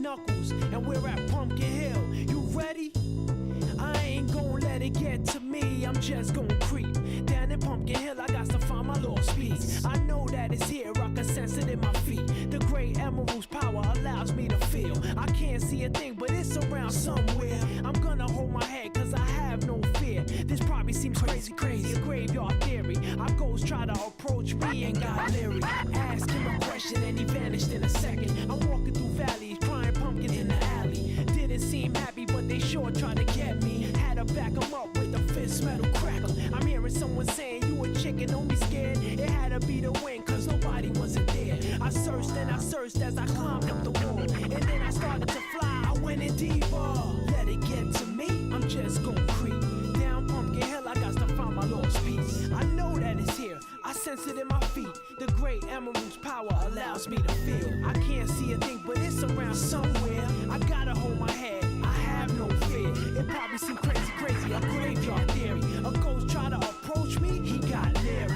Knuckles, and we're at Pumpkin Hill. You ready? I ain't gon' let it get to me, I'm just gon' creep down in Pumpkin Hill. I got to find my lost piece. I know that it's here, I can sense it in my feet. The great emerald's power allows me to feel. I can't see a thing, but it's around somewhere. I'm gonna hold my head, cause I have no fear. This probably seems crazy, a graveyard theory. Our ghosts try to approach me and got leery. Ask him a question and he vanished in a second. I'm walking through valleys, crying pumpkins in the alley. Didn't seem happy, but they sure tried to get me. Had to back them up with a fist metal crackle. I'm hearing someone saying, you a chicken, don't be scared. It had to be the wind, cause nobody wasn't there. I searched and I searched as I climbed up the wall. And then I started to fly, I went in deeper. Let it get to me, I'm just gon' creep down Pumpkin Hill, I got to find my lost piece. I know that it's here, I sense it in my feet. The great emerald's power allows me to feel. I can't see a thing, but it's around somewhere. I gotta hold my head, I have no fear. It probably seems crazy, a graveyard theory. A ghost try to approach me, he got leery.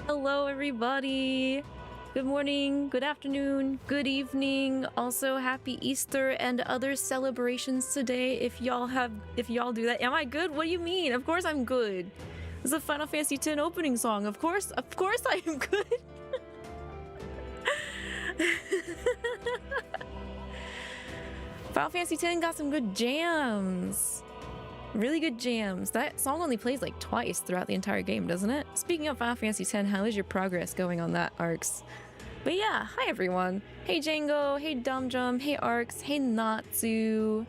Hello everybody! good morning, good afternoon, good evening. Also, happy Easter and other celebrations today. If y'all do that. Am I good? What do you mean? Of course I'm good. This is a Final Fantasy X opening song. Of course I am good. Final Fantasy X got some good jams. Really good jams. That song only plays like twice throughout the entire game, doesn't it? Speaking of Final Fantasy X, how is your progress going on that, Arcs? But yeah, hi everyone. Hey Django, hey Dumjum, hey Arcs, hey Natsu.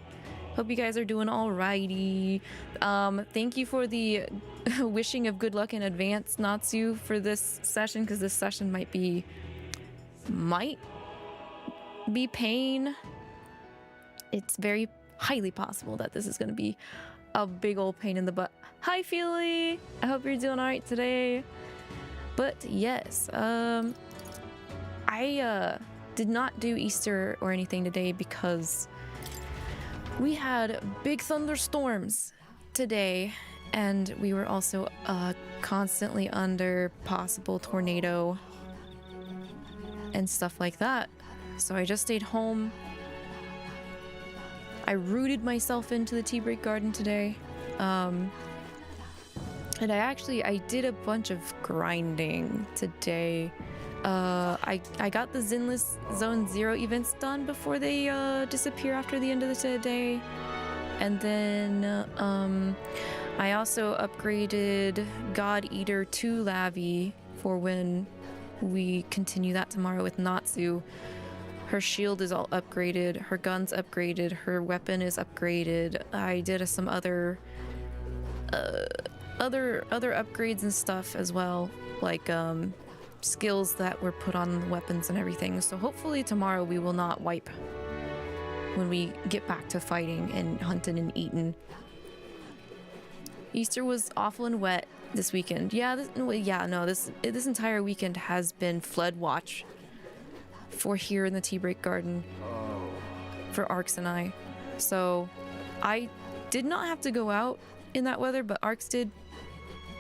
Hope you guys are doing alrighty. Thank you for the wishing of good luck in advance, Natsu, for this session, because this session might be pain. It's very highly possible that this is going to be a big old pain in the butt. Hi Feely, I hope you're doing alright today. But yes, I did not do Easter or anything today because we had big thunderstorms today, and we were also constantly under possible tornado and stuff like that. So I just stayed home. I rooted myself into the tea break garden today. And I did a bunch of grinding today. I got the Zinless Zone 0 events done before they disappear after the end of the day. And then I also upgraded God Eater to Lavi for when we continue that tomorrow with Natsu. Her shield is all upgraded, her gun's upgraded, her weapon is upgraded. I did some other upgrades and stuff as well, like skills that were put on weapons and everything. So hopefully tomorrow we will not wipe when we get back to fighting and hunting and eating. Easter was awful and wet this weekend. This entire weekend has been flood watch for here in the tea break garden for Arcs and I. So I did not have to go out in that weather, but Arcs did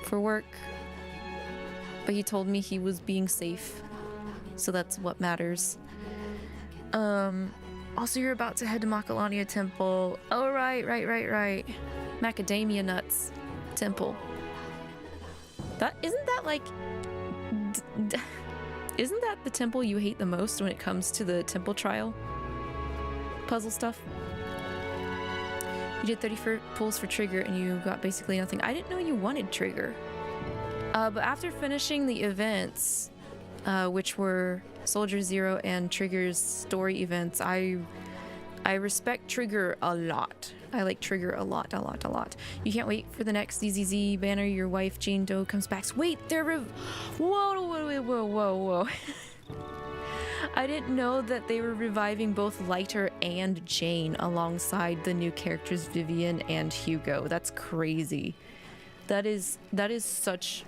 for work. But he told me he was being safe, so that's what matters. Also, you're about to head to Macalania Temple. Oh, right. Macadamia Nuts Temple. Isn't that the temple you hate the most when it comes to the temple trial puzzle stuff? You did 30 pulls for Trigger and you got basically nothing. I didn't know you wanted Trigger. But after finishing the events, which were Soldier Zero and Trigger's story events, I respect Trigger a lot. I like Trigger a lot. You can't wait for the next ZZZ banner. Your wife, Jane Doe, comes back. Wait, they're Whoa. I didn't know that they were reviving both Lighter and Jane alongside the new characters Vivian and Hugo. That's crazy. That is such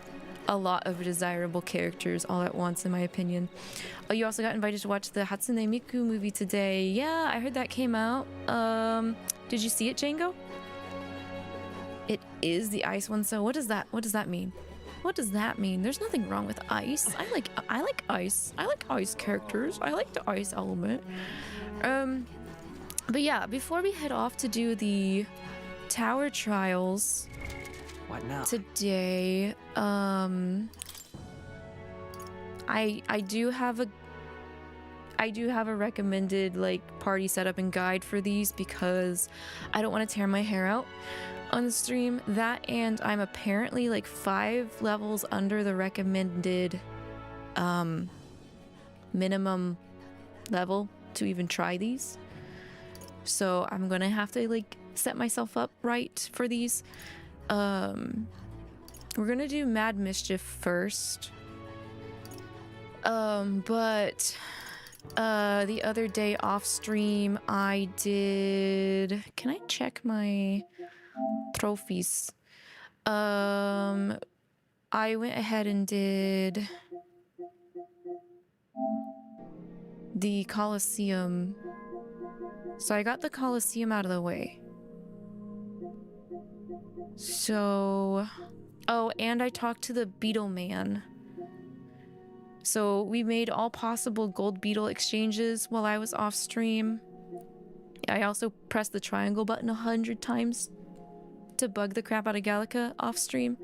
a lot of desirable characters all at once, in my opinion. Oh, you also got invited to watch the Hatsune Miku movie today. Yeah, I heard that came out. Did you see it, Django? It is the ice one. So what does that mean? What does that mean? There's nothing wrong with ice. I like ice. I like ice characters. I like the ice element. But yeah, before we head off to do the tower trials, what now? Today, I do have a recommended like party setup and guide for these because I don't want to tear my hair out on the stream. That, and I'm apparently like 5 levels under the recommended minimum level to even try these. So I'm gonna have to like set myself up right for these. We're gonna do Mad Mischief first. But the other day off stream I did, can I check my trophies? I went ahead and did the Coliseum. So I got the Coliseum out of the way. So, oh, and I talked to the Beetle Man. So we made all possible gold beetle exchanges while I was off stream. I also pressed the triangle button 100 times to bug the crap out of 𝐒𝐿𝐼𝐒 off stream.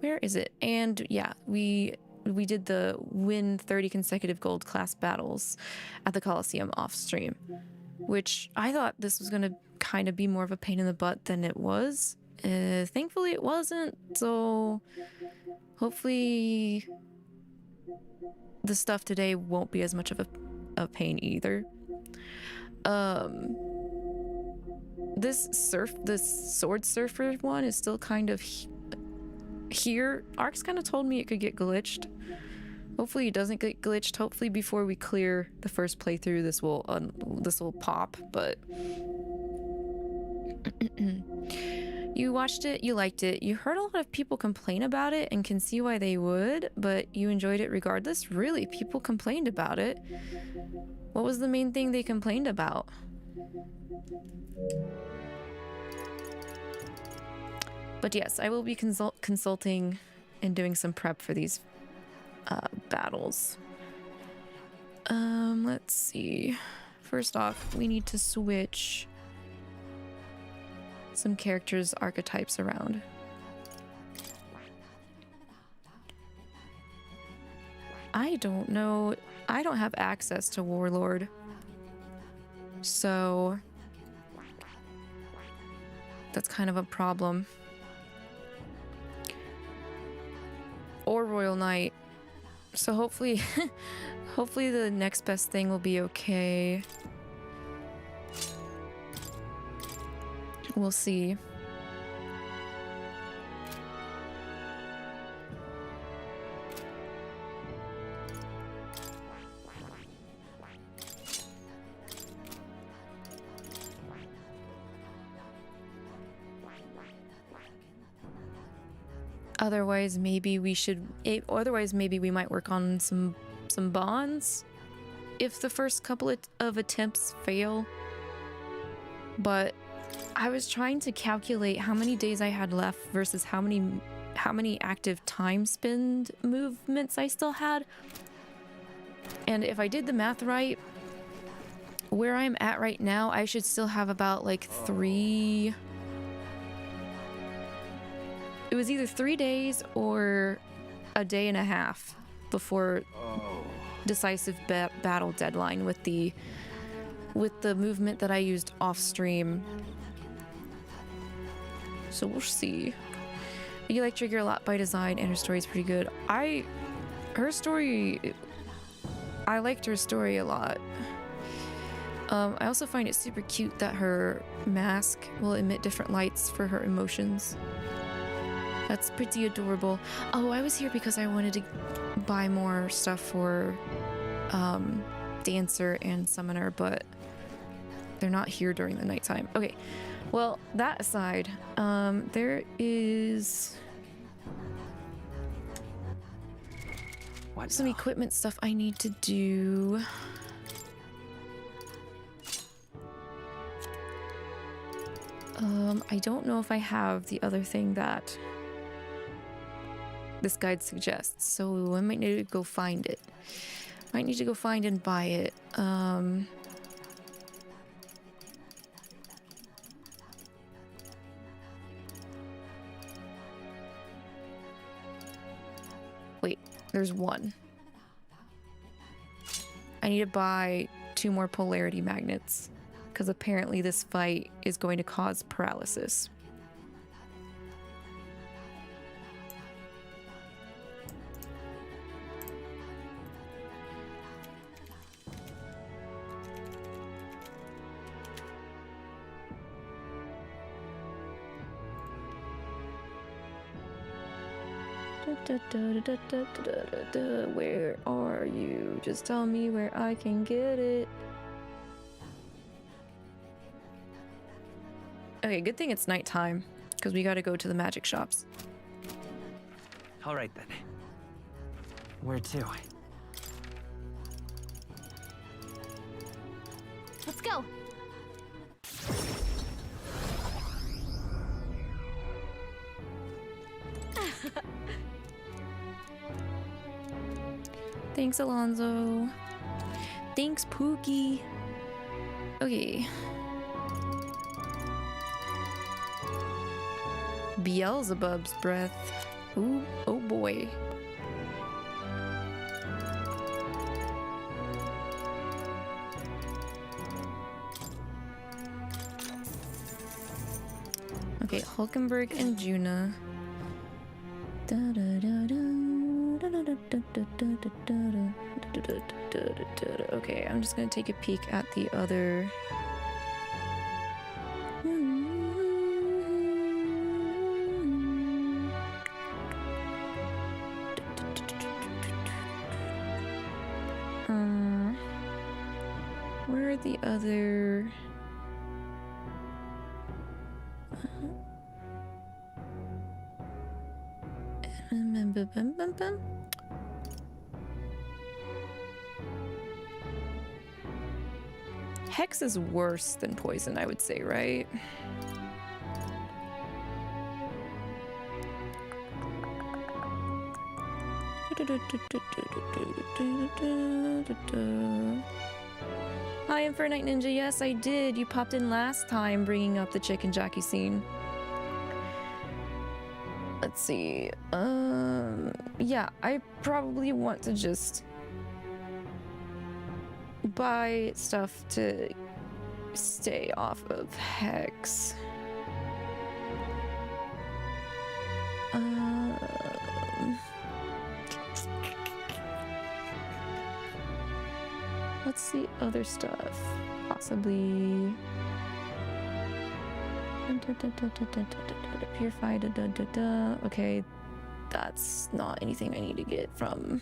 Where is it? And yeah, we did the win 30 consecutive gold class battles at the Coliseum off stream, which I thought this was gonna kind of be more of a pain in the butt than it was. Thankfully it wasn't, so hopefully the stuff today won't be as much of a pain either. This sword surfer one is still kind of here. Arcs kind of told me it could get glitched. Hopefully it doesn't get glitched. Hopefully before we clear the first playthrough this will pop, but you watched it, you liked it, you heard a lot of people complain about it and can see why they would, but you enjoyed it regardless. Really, people complained about it. What was the main thing they complained about? But yes, I will be consulting and doing some prep for these battles. Let's see. First off, we need to switch some characters' archetypes around. I don't know. I don't have access to Warlord. So that's kind of a problem. Or Royal Knight. So hopefully hopefully the next best thing will be okay. We'll see. Otherwise, maybe we should. Otherwise, maybe we might work on some bonds if the first couple of attempts fail. But I was trying to calculate how many days I had left versus how many active time spend movements I still had. And if I did the math right, where I'm at right now, I should still have about like 3. It was either 3 days or a day and a half before decisive battle deadline with the movement that I used off stream. So we'll see. You like Trigger a lot by design, and her story is pretty good. I liked her story a lot. I also find it super cute that her mask will emit different lights for her emotions. That's pretty adorable. Oh, I was here because I wanted to buy more stuff for Dancer and Summoner, but they're not here during the nighttime. Okay, well, that aside, there is some equipment stuff I need to do. I don't know if I have the other thing that this guide suggests, so I might need to go find it. Might need to go find and buy it. Wait, there's one. I need to buy 2 more polarity magnets, because apparently this fight is going to cause paralysis. Where are you? Just tell me where I can get it. Okay, good thing it's nighttime, because we gotta go to the magic shops. All right then. Where to? Let's go. Thanks, Alonzo. Thanks, Pookie. Okay. Beelzebub's breath. Ooh, oh boy. Okay, Hulkenburg and Junah. Okay, I'm just gonna take a peek at the other. Where are the other? Hex is worse than poison, I would say, right? Hi, I'm Night Ninja. Yes, I did. You popped in last time bringing up the Chicken Jackie scene. Let's see. Yeah, I probably want to just buy stuff to stay off of Hex. What's the other stuff? Possibly purify. Okay, that's not anything I need to get from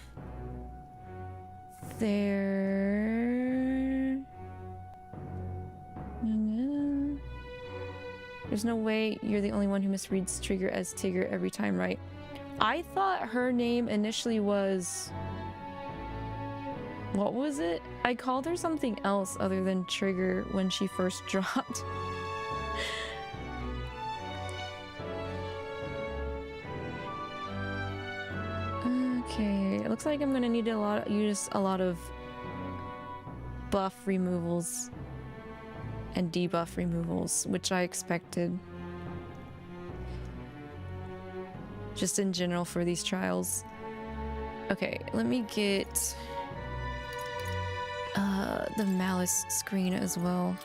there. There's no way you're the only one who misreads Trigger as Tigger every time, right? I thought her name initially was... What was it? I called her something else other than Trigger when she first dropped. Okay, it looks like I'm gonna need use a lot of buff removals and debuff removals, which I expected. Just in general for these trials. Okay, let me get the Malice screen as well.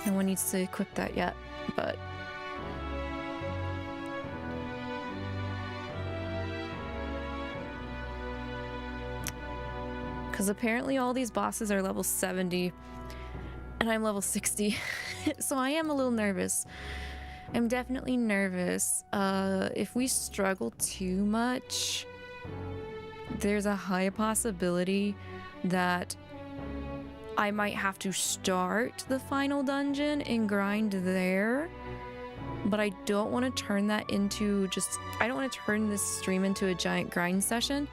No one needs to equip that yet, but because apparently all these bosses are level 70 and I'm level 60. So I am a little nervous. I'm definitely nervous. If we struggle too much, there's a high possibility that I might have to start the final dungeon and grind there. But I don't want to turn that into I don't want to turn this stream into a giant grind session.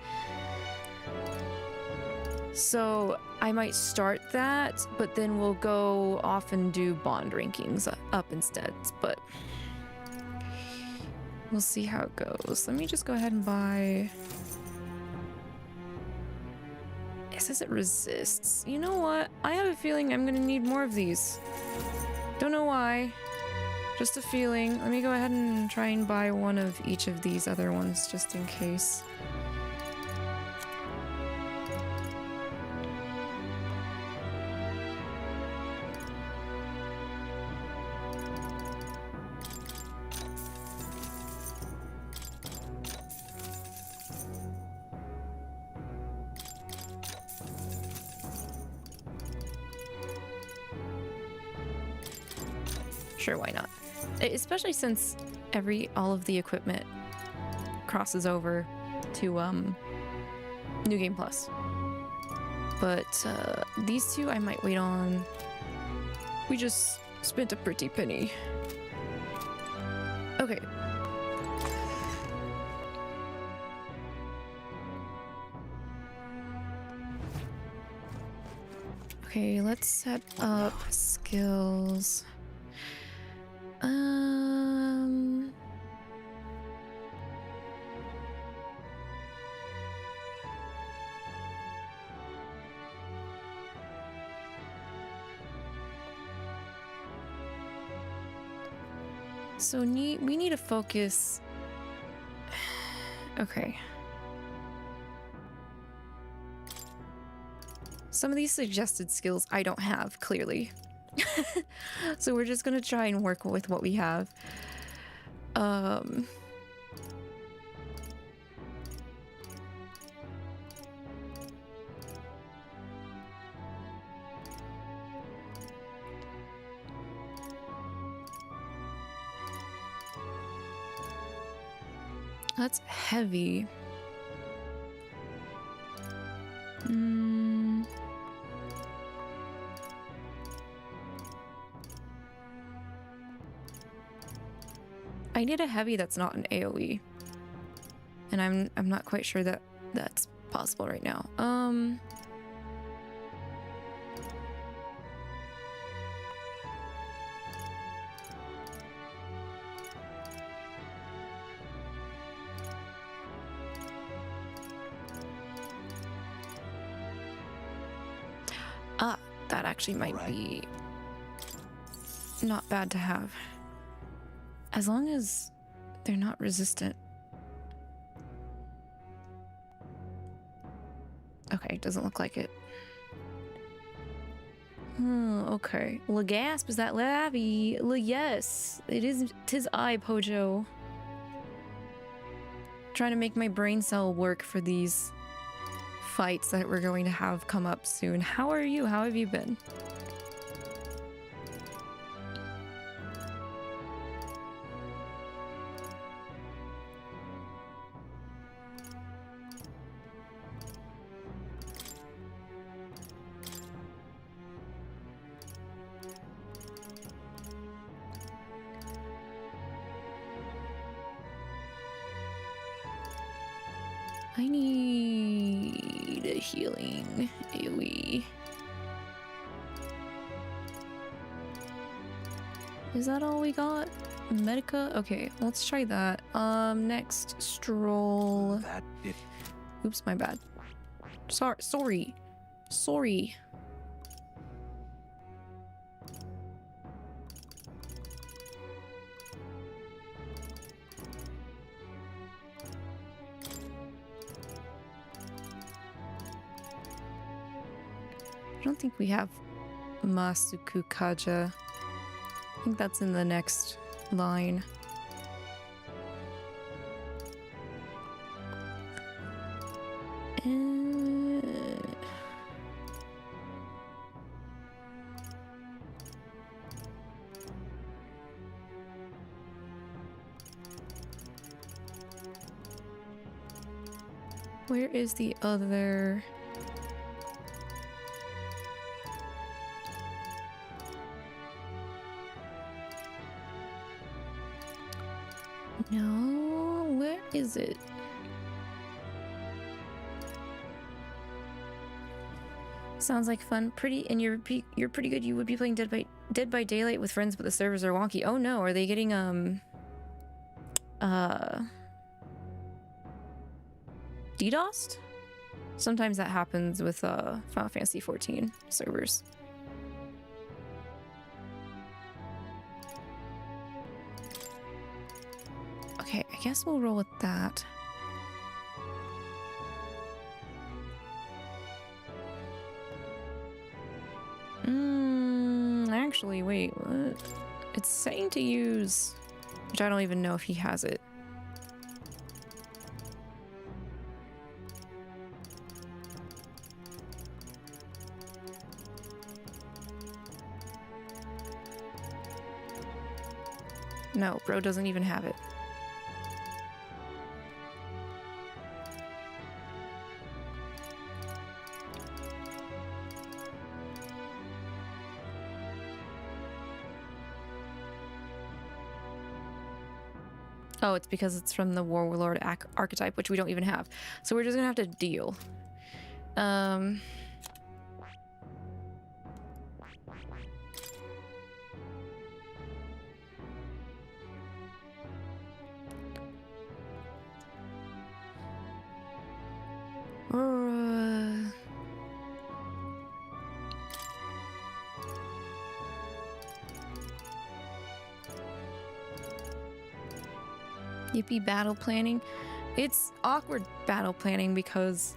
So I might start that, but then we'll go off and do bond rankings up instead. But we'll see how it goes. Let me just go ahead and buy... It says it resists. You know what? I have a feeling I'm gonna need more of these. Don't know why. Just a feeling. Let me go ahead and try and buy one of each of these other ones just in case. Sure, why not? Especially since all of the equipment crosses over to New Game Plus. But these two I might wait on. We just spent a pretty penny. Okay. Okay, let's set up skills. So we need to focus. Okay. Some of these suggested skills I don't have, clearly. So we're just gonna try and work with what we have. That's heavy. I need a heavy that's not an AoE. And I'm not quite sure that that's possible right now. That actually might be not bad to have. As long as they're not resistant. Okay, doesn't look like it. Okay. 𝐒𝐿𝐵, is that Labby? Yes, it is. 'Tis I, Pojo. Trying to make my brain cell work for these fights that we're going to have come up soon. How are you? How have you been? I need a healing AoE. Is that all we got? Medica? Okay, let's try that. Next, Strohl. Oops, my bad. Sorry. I don't think we have Masukukaja. I think that's in the next line. Where is the other? No, where is it? Sounds like fun. Pretty, and you're pretty good. You would be playing Dead by Daylight with friends, but the servers are wonky. Oh no, are they getting DDoSed? Sometimes that happens with Final Fantasy 14 servers. Okay, I guess we'll roll with that. Actually, wait, what? It's saying to use, which I don't even know if he has it. No, bro doesn't even have it. Oh, it's because it's from the Warlord archetype, which we don't even have. So we're just gonna have to deal. Yippee battle planning. It's awkward battle planning because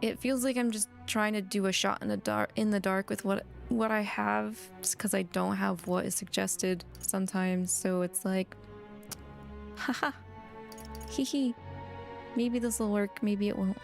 it feels like I'm just trying to do a shot in the dark with what I have, just because I don't have what is suggested sometimes. So it's like, haha, hee hee. Maybe this will work, maybe it won't.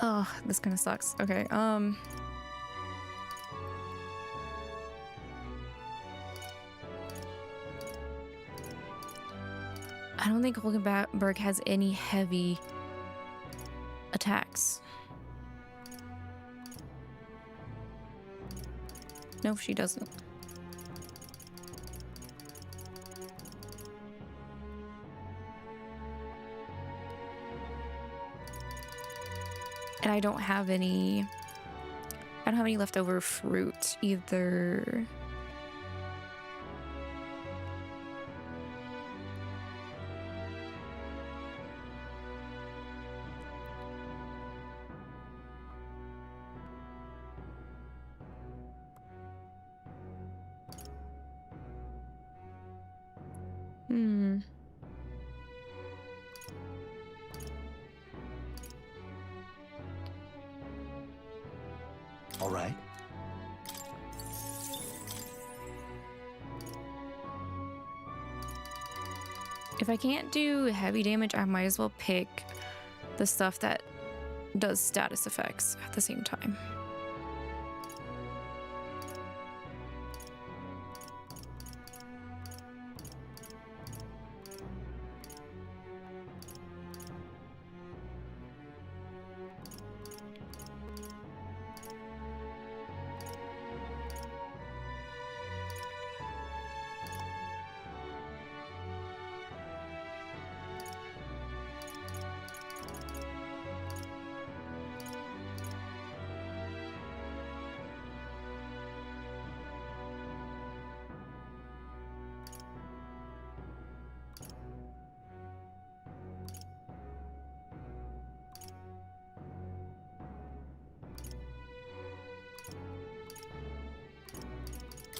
Oh, this kind of sucks. Okay, I don't think Hulkenburg has any heavy attacks. No, she doesn't. And I don't have any leftover fruit either. All right. If I can't do heavy damage, I might as well pick the stuff that does status effects at the same time.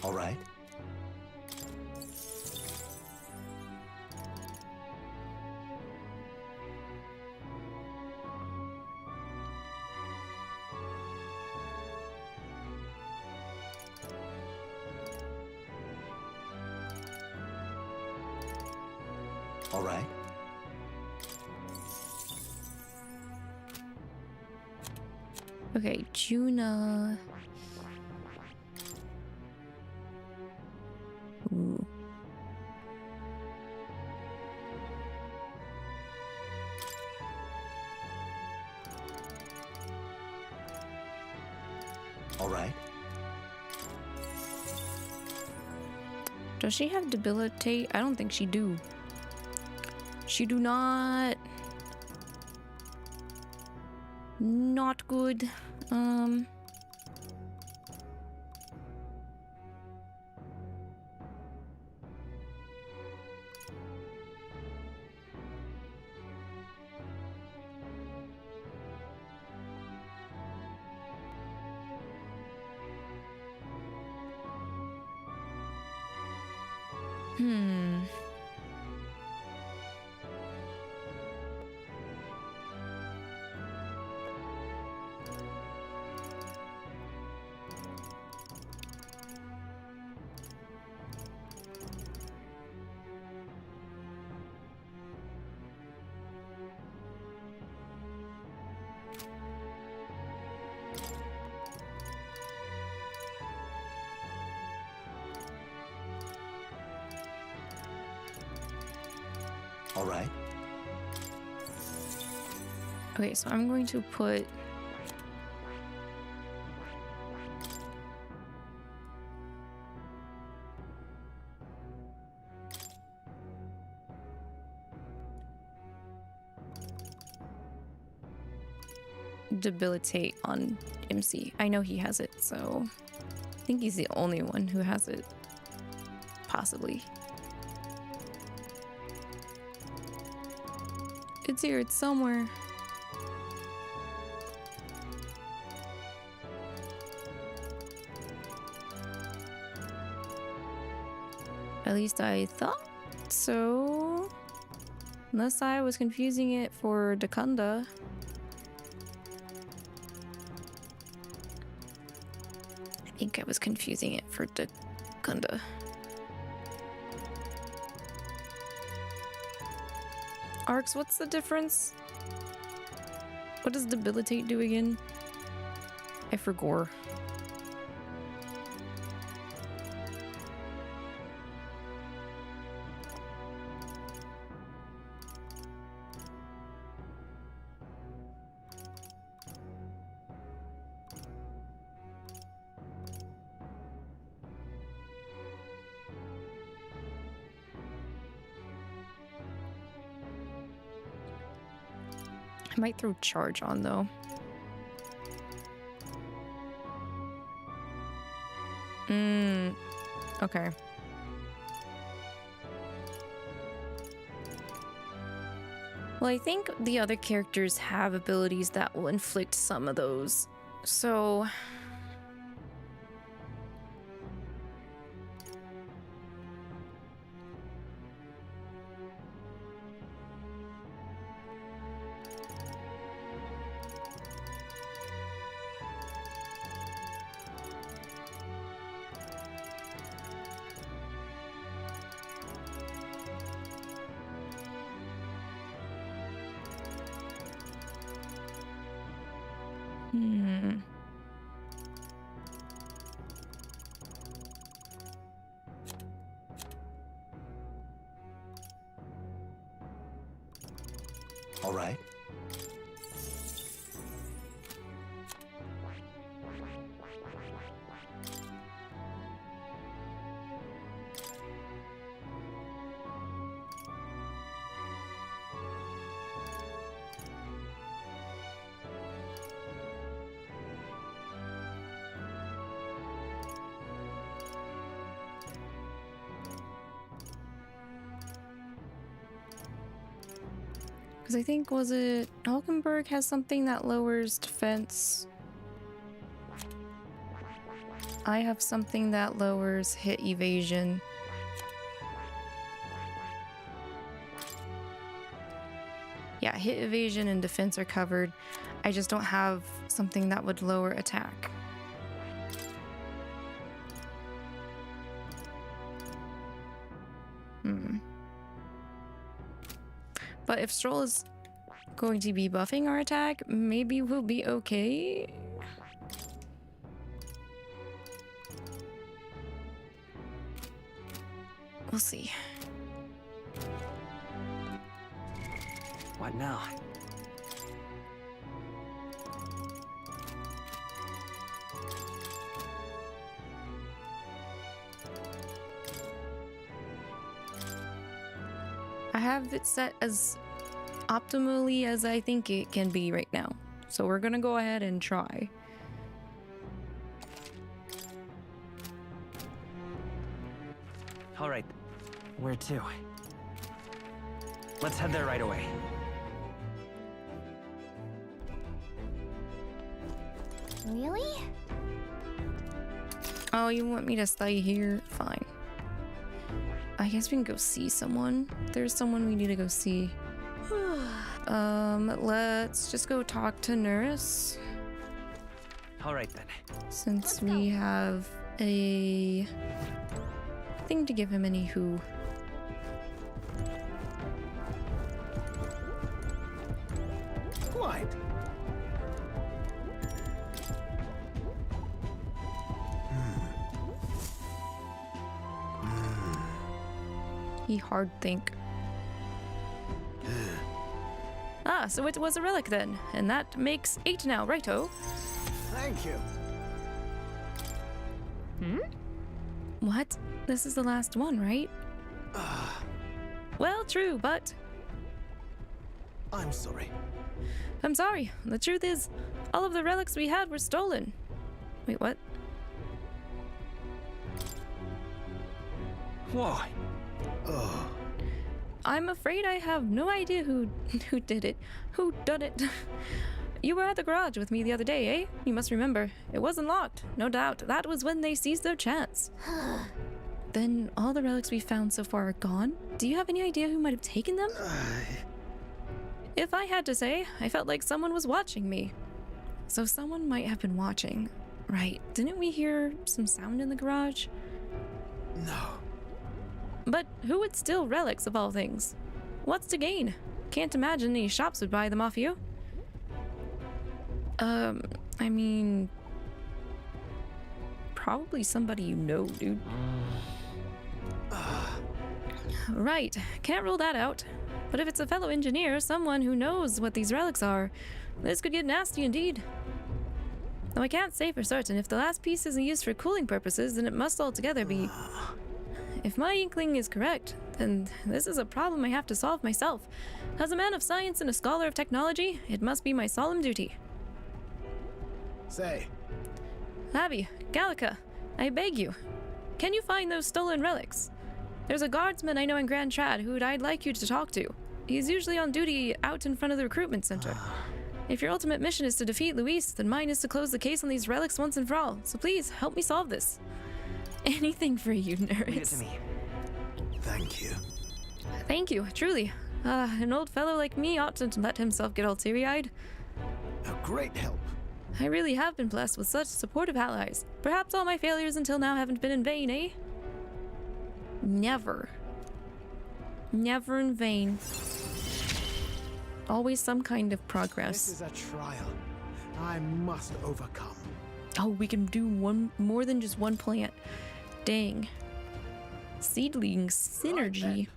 All right. All right. Okay, Junah. Ooh. All right. Does she have debilitate? I don't think she do. She do not. Not good. All right. Okay, so I'm going to put debilitate on MC. I know he has it, so I think he's the only one who has it. Possibly. It's here, it's somewhere. At least I thought so. Unless I was confusing it for Dakunda. I think I was confusing it for Dakunda. Arcs, what's the difference? What does debilitate do again? I forgot. I might throw charge on though. Okay. Well, I think the other characters have abilities that will inflict some of those. So All right. because I think, was it Hulkenburg has something that lowers defense? I have something that lowers hit evasion. Yeah, hit evasion and defense are covered. I just don't have something that would lower attack. But if Strohl is going to be buffing our attack, maybe we'll be okay. We'll see. What now? I have it set as optimally as I think it can be right now. So we're gonna go ahead and try. All right. Where to? Let's head there right away. Really? Oh, you want me to stay here? Fine. I guess we can go see someone. There's someone we need to go see. Let's just go talk to Neuras. All right then. Since we have a thing to give him anywho. What? He hard think. Ah, so it was a relic then, and that makes 8 now, righto? Thank you. What? This is the last one, right? Well, true, but I'm sorry. I'm sorry. The truth is, All of the relics we had were stolen. Wait, what? Whoa. Oh, I'm afraid I have no idea who did it. Who done it? You were at the garage with me the other day, eh? You must remember. It wasn't locked, no doubt. That was when they seized their chance. Then all the relics we found so far are gone? Do you have any idea who might have taken them? If I had to say, I felt like someone was watching me. So someone might have been watching. Right, didn't we hear some sound in the garage? no. But who would steal relics of all things? What's to gain? Can't imagine any shops would buy them off you. I mean... probably somebody you know, dude. Right, can't rule that out. But if it's a fellow engineer, someone who knows what these relics are, this could get nasty indeed. Though I can't say for certain, if the last piece isn't used for cooling purposes, then it must altogether be... If my inkling is correct, then this is a problem I have to solve myself. As a man of science and a scholar of technology, it must be my solemn duty. Say, Abby, 𝐂𝐷𝐄, I beg you, can you find those stolen relics? There's a guardsman I know in Grand Trad who I'd like you to talk to. He's usually on duty out in front of the recruitment center. If your ultimate mission is to defeat Luis, then mine is to close the case on these relics once and for all. So please, help me solve this. Anything for you, Leave it to nerds. me. thank you. Thank you, truly. An old fellow like me ought to let himself get all teary-eyed. A great help. I really have been blessed with such supportive allies. Perhaps all my failures until now haven't been in vain, eh? Never. Never in vain. Always some kind of This progress. is a trial I must overcome. Oh, we can do one more than just one plant. Dang. Seedling synergy.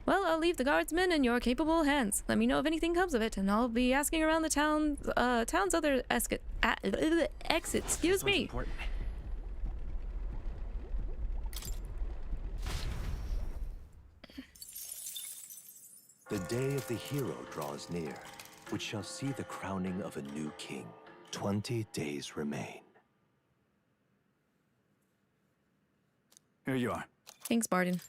Well, I'll leave the guardsmen in your capable hands. Let me know if anything comes of it, and I'll be asking around the town's other exits. Excuse This one's me. important. The day of the hero draws near, which shall see the crowning of a new king. 20 days remain. Here you are. Thanks, Bardon.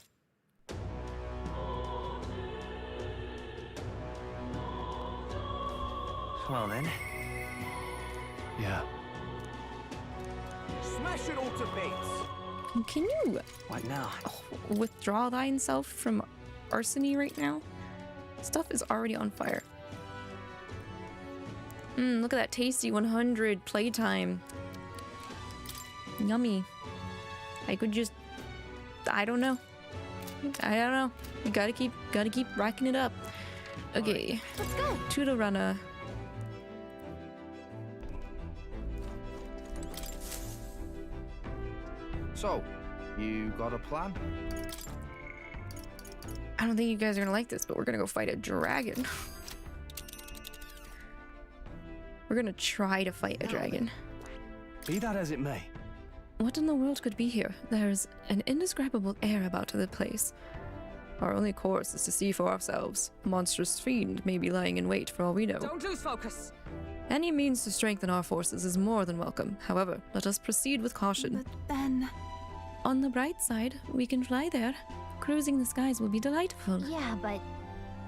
Well then. Yeah. Smash it all to bits. Can you What now? withdraw thyself from arsony right now? Stuff is already on fire. Look at that tasty 100 playtime. Yummy. I could just... I don't know. You gotta keep racking it up. Okay. Let's go. To the runner. So, you got a plan? I don't think you guys are gonna like this, but we're gonna go fight a dragon. We're gonna try to fight a dragon. Be that as it may. What in the world could be here? There's an indescribable air about the place. Our only course is to see for ourselves. A monstrous fiend may be lying in wait for all we know. Don't lose focus. Any means to strengthen our forces is more than welcome. However, let us proceed with caution. But then... On the bright side, we can fly there. Cruising the skies will be delightful. Yeah, but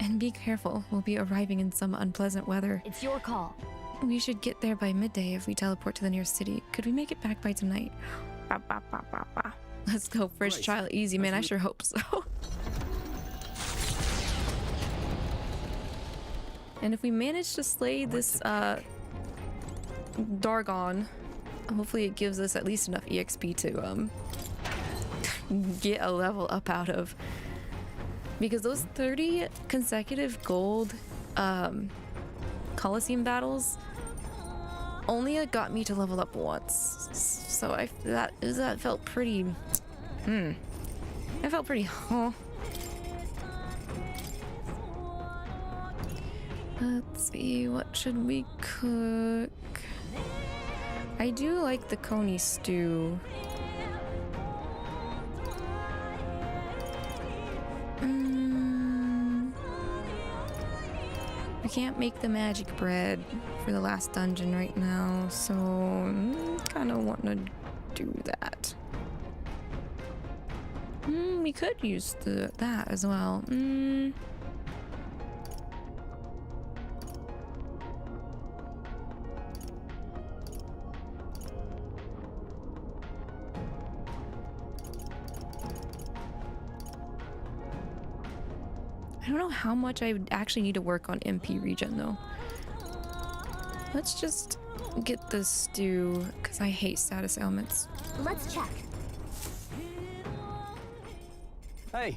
And be careful, we'll be arriving in some unpleasant weather. it's your call. We should get there by midday if we teleport to the nearest city. Could we make it back by tonight? Ba, ba, ba, ba, ba. Let's go, first Right. trial easy, man. I sure hope so. And if we manage to slay this Dargon, hopefully it gives us at least enough EXP to get a level up out of. Because those 30 consecutive gold Coliseum battles only got me to level up once. So that felt pretty... I felt pretty... Let's see, what should we cook? I do like the coney stew. We can't make the magic bread for the last dungeon right now, so kind of want to do that. We could use that as well. I don't know how much I would actually need to work on MP regen though. Let's just get the stew because I hate status ailments. Let's check. Hey.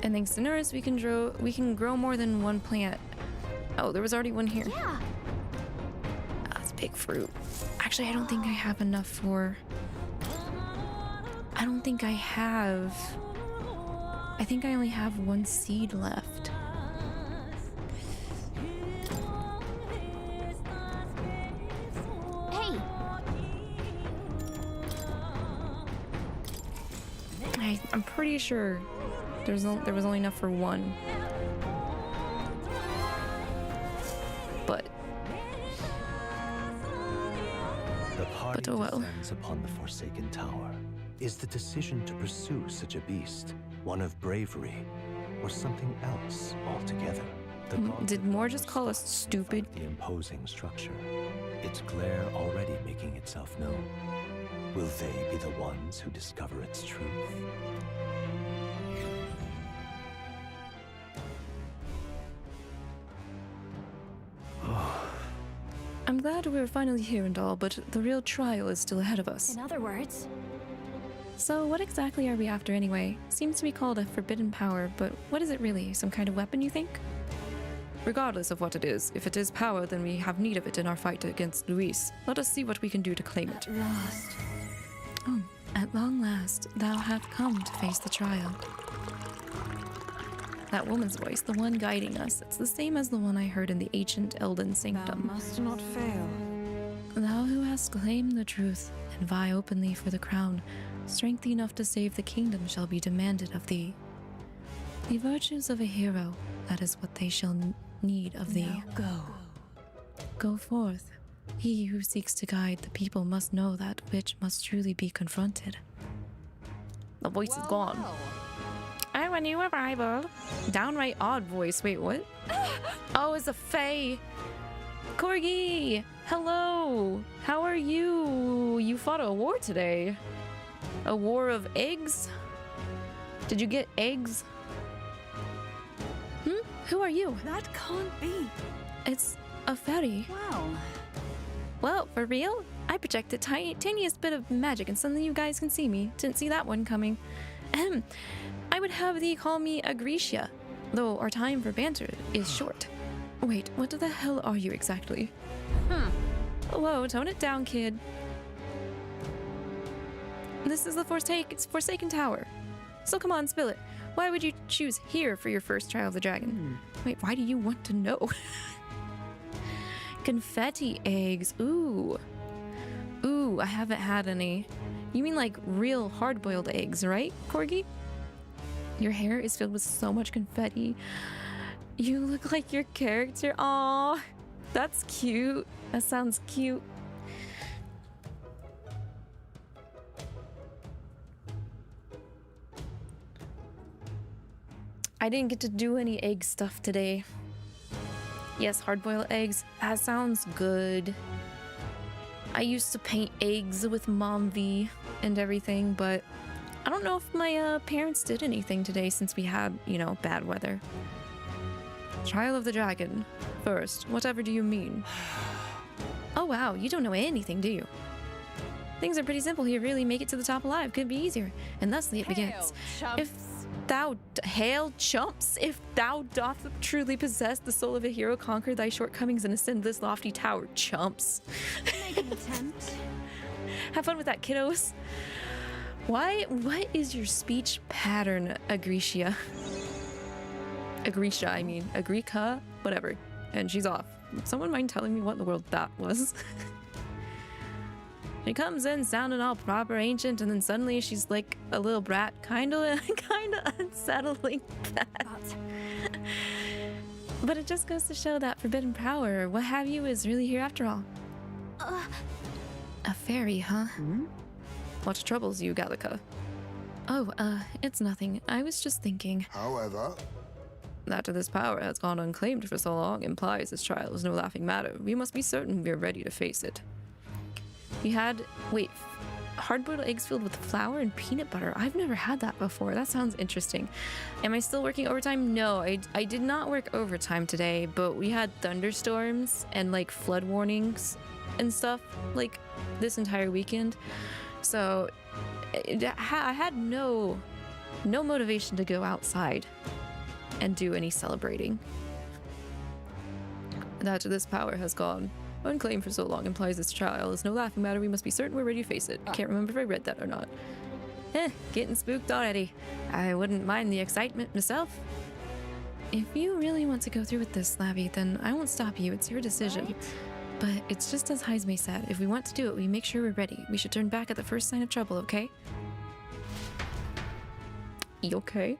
And thanks to Neuras, we can grow more than one plant. Oh, there was already one here. Yeah. That's big fruit. Actually, I don't think I have enough for... I don't think I have... I think I only have one seed left. Hey. I'm pretty sure there was only enough for one. But The party oh well. descends upon the Forsaken Tower. Is the decision to pursue such a beast one of bravery or something else altogether? The Did Moore just call us stupid? The imposing structure, its glare already making itself known. Will they be the ones who discover its truth? I'm glad we're finally here and all, but the real trial is still ahead of us. In other words, So what exactly are we after anyway? Seems to be called a forbidden power, but what is it really? Some kind of weapon, you think? Regardless of what it is, if it is power, then we have need of it in our fight against Luis. Let us see what we can do to claim it. lost. Oh, at long last, thou hast come to face the trial. That woman's voice, the one guiding us, it's the same as the one I heard in the ancient Elden Sanctum. Must not fail. Thou who hast claimed the truth and vie openly for the crown, strength enough to save the kingdom shall be demanded of thee. The virtues of a hero, that is what they shall need of thee. Now go. Go forth. He who seeks to guide the people must know that which must truly be confronted. The voice is gone. I'm a new arrival. Downright odd voice. Wait, what? Oh, it's a fae. Corgi! Hello! How are you? You fought a war today. A war of eggs? Did you get eggs? Who are you? That can't be. It's a fairy. Wow. Well, for real? I projected tiniest bit of magic and suddenly you guys can see me. Didn't see that one coming. I would have thee call me Agricia, though our time for banter is short. Wait, what the hell are you exactly? Whoa, tone it down, kid. This is the Forsaken Tower. So come on, spill it. Why would you choose here for your first trial of the dragon? Wait, why do you want to know? Confetti eggs. Ooh. Ooh, I haven't had any. You mean like real hard-boiled eggs, right, Corgi? Your hair is filled with so much confetti. You look like your character. Aw, that's cute. That sounds cute. I didn't get to do any egg stuff today. Yes, hard-boiled eggs. That sounds good. I used to paint eggs with Mom V and everything, but I don't know if my parents did anything today since we had, you know, bad weather. Trial of the Dragon. First, whatever do you mean? Oh wow, you don't know anything, do you? Things are pretty simple here, really. Make it to the top alive could be easier. And thusly it begins. Hail chumps, if thou doth truly possess the soul of a hero, conquer thy shortcomings and ascend this lofty tower, chumps. Make an attempt. Have fun with that, kiddos. What is your speech pattern, Agricia? Agricia, I mean. Agrica, whatever. And she's off. Someone mind telling me what in the world that was? She comes in sounding all proper ancient, and then suddenly she's like a little brat, kinda unsettling that. But it just goes to show that forbidden power, or what have you, is really here after all. A fairy, huh? What troubles you, 𝐿𝐿𝐒? Oh, it's nothing. I was just thinking. However, That this power has gone unclaimed for so long implies this trial is no laughing matter. We must be certain we're ready to face it. You had, wait, hard-boiled eggs filled with flour and peanut butter. I've never had that before. That sounds interesting. Am I still working overtime? No, I did not work overtime today, but we had thunderstorms and like flood warnings and stuff like this entire weekend. So I had no motivation to go outside and do any celebrating. That this power has gone unclaimed for so long implies this trial is no laughing matter. We must be certain we're ready to face it. I can't remember if I read that or not. Getting spooked already. I wouldn't mind the excitement myself. If you really want to go through with this, Slavi, then I won't stop you. It's your decision. But it's just as 𝐼𝐒𝐕𝐈 said. If we want to do it, we make sure we're ready. We should turn back at the first sign of trouble, okay? You okay?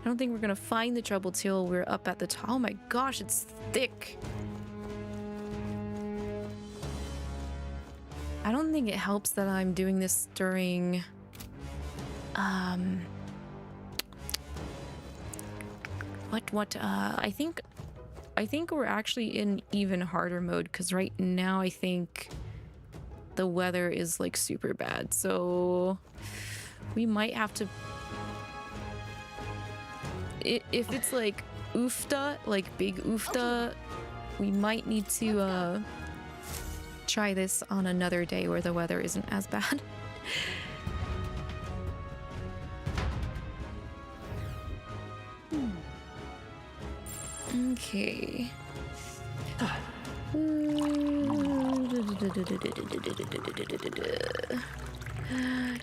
I don't think we're gonna find the trouble till we're up at the top. Oh my gosh, it's thick. I don't think it helps that I'm doing this during I think we're actually in even harder mode, because right now I think the weather is like super bad, so we might have to, if it's like 𝐿𝐹𝐷, like big 𝐿𝐹𝐷, we might need to try this on another day where the weather isn't as bad. Okay.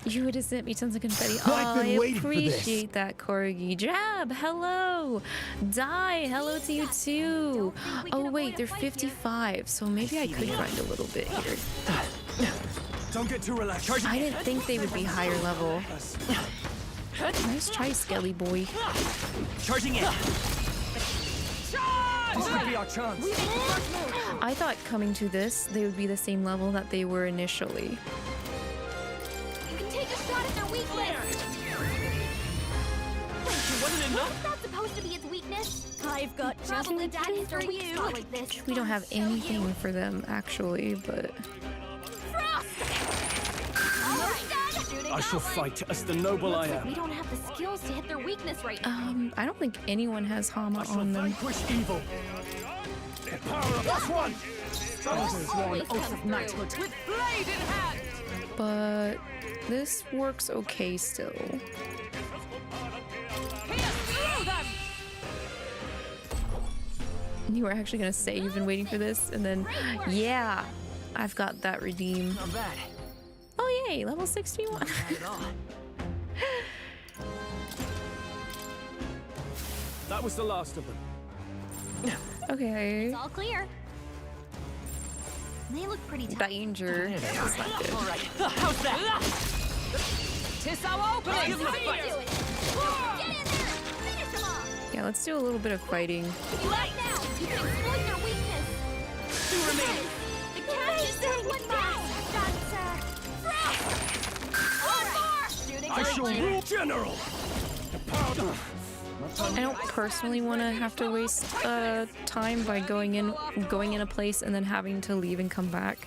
You would have sent me tons of confetti. Oh, I appreciate that, Corgi. Drab, hello. Die, hello to you too. Oh wait, they're 55, so maybe I could grind a little bit here. Don't get too relaxed. I didn't think they would be higher level. Nice try, Skelly boy. Charging in. This could be our chance. I thought coming to this, they would be the same level that they were initially. You can take a shot at their weakness. Wasn't it enough? Is that supposed to be its weakness? I've got probably daddy's for you. Like this. We don't have anything for them actually, but I shall fight as the noble I am. We don't have the skills to hit their weakness right now. I don't think anyone has Hama on them. Vanquish evil. Power of plus one. Oath of knighthood with blade in hand. But this works okay still. You were actually gonna say you've been waiting for this, and then yeah, I've got that redeem. Not bad. Oh yay, level 61. That was the last of them. Okay. It's all clear. They look pretty tough. Danger. That's not good. All right. How's that? Tis our opening. Give them a fight. Get in there. Finish them off. Yeah, let's do a little bit of fighting. Right now, you can exploit their weakness. Two remaining. The catch is one back. I shall rule general. I don't personally want to have to waste time by going in a place and then having to leave and come back.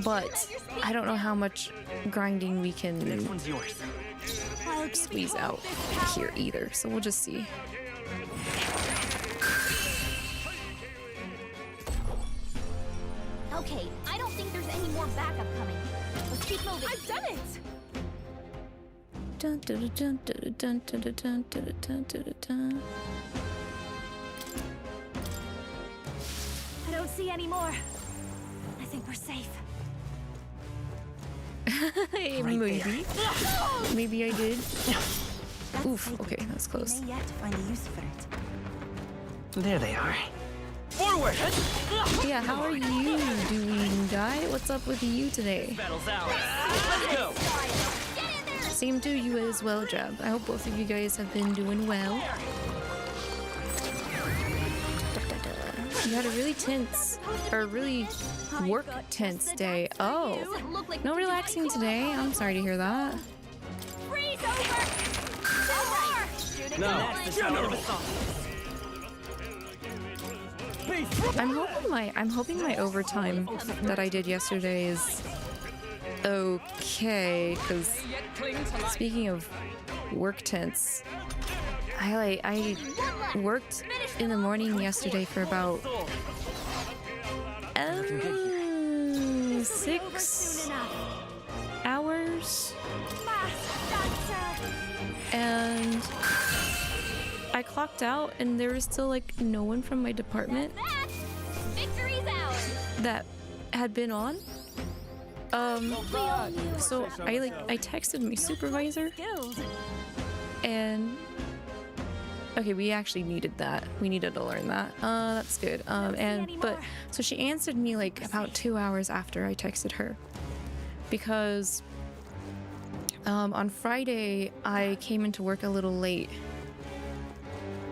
But I don't know how much grinding we can Next one's yours. squeeze out here either, so we'll just see. Okay, I don't think there's any more backup coming. Let's keep moving. I've done it! Dun, dun, dun, dun, dun, dun, dun, dun, dun, dun, dun, dun. I don't see any more. I think we're safe. Maybe. Maybe I did. Oof, okay, that's close. May yet find a use for it. There they are. Forward! Yeah, how are you doing, guy? What's up with you today? Battle's ours. Let's go! Same to you as well, Jab. I hope both of you guys have been doing well. You had a really tense, or really work tense day. Oh, no relaxing today. I'm sorry to hear that. Freeze over! No, That's the sound of a song. I'm hoping my overtime that I did yesterday is okay, because speaking of work tense, I worked in the morning yesterday for about 6 hours, and I clocked out and there was still like no one from my department that had been on. So I texted my supervisor, and okay, we actually needed that. We needed to learn that. That's good. But so she answered me like about 2 hours after I texted her, because on Friday I came into work a little late,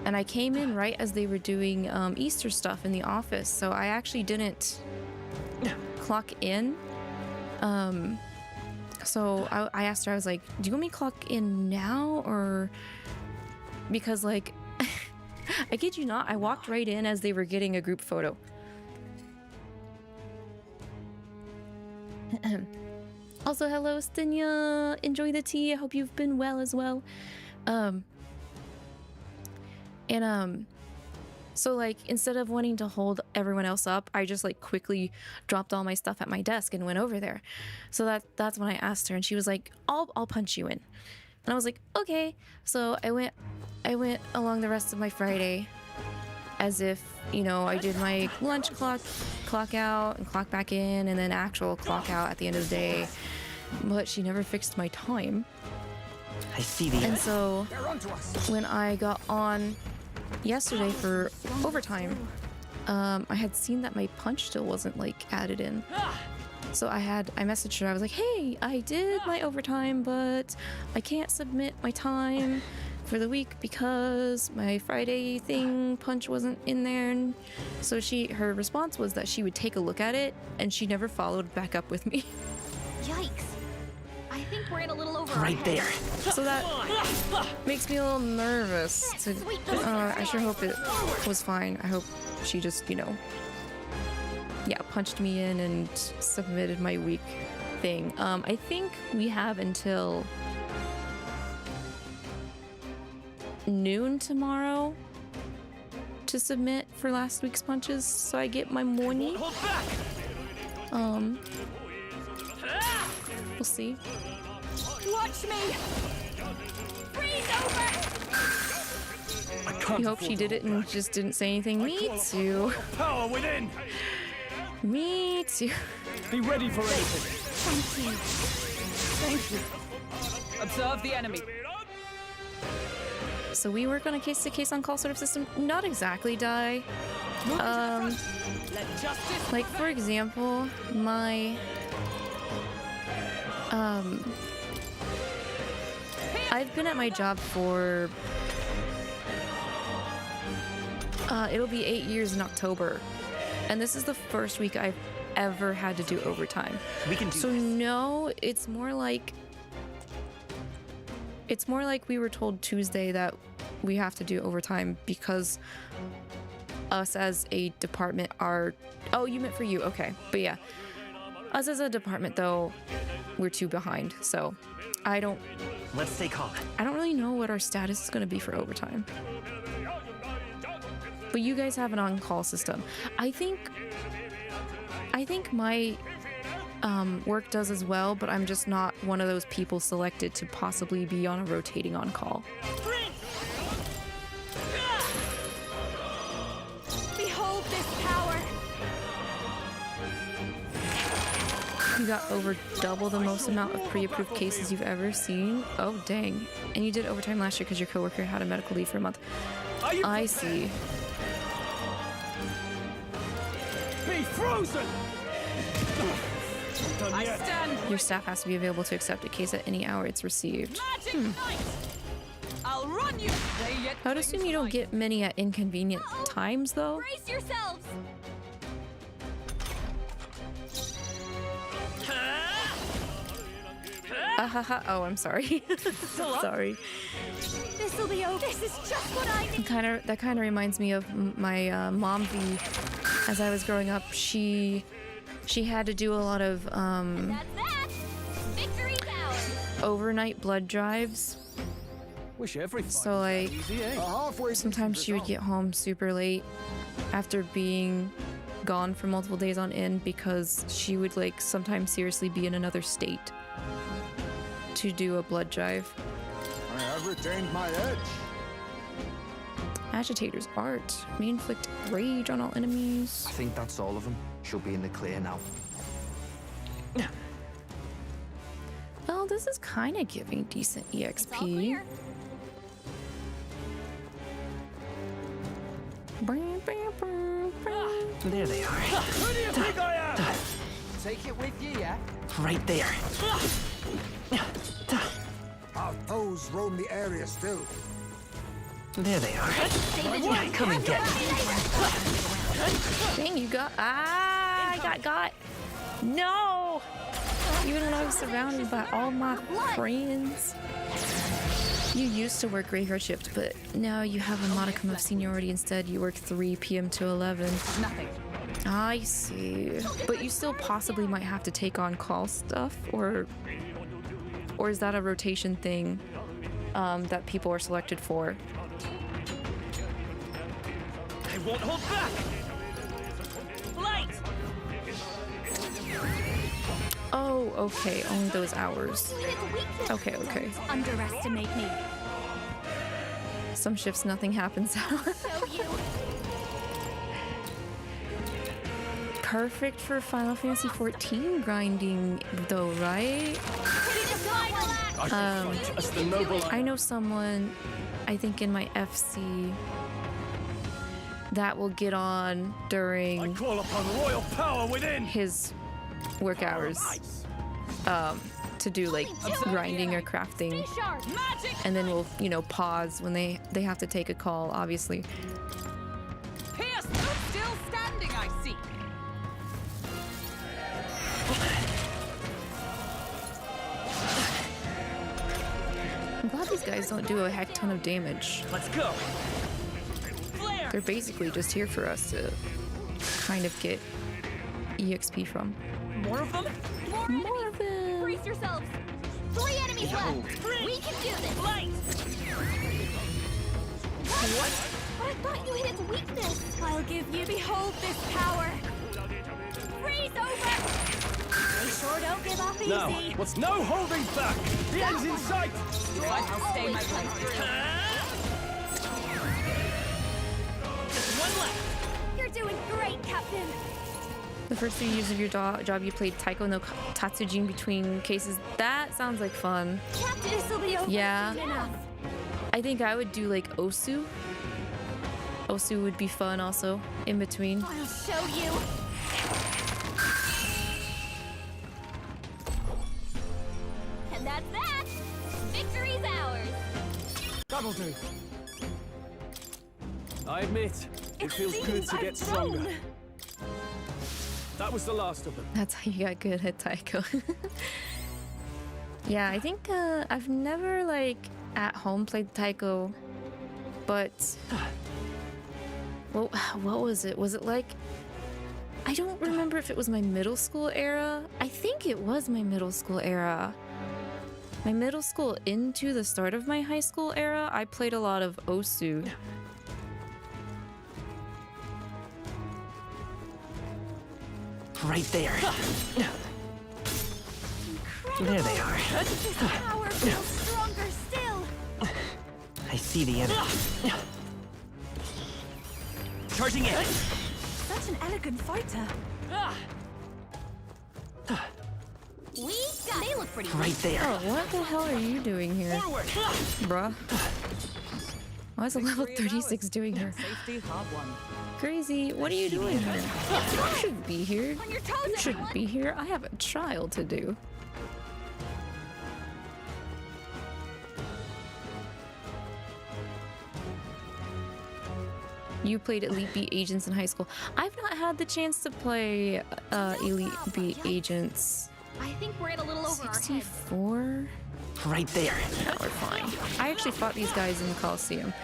and I came in right as they were doing Easter stuff in the office, so I actually didn't clock in. So I asked her, I was like, do you want me to clock in now, or because like I kid you not, I walked right in as they were getting a group photo. Also, hello Stinya, enjoy the tea. I hope you've been well as well. So like instead of wanting to hold everyone else up, I just like quickly dropped all my stuff at my desk and went over there. So that's when I asked her, and she was like, I'll punch you in. And I was like, okay. So I went along the rest of my Friday as if, you know, I did my lunch clock out and clock back in, and then actual clock out at the end of the day. But she never fixed my time. I see the And so when I got on yesterday for overtime, I had seen that my punch still wasn't like added in. So I messaged her. I was like, hey, I did my overtime, but I can't submit my time for the week because my Friday thing punch wasn't in there. And so her response was that she would take a look at it, and she never followed back up with me. Yikes. I think we're in a little over right there. So that makes me a little nervous. I sure hope it was fine. I hope she just, you know, yeah, punched me in and submitted my week thing. I think we have until noon tomorrow to submit for last week's punches, so I get my money. We'll see. Watch me. Freeze over. You hope she did it and just didn't say anything. Me too. Power within! Me too. Be ready for anything. Thank you. Observe the enemy. So we work on a case-to-case on-call sort of system. Not exactly, Dai. Like for example, my I've been at my job for it'll be 8 years in October, and this is the first week I've ever had to do overtime. We can do so this. No, it's more like we were told Tuesday that we have to do overtime because us as a department are... Oh, you meant for you. Okay. But yeah. Us as a department, though, we're too behind. So Let's stay calm. I don't really know what our status is going to be for overtime. But you guys have an on-call system. I think my work does as well, but I'm just not one of those people selected to possibly be on a rotating on-call. Behold this power. You got over double the most amount of pre-approved cases you've ever seen. Oh, dang. And you did overtime last year because your coworker had a medical leave for a month. I see. frozen! Done I yet. stand. Your staff has to be available to accept a case at any hour it's received. Magic Knight. I'll run you. They yet I'd assume you don't get many at inconvenient times, though. Brace yourselves! Oh, I'm sorry. Sorry. This'll be over. This is just what I need. That kind of reminds me of my mom V. As I was growing up, she had to do a lot of That's that. Victory's ours. overnight blood drives. Wish every fight So like was easy, eh? sometimes she would get home super late after being gone for multiple days on end because she would like sometimes seriously be in another state to do a blood drive. I have retained my edge. Agitator's art may inflict rage on all enemies. I think that's all of them. She'll be in the clear now. Well, this is kind of giving decent It's all EXP. clear. There they are. Who do you think I am? Take it with you, yeah? Right there. Our foes roam the area still. There they are. Come and get me. Dang, you got. I got. No! Even when I was surrounded by all my friends. You used to work graveyard shift, but now you have a modicum of seniority instead. You work 3 p.m. to 11. Nothing. I see. But you still possibly might have to take on call stuff, or is that a rotation thing that people are selected for? I won't hold back! Light. Oh, okay. Only those hours. It's weakness. Okay. Underestimate me. Some shifts, nothing happens. Show you. Perfect for Final Fantasy 14 grinding, though, right? I shall fight as the noble I know someone, I think in my FC, that will get on I during call upon royal power within! his work hours to do like grinding or crafting, Sharp. Magic. and then we'll, pause when they have to take a call, obviously. Pierce. Still standing, I see. I'm glad these guys don't do a heck ton of damage. Let's go! Flare. They're basically just here for us to kind of get EXP from. More of them. More of them. Brace yourselves. 3 enemies left. We can do this. Light. What? But I thought you hit its weakness. I'll give you. Behold this power. Freeze over. They sure don't give up easy. Now, what's no holding back? The end's in sight! I'll stay my place. Just one left. You're doing great, Captain. The first 3 years of your job, you played Taiko no Tatsujin between cases. That sounds like fun. Captain, this'll be over Yeah. soon enough. I think I would do like Osu. Osu would be fun also, in between. I'll show you. And that's that. Victory's ours. That'll do. I admit, it feels good to get stronger. That was the last of them. That's how you got good at Taiko. Yeah, I think I've never like at home played Taiko, but well, what was it? Was it like, I don't remember if it was my middle school era. I think it was my middle school era. My middle school into the start of my high school era, I played a lot of Osu. Right there. There they are. This power feels stronger still. I see the enemy. Charging in. Such an elegant fighter. We got. They look pretty. Right there. Oh, what the hell are you doing here, Forward. bruh? Why is a level 36 doing here? Crazy, what are you doing here? You shouldn't be here. You shouldn't be here. I have a trial to do. You played Elite Beat Agents in high school. I've not had the chance to play Elite Beat Agents. I think we're in a little over 64? Right there. No, we're fine. I actually fought these guys in the Coliseum.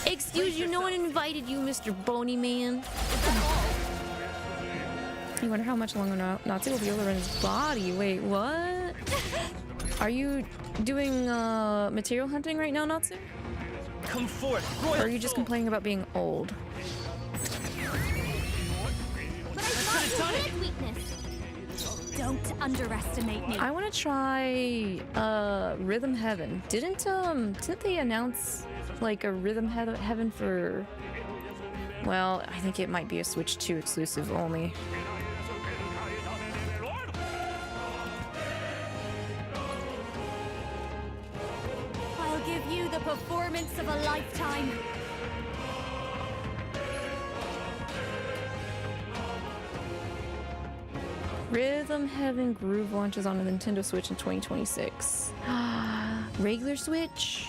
Excuse you, no one invited you, Mr. Bony Man. You wonder how much longer Nazi will be able to run his body. Wait, what? Are you doing material hunting right now, Natsu? Come forth. Or are you just complaining about being old? But I saw his weakness. Don't underestimate me. I want to try Rhythm Heaven. Didn't they announce like a Rhythm Heaven for? Well, I think it might be a Switch 2 exclusive only. I'll give you the performance of a lifetime. Rhythm Heaven Groove launches on the Nintendo Switch in 2026. Regular Switch?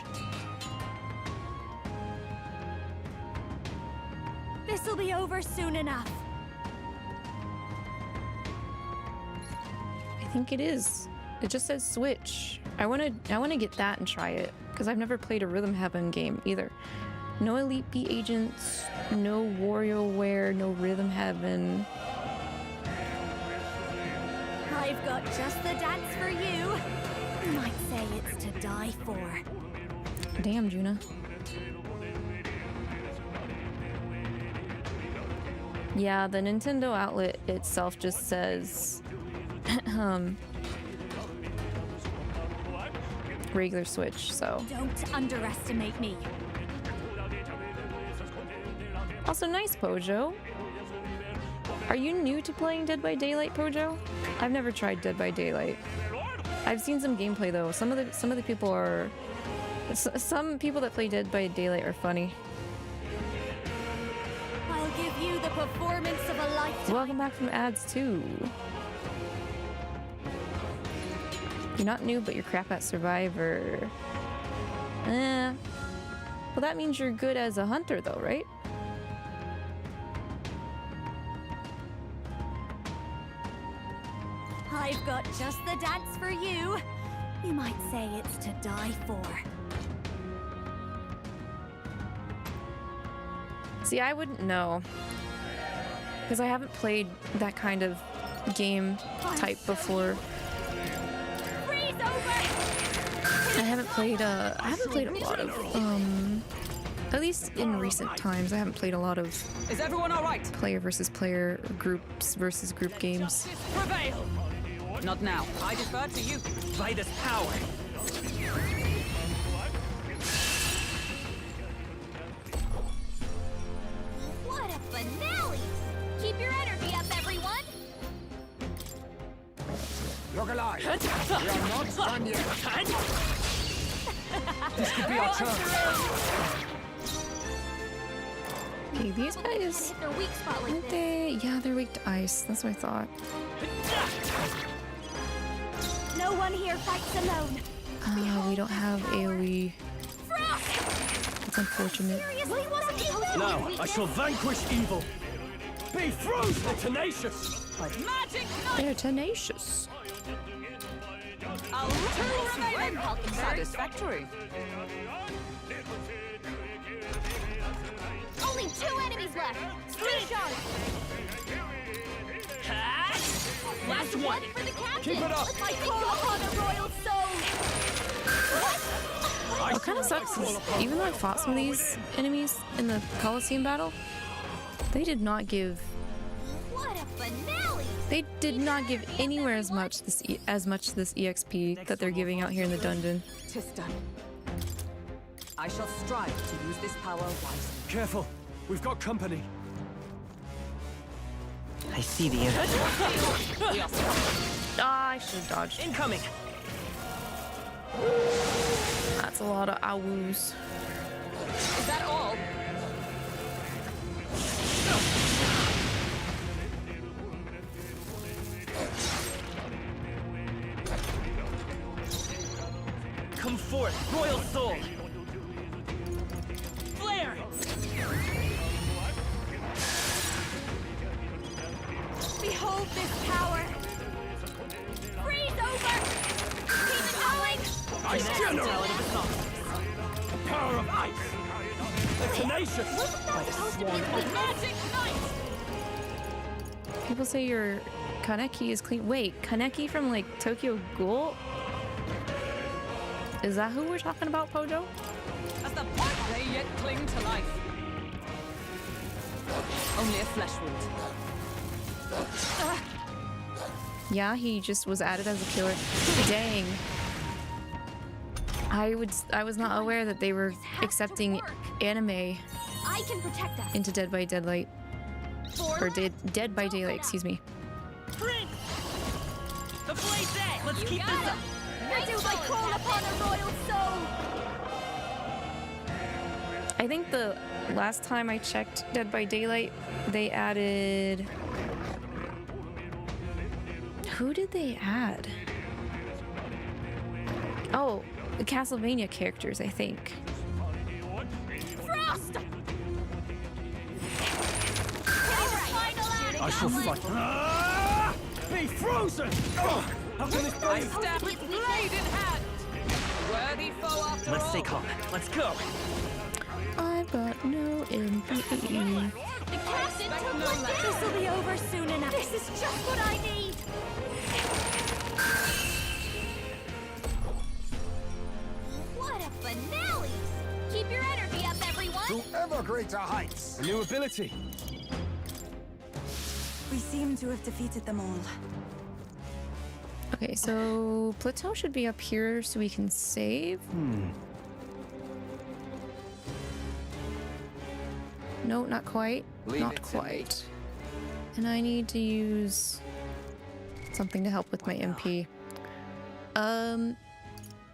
This'll be over soon enough. I think it is. It just says Switch. I wanna get that and try it because I've never played a Rhythm Heaven game either. No Elite Beat Agents, no WarioWare, no Rhythm Heaven. I've got just the dance for you. You might say it's to die for. Damn, Junah. Yeah, the Nintendo outlet itself just says regular Switch, so. Don't underestimate me. Also, nice, Pojo. Are you new to playing Dead by Daylight, Pojo? I've never tried Dead by Daylight. I've seen some gameplay though. Some of the people are. Some people that play Dead by Daylight are funny. I'll give you the performance of a lifetime. Welcome back from ads too. You're not new, but you're crap at Survivor. Well, that means you're good as a hunter though, right? I've got just the dance for you. You might say it's to die for. See, I wouldn't know. Because I haven't played that kind of game type before. Freeze over! I haven't played a lot of, at least in recent times, I haven't played a lot of Is everyone all right? player versus player, or groups versus group games. Prevail. Not now. I defer to you. By this power. What a finale! Keep your energy up, everyone! Look alive! We are not done yet! This could be our chance. Okay, these guys, Hit their weak spot like aren't this. they? Yeah, they're weak to ice. That's what I thought. No one here fights alone. We don't have AoE. Frost! That's unfortunate. Seriously, wasn't he Now I shall vanquish evil. Be frozen tenacious. Magic They're tenacious. I'll remaining. Satisfactory. Only 2 enemies left. Stay sharp. Last one. For the captain. Keep it up. I call upon a royal soul. What kind of sucks is, even though I fought some of these enemies in the Coliseum battle, they did not give. What a finale! They did not give anywhere as much this EXP that they're giving out here in the dungeon. 'Tis done. I shall strive to use this power wisely. Careful, we've got company. I see the enemy. Ah, I should have dodged. Incoming. That's a lot of awoos. Is that all? Come forth, royal soul! Flare! Behold this power! Freeze over! Keep it going! Ice General! The power of ice! The tenacious! Wasn't that supposed to be the magic knight? People say your Kaneki is clean. Wait, Kaneki from like Tokyo Ghoul? Is that who we're talking about, Pojo? As the point they yet cling to life. Only a flesh wound. Yeah, he just was added as a killer. Dang. I was not aware that they were accepting anime I can protect us. into Dead by Daylight. Or Dead by Daylight, excuse me. Prince! The blaze egg! Let's keep this up! I do my call upon a royal soul! I think the last time I checked Dead by Daylight, they added... Who did they add? Oh, the Castlevania characters, I think. Frost! I shall fight. Be frozen! How can this I stab with blade in hand. Worthy foe after Let's all. stay calm. Let's go. I've got no MP. The captain took one down! This'll be over soon enough. This is just what I need! What a finale! Keep your energy up, everyone! To ever greater heights. A new ability. We seem to have defeated them all. Okay, so Plateau should be up here so we can save. No, not quite. Not quite. And I need to use something to help with my MP.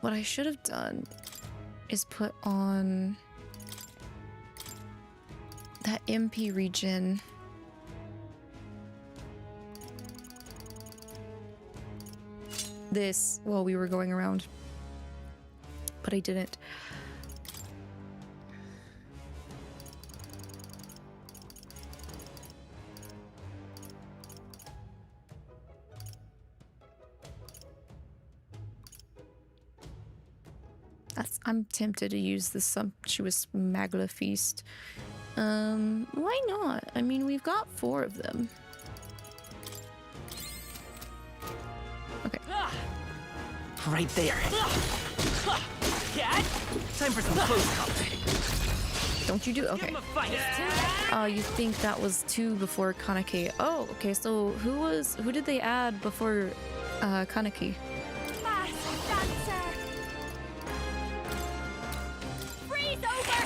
What I should have done is put on that MP regen. This while we were going around, but I didn't. I'm tempted to use the sumptuous Magla feast. Why not? I mean, we've got 4 of them. Okay. Right there. Cat? Time for some close combat. Don't you do? Give Okay. him a fight. You think that was 2 before Kaneki? Oh, okay. So who did they add before Kaneki? Mass dancer! Freeze over!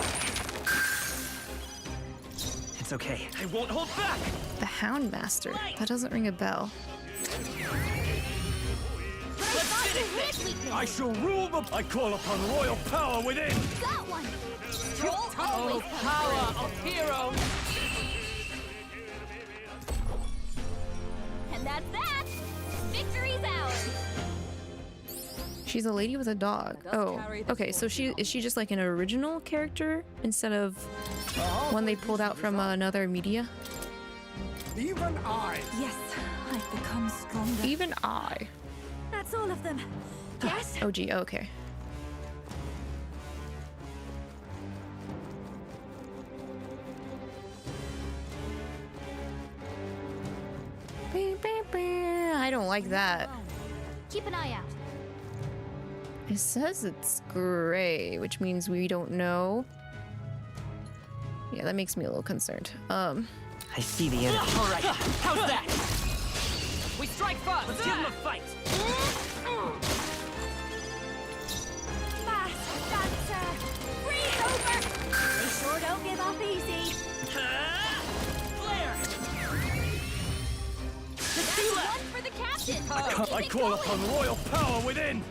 It's okay. I won't hold back. The Hound Master. That doesn't ring a bell. I shall rule the... I call upon royal power within. Got one! Strohl Oh, always power of heroes! And that's that! Victory's ours! She's a lady with a dog. Oh, okay. So is she just like an original character instead of one they pulled out from another media? Even I. Yes, I've become stronger. Even I. That's all of them. Yes? Oh, gee. Okay. I don't like that. Keep an eye out. It says it's gray, which means we don't know. Yeah, that makes me a little concerned. I see the enemy. All right. How's that? We strike first! Let's give him a fight. Mass dancer! Freeze over! They sure don't give up easy. Flare. That's one for the captain! I call upon royal power within.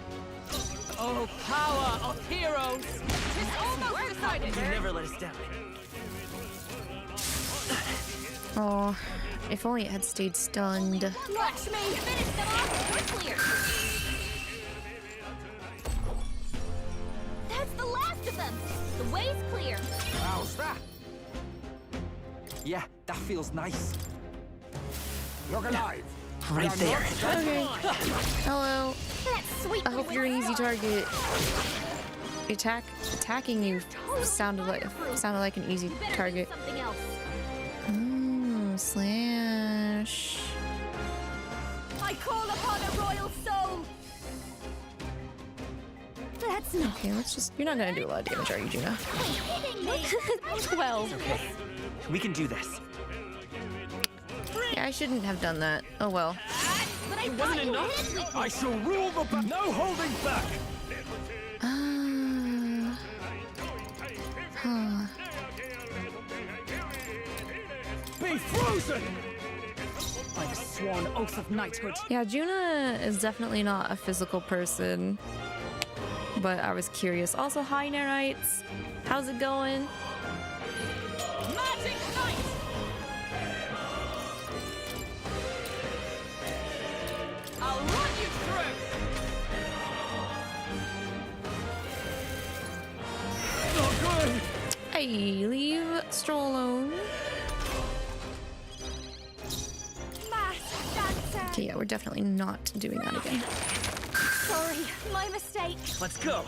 Oh, power of heroes! It's almost decided! You never let us down. Oh, if only it had stayed stunned. Watch me! Finish them off! We're clear! most of them. The way's clear. How's that? Yeah, that feels nice. Look alive. Right there. Okay. Hello. That sweet I hope you're an easy target. Attacking you sounded like an easy target. Something else. Slash. I call upon a royal soul. That's not. Okay, let's just. You're not gonna do a lot of damage, are you, Junah? 12. Okay, we can do this. Yeah, I shouldn't have done that. Oh well. But I Wasn't enough? I shall rule the battle. No holding back. Huh. Be frozen. By the sworn oath of knighthood. Yeah, Junah is definitely not a physical person. But I was curious. Also, hi, Nerites. How's it going? Magic Knight! I'll run you through! Not good. Hey, leave Strohl alone. Okay, yeah, we're definitely not doing that again. Sorry, my mistake. Let's go!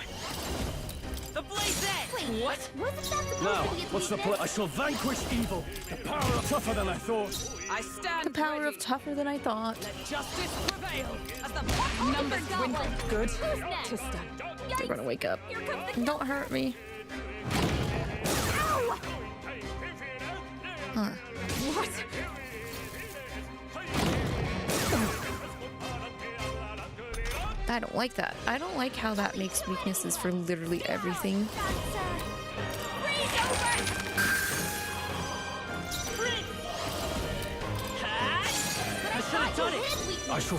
The blaze edge! Wait, What? wasn't that supposed Now, to be a what's the weakness? plan? I shall vanquish evil. The power of tougher than I thought. I stand The power ready. of tougher than I thought. Let justice prevail as the numbers dwindle. Good. Who's next? Tis done. They're gonna wake up. Here comes the Don't hurt me. Ow! Huh. What? I don't like that. I don't like how that makes weaknesses for literally everything. Freeze over! I should have done it. I shall.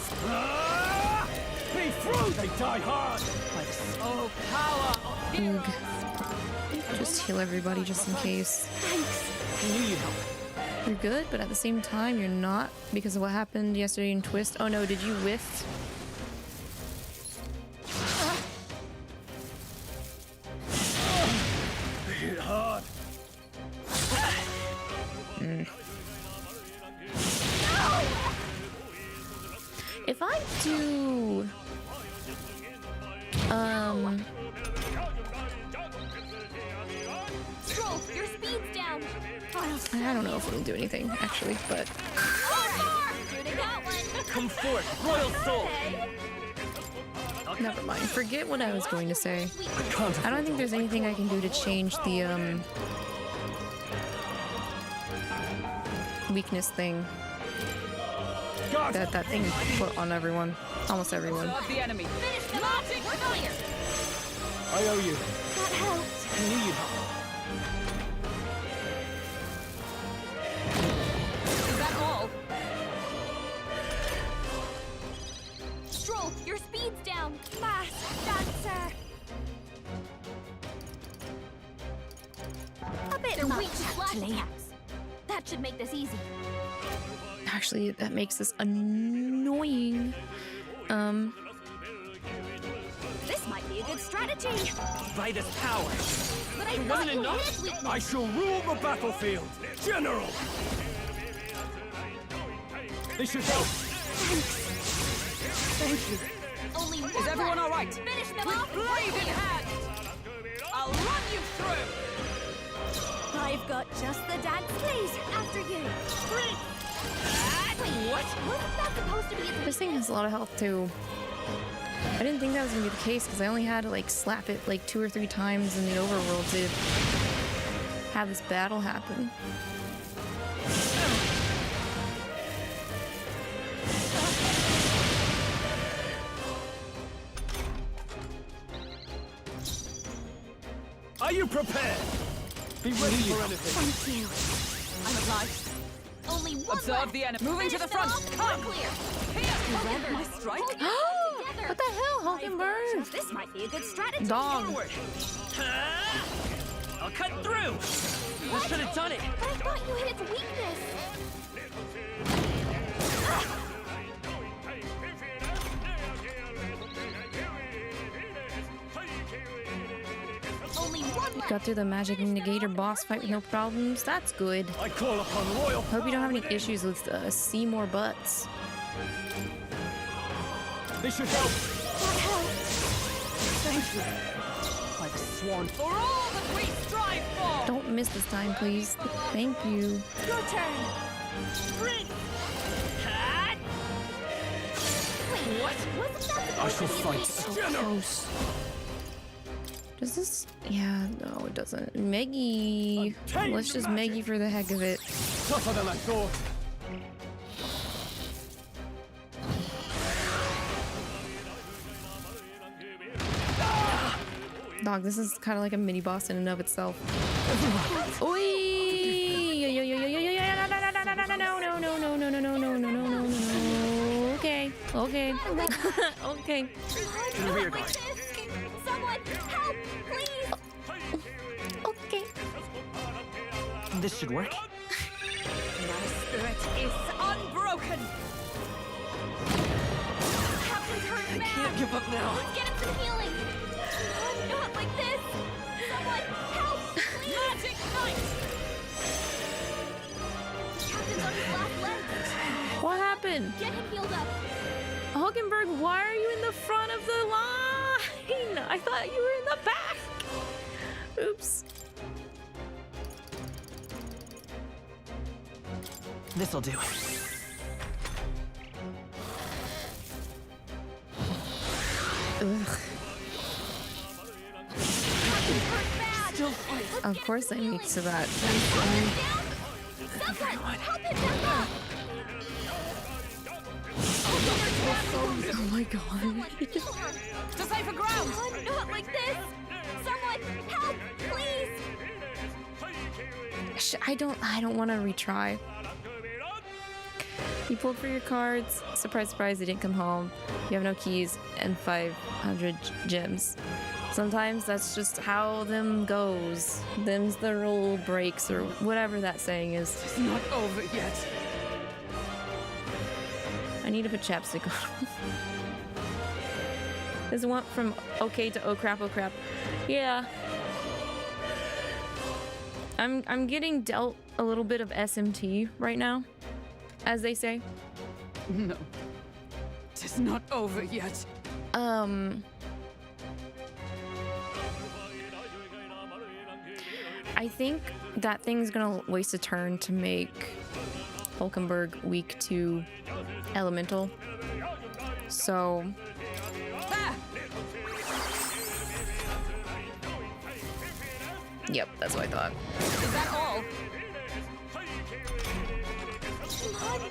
Be through. They die hard. By the sole power of heroes. Just heal everybody just in case. Need help. You're good, but at the same time, you're not because of what happened yesterday in Twist. Oh no, did you whiff? Hit hard. If I do... Strohl, your speed's down. I don't know if it'll do anything, actually, but... Judah got one. Come forth, royal soul. Never mind. Forget what I was going to say. I can't. I don't think there's anything I can do to change the, weakness thing God. that thing put on everyone. Almost everyone. Of the enemy. Finish them off. We're clear. I owe you. That helped. Need help. Is that all? Strohl, your speed's down. Fast, dancer. A bit much, actually. That should make this easy. Actually, that makes this annoying. This might be a good strategy. By this power. But I It thought wasn't you enough. hit its weakness. I shall rule the battlefield. General. This should help. Thank you. Only one Is everyone left. all right? Finish them With off. blade in hand. I'll run you through. I've got just the dance, please. After you. Wait, What? wasn't that supposed to be its This thing has a lot of health, too. I didn't think that was gonna be the case, because I only had to, like, slap it, like, 2 or 3 times in the overworld to have this battle happen. Are you prepared? Be ready for anything. Thank you. I'm obliged. Only one Observe left. the enemy. Moving to Finish the front. them off. Come. We're clear. Here. Together. My strike. Hold your hands together. What the hell, I've got Hulkenburg? just- This might be a good strategy. Dog. Forward. I'll cut through. I should have done it. But I thought you hit its weakness. Only one You got through the magic negator boss fight with no problems. That's good. I call upon royal. Hope you don't have any issues with Seymour butts. This should help. That helps. Thank you. By the swan. For all that we strive for. Don't miss this time, please. Thank you. Your turn. Sprint. What? Wasn't that I shall fight. So close. Does this? Yeah, no, it doesn't. Meggy. Let's just Meggy for the heck of it. Tougher than I thought. Dog, this is kind of like a mini boss in and of itself. Oi! No. Okay. Okay. Okay. rear guard? Someone help, please! Okay. This should work. My spirit is unbroken. Captain's hurt bad! Can't give up now. Let's get him some healing! Not like this! Someone help, please! Magic Knight! Captain's on his last leg! What happened? Get him healed up! Hulkenburg, why are you in the front of the line? I thought you were in the back. Oops. This'll do. Ugh. Captain's hurt bad! Still fight. Of course I make to that. Someone help him back up! Oh my god. To safer ground! Not like this! Someone help, please! I don't want to retry. You pulled for your cards. Surprise, surprise, they didn't come home. You have no keys and 500 gems. Sometimes that's just how them goes. Them's the rule breaks or whatever that saying is. It's not over yet. I need to put chapstick on. This went from okay to oh crap, oh crap. Yeah. I'm getting dealt a little bit of SMT right now, as they say. No. It is not over yet. I think that thing's gonna waste a turn to make Hulkenburg weak to elemental. So yep, that's what I thought. Is that all?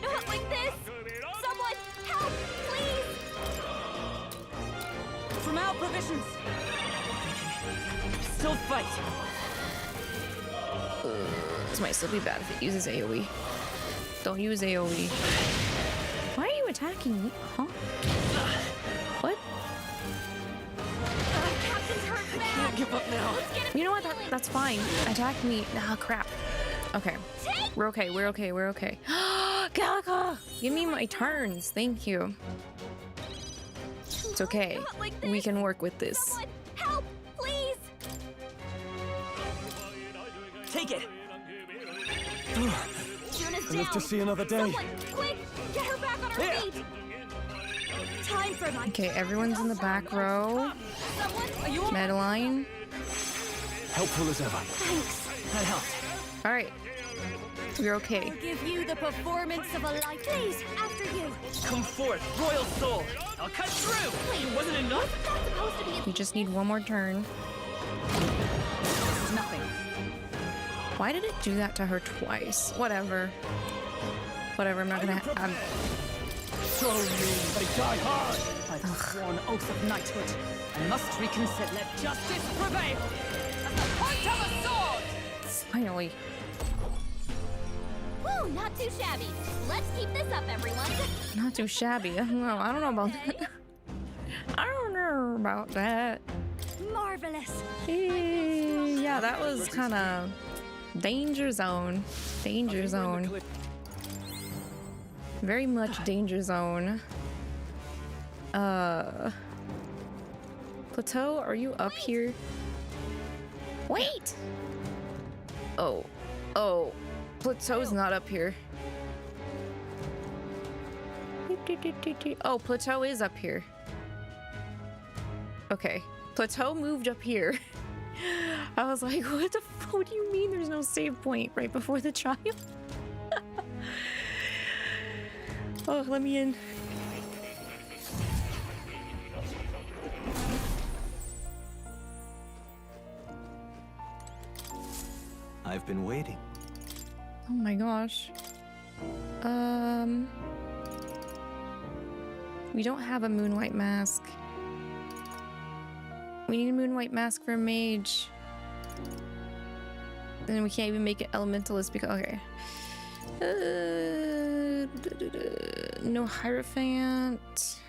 Not like this! Someone help, please! From our provisions. Still fight. This might still be bad if it uses AoE. Don't use AoE. Why are you attacking me? Huh? What? Captain's hurt bad! Can't give up now. Let's get him You know what? healing. That's fine. Attack me. Ah, crap. Okay. We're okay. We're okay. We're okay. Galaka! Give me my turns. Thank you. It's okay. Not like this. We can work with this. Someone help, please! Take it. Junah's Enough down. to see another day. Someone, quick! Get her back on her Here. feet! Time for my... Okay, everyone's in the back row. Someone, Are you all Madeline. Helpful as ever. Thanks. That helps. All right. We're okay. I'll give you the performance of a life. Please, after you. Come forth, royal soul. I'll cut through. Wait, Wasn't enough? that's supposed to be We just need one more turn. This is nothing. Why did it do that to her twice? Whatever. Whatever, I'm not gonna... Show me they die hard. By the sworn oath of knighthood, I must reconsider. Let justice prevail. At the point of a sword. Finally. Woo, not too shabby. Let's keep this up, everyone. Not too shabby. I don't know. I don't know about that. I don't know about that. Marvelous. Yeah, that was kind of danger zone. Danger zone. Very much danger zone. Plateau, are you up here? Wait! Oh. Oh. Plateau's not up here. Oh, Plateau is up here. Okay. Plateau moved up here. I was like, what do you mean there's no save point right before the trial? Oh, let me in. I've been waiting. Oh my gosh. We don't have a Moonlight Mask. We need a Moonlight Mask for a mage. And we can't even make it Elementalist because... Okay. No Hierophant.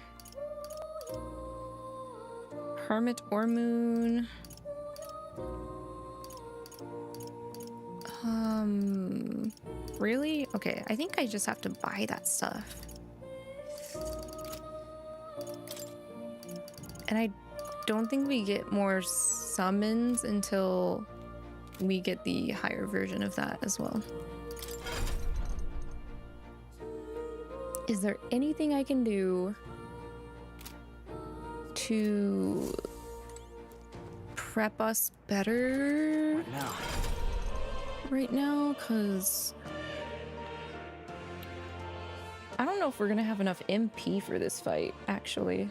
Hermit or Moon. Really? Okay, I think I just have to buy that stuff. And I don't think we get more summons until we get the higher version of that as well. Is there anything I can do to prep us better right now? Because I don't know if we're gonna have enough MP for this fight, actually.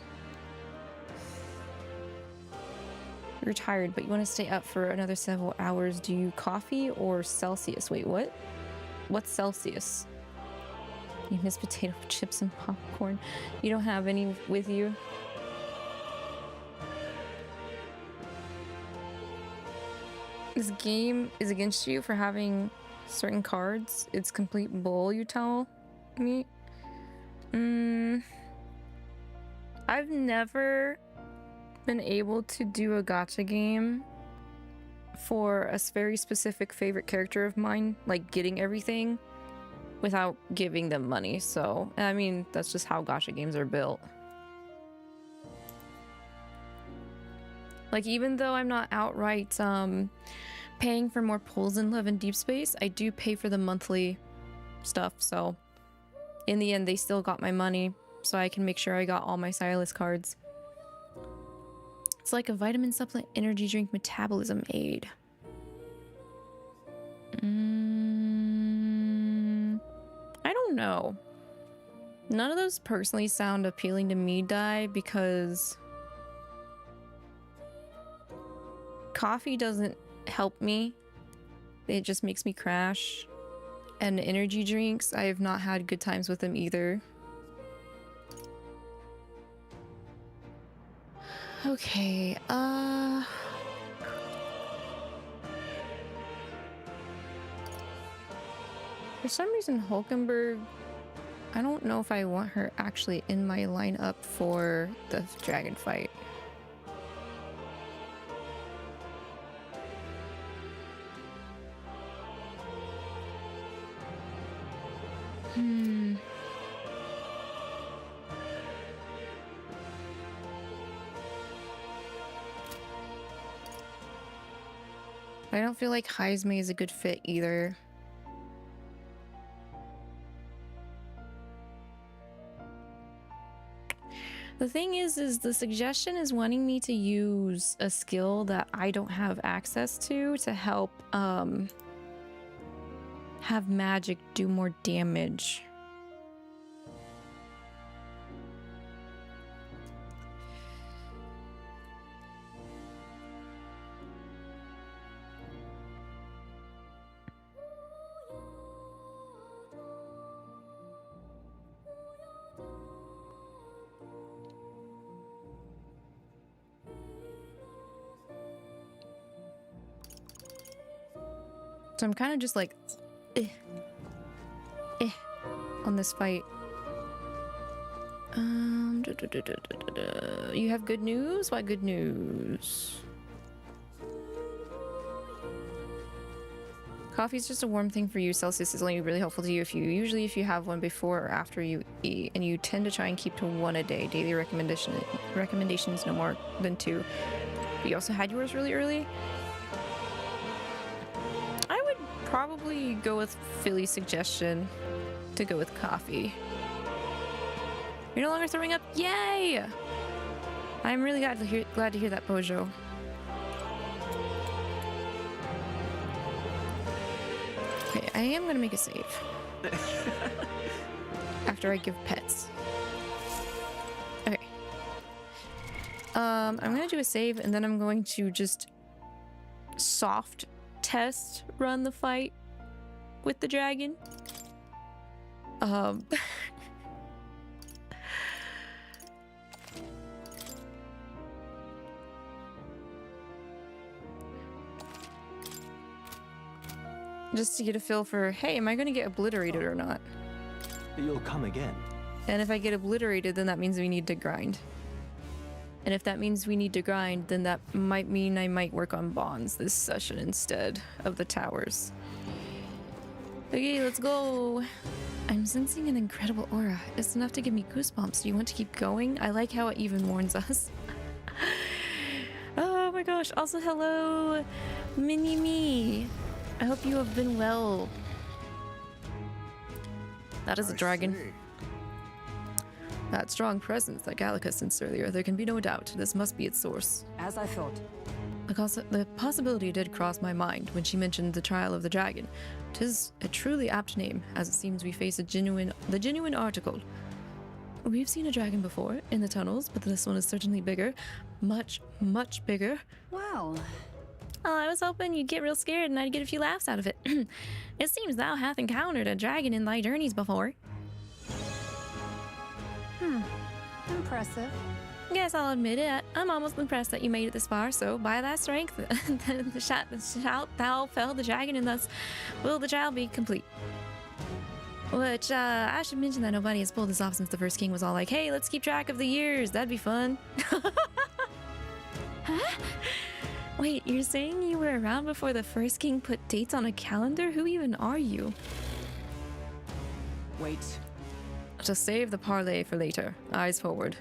You're tired, but you want to stay up for another several hours. Do you coffee or Celsius? Wait, what? What's Celsius? You miss potato chips and popcorn. You don't have any with you? This game is against you for having certain cards. It's complete bull, you tell me? I've never been able to do a gacha game for a very specific favorite character of mine, like getting everything without giving them money. So, I mean, that's just how gacha games are built. Like, even though I'm not outright paying for more pulls in Love and Deep Space, I do pay for the monthly stuff. So in the end, they still got my money, so I can make sure I got all my Silas cards. It's like a vitamin supplement energy drink metabolism aid. I don't know. None of those personally sound appealing to me, Dai, because coffee doesn't help me. It just makes me crash. And energy drinks, I have not had good times with them either. Okay, for some reason, Hulkenburg, I don't know if I want her actually in my lineup for the dragon fight. I don't feel like 𝐂𝐸𝐈𝐒 is a good fit either. The thing is the suggestion is wanting me to use a skill that I don't have access to help have magic do more damage. So I'm kind of just like, on this fight. You have good news? What good news? Coffee's just a warm thing for you. Celsius is only really helpful to you if you have one before or after you eat, and you tend to try and keep to one a day. Daily recommendations no more than 2. But you also had yours really early? probably go with Philly's suggestion to go with coffee. You're no longer throwing up. Yay! I'm really glad to hear that, Pojo. Okay, I am gonna make a save. After I give pets. Okay. I'm gonna do a save and then I'm going to just soft test run the fight with the dragon. Just to get a feel for, hey, am I gonna get obliterated or not? You'll come again. And if I get obliterated, then that means we need to grind. And if that means we need to grind, then that might mean I might work on bonds this session instead of the towers. Okay, let's go. I'm sensing an incredible aura. It's enough to give me goosebumps. Do you want to keep going? I like how it even warns us. Oh my gosh. Also, hello, Mini-Me. I hope you have been well. That is a dragon. That strong presence that Gallica sensed earlier, there can be no doubt. This must be its source. As I thought. The possibility did cross my mind when she mentioned the trial of the dragon. 'Tis a truly apt name, as it seems we face the genuine article. We've seen a dragon before in the tunnels, but this one is certainly bigger. Much, much bigger. Well. Oh, I was hoping you'd get real scared and I'd get a few laughs out of it. It seems thou hath encountered a dragon in thy journeys before. Impressive. Yes, I'll admit it. I'm almost impressed that you made it this far, so by thy strength, shalt thou fell the dragon, and thus will the trial be complete. Which, I should mention that nobody has pulled this off since the first king was all like, hey, let's keep track of the years, that'd be fun. Huh? Wait, you're saying you were around before the first king put dates on a calendar? Who even are you? Wait. Just save the parley for later. Eyes forward.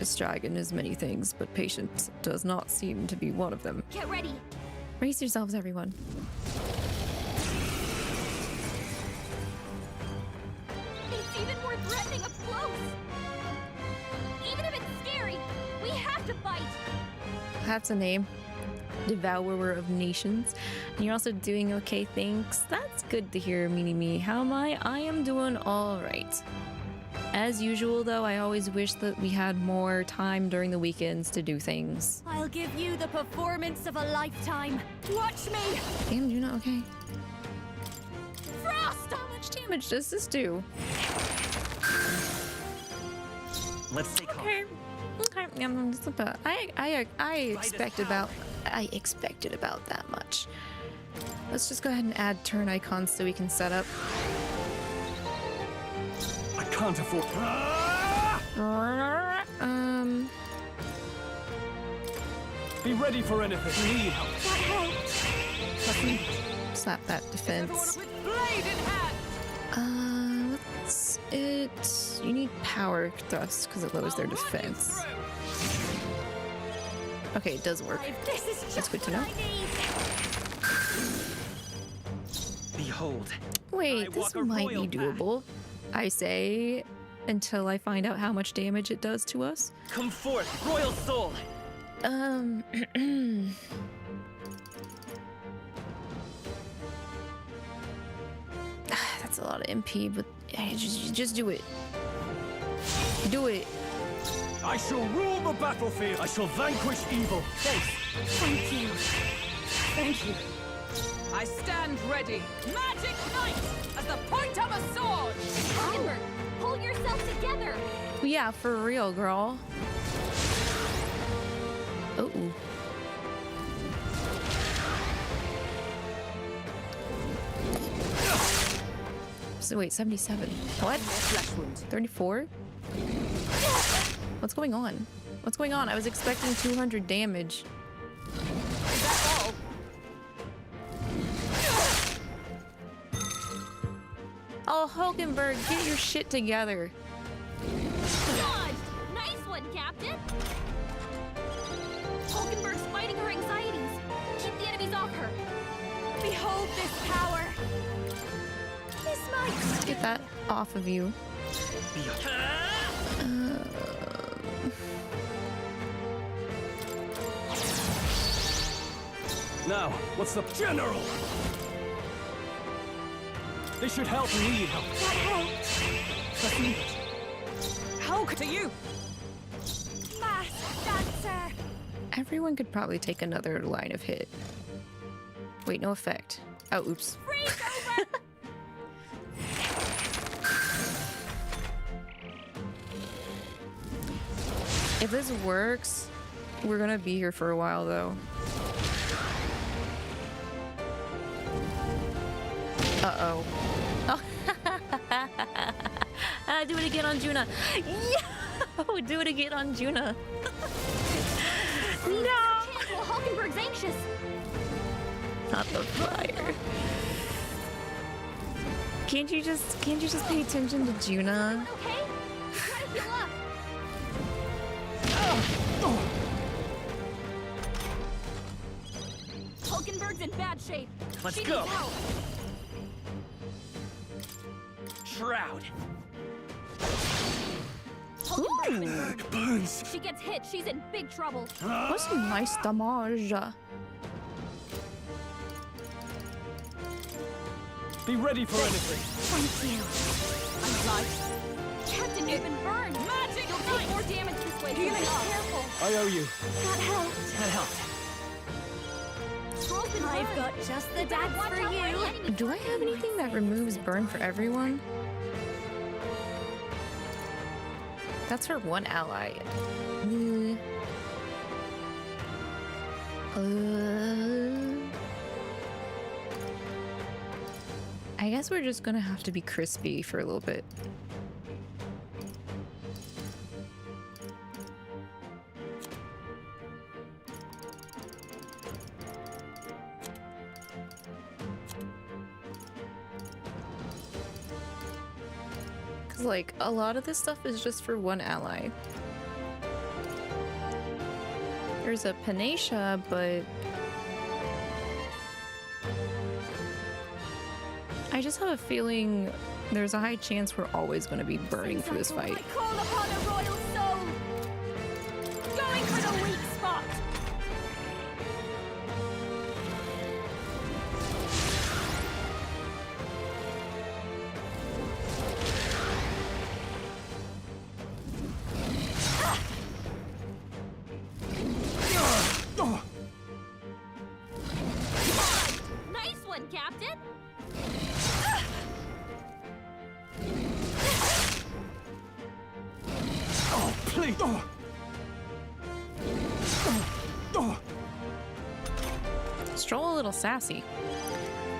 This dragon is many things, but patience does not seem to be one of them. Get ready. Brace yourselves, everyone. It's even more threatening up close. Even if it's scary, we have to fight. That's a name. Devourer of Nations. And you're also doing okay, thanks. That's good to hear, Mini-Me. How am I? I am doing all right. As usual, though, I always wish that we had more time during the weekends to do things. I'll give you the performance of a lifetime. Watch me! Damn, Junah, okay. Frost! How much damage does this do? Let's take off. Okay. I expected about that much. Let's just go ahead and add turn icons so we can set up. I can't afford. Be ready for anything. Need help. Slap that defense. What's it? You need power thrust because it lowers their defense. Okay, it does work. That's good to know. Behold. Wait, this might be doable. I say, until I find out how much damage it does to us. Come forth, royal soul. That's a lot of MP, but just do it. Do it. I shall rule the battlefield. I shall vanquish evil. Thank you. Thank you. I stand ready. Magic Knight as the point of a sword. Hulkenburg, pull yourself together. Yeah, for real, girl. Uh-oh. So wait, 77. What? 34? What's going on? What's going on? I was expecting 200 damage. Is that all? Oh, Hulkenburg, get your shit together. God, nice one, Captain. Hulkenburg's fighting her anxieties. Keep the enemies off her. Behold this power. This might Get that off of you. Now, what's the general? This should help me need help. that helps. How to you? Mask dancer. Everyone could probably take another line of hit. Wait, no effect. Oh, oops. Freeze over. If this works, we're gonna be here for a while, though. Uh-oh. Oh. Do it again on Junah. Yeah! Do it again on Junah. No! Well, Hulkenburg's anxious. Not the fire. Can't you just pay attention to Junah? Okay? Try to heal up. Hulkenburg's in bad shape. Let's She go. needs help. Shroud. Hulkenburg's been burned. It burns. She gets hit. She's in big trouble. What's a nice damage? Be ready for anything. Thank you. I'm alive. Captain, you've been burned. Magic You'll knife. take more damage this way. Healing so up. be careful. I owe you. That helped. That helped. Strohl's been I've burned. got just the You better dance watch for out any you. enemies. Do I have anything that removes burn for everyone? That's for one ally. I guess we're just gonna have to be crispy for a little bit. Cause like a lot of this stuff is just for one ally. There's a Panacea, but I just have a feeling there's a high chance we're always going to be burning for this fight. I call upon a royal soul. Going for the weak spot. Nice one, Captain. Oh, please. Strohl a little sassy.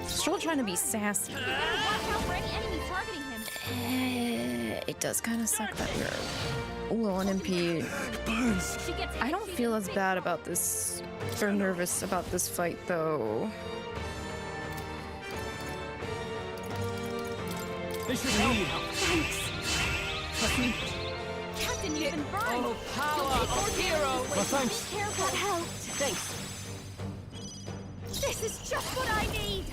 Strohl trying to be sassy. You better watch out for any enemies targeting him. It does kind of suck that we're low on MP. It burns. She gets hit. I don't she's feel in as big bad trouble. about this or nervous about this fight though. This should need help. Captain, you've been burned. Oh, power of hero. Well, thanks. Be careful. That helped. Thanks. This is just what I need.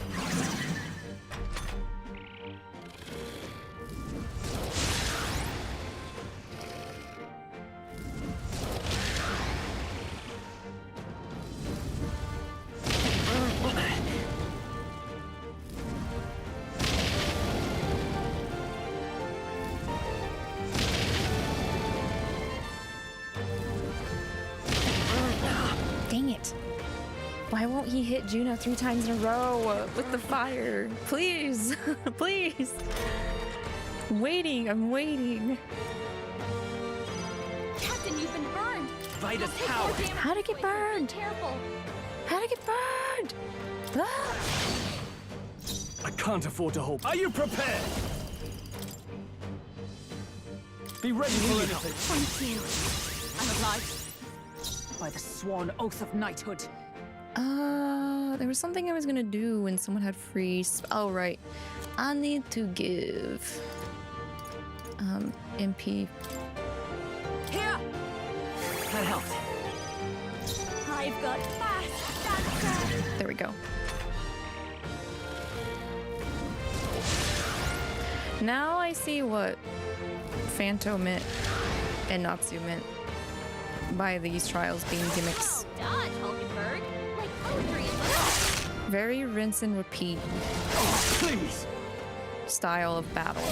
Dang it. Why won't he hit Junah 3 times in a row with the fire? Please, please. I'm waiting. Captain, you've been burned. Vita's You'll take power. more damage How'd it this get way, so be burned? Careful. How'd I get burned? Ah! I can't afford to hold. Are you prepared? Be ready for anything. Thank you. I'm obliged. By the sworn oath of knighthood. There was something I was gonna do when someone had free. Oh, right. I need to give MP. Here! That helped. I've got fast dancer. There we go. Now I see what Phantom meant and Natsu meant by these trials being gimmicks. Dodge, Hulkenburg. Like poetry and love. Very rinse and repeat Please! style of battle.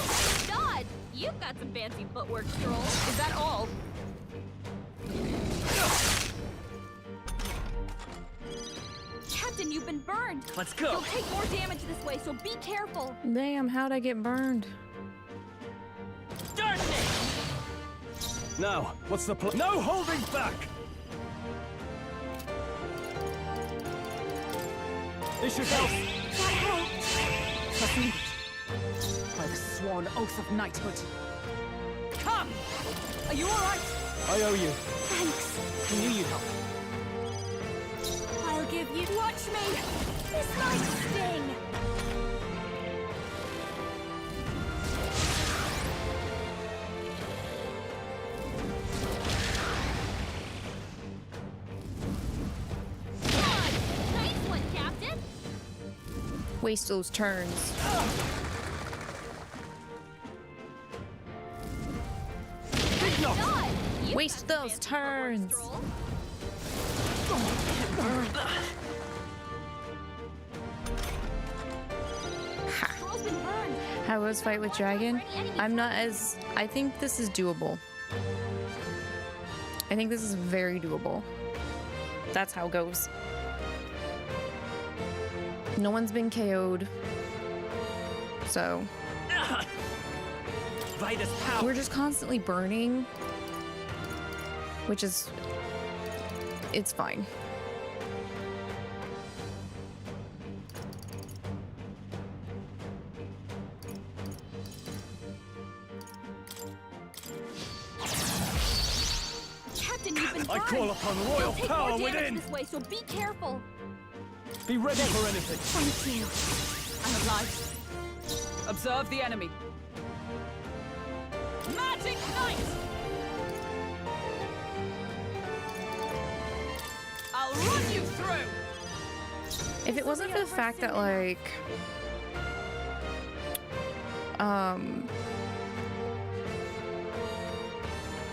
Dodge! You've got some fancy footwork, Strohl. Is that all? Captain, you've been burned. Let's go. You'll take more damage this way, so be careful. Damn, how'd I get burned? Darkness! Now, what's the plan? No holding back! This should help. Trust me. By the sworn oath of knighthood. Come! Are you alright? I owe you. Thanks. I knew you'd help. I'll give you. Watch me. This might sting. Nice one, Captain. Waste those turns. Dodge. You've Waste got some those fancy footwork, turns. Strohl. Strohl's been burned. How was fight with dragon? I'm not as... I think this is doable. I think this is very doable. That's how it goes. No one's been KO'd. So, Vitus power. we're just constantly burning. Which is... It's fine. Captain, you've been I burned. call upon royal You'll take power more damage within! this way, so be careful. Be ready for anything. Thank you. I'm obliged. Observe the enemy. Magic Knight! I'll run you through! If it wasn't for the fact that, like...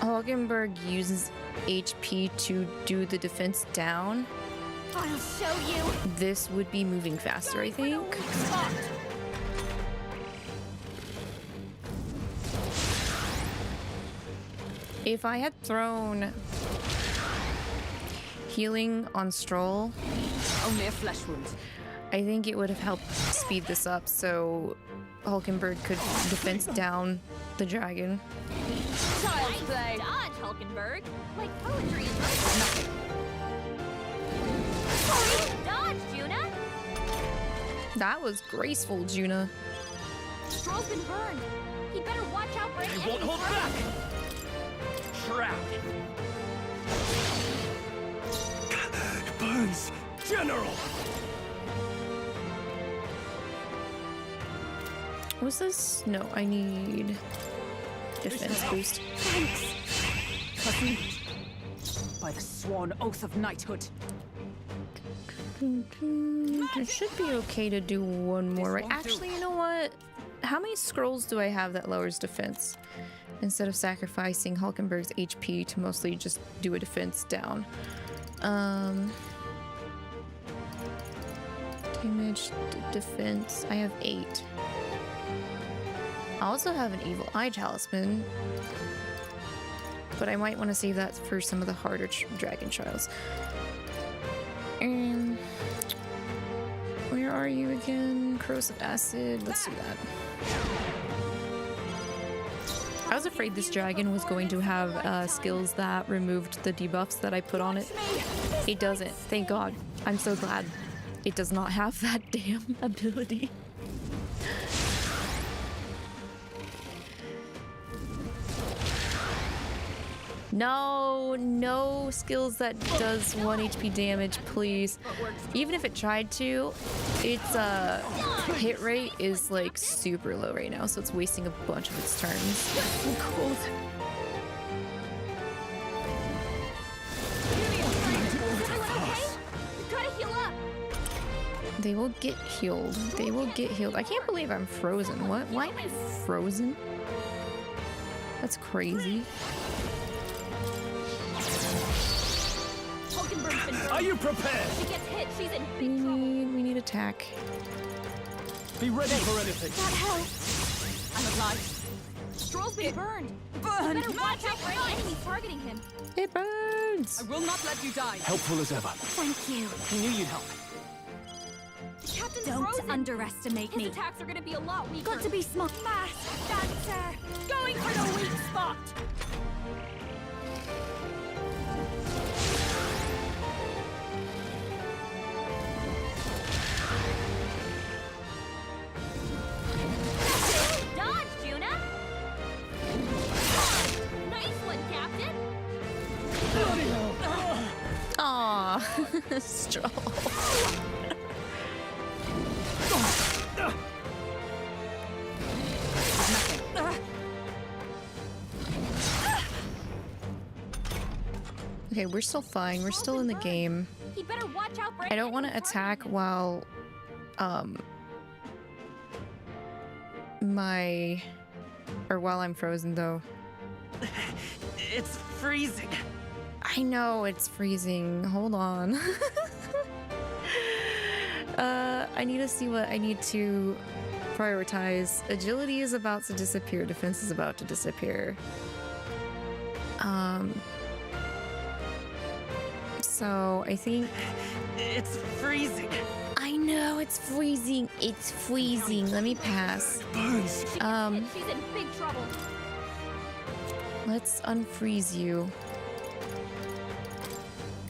Hulkenburg uses HP to do the defense down, I'll show you. this would be moving faster, I think. Spot. If I had thrown healing on Strohl, Only a flesh wound. I think it would have helped speed this up so Hulkenburg could defense down the dragon. Child's play. Dodge, Hulkenburg. Like poetry and love. Sorry. Dodge, Junah. That was graceful, Junah. Strohl's been burned. He better watch out for any I won't enemies hold running. back. Shroud. Burns! General! What's this? No, I need defense boost. Trust me. By the sworn oath of knighthood. It should be okay to do one more, right? Actually, you know what? How many scrolls do I have that lowers defense? Instead of sacrificing Hulkenberg's HP to mostly just do a defense down. Damage, defense. I have 8. I also have an evil eye talisman, but I might want to save that for some of the harder dragon trials. And where are you again? Corrosive acid. Let's do that. I was afraid this dragon was going to have skills that removed the debuffs that I put on it. It doesn't. Thank God. I'm so glad. It does not have that damn ability. No, no skills that does 1 HP damage, please. Even if it tried to, its hit rate is like super low right now, so it's wasting a bunch of its turns. I'm cold. Gotta heal up. They will get healed. They will get healed. I can't believe I'm frozen. What? Why am I frozen? That's crazy. Hulkenburg's been Are you prepared? She gets hit, she's in big trouble. We need attack. Be ready for anything. That helps. I'm alive. Strohl's been burned. Burn! Better watch out for any enemies targeting him. It burns. I will not let you die. Helpful as ever. Thank you. He knew you'd help. The captain's Don't frozen. underestimate His me. attacks are gonna be a lot weaker. Got to be smart. Mask dancer. Going for the weak spot. Dodge, Junah. Nice one, Captain. Aw, Strohl. Okay, we're still fine. We're still in the game. He better watch out for I don't want to attack while while I'm frozen though. It's freezing. I know it's freezing. Hold on. I need to see what I need to prioritize. Agility is about to disappear. Defense is about to disappear. So I think It's freezing. I know it's freezing. It's freezing. Let me pass. Burns. She's in big trouble. Let's unfreeze you.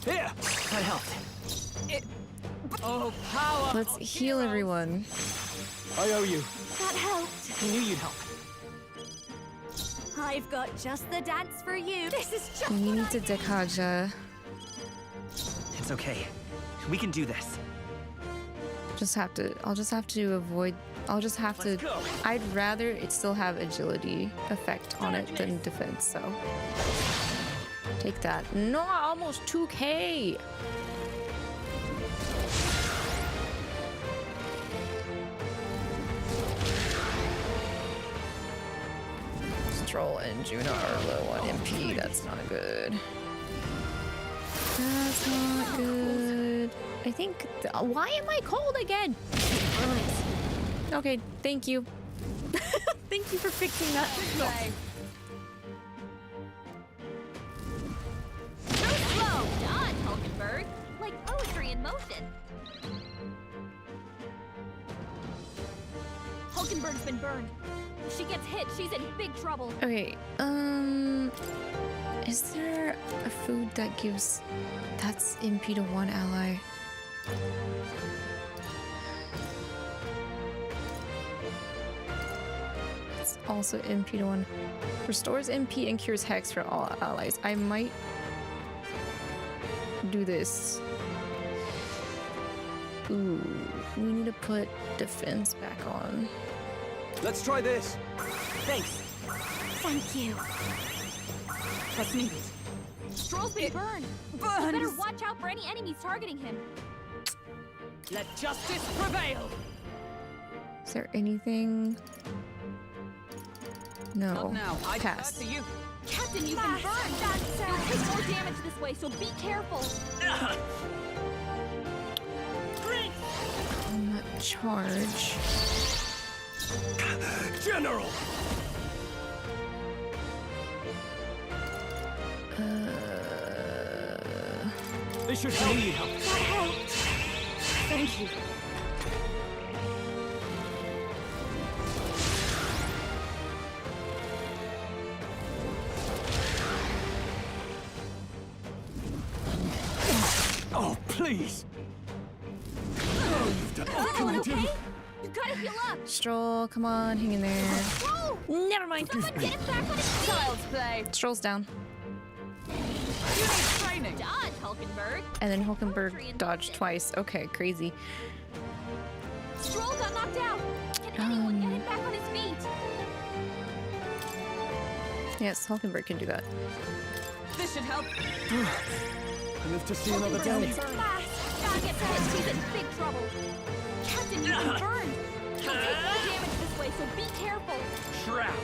Here. That helped. Oh, power! Let's heal everyone. I owe you. That helped. He knew you'd help. I've got just the dance for you. This is just We what need to decaja. It's okay. We can do this. I'll just have to avoid. I'll just have to. Let's go. I'd rather it still have agility effect on it than defense. So take that. No, almost 2K. Strohl and Junah are low on MP. That's not good. That's not good. I think. Why am I cold again? Okay, thank you. Thank you for fixing that. Too slow. Dodge, Hulkenburg. Like poetry in motion. Hulkenburg's been burned. If she gets hit, she's in big trouble. Okay, is there a food that gives... That's MP to one ally. It's also MP to one. Restores MP and cures Hex for all allies. I might do this. Ooh, we need to put defense back on. Let's try this. Thanks. Thank you. Trust me. Strohl's been burned. Burns! Better watch out for any enemies targeting him. Let justice prevail. Is there anything? No. Not now. I Pass. defer to you. Captain, you've been burned. You'll take more damage this way, so be careful. Charge. General. This should help. That helped. Thank you. Oh, please. Everyone okay? You gotta heal up. Strohl, come on, hang in there. Whoa! Never mind. Someone get him back on his feet. Child's play. Stroll's down. You need training. Dodge, Hulkenburg. And then Hulkenburg dodged twice. Okay, crazy. Strohl got knocked out. Can anyone get him back on his feet? Yes, Hulkenburg can do that. This should help. I live to see another Hulkenburg's day. been burned. She gets hit. She's in big trouble. Captain, you've been burned. You'll take more damage this way, so be careful. Shroud.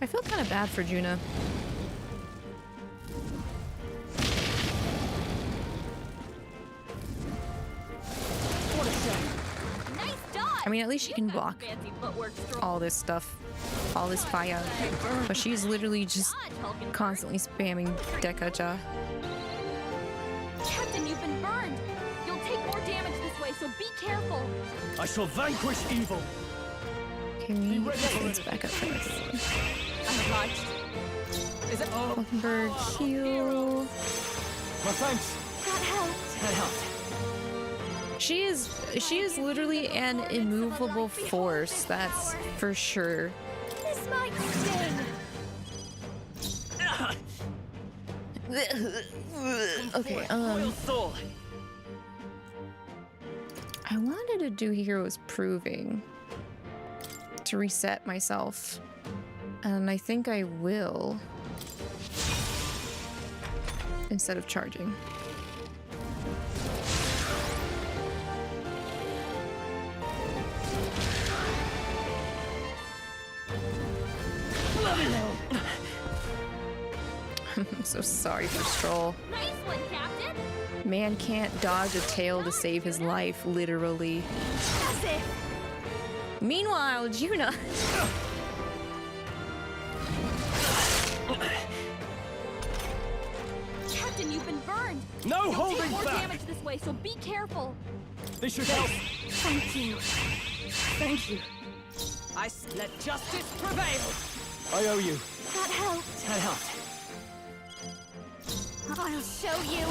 I feel kind of bad for Junah. Nice dodge. I mean, at least she can block Fancy footwork, Strohl. all this stuff, all this fire. But she's literally just Dodge, Hulkenburg. constantly spamming gacha. Captain, you've been burned. You'll take more damage this way, so be careful. I shall vanquish evil. Can we get back up first? I'm obliged. Is it? Oh, Hulkenburg, heal. My thanks. That helped. That helped. She is literally an immovable force, that's for sure. This might sting. Okay, Royal soul. I wanted to do Heroes Proving to reset myself, and I think I will instead of charging. I'm so sorry for Strohl. Nice one, Captain. Man can't dodge a tail to save his life, literally. That's it. Meanwhile, Junah. Captain, you've been burned. No You'll holding take more back. damage this way, so be careful. This should help. Thank you. thank you. Let justice prevail. I owe you. That helped. That helped. I'll show you.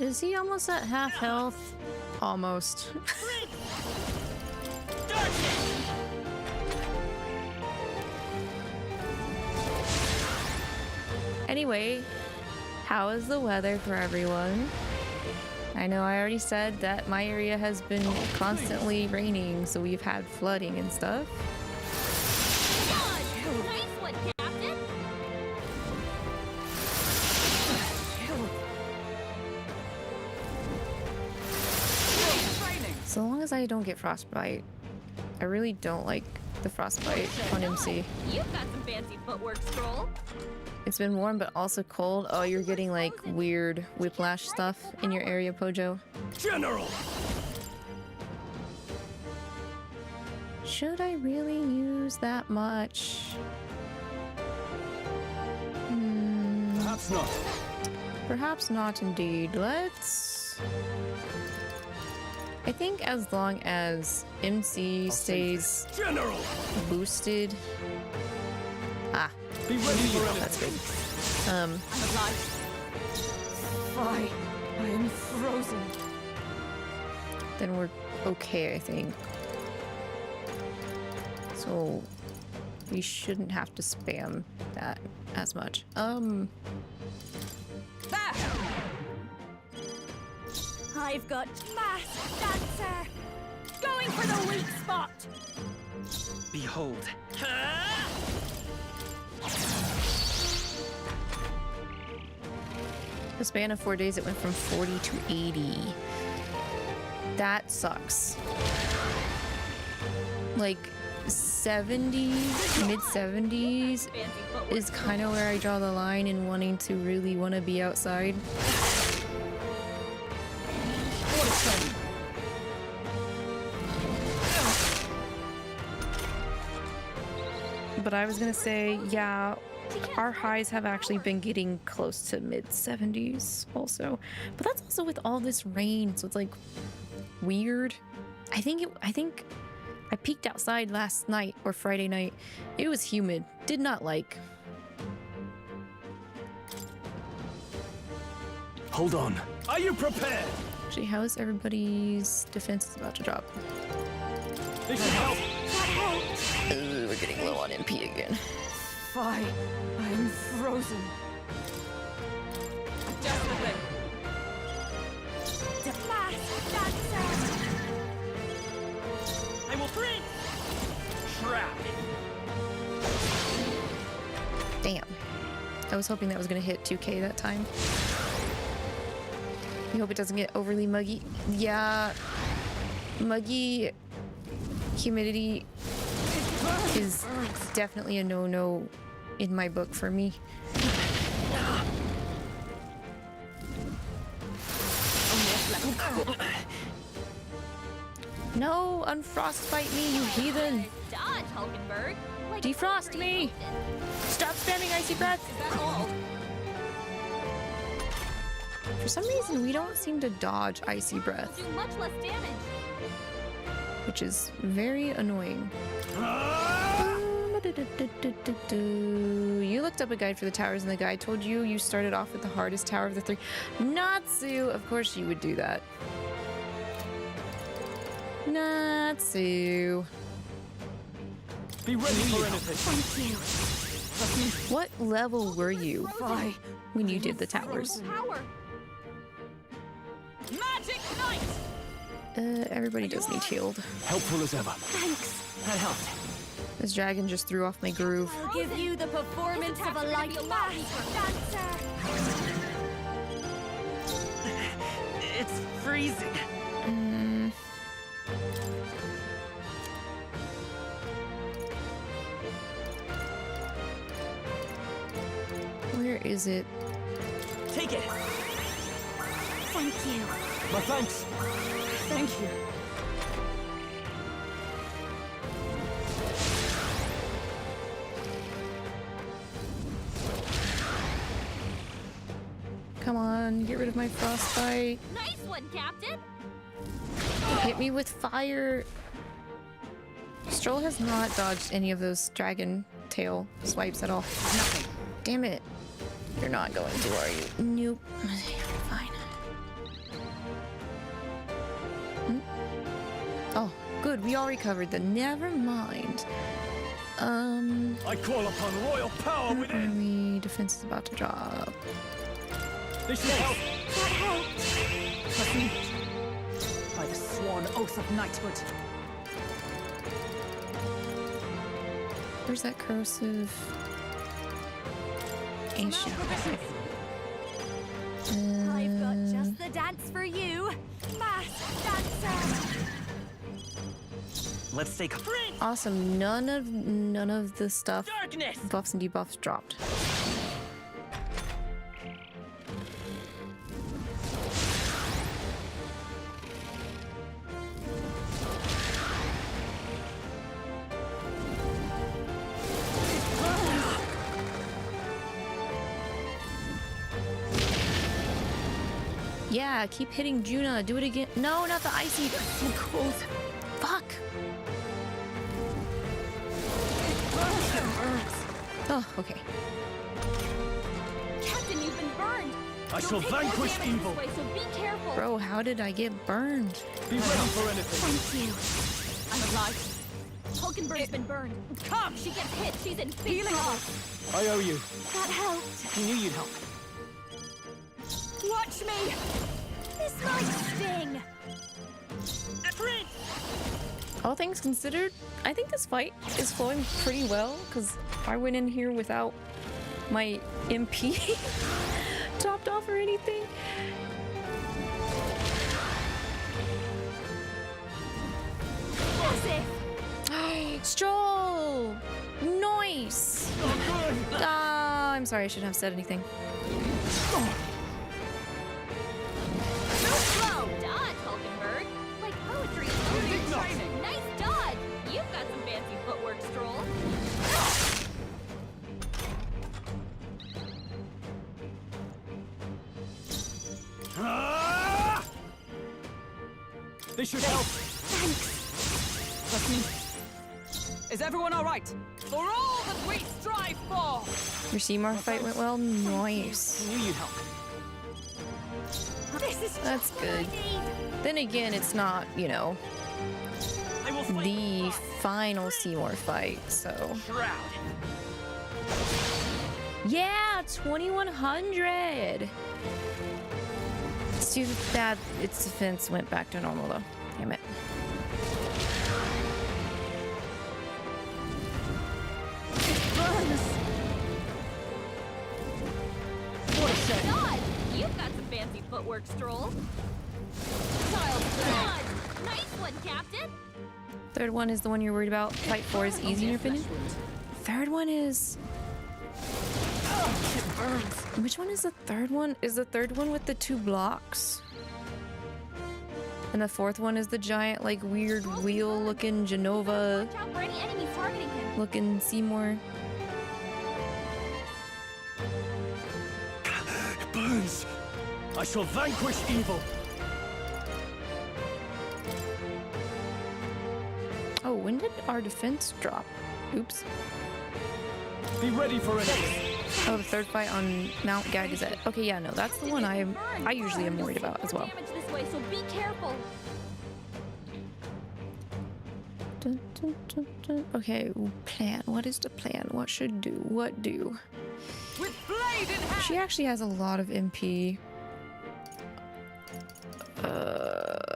Is he almost at half health? Almost. Anyway, how is the weather for everyone? I know I already said that my area has been constantly raining, so we've had flooding and stuff. Nice one, Captain. So long as I don't get frostbite. I really don't like the frostbite on MC. You've got some fancy footwork, Strohl. It's been warm but also cold. Oh, you're getting like weird whiplash stuff in your area, Pojo. General. Should I really use that much? Perhaps not. Perhaps not indeed. Let's... I think as long as MC stays General. boosted... Ah, Be ready for anything. that's good. I'm obliged. I am frozen. Then we're okay, I think. So we shouldn't have to spam that as much. There! I've got Mass Dancer. Going for the weak spot. Behold. The span of 4 days, it went from 40 to 80. That sucks. Like 70s, mid 70s is kind of where I draw the line in wanting to really want to be outside. But I was gonna say, yeah, our highs have actually been getting close to mid 70s also. But that's also with all this rain, so it's like weird. I think I peeked outside last night or Friday night. It was humid. Did not like. Hold on. Are you prepared? Actually, how is everybody's defense is about to drop? This should help. We're getting low on MP again. I am frozen. Definitely. Mass Dancer. Damn. I was hoping that was gonna hit 2K that time. I hope it doesn't get overly muggy. Yeah, muggy humidity is definitely a no-no in my book for me. No, unfrostbite me, you heathen! Dodge, Hulkenburg. Like Defrost me! Stop spamming icy breath! Is that all? For some reason, we don't seem to dodge icy breath, do much less damage. which is very annoying. You looked up a guide for the towers, and the guide told you you started off with the hardest tower of the three. Natsu! Of course you would do that. Natsu. Be ready for anything. Thank you. What level were you when you did the towers? Power. Magic Knight! Everybody does need healed. Helpful as ever. Thanks. That helped. This dragon just threw off my groove. I'll give you the performance of a light master dancer. It's freezing. Where is it? Take it. Thank you. My thanks. Thank you. Come on, get rid of my frostbite. Nice one, Captain. Hit me with fire. Strohl has not dodged any of those dragon tail swipes at all. Nothing. Damn it. You're not going to, are you? Nope. Fine. Oh, good. We all recovered then. Never mind. I call upon royal power within. Army defense is about to drop. This should help. That helped. Trust me. By the sworn oath of knighthood. Where's that corrosive? Ancient. I've got just the dance for you. Masked dancer. Let's stay. Awesome. None of the stuff Darkness. buffs and debuffs dropped. Yeah, keep hitting Junah. Do it again. No, not the icy. That's so cold. Fuck. Oh, okay. Captain, you've been burned. I shall vanquish evil. This way, so be careful. Bro, how did I get burned? Be ready for anything. Thank you. I'm alive. Hulkenburg's been burned. Come! She gets hit. She's in big Healing trouble. us. I owe you. That helped. I knew you'd help. Watch me! This might sting. All things considered, I think this fight is flowing pretty well because I went in here without my MP topped off or anything. Strohl! Nice! I'm sorry, I shouldn't have said anything. Slow dodge, Hulkenburg. Like poetry. Training. Nice dodge. You've got some fancy footwork, Strohl. This should help. Trust me. Is everyone all right? For all that we strive for! Your Seymour fight went well? Nice. I knew you'd help. This is That's good. Then again, it's not, you know, I will fight. the final Seymour fight, so. Shroud. Yeah, 2100! It's too bad its defense went back to normal though. Damn it. footwork, Strohl. Nice one, Captain. Third one is the one you're worried about. Fight 4 is easy in your opinion. Third one is... Which one is the third one? Is the third one with the 2 blocks? And the fourth one is the giant, like, weird wheel-looking Genova Watch out for any enemies targeting him. looking Seymour. It burns. I shall vanquish evil. Oh, when did our defense drop? Oops. Be ready for anything. Oh, the third fight on Mount Gagazet. Okay, yeah, no, that's the one I usually am worried about as well. Damage this way, so be careful. Dun, dun, dun, dun. Okay, plan. What is the plan? What should do? What do? With blade in hand. She actually has a lot of MP.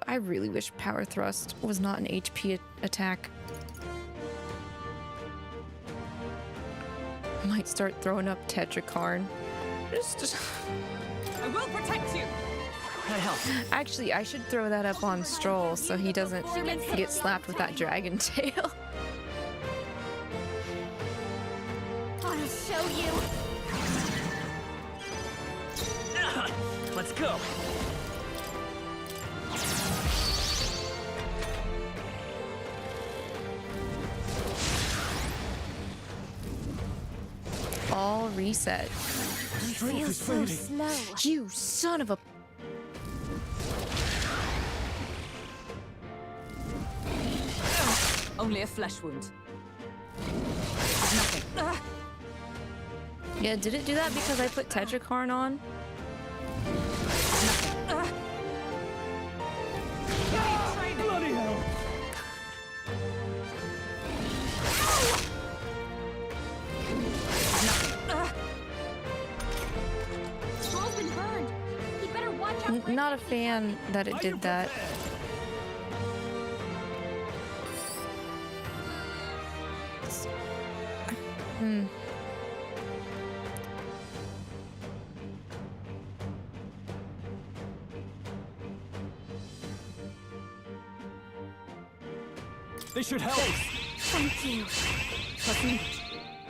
I really wish Power Thrust was not an HP attack. I might start throwing up Tetrakarn. Just... I will protect you. Can I help? Actually, I should throw that up on Strohl so he doesn't get slapped with that dragon tail. I'll show you. Let's go. All reset. Strength is fading. Slow. You son of a... Only a flesh wound. Nothing. Yeah, did it do that because I put Tetrakarn on? Bloody hell. Strohl's been burned. He better watch out for Not a fan that it did that. They should help. Thank you. Trust me.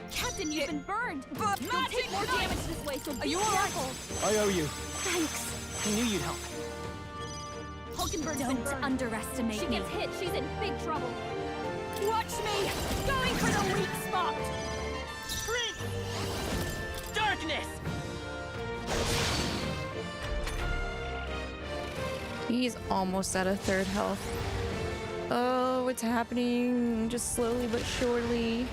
Captain, you've been burned. But You'll take more damage this way, so be you all right? careful. I owe you. Thanks. I knew you'd help. Hulkenburg's been burned. Underestimate She gets hit. She's in big trouble. Watch me. Going for the weak spot. Darkness! He's almost at a third health. Oh, it's happening just slowly but surely.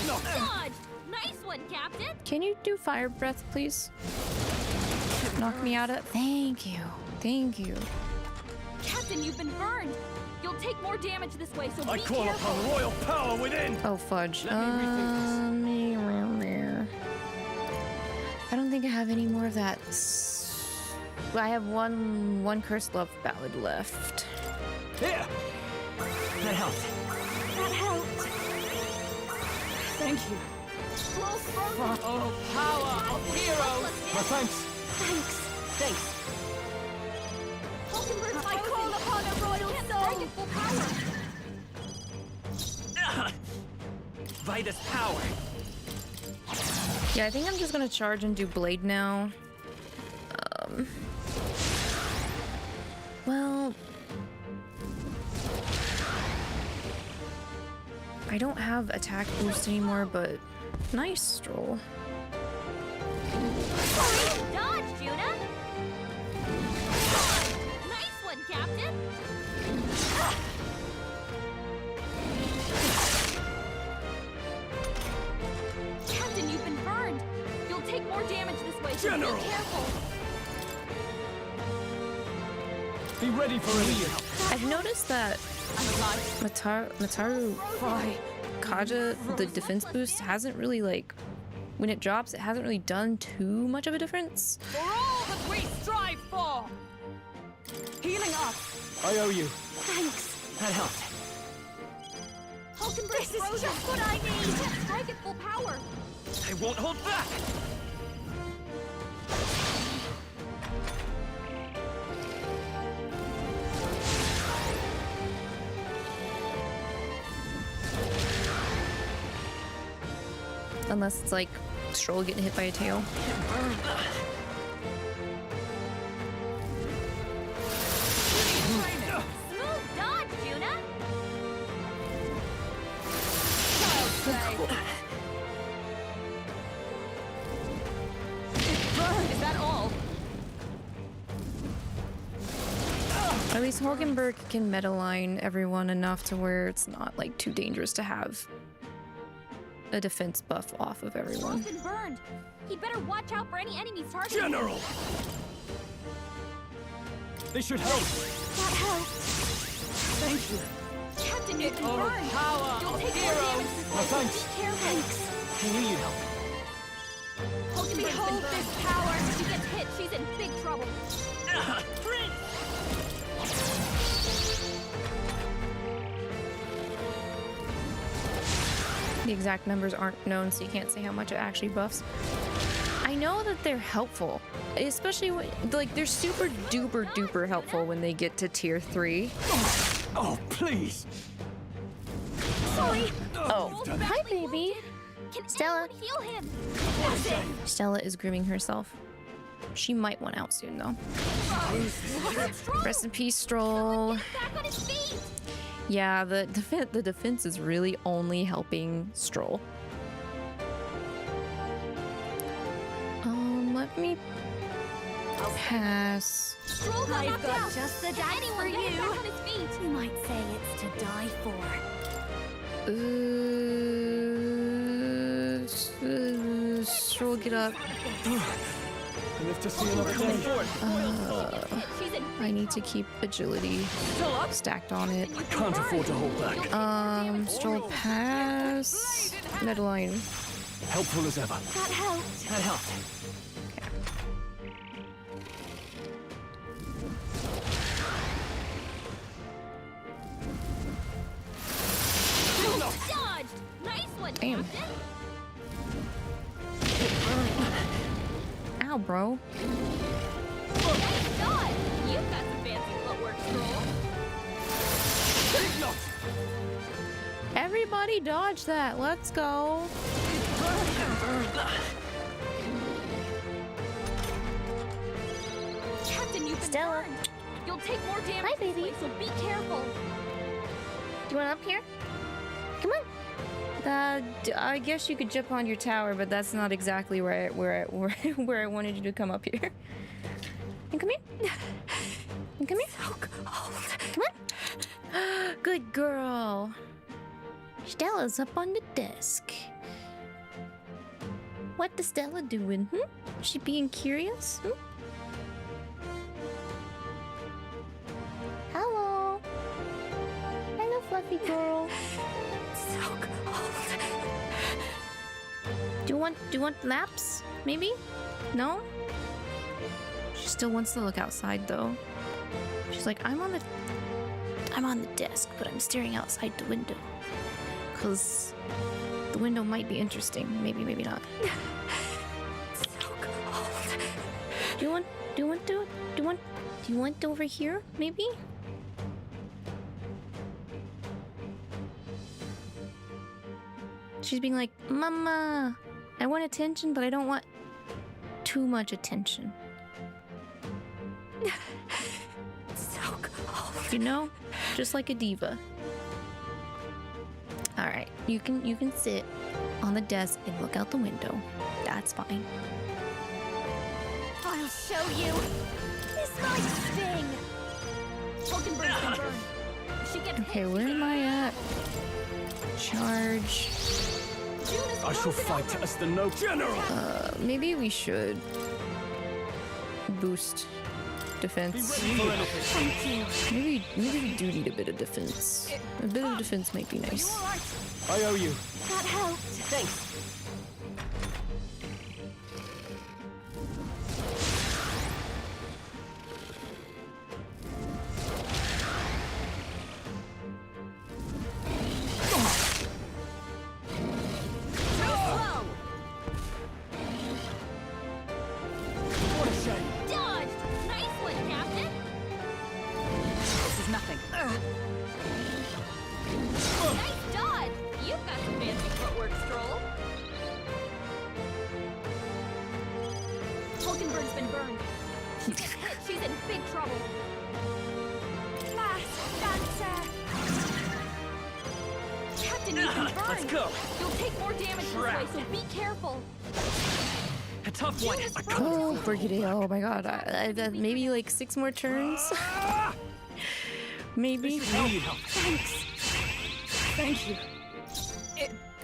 Dodge. Nice one, Captain. Can you do fire breath, please? Knock me out of... Thank you. Thank you. Captain, you've been burned. You'll take more damage this way, so I be call careful. upon royal power within. Oh, fudge. Let me rethink I don't think I have any more of that. I have one Cursed Love ballad left. Here. That helped. That helped. Thank you. Strohl's frozen. Oh, power of heroes. My thanks. Thanks. Hulkenburg's I call upon a royal soul. Full power. Vida's power. Yeah, I think I'm just gonna charge and do Blade now. Well... I don't have attack boost anymore, but nice Strohl. Dodge, Junah. Nice one, Captain. Captain, you've been burned. You'll take more damage this way, so General. be careful. Be ready for anything. I've noticed that Mataru Kaja, the defense boost, hasn't really like when it drops, it hasn't really done too much of a difference. For all that we strive for! Healing up! I owe you. Thanks. That helped. Hulkenburg, this is just what I need. Strike at full power. I won't hold back! Unless it's like Strohl getting hit by a tail. Smooth dodge, Junah. Is that all? At least Hulkenburg can meta-line everyone enough to where it's not like too dangerous to have a defense buff off of everyone. Strohl's been burned. He'd better watch out for any enemies targeting him. General! This should help. That helped. Thank you. Captain, you've been Oh, burned. power You'll of take more heroes. damage this No, way, so thanks. be careful. I knew you'd help. Behold this power. If she gets hit, she's in big trouble. The exact numbers aren't known, so you can't say how much it actually buffs. I know that they're helpful, especially when, like, they're super duper duper helpful when they get to tier 3. Oh, please. Sorry. Oh, hi, baby. Can Stella. anyone heal him? Stella is grooming herself. She might want out soon, though. Rest in peace, Strohl. Back on his feet. Yeah, the defense is really only helping Strohl. Let me pass. Strohl got knocked out. Just the Can dance anyone for get him you. back on his feet? You might say it's to die for. Strohl, get up. I live to see another day. She's in I need to keep agility stacked on it. I can't afford to hold back. Strohl, pass. Midline. Helpful as ever. That helped. That helped. Dodged. Nice one, Damn. Captain. Ow, bro. Nice dodge. You've got some fancy footwork, Strohl. Everybody dodge that. Let's go. Captain, you've been Stella. burned. You'll take more damage Hi, this baby. way, so be careful. Do you want up here? Come on. I guess you could jump on your tower, but that's not exactly where I wanted you to come up here. And come here. And come here. Come on. Good girl. Stella's up on the desk. What the Stella doing? She being curious? Hello. Hello, fluffy girl. So cold. Do you want laps? Maybe? No? She still wants to look outside though. She's like, I'm on the desk, but I'm staring outside the window. 'Cause the window might be interesting. Maybe, maybe not. So cold. Do you want over here? Maybe? She's being like, Mama, I want attention, but I don't want too much attention. So cold. You know? Just like a diva. Alright, you can sit on the desk and look out the window. That's fine. I'll show you. This might sting. Hulkenburg's been burned. If she gets Okay, hit, where she's am I in at? Charge. Junah's I shall frozen fight over. as the no general. Maybe we should boost Be defense. ready for anything. Maybe we do need a bit of defense. A bit of defense might be You nice. all right? I owe you. That helped. Thanks. Captain, you can burn. Let's go. You'll take more damage this way, so be careful. A tough one. Oh, Brigitta, oh my god. Maybe like 6 more turns? Maybe. Thanks. Thank you.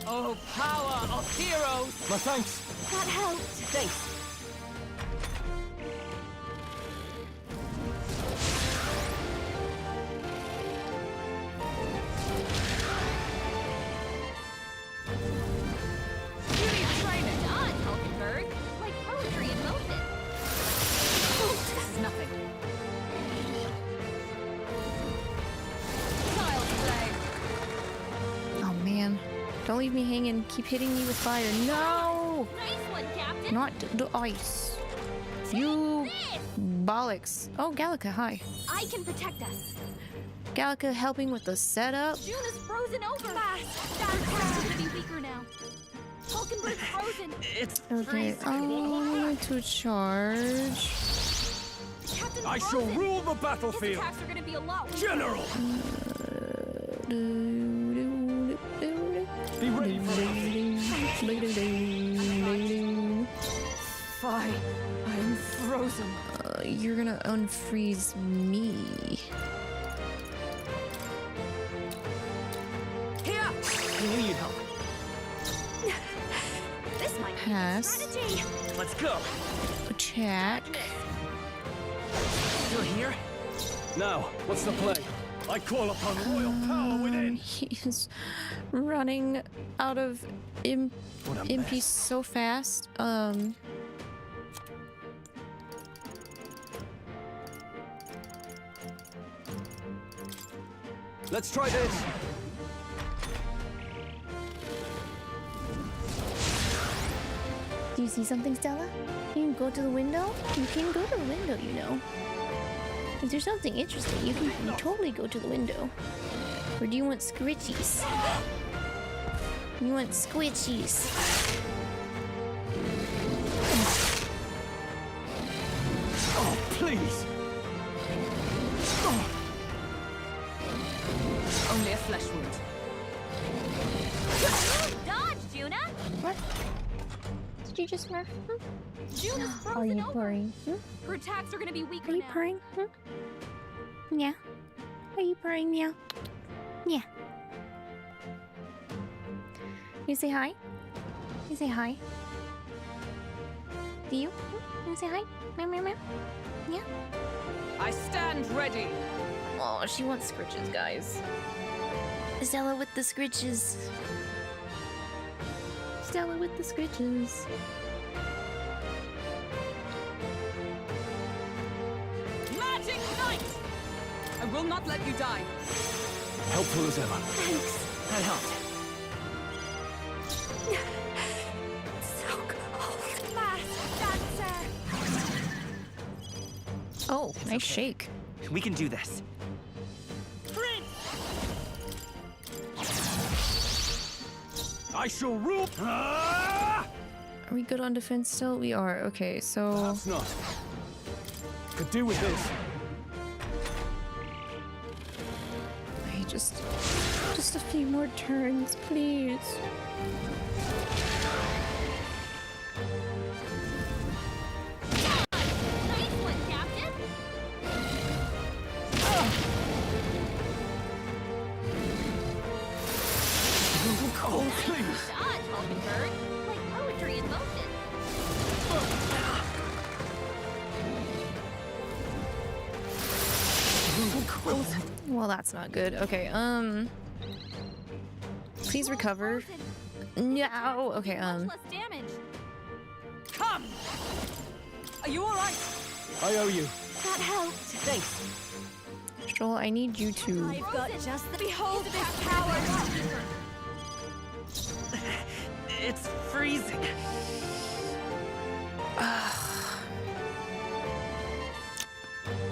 Oh, power of heroes! My thanks. That helped. Thanks. You need training. Done, Hulkenburg. Like poetry in motion. This is nothing. Oh man. Don't leave me hanging. Keep hitting me with fire. No! Nice one, Captain. Not the ice. You bollocks. Oh, 𝐿𝐼𝐒, hi. I can protect us. 𝐿𝐼𝐒 helping with the setup. Junah's frozen over. Fast. That's gonna be weaker now. Hulkenburg's frozen. It's Okay, I'm going to charge. Captain's I shall frozen. rule the His battlefield. attacks are gonna be a lot weaker. General! Be ready for Fine. I'm frozen. You're gonna unfreeze me. Here! I knew you'd help. This might be Pass. strategy. Let's go. Check. Still here? Now, what's the play? I call upon royal power within. He's running out of What a MP mess. so fast. Let's try this. Do you see something, Stella? You can go to the window? You can go to the window, you know. If there's something interesting, you can totally go to the window. Or do you want squitchies? You want squitchies. Oh, please. Only a flesh wound. Dodge, Junah. What? Did you just smurf? Junah's Are frozen you over. purring? Her attacks are gonna be weaker Are you now. purring? Yeah. Are you purring, meow? Yeah. You say hi? You say hi? Do you? You say hi? Meow, meow, meow. Yeah. I stand ready. Oh, she wants scritches, guys. Stella with the scritches. Stella with the scritches. Magic Knight! I will not let you die. Helpful as ever. That helped. So cold. Fast, dancer. Oh, nice shake. We can do this. I shall rule. Ah! Are we good on defense still? We are. Okay, so Perhaps not. Could do with this. hey, just a few more turns, please. Nice one, Captain. Oh, please. Dodge, Hulkenburg. Like poetry in motion. Well, that's not good. Okay, please recover. No. Okay, Much less damage. Come! Are you alright? I owe you. That helped. Thanks. Strohl, I need you to. I've got just the behold this power. It's freezing.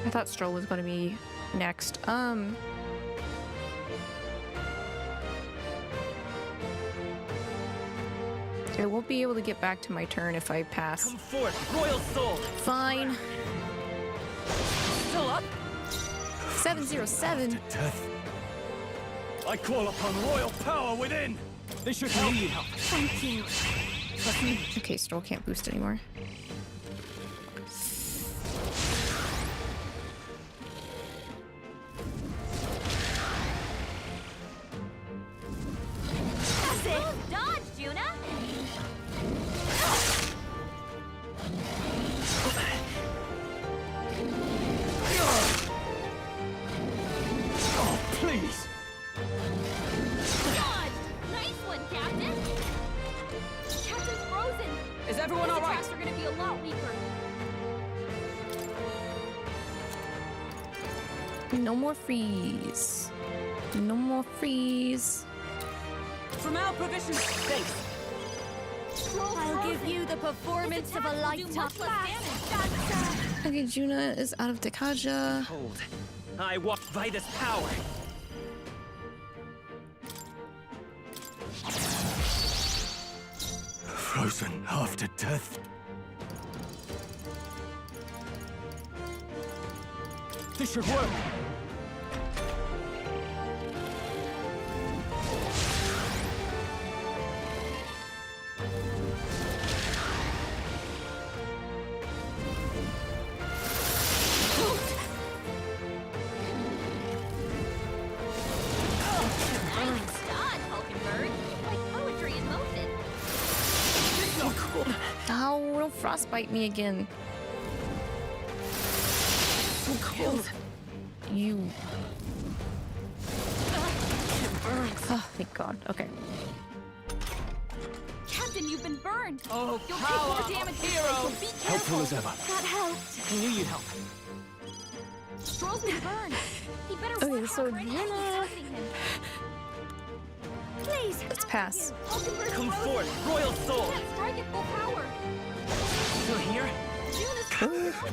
I thought Strohl was gonna be next. I won't be able to get back to my turn if I pass. Come forth, royal soul. Fine. Still up? 707. Death. I I call upon royal power within. This should help. Thank you. Okay, Strohl can't boost anymore. That's it. Dodge, Junah. Oh, please. Dodge. Nice one, Captain. Captain's frozen. Is everyone His all right? attacks are gonna be a lot weaker. No more freeze. No more freeze. From our provisions, thanks. I'll give you the performance of a lifetime. Okay, Junah is out of Dekaja. Hold. I walk by this power. Frozen after death. This should work. Nice dodge, Hulkenburg. Like poetry in motion. Oh, don't frostbite me again. So cold. You. Oh, thank God. Okay. Captain, you've been burned. Oh, You'll take power more damage. of heroes. So be careful. Helpful as ever. That helped. I knew you'd help. Strohl's been burned. He better Okay, work so hard right now. Junah- Him. Please. Let's pass. Hulkenburg's Come frozen. forth, royal soul. Can't strike at full power. Still here? Junah's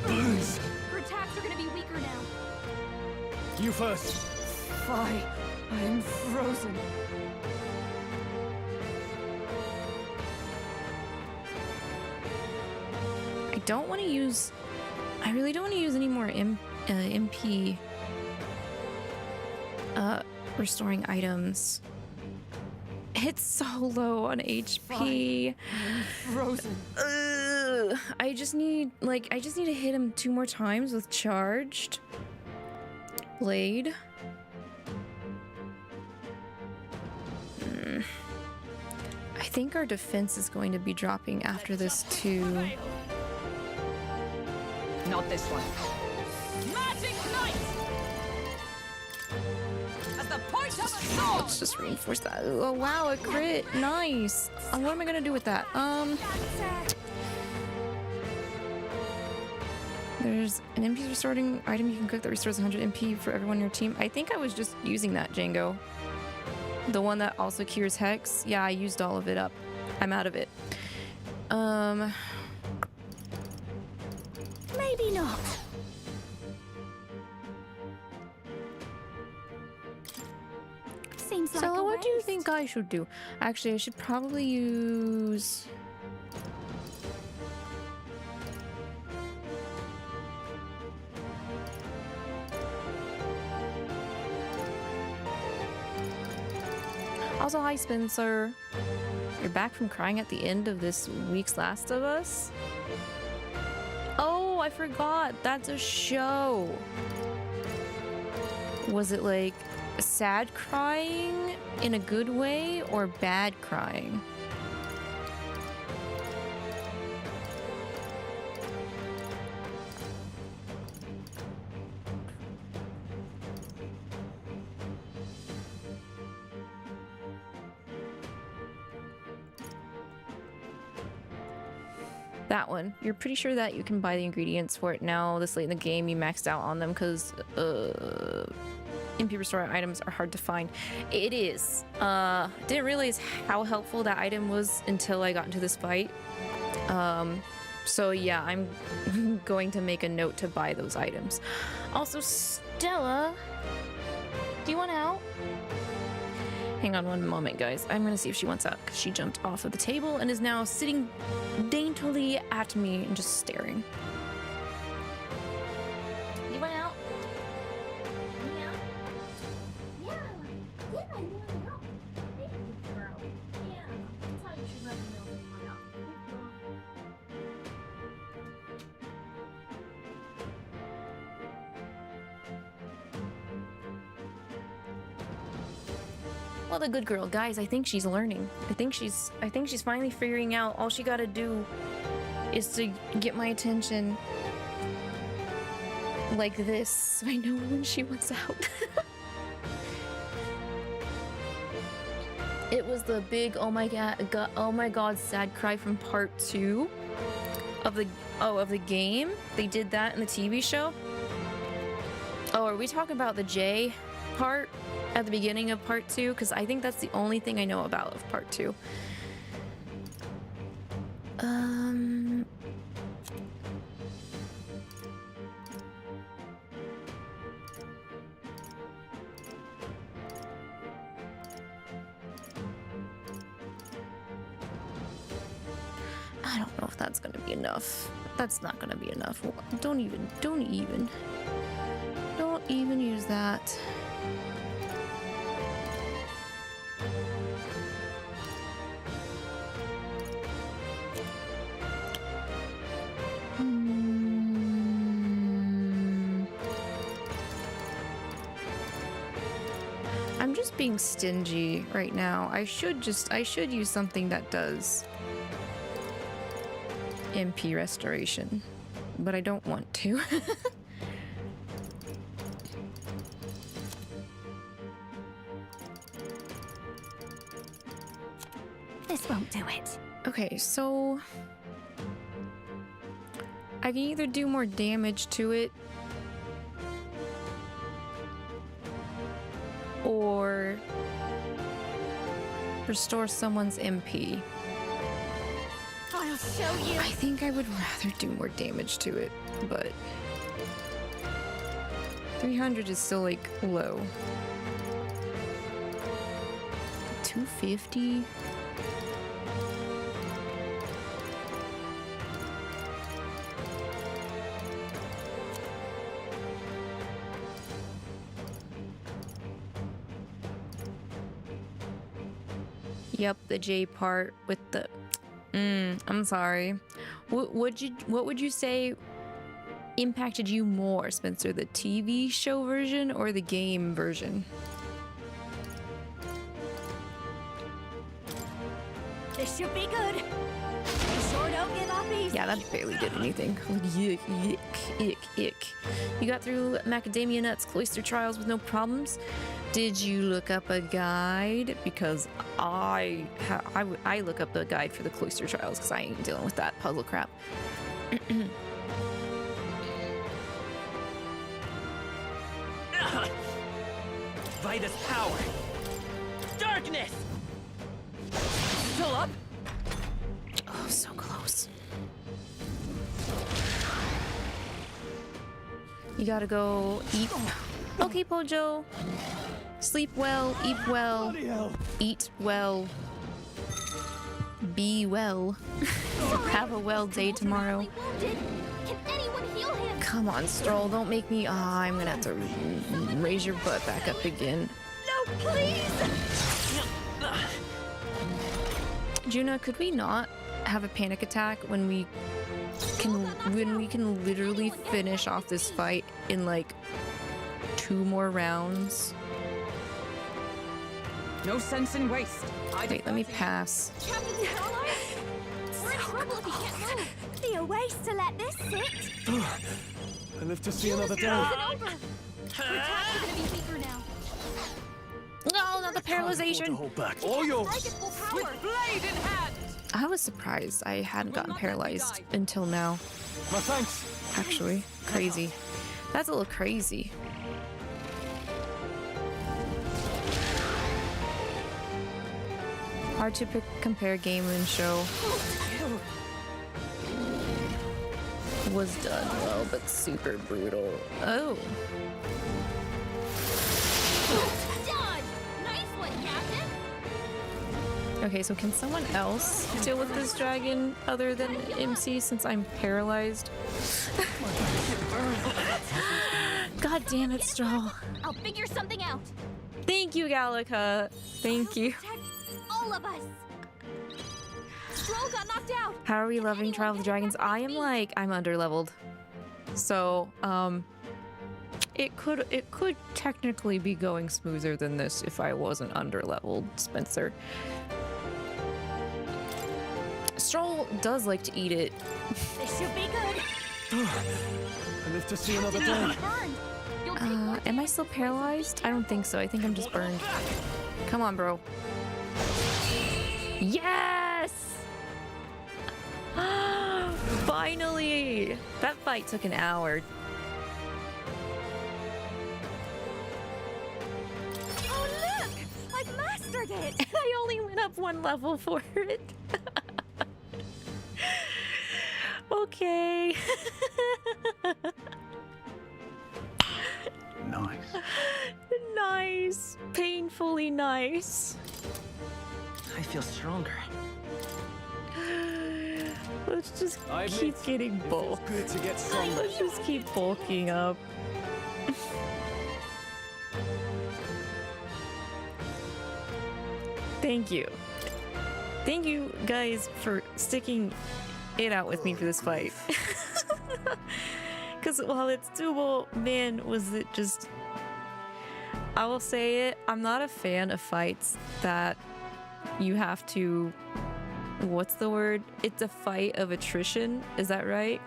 Burns. Her attacks are gonna be weaker now. You first. Fine. I am frozen. I don't want to use. I really don't want to use any more MP restoring items. It's so low on HP. Frozen. I just need to hit him 2 more times with charged blade. I think our defense is going to be dropping after this too. Not this one. Magic Knight! As the point of a sword! Let's just reinforce that. Oh wow, a crit. Nice. What am I gonna do with that? There's an MP restoring item you can cook that restores 100 MP for everyone in your team. I think I was just using that, Django. The one that also cures Hex. Yeah, I used all of it up. I'm out of it. Maybe not. Seems like So a what do you waste. think I should do? Actually, I should probably use... Also, hi Spencer. You're back from crying at the end of this week's Last of Us? Oh, I forgot. That's a show. Was it like sad crying in a good way or bad crying? That one. You're pretty sure that you can buy the ingredients for it now this late in the game. You maxed out on them because MP restore items are hard to find. It is. Didn't realize how helpful that item was until I got into this fight. So yeah, I'm going to make a note to buy those items. Also, Stella, do you want out? Hang on one moment, guys. I'm gonna see if she wants out because she jumped off of the table and is now sitting daintily at me and just staring. You want out? Yeah, I Well, the good girl, guys. I think she's learning. I think she's finally figuring out. All she gotta do is to get my attention like this. So I know when she wants out. It was the big oh my god sad cry from part 2 of the game. They did that in the TV show. Oh, are we talking about the J part at the beginning of part 2? Because I think that's the only thing I know about of part 2. I don't know if that's gonna be enough. That's not gonna be enough. Don't even use that. I'm just being stingy right now. I should use something that does MP restoration, but I don't want to. This won't do it. Okay, so I can either do more damage to it or restore someone's MP. I'll show you. I think I would rather do more damage to it, but 300 is still like low. 250. Yep, the J part with the I'm sorry. What would you say impacted you more, Spencer? The TV show version or the game version? This should be good. They sure don't give up easy. Yeah, that barely did anything. Yuck, yuck, ick. You got through Macadamia Nuts Cloister Trials with no problems. Did you look up a guide? Because I look up the guide for the Cloister Trials because I ain't dealing with that puzzle crap. Vida's power. Darkness. Still up? Oh, so close. You gotta go eat. Okay, Pojo. Sleep well, eat well, eat well, be well. Have a well day tomorrow. Can anyone heal him? Come on, Strohl, don't make me. I'm gonna have to raise your butt back up again. No, please. Junah, could we not have a panic attack when we can literally finish off this fight in like 2 more rounds? No sense in waste. Wait, let me pass. Captain Strohl, we're in trouble if he can't move. Be a waste to let this sit. I live to see another day. Over. We're gonna be weaker now. No, not the Can't paralyzation. afford to hold back. All yours. Strike at full power. With blade in hand. I was surprised I hadn't gotten paralyzed until now. My thanks. Actually, crazy. That's a little crazy. Hard to compare game and show. Was done well, but super brutal. Oh. Done. Nice one, Captain. Okay, so can someone else deal with this dragon other than MC since I'm paralyzed? God damn it, Strohl. I'll figure something out. Thank you, 𝐒𝐿𝐿. Thank you. Protect all of us. Strohl got knocked out. How are we loving Trial of the Dragons? I'm underleveled. So, it could technically be going smoother than this if I wasn't underleveled, Spencer. Strohl does like to eat it. This should be good. I live to see another day. Am I still paralyzed? I don't think so. I think I'm just burned. Come on, bro. Yes! Finally! That fight took an hour. Oh look! I've mastered it! I only went up one level for it. Okay. Nice. Nice. Painfully nice. I feel stronger. Let's just keep getting bulk. Good to get stronger. Let's just keep bulking up. Thank you. Thank you guys for sticking it out with me for this fight. Because while it's doable, man, was it just... I will say it, I'm not a fan of fights that you have to... What's the word? It's a fight of attrition, is that right?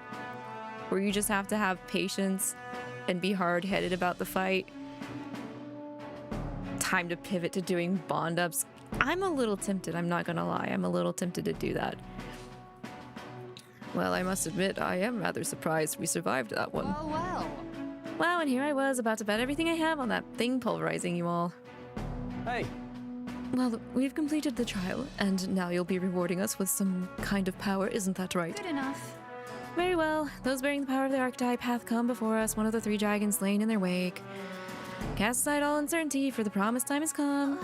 Where you just have to have patience and be hard-headed about the fight. Time to pivot to doing bond ups. I'm a little tempted, I'm not gonna lie. I'm a little tempted to do that. Well, I must admit, I am rather surprised we survived that one. Well, well. Wow, and here I was about to bet everything I have on that thing pulverizing you all. Hey. Well, we've completed the trial, and now you'll be rewarding us with some kind of power, isn't that right? Good enough. Very well. Those bearing the power of the archetype hath come before us, one of the 3 dragons slain in their wake. Cast aside all uncertainty, for the promised time has come.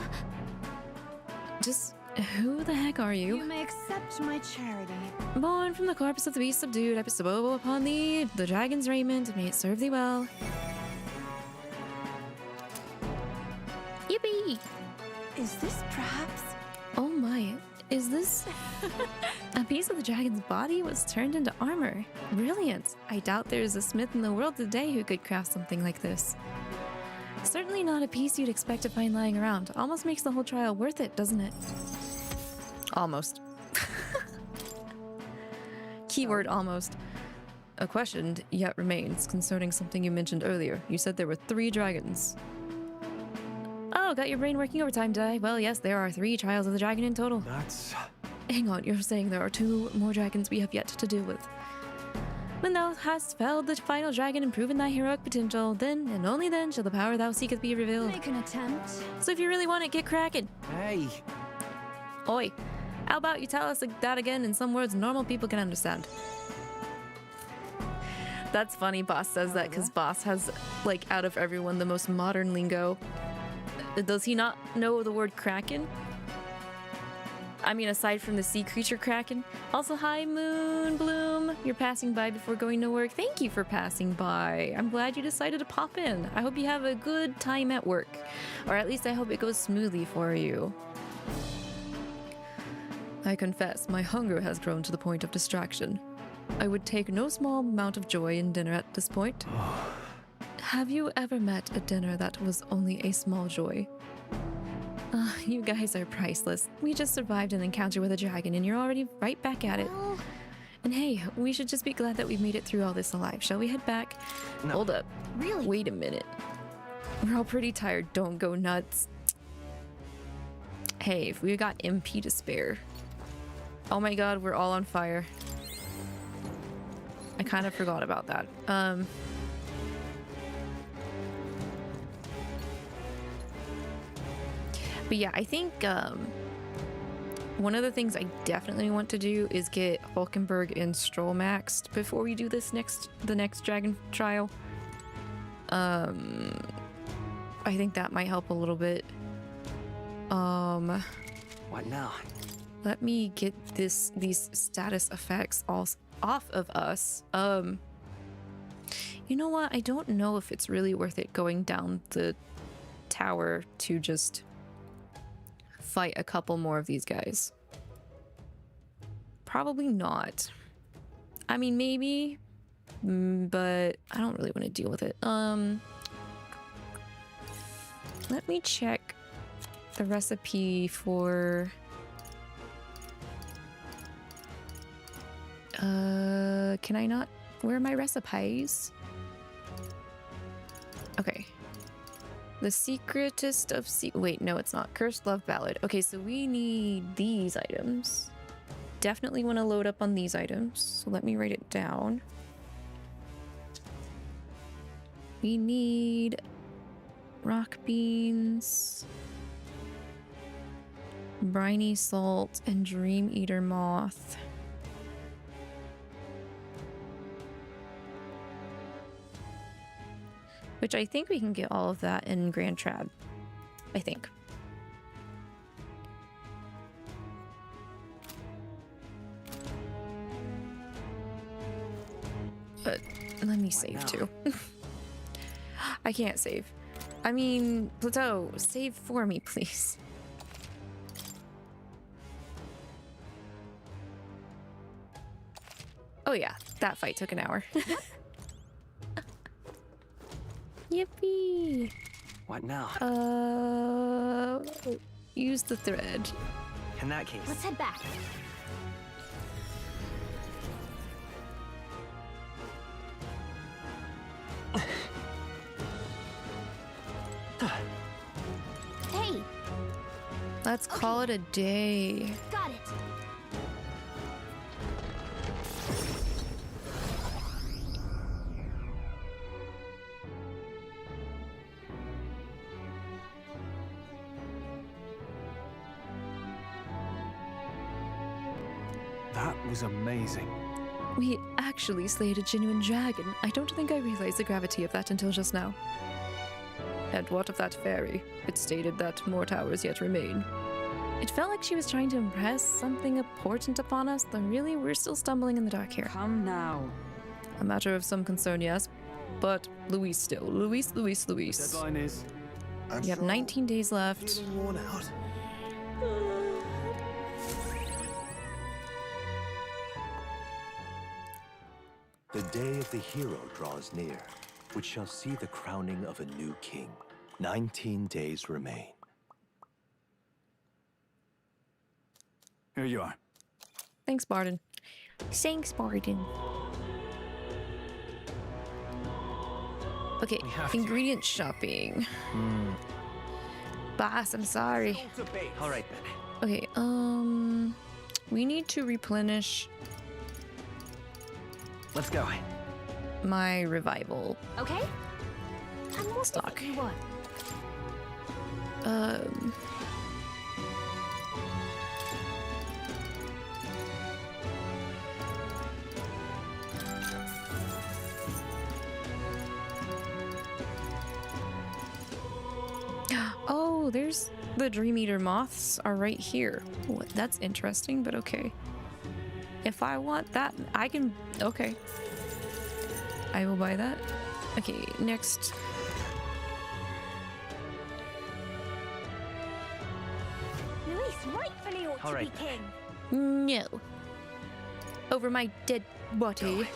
Just who the heck are you? You may accept my charity. Born from the corpus of the beast subdued, I bestow upon thee the dragon's raiment, may it serve thee well. Yippee! Is this perhaps... Oh my, is this... A piece of the dragon's body was turned into armor. Brilliant. I doubt there's a smith in the world today who could craft something like this. Certainly not a piece you'd expect to find lying around. Almost makes the whole trial worth it, doesn't it? Almost. Keyword almost. A question yet remains concerning something you mentioned earlier. You said there were 3 dragons. Oh, got your brain working overtime, did I? Well, yes, there are 3 trials of the dragon in total. That's... Hang on, you're saying there are 2 more dragons we have yet to deal with. When thou hast felled the final dragon and proven thy heroic potential, then and only then shall the power thou seekest be revealed. Make an attempt. So if you really want it, get cracking. Hey. Oi, how about you tell us that again in some words normal people can understand? That's funny Boss says that because Boss has, like, out of everyone, the most modern lingo. Does he not know the word kraken? I mean, aside from the sea creature kraken. Also, hi Moon Bloom. You're passing by before going to work. Thank you for passing by. I'm glad you decided to pop in. I hope you have a good time at work. Or at least I hope it goes smoothly for you. I confess, my hunger has grown to the point of distraction. I would take no small amount of joy in dinner at this point. Have you ever met a dinner that was only a small joy? You guys are priceless. We just survived an encounter with a dragon and you're already right back at it. Well, And hey, we should just be glad that we've made it through all this alive. Shall we head back? No. Hold up. really? Wait a minute. We're all pretty tired. Don't go nuts. Hey, if we got MP to spare. Oh my god, we're all on fire. I kind of forgot about that. But yeah, I think one of the things I definitely want to do is get Hulkenburg and Strohl maxed before we do this the next dragon trial. I think that might help a little bit. What now? Let me get these status effects all off of us. You know what? I don't know if it's really worth it going down the tower to just fight a couple more of these guys. Probably not. I mean, maybe, but I don't really want to deal with it. Let me check the recipe for... can I not? Where are my recipes? Okay. The secretest of wait, no, it's not. Cursed Love Ballad. Okay, so we need these items. Definitely want to load up on these items. So let me write it down. We need rock beans, briny salt, and dream eater moth. Which I think we can get all of that in Grand Trad. I think. But let me save too. I can't save. I mean, Plateau, save for me, please. Oh yeah, that fight took an hour. Yippee! What now? Use the thread. In that case, Let's head back. Hey, Let's call it a day. got it. That was amazing. We actually slayed a genuine dragon. I don't think I realized the gravity of that until just now. And what of that fairy? It stated that more towers yet remain. It felt like she was trying to impress something important upon us, though really we're still stumbling in the dark here. Come now. A matter of some concern, yes. But Luis still. Luis. Deadline is... You have 19 days left. Feeling worn out. The day of the hero draws near, which shall see the crowning of a new king. 19 days remain. Here you are. Thanks, Bardon. Thanks, Bardon. Okay, ingredient shopping. Boss, I'm sorry. all right then. Okay, we need to replenish Let's go. my revival. Okay. And what Stock. do you want? Oh, there's the Dream Eater moths are right here. Oh, that's interesting, but okay. If I want that, I can. Okay. I will buy that. Okay, next. Luis rightfully ought All to right. be king. No. Over my dead body.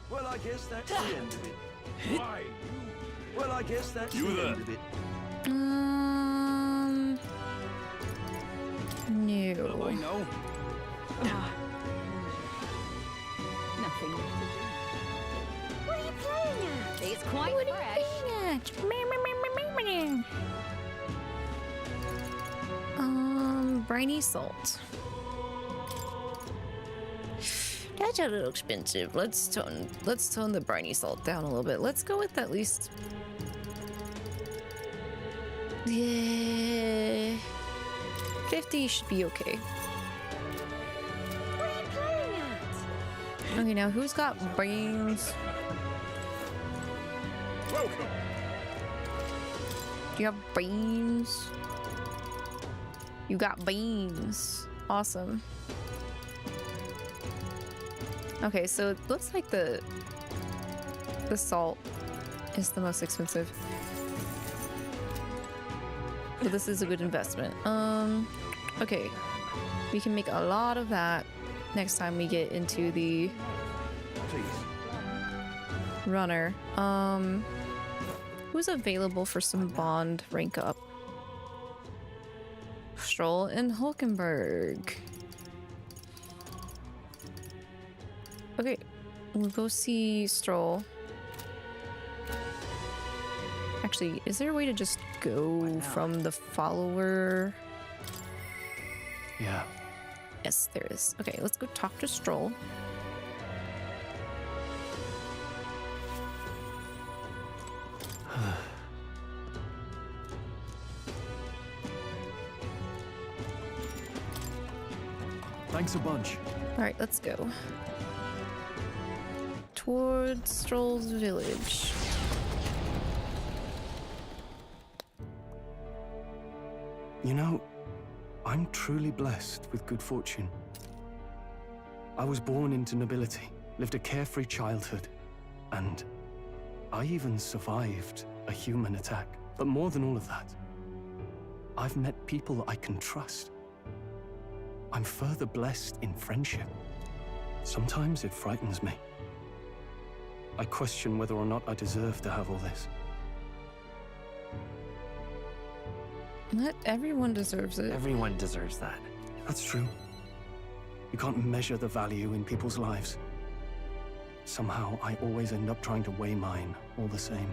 Well, I guess that's the end of it. Why? Well, I guess that's You the there. end of it. No. Well, I know. Nothing left to do. What are you playing at? It's quite fresh. Briny salt. That's a little expensive. Let's tone the briny salt down a little bit. Let's go with at least. Yeah, 50 should be okay. What are you playing at? Okay, now who's got brains? Welcome. Do you have brains? You got beans. Awesome. Okay, so it looks like the salt is the most expensive. But this is a good investment. Okay. We can make a lot of that next time we get into the Please. runner. Who's available for some bond rank up? Strohl and Hulkenburg. Okay, we'll go see Strohl. Actually, is there a way to just go from the follower? Yeah. Yes, there is. Okay, let's go talk to Strohl. Thanks a bunch. All right, let's go. Towards Strohl's village. You know, I'm truly blessed with good fortune. I was born into nobility, lived a carefree childhood, and I even survived a human attack. But more than all of that, I've met people I can trust. I'm further blessed in friendship. Sometimes it frightens me. I question whether or not I deserve to have all this. Not everyone deserves it. Everyone deserves that. That's true. You can't measure the value in people's lives. Somehow, I always end up trying to weigh mine all the same.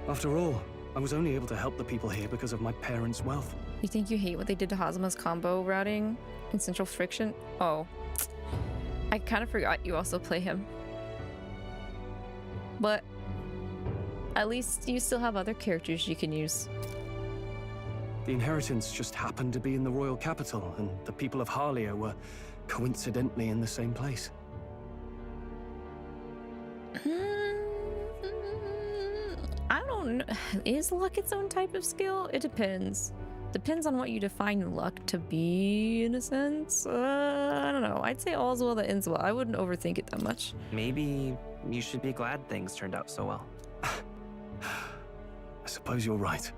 After all, I was only able to help the people here because of my parents' wealth. You think you hate what they did to Hazuma's combo routing in Central Friction? Oh. I kind of forgot you also play him. But at least you still have other characters you can use. The inheritance just happened to be in the royal capital, and the people of Harlia were coincidentally in the same place. I don't know. Is luck its own type of skill? It depends. Depends on what you define luck to be, in a sense. I don't know. I'd say all's well that ends well. I wouldn't overthink it that much. Maybe you should be glad things turned out so well. I suppose you're right.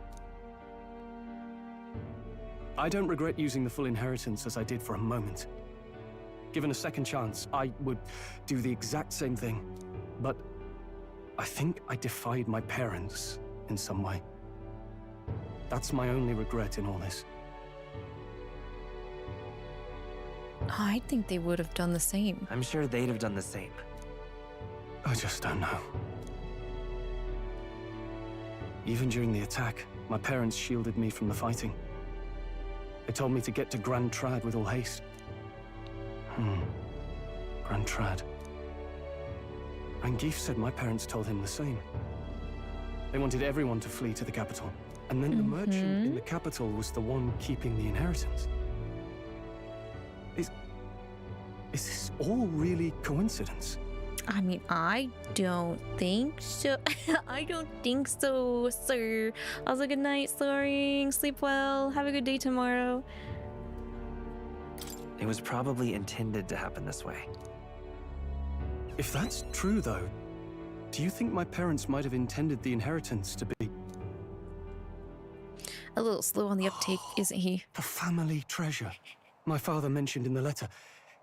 I don't regret using the full inheritance as I did for a moment. Given a second chance, I would do the exact same thing. But I think I defied my parents in some way. That's my only regret in all this. I think they would have done the same. I'm sure they'd have done the same. I just don't know. Even during the attack, my parents shielded me from the fighting. They told me to get to Grand Trad with all haste. Grand Trad. And 𝐒𝐿 said my parents told him the same. They wanted everyone to flee to the capital. And then the merchant in the capital was the one keeping the inheritance. Is this all really coincidence? I mean, I don't think so. I don't think so, sir. Also, good night, Soaring. Sleep well. Have a good day tomorrow. It was probably intended to happen this way. If that's true, though, do you think my parents might have intended the inheritance to be... A little slow on the uptake, isn't he? The family treasure my father mentioned in the letter.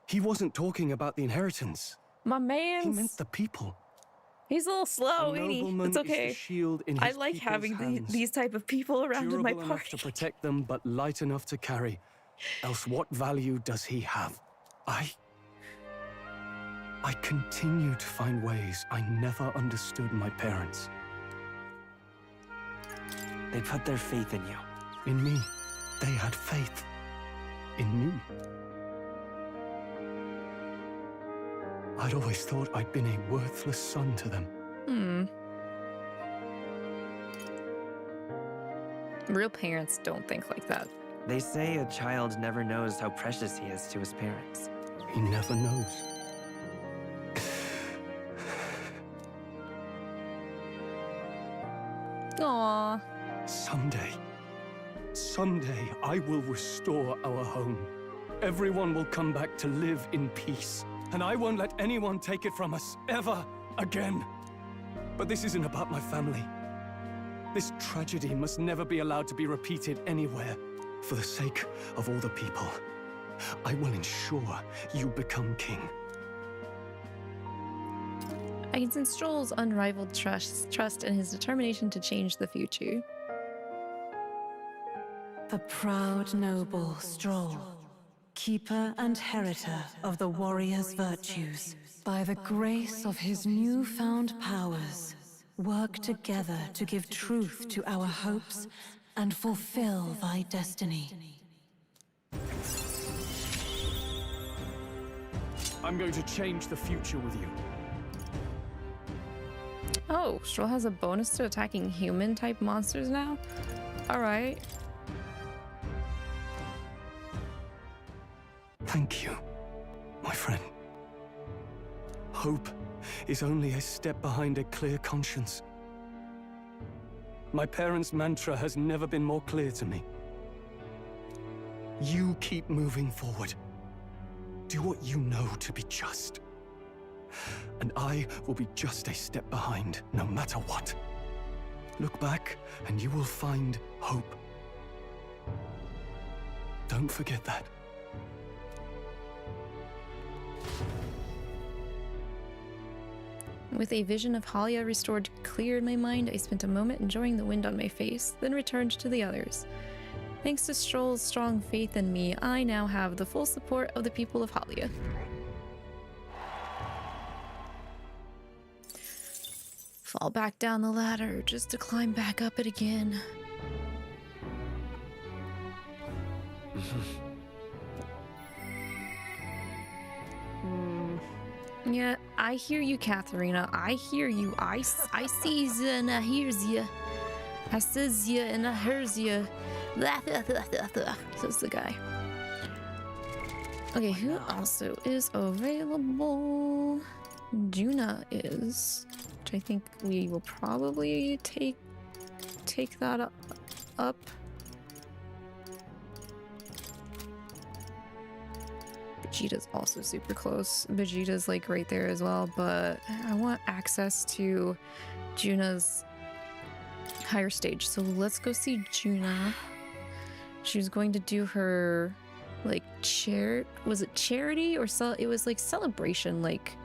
He wasn't talking about the inheritance. My man's... He meant the people. He's a little slow, ain't he? It's okay. I like having these type of people around in my party. Durable enough to protect them, but light enough to carry. Else what value does he have? I continue to find ways I never understood my parents. They put their faith in you. In me. They had faith. In me. I'd always thought I'd been a worthless son to them. Real parents don't think like that. They say a child never knows how precious he is to his parents. He never knows. Aww. Someday, I will restore our home. Everyone will come back to live in peace. And I won't let anyone take it from us, ever again. But this isn't about my family. This tragedy must never be allowed to be repeated anywhere. For the sake of all the people, I will ensure you become king. I can sense Strohl's unrivaled trust and his determination to change the future. The proud noble Strohl, keeper and heritor of the warrior's virtues, by the grace of his newfound powers, work together to give truth to our hopes and fulfill thy destiny. I'm going to change the future with you. Oh, Strohl has a bonus to attacking human-type monsters now? Alright. Thank you, my friend. Hope is only a step behind a clear conscience. My parents' mantra has never been more clear to me. You keep moving forward. Do what you know to be just. And I will be just a step behind, no matter what. Look back, and you will find hope. Don't forget that. With a vision of Halia restored clear in my mind, I spent a moment enjoying the wind on my face, then returned to the others. Thanks to Strohl's strong faith in me, I now have the full support of the people of Halia. Fall back down the ladder just to climb back up it again. Yeah, I hear you, Catherina. I hear you. I sees you and I hears you. I says you and I hears you. Says the guy. Okay, who also is available? Junah is, which I think we will probably take that up. Brigitta's also super close. Brigitta's like right there as well, but I want access to Junah's higher stage. So let's go see Junah. She was going to do her like was it charity or it was like celebration, like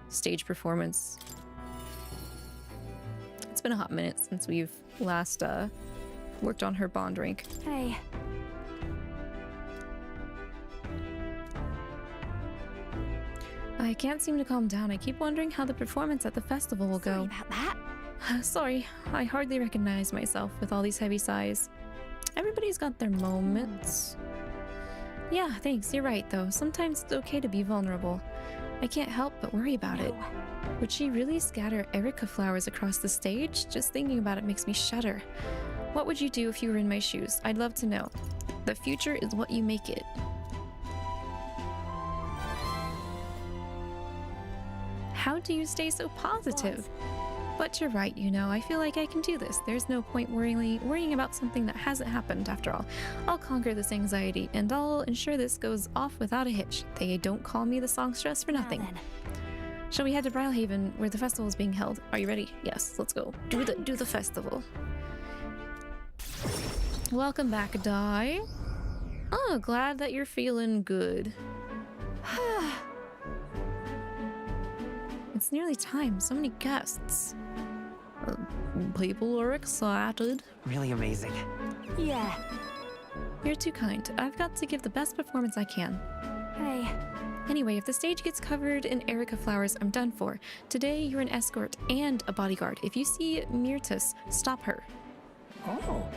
stage performance. It's been a hot minute since we've last worked on her bond rank. Hey. I can't seem to calm down. I keep wondering how the performance at the festival will go. Sorry about that. Sorry, I hardly recognize myself with all these heavy sighs. Everybody's got their moments. Yeah, thanks, you're right though. Sometimes it's okay to be vulnerable. I can't help but worry about it. Would she really scatter Erica flowers across the stage? Just thinking about it makes me shudder. What would you do if you were in my shoes? I'd love to know. The future is what you make it. How do you stay so positive? But you're right, you know, I feel like I can do this. There's no point worrying about something that hasn't happened after all. I'll conquer this anxiety, and I'll ensure this goes off without a hitch. They don't call me the songstress for nothing. Shall we head to Brylehaven, where the festival is being held? Are you ready? Yes, let's go. Do the festival. Welcome back, Dai. Oh, glad that you're feeling good. It's nearly time. So many guests. People are excited. Really amazing. Yeah. You're too kind. I've got to give the best performance I can. Hey. Anyway, if the stage gets covered in Erica flowers, I'm done for. Today, you're an escort and a bodyguard. If you see Myrtus, stop her. Oh.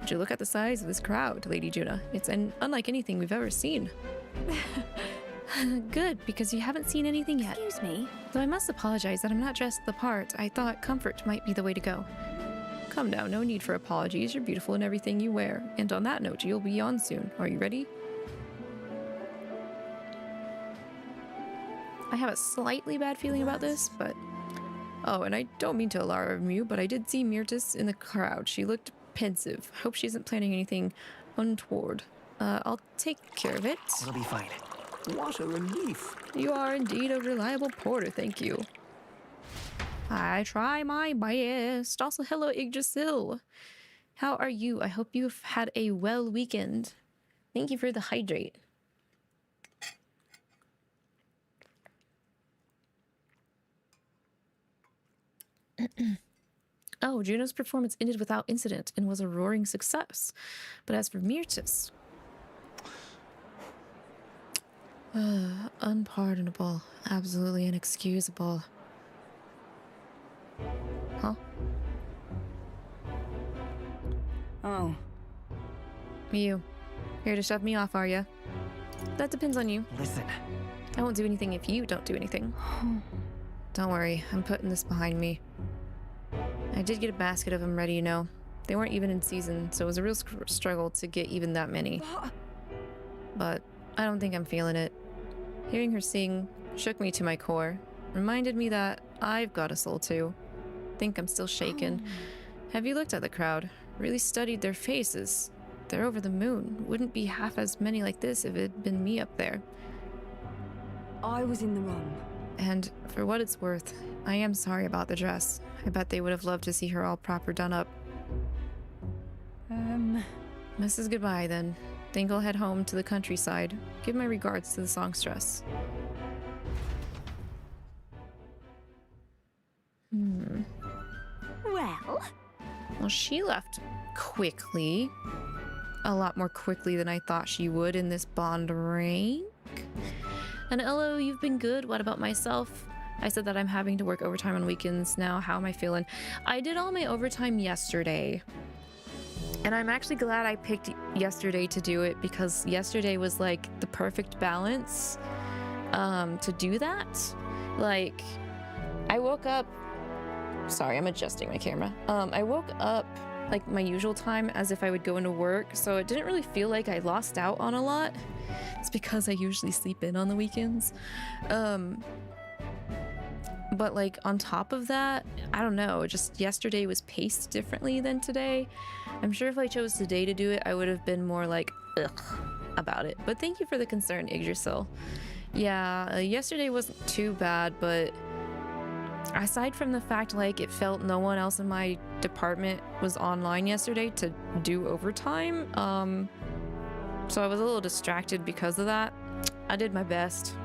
Would you look at the size of this crowd, Lady Junah? It's unlike anything we've ever seen. Good, because you haven't seen anything yet. Excuse me. Though I must apologize that I'm not dressed the part. I thought comfort might be the way to go. Come now, no need for apologies. You're beautiful in everything you wear. And on that note, you'll be on soon. Are you ready? I have a slightly bad feeling about this, but... Oh, and I don't mean to alarm you, but I did see Myrtus in the crowd. She looked pensive. Hope she isn't planning anything untoward. I'll take care of it. It'll be fine. What a relief. You are indeed a reliable porter, thank you. I try my best. Also, hello, 𝐒𝐿. How are you? I hope you've had a well weekend. Thank you for the hydrate. Oh, Junah's performance ended without incident and was a roaring success. But as for Mirtis... unpardonable. Absolutely inexcusable. Huh? Oh. You. Here to shove me off, are ya? That depends on you. Listen. I won't do anything if you don't do anything. Don't worry, I'm putting this behind me. I did get a basket of them ready, you know. They weren't even in season, so it was a real struggle to get even that many. But I don't think I'm feeling it. Hearing her sing shook me to my core. Reminded me that I've got a soul too. Think I'm still shaken. Have you looked at the crowd? Really studied their faces? They're over the moon. Wouldn't be half as many like this if it had been me up there. I was in the wrong. And for what it's worth, I am sorry about the dress. I bet they would have loved to see her all proper done up. Mrs. Goodbye, then. Think I'll head home to the countryside. Give my regards to the songstress. Well, she left quickly. A lot more quickly than I thought she would in this bond rank. And hello, you've been good. What about myself? I said that I'm having to work overtime on weekends now. How am I feeling? I did all my overtime yesterday. And I'm actually glad I picked yesterday to do it because yesterday was like the perfect balance to do that. Like, I woke up... Sorry, I'm adjusting my camera. I woke up like my usual time as if I would go into work, so it didn't really feel like I lost out on a lot. It's because I usually sleep in on the weekends. But like on top of that, I don't know, just yesterday was paced differently than today. I'm sure if I chose today to do it, I would have been more like, ugh, about it. But thank you for the concern, Yggdrasil. Yeah, yesterday wasn't too bad, but aside from the fact like it felt no one else in my department was online yesterday to do overtime, so I was a little distracted because of that. I did my best.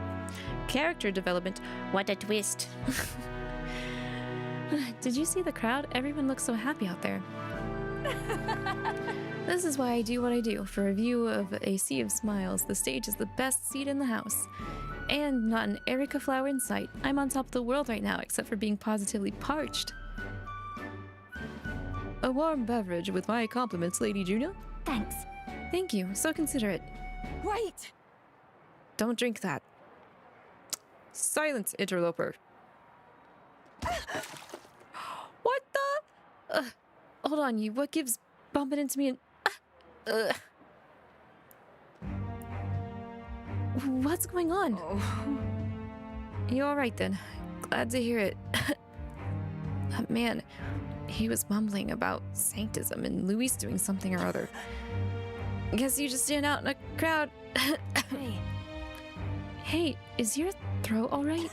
Character development, what a twist. Did you see the crowd? Everyone looks so happy out there. This is why I do what I do. For a view of a sea of smiles, the stage is the best seat in the house. And not an Erica flower in sight. I'm on top of the world right now, except for being positively parched. A warm beverage with my compliments, Lady Junah. Thanks. Thank you, so considerate. Wait! Don't drink that. Silence, interloper. What the? Hold on, you. What gives bumping into me and... What's going on? Oh. You alright then? Glad to hear it. That man, he was mumbling about sanctism and Luis doing something or other. Guess you just stand out in a crowd. Hey. Hey, is your throat alright?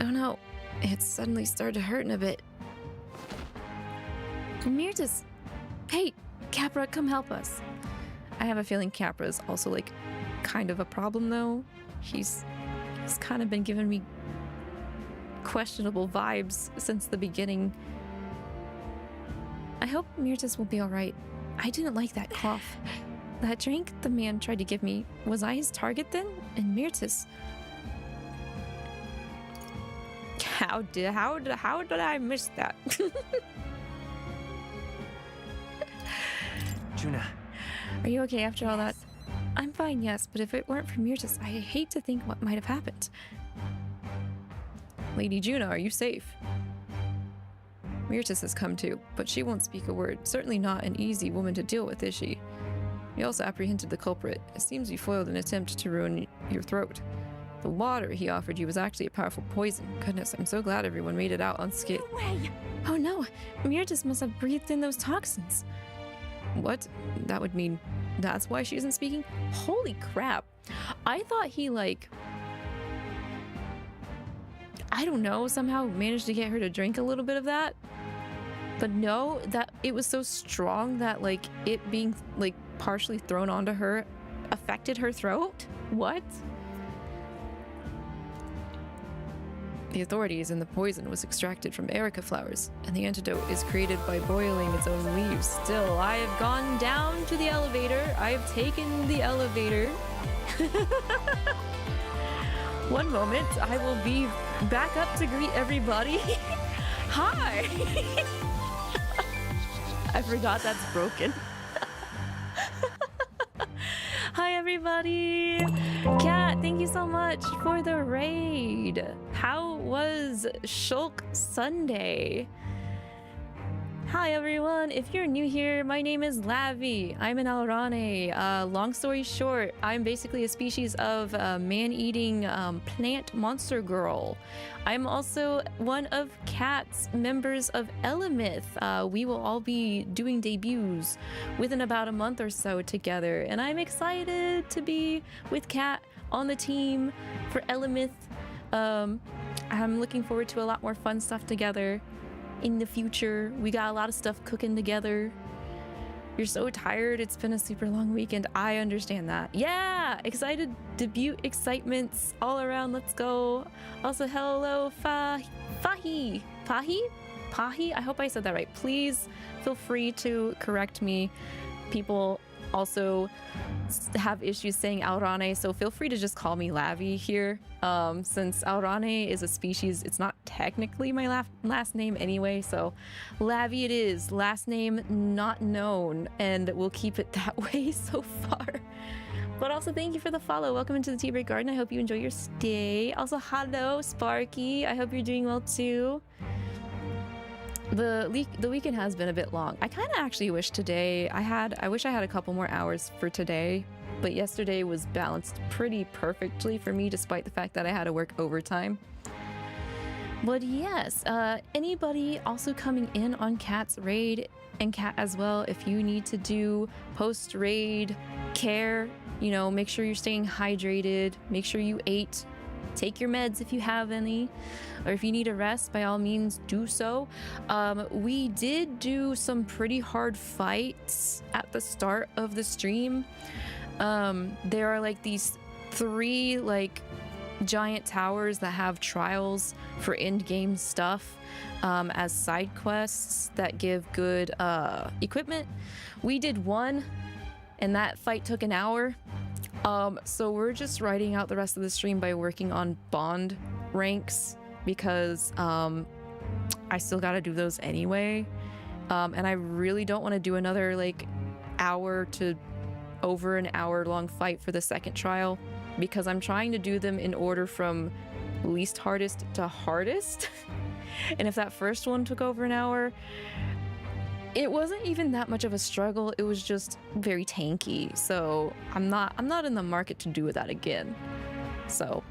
Oh no, it suddenly started hurting a bit. Mirtis! Hey, Capra, come help us. I have a feeling Capra's also like kind of a problem though. He's kind of been giving me questionable vibes since the beginning. I hope Mirtis will be alright. I didn't like that cough. That drink the man tried to give me, was I his target then? And Mirtis... How did I miss that? Junah. Are you okay after all that? I'm fine, yes, but if it weren't for Mirtis, I hate to think what might have happened. Lady Junah, are you safe? Mirtis has come too, but she won't speak a word. Certainly not an easy woman to deal with, is she? We also apprehended the culprit. It seems you foiled an attempt to ruin your throat. The water he offered you was actually a powerful poison. Goodness, I'm so glad everyone made it out unscathed. No way! Oh no! Mirtis must have breathed in those toxins. What? That would mean that's why she isn't speaking? Holy crap. I thought he, like... I don't know, somehow managed to get her to drink a little bit of that. But no, that it was so strong that, like, it being, like, partially thrown onto her affected her throat? What? the authorities, and the poison was extracted from erica flowers, and the antidote is created by boiling its own leaves. Still, I have gone down to the elevator. I have taken the elevator. One moment, I will be back up to greet everybody. Hi! I forgot that's broken. Hi everybody! Kat, thank you so much for the raid. How was Shulk Sunday? Hi everyone, if you're new here, my name is Lavi. I'm an Alraune. Long story short, I'm basically a species of man-eating plant monster girl. I'm also one of Kat's members of 𝐿𝐿. We will all be doing debuts within about a month or so together, and I'm excited to be with Kat on the team for 𝐿𝐿. I'm looking forward to a lot more fun stuff together in the future. We got a lot of stuff cooking together. You're so tired. It's been a super long weekend. I understand that. Yeah, excited debut excitements all around. Let's go. Also, hello, Pahi. I hope I said that right. Please feel free to correct me. People also have issues saying Alraune, so feel free to just call me Lavi here. Since Alraune is a species, it's not technically my last name anyway, so Lavi it is. Last name not known, and we'll keep it that way so far. But also thank you for the follow. Welcome into the Tea Break Garden. I hope you enjoy your stay. Also hello Sparky. I hope you're doing well too. The weekend has been a bit long. I kind of actually wish today I wish I had a couple more hours for today, but yesterday was balanced pretty perfectly for me despite the fact that I had to work overtime. But yes, anybody also coming in on Kat's raid, and Kat as well, if you need to do post-raid care, you know, make sure you're staying hydrated, make sure you ate, take your meds if you have any, or if you need a rest, by all means do so. We did do some pretty hard fights at the start of the stream. There are like these 3 like giant towers that have trials for end game stuff as side quests that give good equipment. We did one, and that fight took an hour. So we're just writing out the rest of the stream by working on bond ranks, because I still gotta do those anyway. And I really don't want to do another like hour to over an hour long fight for the second trial, because I'm trying to do them in order from least hardest to hardest. And if that first one took over an hour, it wasn't even that much of a struggle. It was just very tanky. So I'm not in the market to do that again. So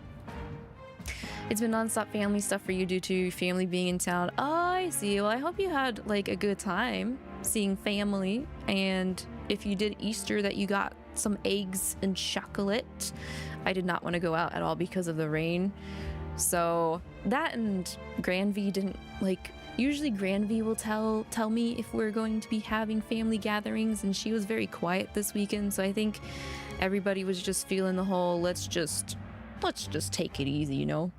it's been nonstop family stuff for you due to your family being in town. Oh, I see. Well, I hope you had like a good time seeing family, and if you did Easter that you got some eggs and chocolate. I did not want to go out at all because of the rain. So that, and Grand V didn't like. Usually Grand V will tell me if we're going to be having family gatherings, and she was very quiet this weekend, so I think everybody was just feeling the whole let's just take it easy, you know.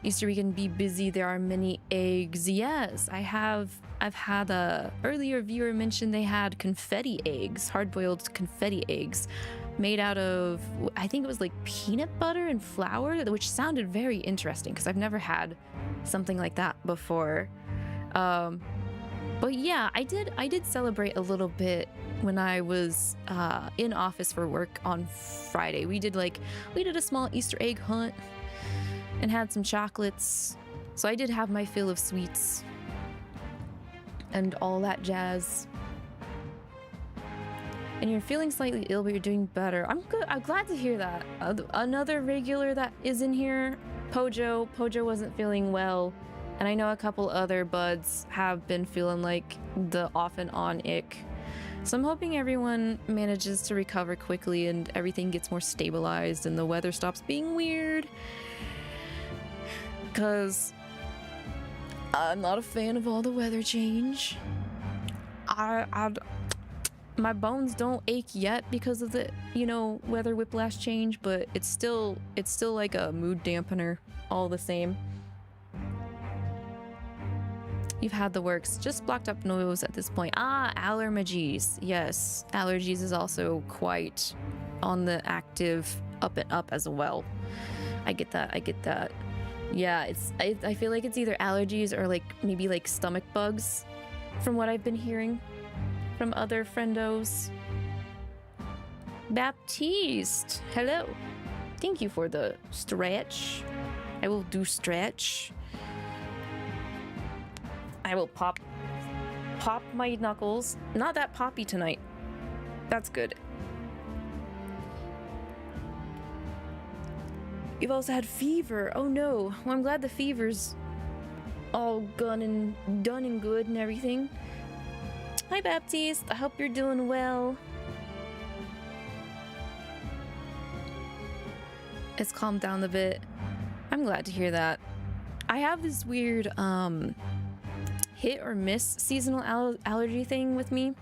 Easter weekend be busy. There are many eggs. Yes, I've had a earlier viewer mention they had confetti eggs, hard-boiled confetti eggs made out of, I think it was like peanut butter and flour, which sounded very interesting because I've never had something like that before. But yeah, I did celebrate a little bit when I was in office for work on Friday. We did a small Easter egg hunt and had some chocolates. So I did have my fill of sweets and all that jazz. And you're feeling slightly ill, but you're doing better. I'm good. I'm glad to hear that. Another regular that is in here, Pojo. Pojo wasn't feeling well, and I know a couple other buds have been feeling like the off and on ick. So I'm hoping everyone manages to recover quickly and everything gets more stabilized and the weather stops being weird. Because I'm not a fan of all the weather change. My bones don't ache yet because of the, weather whiplash change, but it's still like a mood dampener. all the same. You've had the works. Just blocked up nose at this point. Ah, allergies. Yes, allergies is also quite on the active up and up as well. I get that. I get that. Yeah, I feel like it's either allergies or like maybe like stomach bugs from what I've been hearing from other friendos. Baptiste, hello. Thank you for the stretch. I will do stretch. I will pop my knuckles. Not that poppy tonight. That's good. You've also had fever. Oh no. Well, I'm glad the fever's all done and good and everything. Hi Baptiste. I hope you're doing well. It's calmed down a bit. I'm glad to hear that. I have this weird hit or miss seasonal allergy thing with me.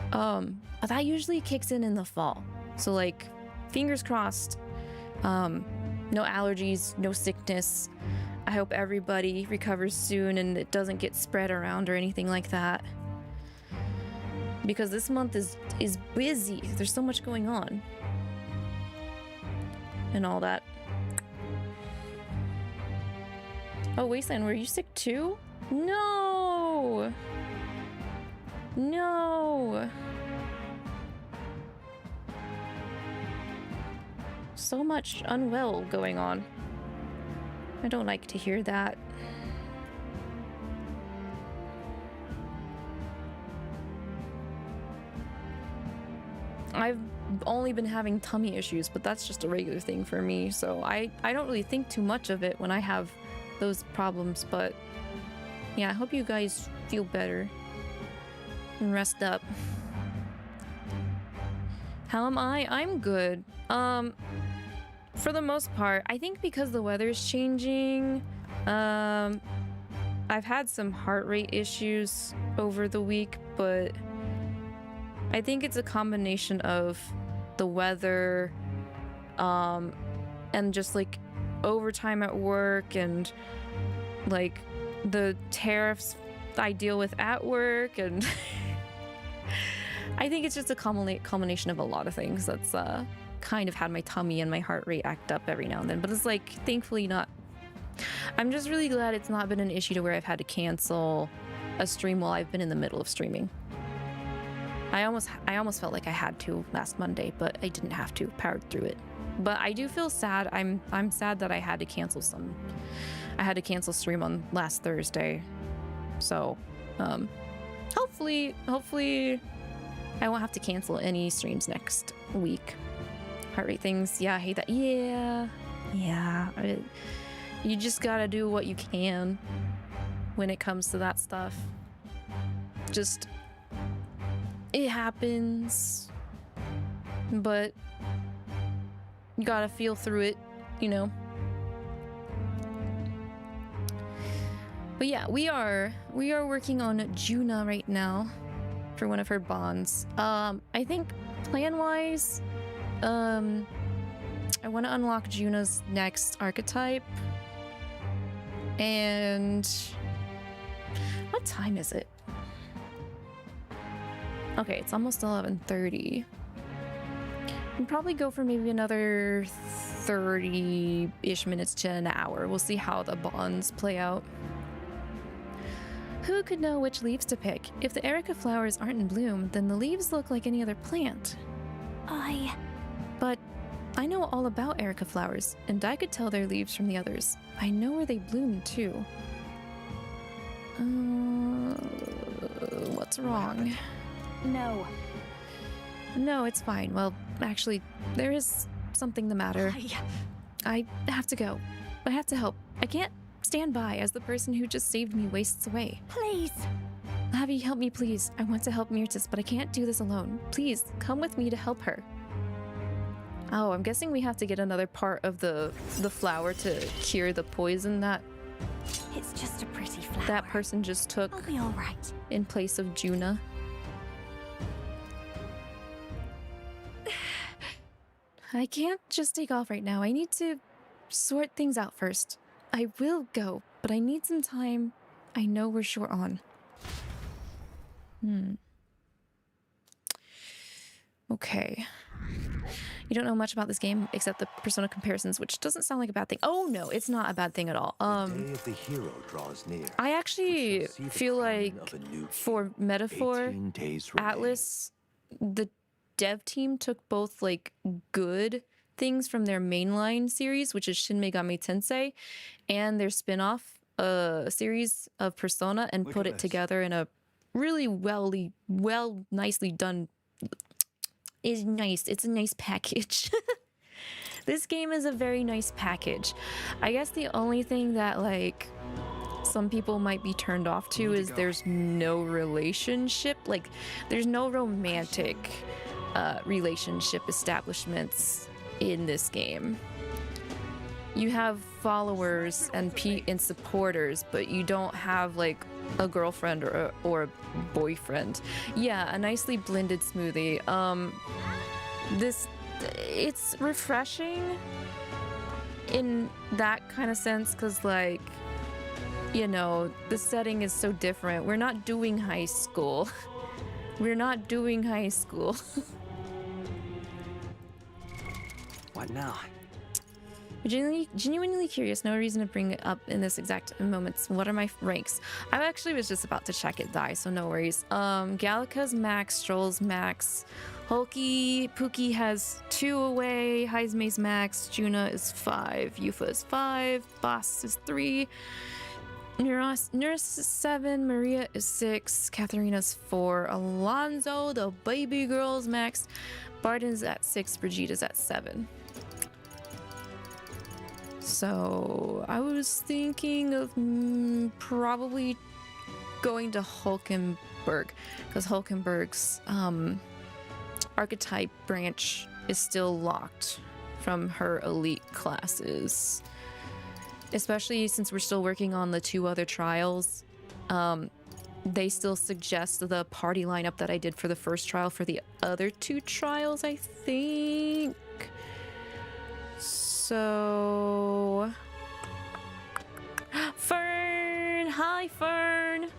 But that usually kicks in the fall. So like, fingers crossed. No allergies, no sickness. I hope everybody recovers soon and it doesn't get spread around or anything like that. Because this month is busy. There's so much going on. And all that. Oh, Wasteland, were you sick too? No! No! So much unwell going on. I don't like to hear that. I've only been having tummy issues, but that's just a regular thing for me, so I don't really think too much of it when I have those problems, but yeah, I hope you guys feel better and rest up. How am I? I'm good. For the most part, I think because the weather's changing, I've had some heart rate issues over the week, but I think it's a combination of the weather, and just like overtime at work and like the tariffs I deal with at work, and I think it's just a combination of a lot of things that's kind of had my tummy and my heart rate act up every now and then, but it's like thankfully not. I'm just really glad it's not been an issue to where I've had to cancel a stream while I've been in the middle of streaming. I almost felt like I had to last Monday, but I didn't have to. Powered through it. But I do feel sad. I'm sad that I had to cancel stream on last Thursday. So, hopefully I won't have to cancel any streams next week. Heart rate things. Yeah, I hate that. Yeah. You just gotta do what you can when it comes to that stuff. Just, it happens, but you gotta feel through it, you know. But yeah, we are working on Junah right now for one of her bonds. I think plan-wise, I want to unlock Junah's next archetype. And what time is it? Okay, it's almost 11:30. I'll probably go for maybe another 30-ish minutes to an hour. We'll see how the bonds play out. Who could know which leaves to pick? If the erica flowers aren't in bloom, then the leaves look like any other plant. But I know all about erica flowers, and I could tell their leaves from the others. I know where they bloom, too. What's wrong? No, it's fine. Well, actually, there is something the matter. I have to go. I have to help. I can't stand by as the person who just saved me wastes away. Please. Abby, help me, please. I want to help Myrtis, but I can't do this alone. Please, come with me to help her. Oh, I'm guessing we have to get another part of the flower to cure the poison that It's just a pretty flower. that person just took. I'll be all right. In place of Junah. I can't just take off right now. I need to sort things out first. I will go, but I need some time. I know we're short on. Okay. You don't know much about this game except the persona comparisons, which doesn't sound like a bad thing. Oh no, it's not a bad thing at all. The day of the hero draws near. I actually feel like for Metaphor, Atlas, the dev team took both like good things from their mainline series, which is Shin Megami Tensei, and their spin-off series of Persona, and put it together in a really nicely done. Is nice. It's a nice package. This game is a very nice package. I guess the only thing that like some people might be turned off to is there's no relationship. Like there's no romantic relationship establishments in this game. You have followers and supporters, but you don't have like a girlfriend or a boyfriend. Yeah, a nicely blended smoothie. It's refreshing in that kind of sense, because like, you know, the setting is so different. We're not doing high school. We're not doing high school. What now? Genuinely curious, no reason to bring it up in this exact moment. What are my ranks? I actually was just about to check it, so no worries. Gallica's max, Strohl's max, Pookie has 2 away, Heismei's max, Junah is 5, Eupha is 5, Boss is 3, Neuras is 7, Maria is 6, Catherina's 4, Alonso, the baby girl's max, Bardon's at 6, Brigitta's at 7. So I was thinking of probably going to Hulkenburg, because Hulkenburg's archetype branch is still locked from her elite classes. Especially since we're still working on the 2 other trials. They still suggest the party lineup that I did for the first trial for the other 2 trials, I think. So... Fern! Hi, Fern!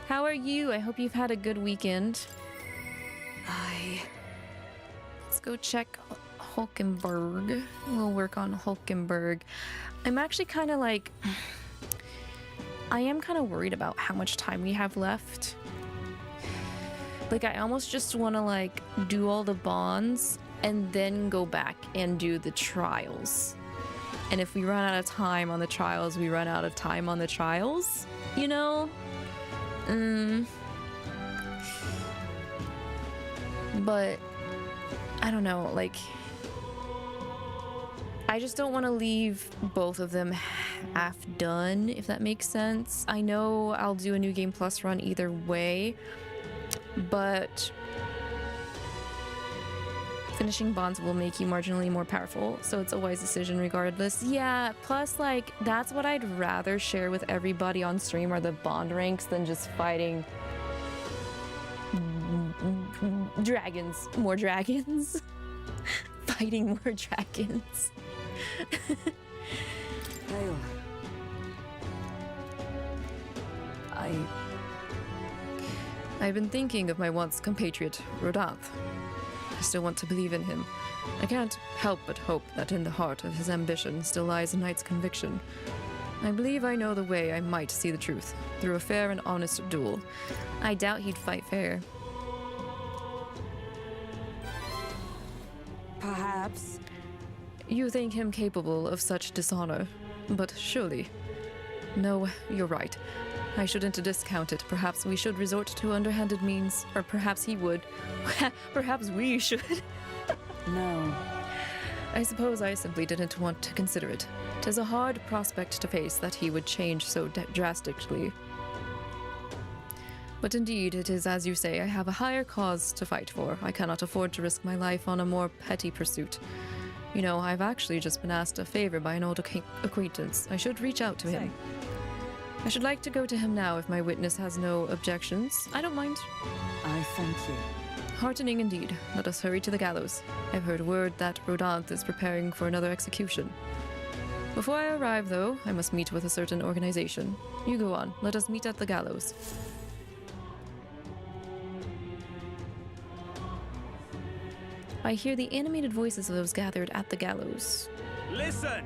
How are you? I hope you've had a good weekend. Let's go check Hulkenburg. We'll work on Hulkenburg. I'm actually kind of like... I am kind of worried about how much time we have left. Like, I almost just want to, like, do all the bonds and then go back and do the trials. And if we run out of time on the trials, we run out of time on the trials, you know? But I don't know, like, I just don't want to leave both of them half done, if that makes sense. I know I'll do a New Game Plus run either way, but finishing bonds will make you marginally more powerful, so it's a wise decision regardless. Yeah, plus, like, that's what I'd rather share with everybody on stream are the bond ranks than just fighting dragons. More dragons. Fighting more dragons. I've been thinking of my once compatriot, Rodin. I still want to believe in him. I can't help but hope that in the heart of his ambition still lies a knight's conviction. I believe I know the way I might see the truth, through a fair and honest duel. I doubt he'd fight fair. Perhaps. You think him capable of such dishonor, but surely... No, you're right. I shouldn't discount it. Perhaps we should resort to underhanded means, or perhaps he would. Perhaps we should. No. I suppose I simply didn't want to consider it. 'Tis a hard prospect to face that he would change so drastically. But indeed, it is as you say, I have a higher cause to fight for. I cannot afford to risk my life on a more petty pursuit. You know, I've actually just been asked a favor by an old acquaintance. I should reach out to him. I should like to go to him now if my witness has no objections. I don't mind. I thank you. Heartening indeed. Let us hurry to the gallows. I've heard word that Rodin is preparing for another execution. Before I arrive, though, I must meet with a certain organization. You go on. Let us meet at the gallows. I hear the animated voices of those gathered at the gallows. Listen!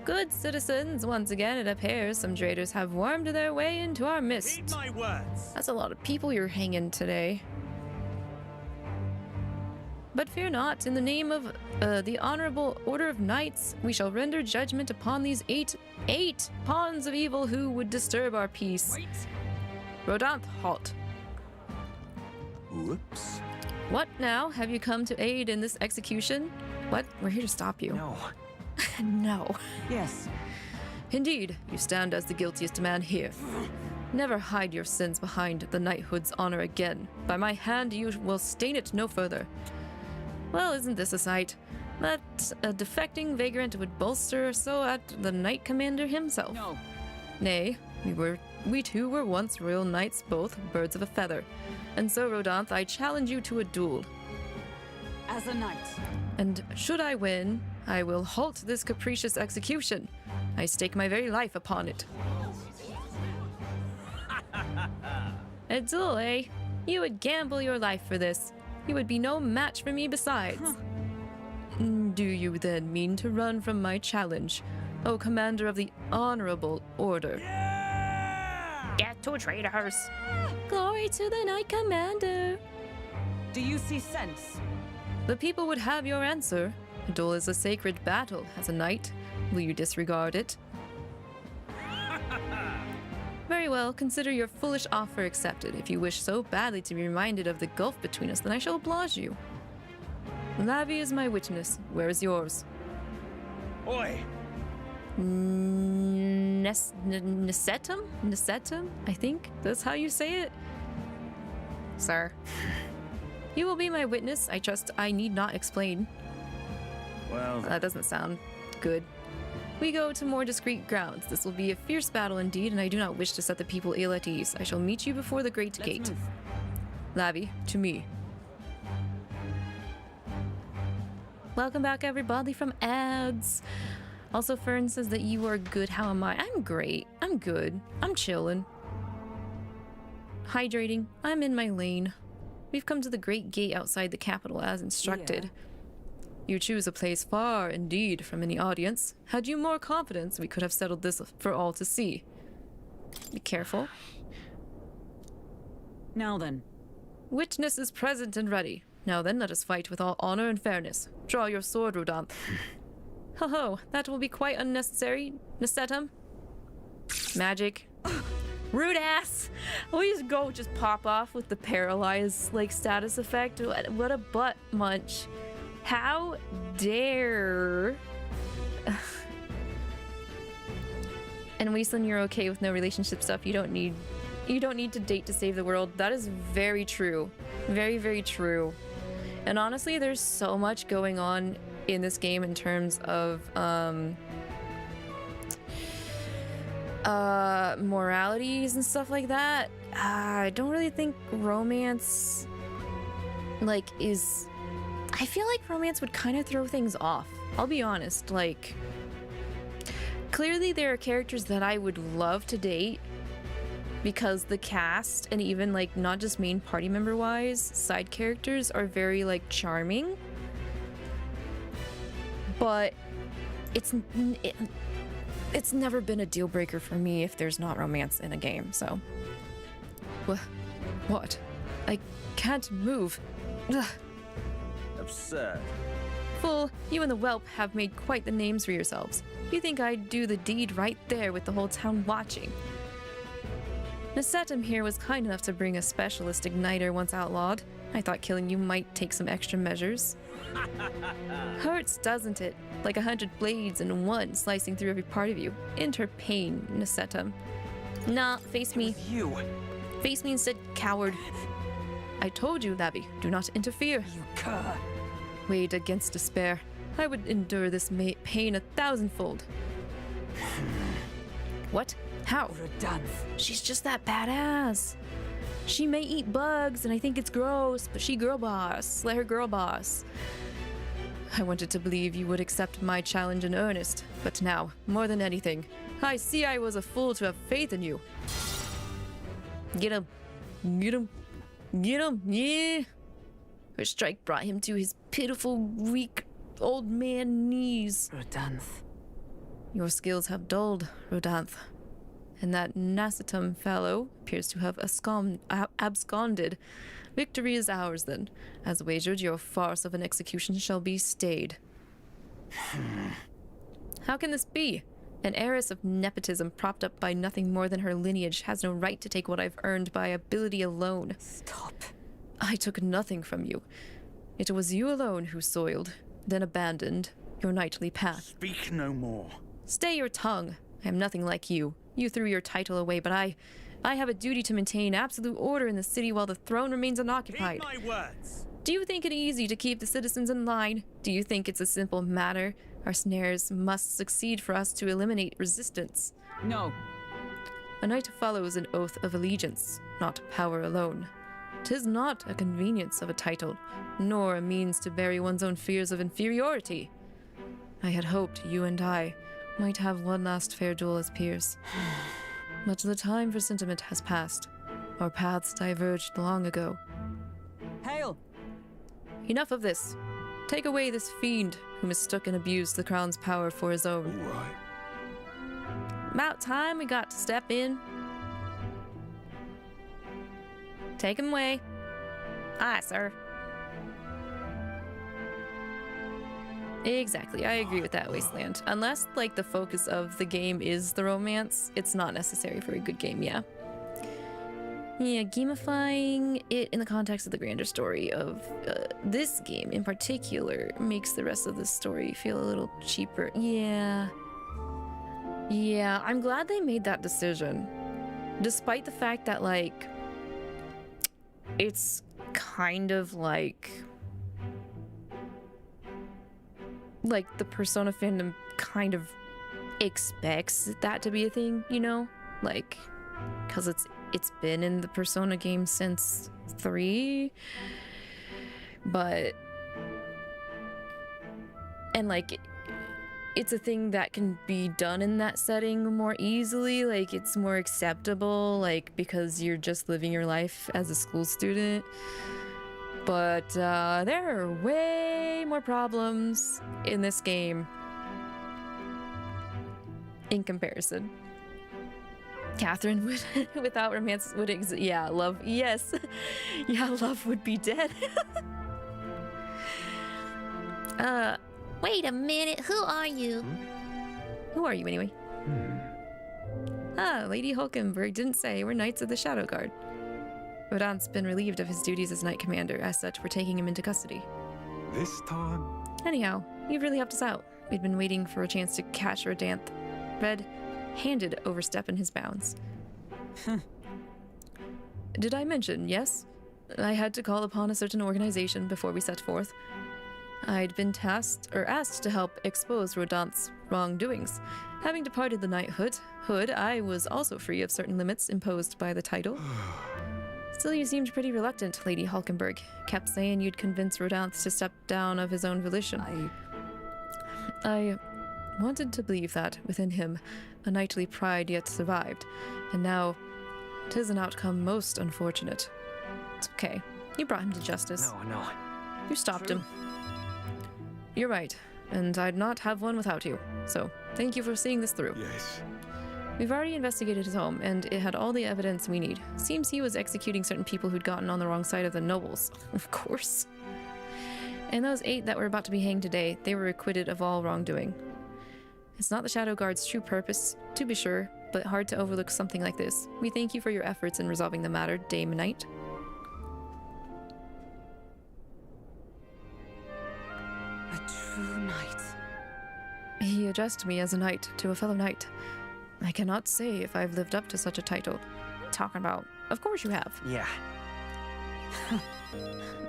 Good citizens, once again it appears some traitors have wormed their way into our midst. Heed my words! That's a lot of people you're hanging today. But fear not, in the name of the Honorable Order of Knights, we shall render judgment upon these eight pawns of evil who would disturb our peace. Wait. Rodanthe, halt. Whoops. What now? Have you come to aid in this execution? What? We're here to stop you. No. No. Yes. Indeed, you stand as the guiltiest man here. Never hide your sins behind the knighthood's honor again. By my hand, you will stain it no further. Well, isn't this a sight? That a defecting vagrant would bolster so at the knight commander himself. No. Nay, we two were once royal knights, both birds of a feather. And so, Rodanthe, I challenge you to a duel. As a knight. And should I win, I will halt this capricious execution. I stake my very life upon it. A duel, eh? You would gamble your life for this. You would be no match for me besides. Do you then mean to run from my challenge, O Commander of the Honorable Order? Get to traitors! Glory to the Knight Commander! Do you see sense? The people would have your answer. A duel is a sacred battle. As a knight, will you disregard it? Very well, consider your foolish offer accepted. If you wish so badly to be reminded of the gulf between us, then I shall oblige you. Lavi is my witness. Where is yours? Oi! Nesetum? Nesetum? I think that's how you say it. Sir. You will be my witness. I trust I need not explain. Well, that doesn't sound good. We go to more discreet grounds. This will be a fierce battle indeed, and I do not wish to set the people ill at ease. I shall meet you before the great gate. Lavi, to me. Welcome back, everybody, from ads. Also, Fern says that you are good. How am I? I'm great. I'm good. I'm chilling. Hydrating. I'm in my lane. We've come to the great gate outside the capital as instructed. Yeah. You choose a place far, indeed, from any audience. Had you more confidence, we could have settled this for all to see. Be careful. Now then. Witness is present and ready. Now then, let us fight with all honor and fairness. Draw your sword, Rodanthe. Ho-ho, that will be quite unnecessary. Nesetum. Magic. Rude ass! Always go just pop off with the paralyzed, like, status effect. What a butt munch. How dare... And Weaslin, you're okay with no relationship stuff. You don't need to date to save the world. That is very true. Very, very true. And honestly, there's so much going on in this game in terms of moralities and stuff like that. I don't really think romance is... I feel like romance would kind of throw things off. I'll be honest, like... Clearly there are characters that I would love to date because the cast, and even, like, not just main party member-wise, side characters are very, like, charming. But it's never been a deal breaker for me if there's not romance in a game, so... What? I can't move. Ugh. Absurd. Fool, you and the whelp have made quite the names for yourselves. You think I'd do the deed right there with the whole town watching. Nesetum here was kind enough to bring a specialist igniter once outlawed. I thought killing you might take some extra measures. Hurts, doesn't it? Like 100 blades in one slicing through every part of you. Enter pain, Nesetum. Nah, face me. You. Face me instead, coward. I told you, Lavi, do not interfere. You cur. Weighed against despair, I would endure this pain 1,000-fold. What? How? Rodanthe. She's just that badass. She may eat bugs, and I think it's gross, but she girl boss. Let her girl boss. I wanted to believe you would accept my challenge in earnest, but now, more than anything, I see I was a fool to have faith in you. Get him. Get him. Get him. Yeah. Her strike brought him to his pitiful, weak, old man knees. Rodanth. Your skills have dulled, Rodanth. And that Nascitum fellow appears to have absconded. Victory is ours, then. As wagered, your farce of an execution shall be stayed. How can this be? An heiress of nepotism propped up by nothing more than her lineage has no right to take what I've earned by ability alone. Stop. I took nothing from you. It was you alone who soiled, then abandoned, your knightly path. Speak no more. Stay your tongue. I am nothing like you. You threw your title away, but I have a duty to maintain absolute order in the city while the throne remains unoccupied. Heed my words. Do you think it easy to keep the citizens in line? Do you think it's a simple matter? Our snares must succeed for us to eliminate resistance. No. A knight follows an oath of allegiance, not power alone. 'Tis not a convenience of a title, nor a means to bury one's own fears of inferiority. I had hoped you and I might have one last fair duel as peers. But the time for sentiment has passed. Our paths diverged long ago. Hail! Enough of this. Take away this fiend who mistook and abused the crown's power for his own. All right. About time we got to step in. Take him away. Aye, sir. Exactly, I agree with that, Wasteland. Unless, like, the focus of the game is the romance, it's not necessary for a good game, yeah. Yeah, gamifying it in the context of the grander story of this game in particular makes the rest of the story feel a little cheaper. Yeah. Yeah, I'm glad they made that decision. Despite the fact that, like, it's kind of like the Persona fandom kind of expects that to be a thing, you know? Like, because it's been in the Persona game since 3, but, and like, it's a thing that can be done in that setting more easily, like it's more acceptable, like because you're just living your life as a school student. But there are way more problems in this game in comparison. Catherine would, without romance, would exist. Yeah, love. Yes. Yeah, love would be dead. Wait a minute, who are you? Who are you anyway? Ah, Lady Hulkenburg didn't say. We're Knights of the Shadow Guard. Rodant's been relieved of his duties as Knight Commander. As such, we're taking him into custody. This time? Anyhow, you've really helped us out. We'd been waiting for a chance to catch Rodanth red-handed overstepping his bounds. Did I mention, yes? I had to call upon a certain organization before we set forth. I'd been asked to help expose Rodanth's wrongdoings. Having departed the knighthood, I was also free of certain limits imposed by the title. Still, you seemed pretty reluctant, Lady Hulkenburg. Kept saying you'd convince Rodanth to step down of his own volition. I wanted to believe that, within him, a knightly pride yet survived. And now, 'tis an outcome most unfortunate. It's okay. You brought him to justice. No. You stopped him. You're right, and I'd not have one without you. So, thank you for seeing this through. Yes. We've already investigated his home, and it had all the evidence we need. Seems he was executing certain people who'd gotten on the wrong side of the nobles. Of course. And those 8 that were about to be hanged today, they were acquitted of all wrongdoing. It's not the Shadow Guard's true purpose, to be sure, but hard to overlook something like this. We thank you for your efforts in resolving the matter, Dame Knight. A true knight. He addressed me as a knight to a fellow knight. I cannot say if I've lived up to such a title. What are you talking about? Of course you have. Yeah.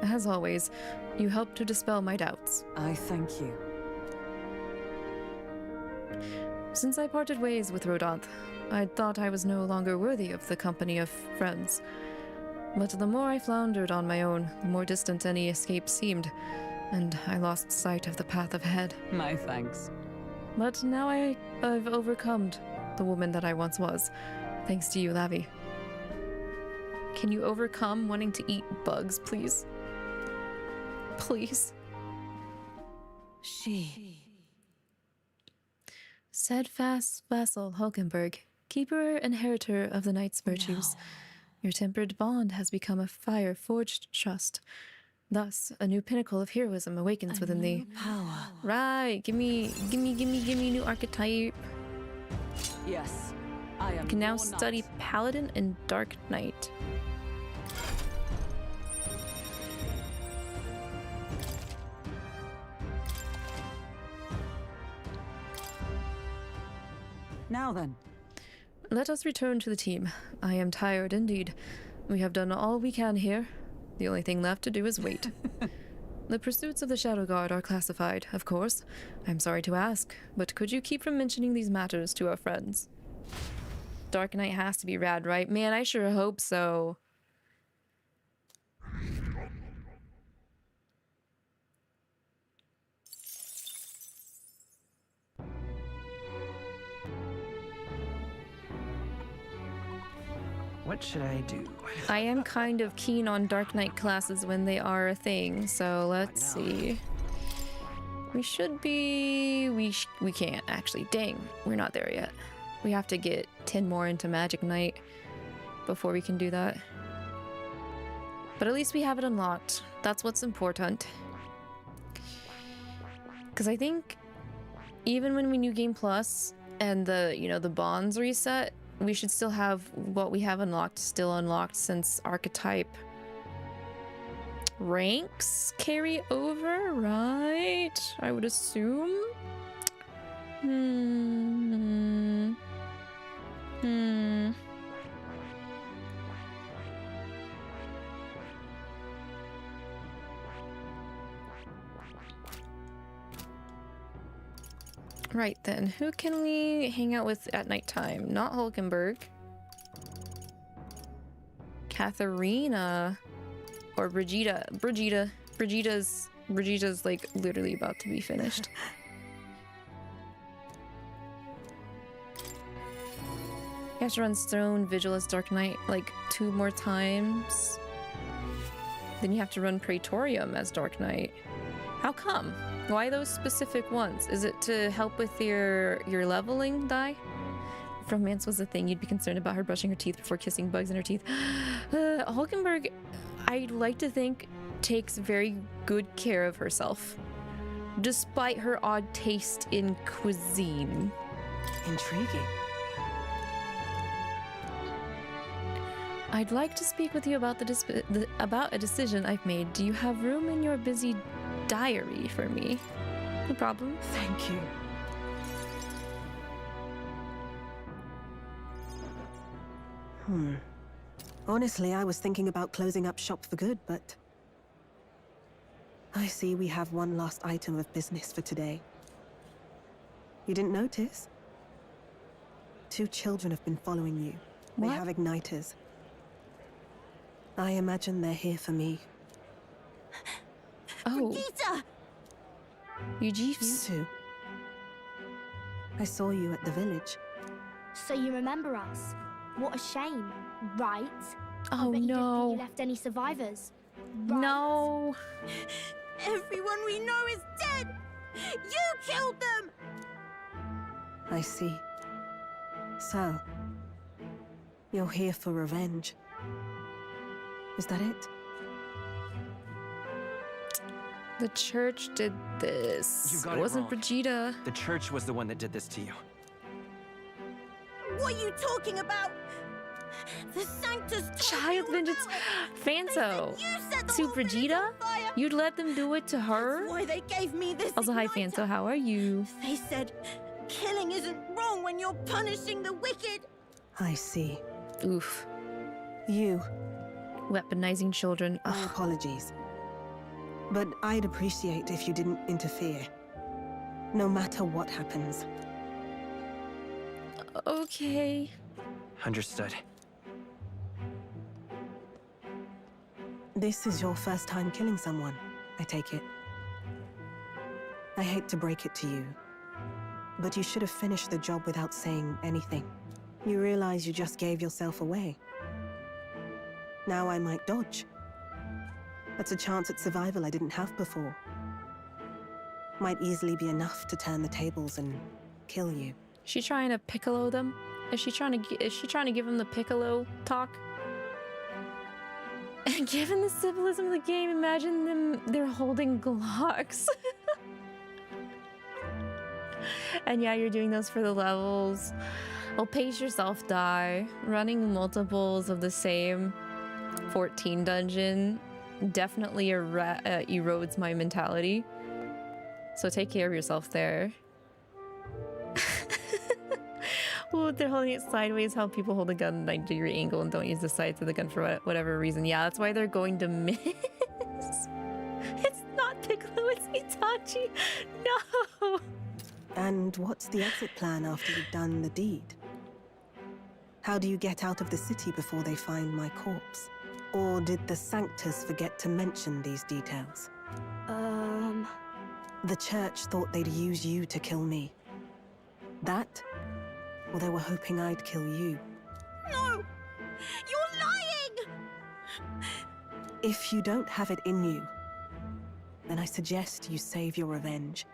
As always, you helped to dispel my doubts. I thank you. Since I parted ways with Rodanth, I thought I was no longer worthy of the company of friends. But the more I floundered on my own, the more distant any escape seemed. and I lost sight of the path ahead. My thanks. But now I've overcome the woman that I once was, thanks to you, Lavi. Can you overcome wanting to eat bugs, please? Please. She. Steadfast vassal Hulkenburg, keeper and inheritor of the knight's virtues. No. Your tempered bond has become a fire-forged trust. Thus, a new pinnacle of heroism awakens within thee. Power. Right, give me new archetype. Yes, I am. I can now your study knight. Paladin and Dark Knight. Now then. Let us return to the team. I am tired indeed. We have done all we can here. The only thing left to do is wait. The pursuits of the Shadow Guard are classified, of course. I'm sorry to ask, but could you keep from mentioning these matters to our friends? Dark Knight has to be rad, right? Man, I sure hope so. What should I do? I am kind of keen on Dark Knight classes when they are a thing, so let's see. We should be... We can't, actually. Dang, we're not there yet. We have to get 10 more into Magic Knight before we can do that. But at least we have it unlocked. That's what's important. Because I think even when we New Game Plus and the, you know, the bonds reset, we should still have what we have unlocked still unlocked, since archetype ranks carry over, right? I would assume. Right then, who can we hang out with at nighttime? Not Hulkenburg. Catherina. Or Brigitta. Brigitta's like literally about to be finished. You have to run Stone, Vigil as Dark Knight like 2 more times. Then you have to run Praetorium as Dark Knight. How come? Why those specific ones? Is it to help with your leveling die? If romance was a thing, you'd be concerned about her brushing her teeth before kissing bugs in her teeth. Hulkenburg, I'd like to think, takes very good care of herself, despite her odd taste in cuisine. Intriguing. I'd like to speak with you about about a decision I've made. Do you have room in your busy diary for me? No problem. Thank you. Honestly, I was thinking about closing up shop for good, but I see we have one last item of business for today. You didn't notice? 2 children have been following you. They What? have igniters. I imagine they're here for me. Oh. Brigitta! You 𝐒𝐿𝐹? too. I saw you at the village. So you remember us? What a shame, right? Oh I bet you didn't no. think you left any survivors. Right? No. Everyone we know is dead! You killed them! I see. So, you're here for revenge. Is that it? The church did this. You got It wasn't wrong. Brigitta. The church was the one that did this to you. What are you talking about? The Sanctus told Child me all vengeance. about it. Fanso. They said you set the To whole village Brigitta? on fire. You'd let them do it to her? That's why they gave me this Also, hi igniter. Fanso, how are you? They said killing isn't wrong when you're punishing the wicked. I see. Oof. You. Weaponizing children. My Ugh. apologies. But I'd appreciate if you didn't interfere. No matter what happens. Okay. Understood. This is your first time killing someone, I take it. hate to break it to you, but you should have finished the job without saying anything. You realize you just gave yourself away. Now I might dodge. That's a chance at survival I didn't have before. Might easily be enough to turn the tables and kill you. She trying to piccolo them? Is she trying to give them the piccolo talk? Given the symbolism of the game, imagine they're holding Glocks. And yeah, you're doing those for the levels. Well, pace yourself, die. Running multiples of the same 14 dungeon definitely erodes my mentality. So take care of yourself there. Well, they're holding it sideways, how people hold a gun at a 90-degree angle and don't use the sights of the gun for whatever reason. Yeah, that's why they're going to miss. It's not Piccolo, it's Itachi. No! And what's the exit plan after you've done the deed? How do you get out of the city before they find my corpse? Or did the Sanctus forget to mention these details? The church thought they'd use you to kill me. That? Or they were hoping I'd kill you. No! You're lying! If you don't have it in you, then I suggest you save your revenge.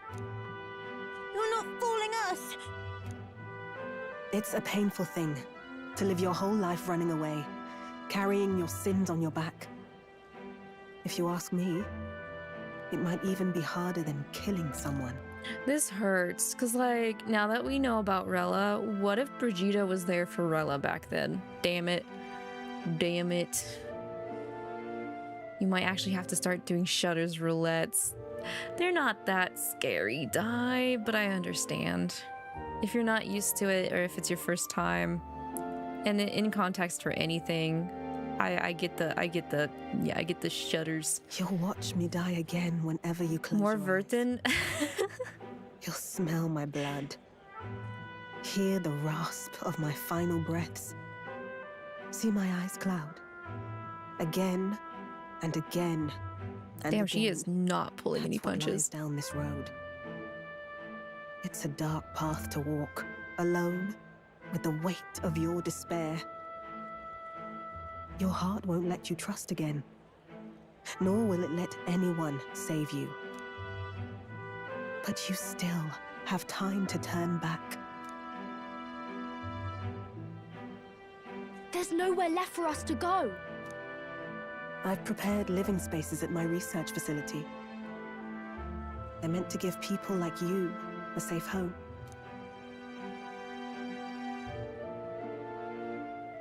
You're not fooling us! It's a painful thing to live your whole life running away, carrying your sins on your back. If you ask me, it might even be harder than killing someone. This hurts, because, like, now that we know about Rella, what if Brigitta was there for Rella back then? Damn it. Damn it. You might actually have to start doing Shutter's roulettes. They're not that scary, Die, but I understand. If you're not used to it, or if it's your first time, and in context for anything, I get the shudders. You'll watch me die again whenever you close More your Vertin. You'll smell my blood. Hear the rasp of my final breaths. See my eyes cloud. Again and again and Damn, again. she is not pulling any That's what lies punches. down this road. It's a dark path to walk, alone, with the weight of your despair. Your heart won't let you trust again, nor will it let anyone save you. But you still have time to turn back. There's nowhere left for us to go. I've prepared living spaces at my research facility. They're meant to give people like you a safe home.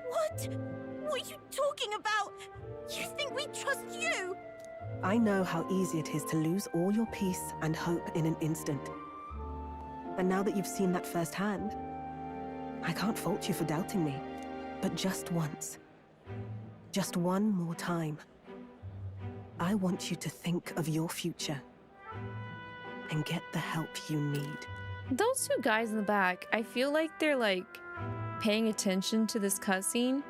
What? What are you talking about? You think we trust you? I know how easy it is to lose all your peace and hope in an instant. And now that you've seen that firsthand, I can't fault you for doubting me. But just once, just one more time, I want you to think of your future and get the help you need. Those two guys in the back, I feel like they're like paying attention to this cutscene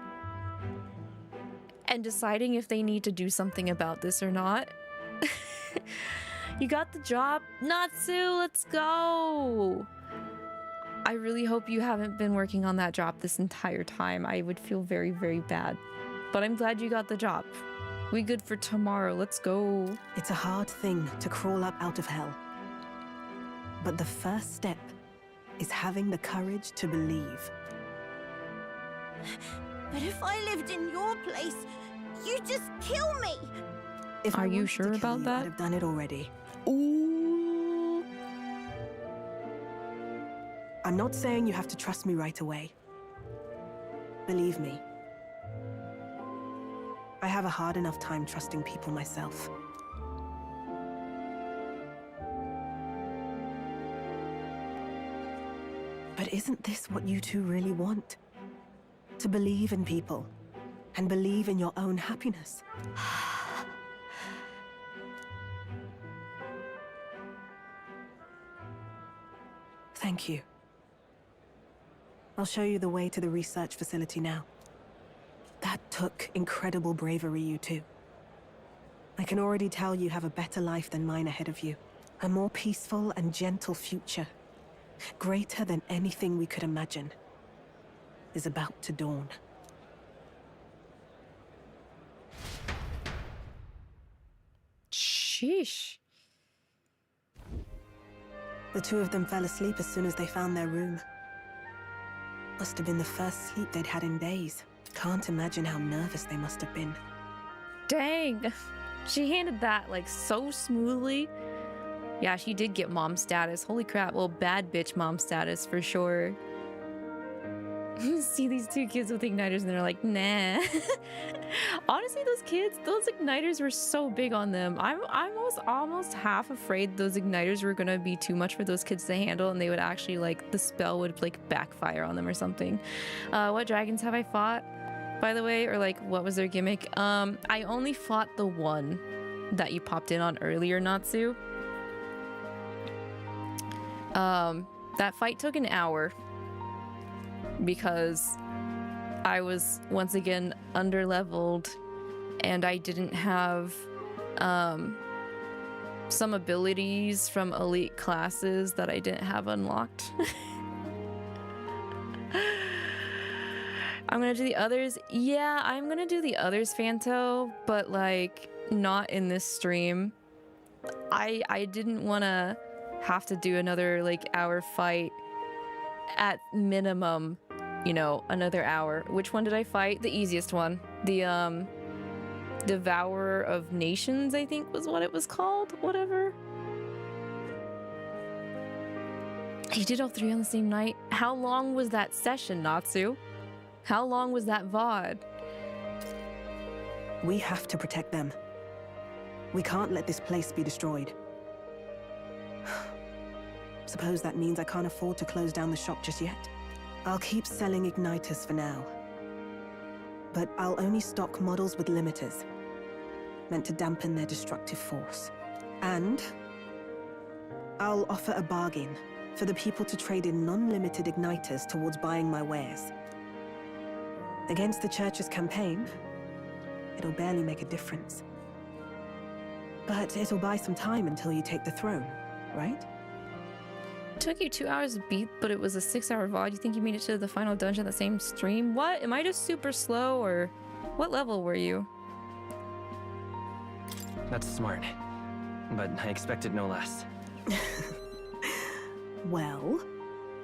and deciding if they need to do something about this or not. You got the job, Natsu, let's go. I really hope you haven't been working on that job this entire time. I would feel very, very bad. But I'm glad you got the job. We good for tomorrow, let's go. It's a hard thing to crawl up out of hell. But the first step is having the courage to believe. But if I lived in your place, you'd just kill me. If Are I you wanted sure to kill about you, that? I'd have done it already. Ooh. I'm not saying you have to trust me right away. Believe me, I have a hard enough time trusting people myself. But isn't this what you two really want? To believe in people, and believe in your own happiness. Thank you. I'll show you the way to the research facility now. That took incredible bravery, you two. I can already tell you have a better life than mine ahead of you. A more peaceful and gentle future, greater than anything we could imagine, is about to dawn. Sheesh. The two of them fell asleep as soon as they found their room. Must have been the first sleep they'd had in days. Can't imagine how nervous they must have been. Dang. She handled that like so smoothly. Yeah, she did get mom status. Holy crap. Well, bad bitch mom status for sure. You see these two kids with igniters and they're like, nah. Honestly, those kids, those igniters were so big on them. I was almost half afraid those igniters were gonna be too much for those kids to handle and they would actually like, the spell would like backfire on them or something. What dragons have I fought, by the way? Or like, what was their gimmick? I only fought the one that you popped in on earlier, Natsu. That fight took an hour because I was once again underleveled and I didn't have some abilities from elite classes that I didn't have unlocked. I'm gonna do the others. Yeah, I'm gonna do the others, Fanto, but like not in this stream. I didn't want to have to do another like hour fight. At minimum, you know, another hour. Which one did I fight? The easiest one. The Devourer of Nations, I think was what it was called. Whatever. He did all three on the same night. How long was that session, Natsu? How long was that VOD? We have to protect them. We can't let this place be destroyed. Suppose that means I can't afford to close down the shop just yet. I'll keep selling igniters for now. But I'll only stock models with limiters, meant to dampen their destructive force. And I'll offer a bargain for the people to trade in non-limited igniters towards buying my wares. Against the church's campaign, it'll barely make a difference. But it'll buy some time until you take the throne, right? It took you 2 hours to beat, but it was a 6-hour VOD. You think you made it to the final dungeon the same stream? What? Am I just super slow, or what level were you? That's smart, but I expected no less. Well,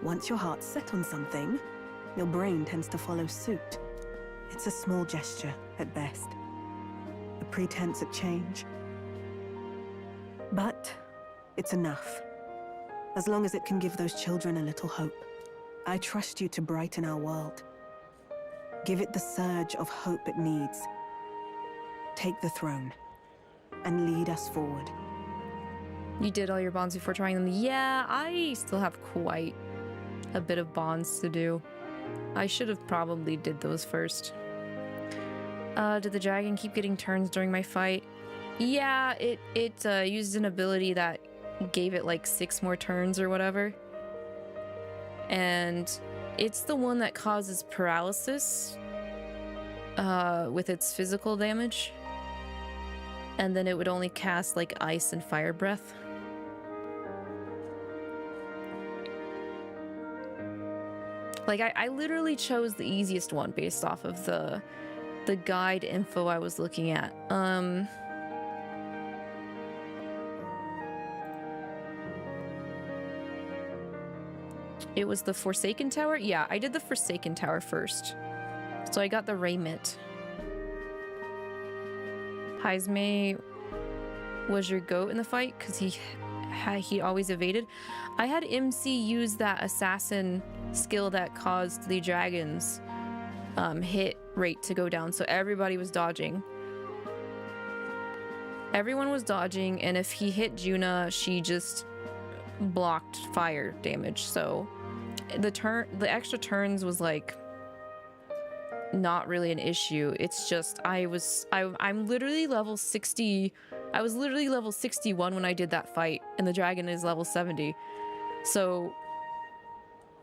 once your heart's set on something, your brain tends to follow suit. It's a small gesture, at best. A pretense at change. But it's enough. As long as it can give those children a little hope. I trust you to brighten our world. Give it the surge of hope it needs. Take the throne, and lead us forward. You did all your bonds before trying them. Yeah, I still have quite a bit of bonds to do. I should have probably did those first. Did the dragon keep getting turns during my fight? Yeah, it used an ability that gave it like 6 more turns or whatever. And it's the one that causes paralysis with its physical damage. And then it would only cast like ice and fire breath. Like I literally chose the easiest one based off of the guide info I was looking at. It was the Forsaken Tower? Yeah, I did the Forsaken Tower first. So I got the Raiment. 𝐂𝐿𝐒 was your goat in the fight because he always evaded. I had MC use that assassin skill that caused the dragon's hit rate to go down, so everybody was dodging. Everyone was dodging, and if he hit Junah, she just blocked fire damage. So the extra turns was like not really an issue. It's just I'm literally level 60. I was literally level 61 when I did that fight, and the dragon is level 70. So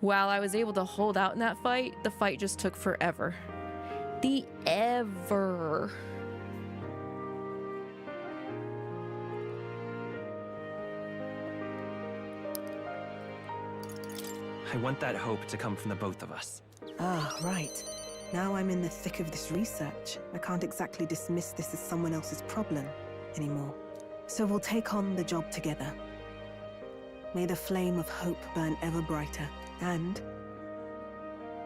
while I was able to hold out in that fight, the fight just took forever. Ever. I want that hope to come from the both of us. Ah, right. Now I'm in the thick of this research. I can't exactly dismiss this as someone else's problem anymore. So we'll take on the job together. May the flame of hope burn ever brighter, and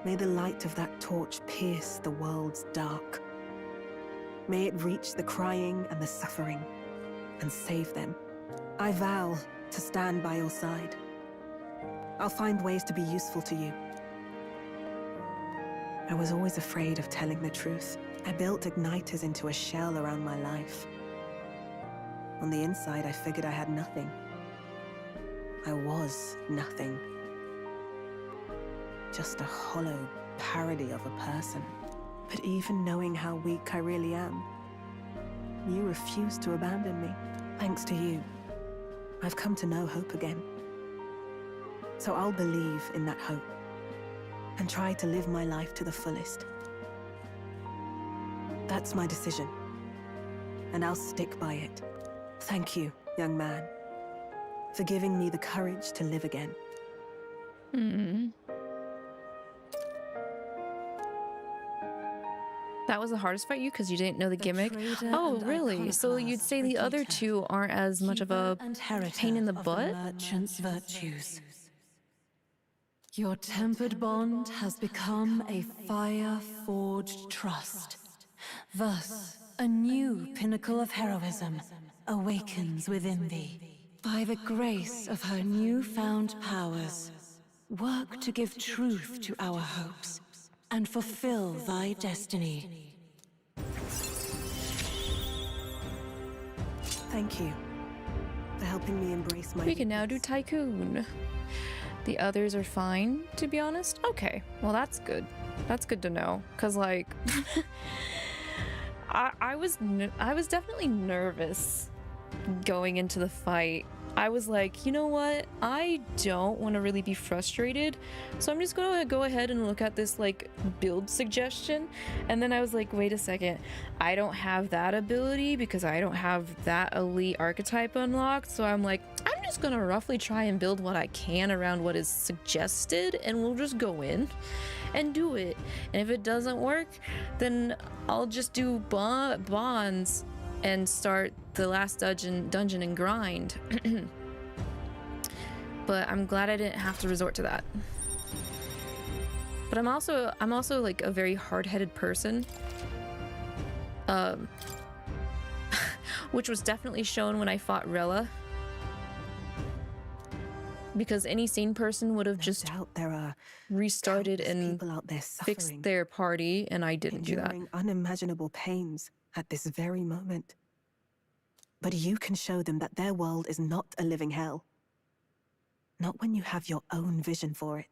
may the light of that torch pierce the world's dark. May it reach the crying and the suffering, and save them. I vow to stand by your side. I'll find ways to be useful to you. I was always afraid of telling the truth. I built igniters into a shell around my life. On the inside, I figured I had nothing. I was nothing. Just a hollow parody of a person. But even knowing how weak I really am, you refused to abandon me. Thanks to you, I've come to know hope again. So I'll believe in that hope and try to live my life to the fullest. That's my decision, and I'll stick by it. Thank you, young man, for giving me the courage to live again. That was the hardest fight you because you didn't know the gimmick? Oh, really? So you'd say the other two aren't as much of a pain in the butt? Merchant's virtues. Your tempered bond has become a fire-forged trust. Thus, a new pinnacle of heroism awakens within thee. By the grace of her newfound powers, work to give truth to our hopes and fulfill thy destiny. Thank you for helping me embrace my... We can now do Tycoon. The others are fine, to be honest. Okay, well that's good. That's good to know, cause like, I was definitely nervous going into the fight. I was like, you know what? I don't want to really be frustrated, so I'm just gonna go ahead and look at this like build suggestion. And then I was like, wait a second, I don't have that ability because I don't have that elite archetype unlocked. So I'm like, I'm just gonna roughly try and build what I can around what is suggested, and we'll just go in and do it. And if it doesn't work, then I'll just do bonds and start the last dungeon and grind. But I'm glad I didn't have to resort to that. But I'm also like a very hard-headed person, which was definitely shown when I fought Rella, because any sane person would have just restarted and fixed their party, and I didn't do that. Unimaginable pains at this very moment. But you can show them that their world is not a living hell. Not when you have your own vision for it.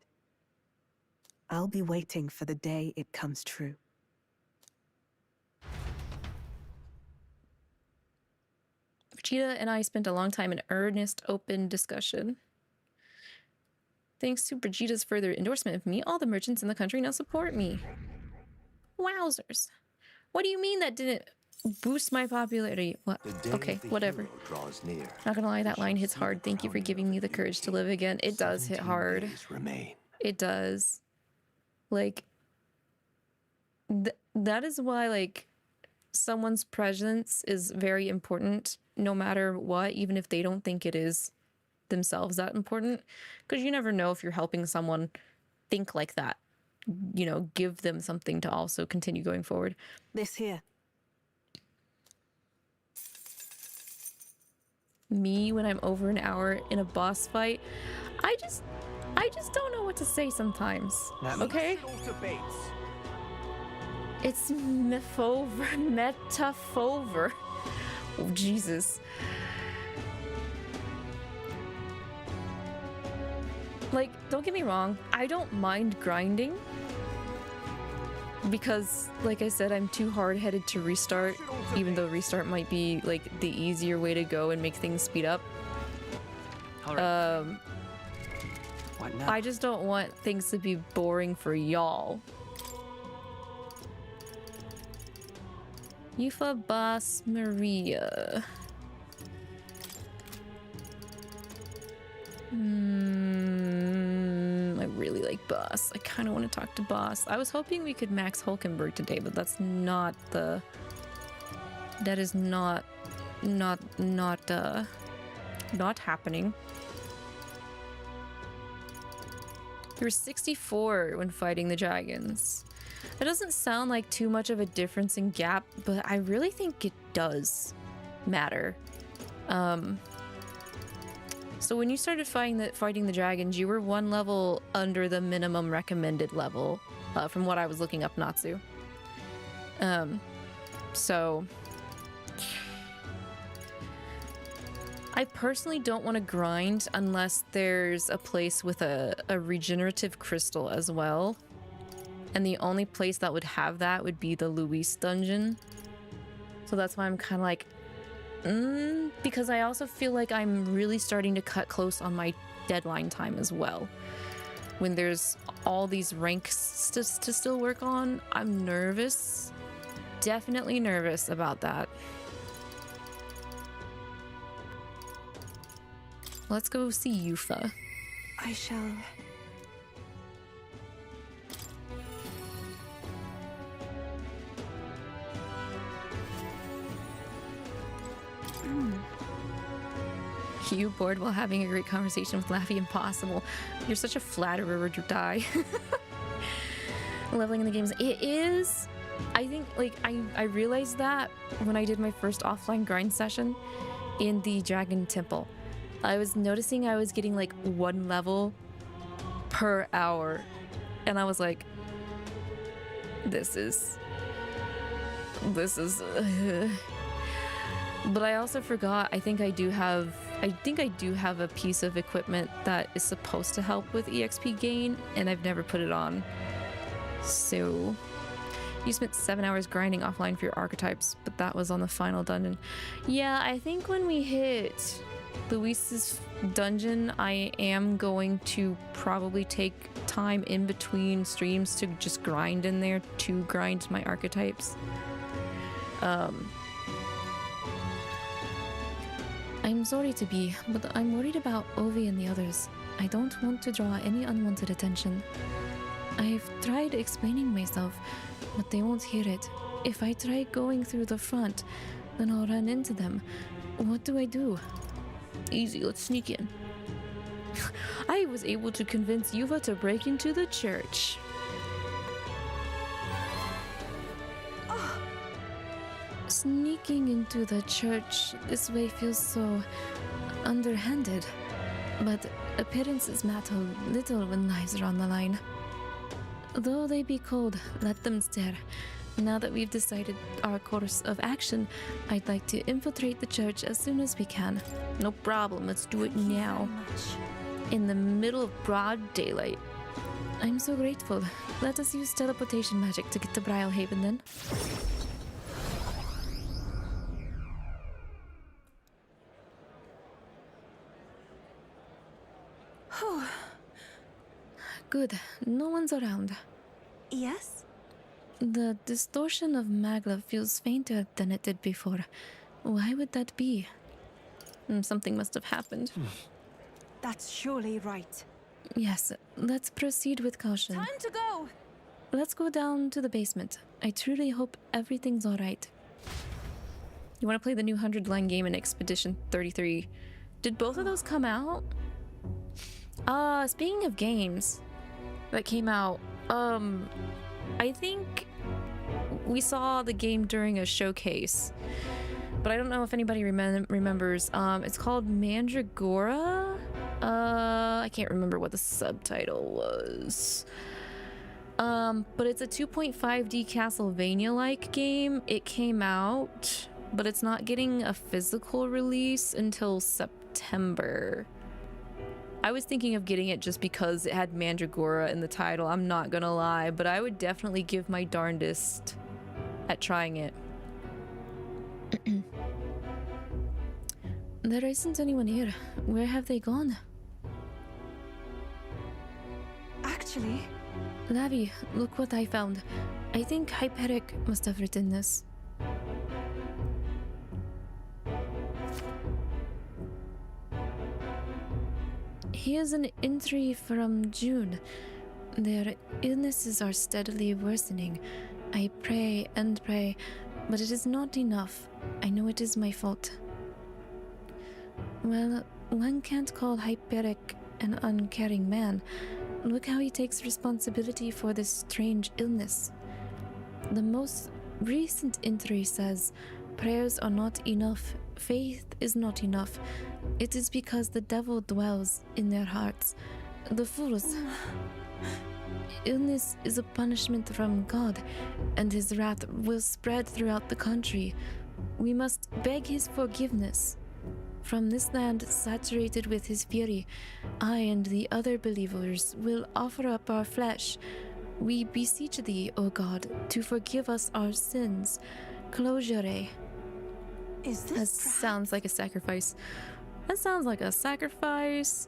I'll be waiting for the day it comes true. Brigitta and I spent a long time in earnest, open discussion. Thanks to Brigitta's further endorsement of me, all the merchants in the country now support me. Wowzers. What do you mean that didn't boost my popularity? What? Okay, whatever. Not gonna lie, that line hits hard. Thank you for giving me the courage to live again. It does hit hard. It does. Like, that is why, like, someone's presence is very important, no matter what, even if they don't think it is themselves that important. Because you never know if you're helping someone think like that. You know, give them something to also continue going forward. This here. Me, when I'm over an hour in a boss fight, I just don't know what to say sometimes. Okay? It's metaphor. Oh, Jesus. Like, don't get me wrong, I don't mind grinding, because, like I said, I'm too hard-headed to restart, even though restart might be, like, the easier way to go and make things speed up. What now? I just don't want things to be boring for y'all. Eupha, Boss, Maria. I Boss. I kind of want to talk to Boss. I was hoping we could max Hulkenburg today, but that's not the... That is not happening. You were 64 when fighting the dragons. It doesn't sound like too much of a difference in gap, but I really think it does matter. So when you started fighting the dragons, you were 1 level under the minimum recommended level, from what I was looking up, Natsu. So I personally don't want to grind unless there's a place with a regenerative crystal as well. And the only place that would have that would be the Luis dungeon. So that's why I'm kind of like, because I also feel like I'm really starting to cut close on my deadline time as well. When there's all these ranks to still work on, I'm nervous. Definitely nervous about that. Let's go see Eupha. I shall... You bored while having a great conversation with Laffy? Impossible. You're such a flatterer, would you die? Leveling in the games. It is... I think, like, I realized that when I did my first offline grind session in the Dragon Temple. I was noticing I was getting like 1 level per hour, and I was like, this is but I also forgot, I think I do have a piece of equipment that is supposed to help with EXP gain, and I've never put it on. So you spent 7 hours grinding offline for your archetypes, but that was on the final dungeon. Yeah, I think when we hit Luis's dungeon, I am going to probably take time in between streams to just grind in there to grind my archetypes. I'm sorry to be, but I'm worried about Ovi and the others. I don't want to draw any unwanted attention. I've tried explaining myself, but they won't hear it. If I try going through the front, then I'll run into them. What do I do? Easy, let's sneak in. I was able to convince Eupha to break into the church. Sneaking into the church this way feels so underhanded, but appearances matter little when lives are on the line. Though they be cold, let them stare. Now that we've decided our course of action, I'd like to infiltrate the church as soon as we can. No problem, let's do it now. In the middle of broad daylight. I'm so grateful. Let us use teleportation magic to get to Brylehaven then. Good, no one's around. Yes? The distortion of Magla feels fainter than it did before. Why would that be? Something must have happened. That's surely right. Yes, let's proceed with caution. Time to go! Let's go down to the basement. I truly hope everything's alright. You want to play the new 100-line game in Expedition 33? Did both of those come out? Speaking of games that came out, I think we saw the game during a showcase, but I don't know if anybody remembers. It's called Mandrake. I can't remember what the subtitle was. But it's a 2.5D Castlevania-like game. It came out, but it's not getting a physical release until September. I was thinking of getting it just because it had Mandragora in the title, I'm not gonna lie, but I would definitely give my darndest at trying it. There isn't anyone here. Where have they gone? Actually... Lavi, look what I found. I think 𝐻𝐻𝐿 must have written this. Here's an entry from June. Their illnesses are steadily worsening. I pray and pray, but it is not enough. I know it is my fault. Well, one can't call Hyperic an uncaring man. Look how he takes responsibility for this strange illness. The most recent entry says, prayers are not enough, faith is not enough. It is because the devil dwells in their hearts. The fools. Illness is a punishment from God, and his wrath will spread throughout the country. We must beg his forgiveness. From this land saturated with his fury, I and the other believers will offer up our flesh. We beseech thee, O God, to forgive us our sins. 𝐒𝐿𝐿. Is this That sounds like a sacrifice. That sounds like a sacrifice.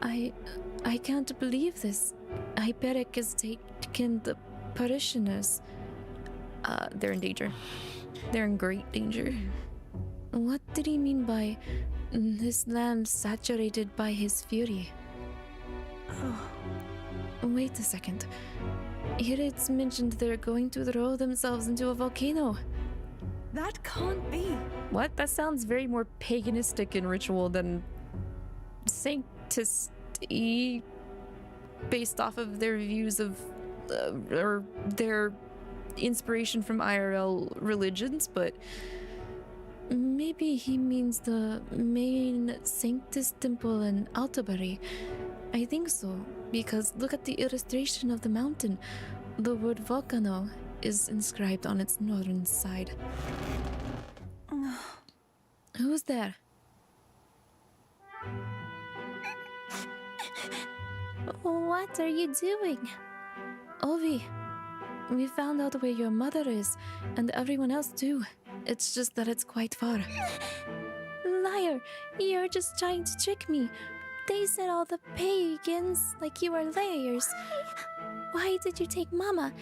I can't believe this. Hyperic has taken the parishioners. They're in danger. They're in great danger. What did he mean by this land saturated by his fury? Oh. Wait a second. Here it's mentioned they're going to throw themselves into a volcano. That can't be. What? That sounds very more paganistic in ritual than sanctity, based off of their views of or their inspiration from IRL religions, but maybe he means the main Sanctus Temple in Otome. I think so, because look at the illustration of the mountain. The word volcano is inscribed on its northern side. Who's there? What are you doing? Ovi, we found out where your mother is, and everyone else too. It's just that it's quite far. Liar! You're just trying to trick me. They said all the pagans like you are liars. Why did you take Mama?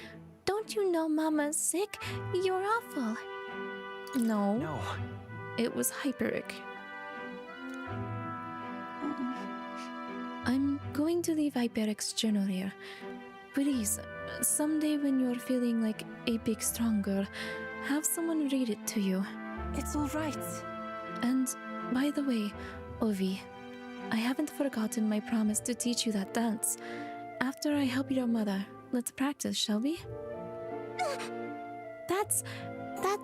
Don't you know Mama's sick? You're awful. No. No. It was Hyperic. I'm going to leave Hyperic's journal here. Please, someday when you're feeling like a big strong girl, have someone read it to you. It's all right. And by the way, Ovi, I haven't forgotten my promise to teach you that dance. After I help your mother, let's practice, shall we? That's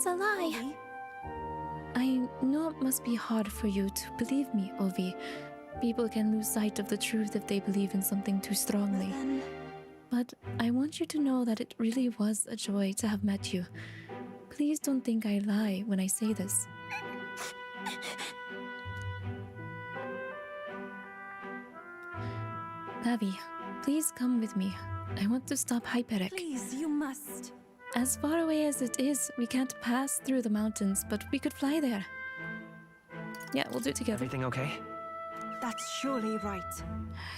a lie. I know it must be hard for you to believe me, Ovi. People can lose sight of the truth if they believe in something too strongly. But I want you to know that it really was a joy to have met you. Please don't think I lie when I say this. Navi, please come with me. I want to stop Hyperic. Please, you must. As far away as it is, we can't pass through the mountains, but we could fly there. Yeah, we'll do it together. Everything okay? That's surely right.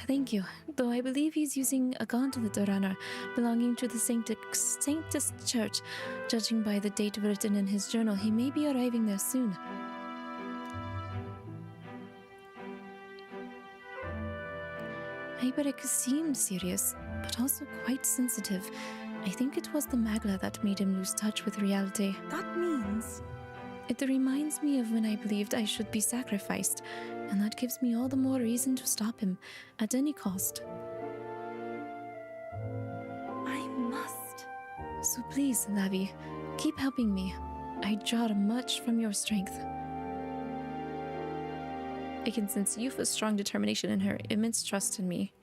Thank you. Though I believe he's using a gauntlet runner belonging to the Sanctus Church. Judging by the date written in his journal, he may be arriving there soon. Hyperic seemed serious, but also quite sensitive. I think it was the Magla that made him lose touch with reality. That means... It reminds me of when I believed I should be sacrificed, and that gives me all the more reason to stop him, at any cost. I must. So please, Navi, keep helping me. I draw much from your strength. I can sense Eupha's strong determination and her immense trust in me.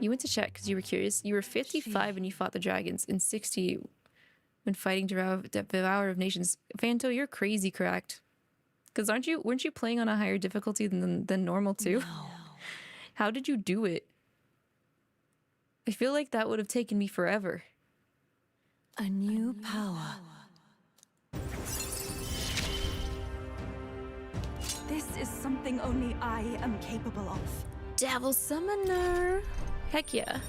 You went to check because you were curious. You were 55 when you fought the dragons, and 60 when fighting Devour of Nations. Fanto, you're crazy correct. Because weren't you playing on a higher difficulty than normal too? No. How did you do it? I feel like that would have taken me forever. A new power. This is something only I am capable of. Devil Summoner! Heck yeah.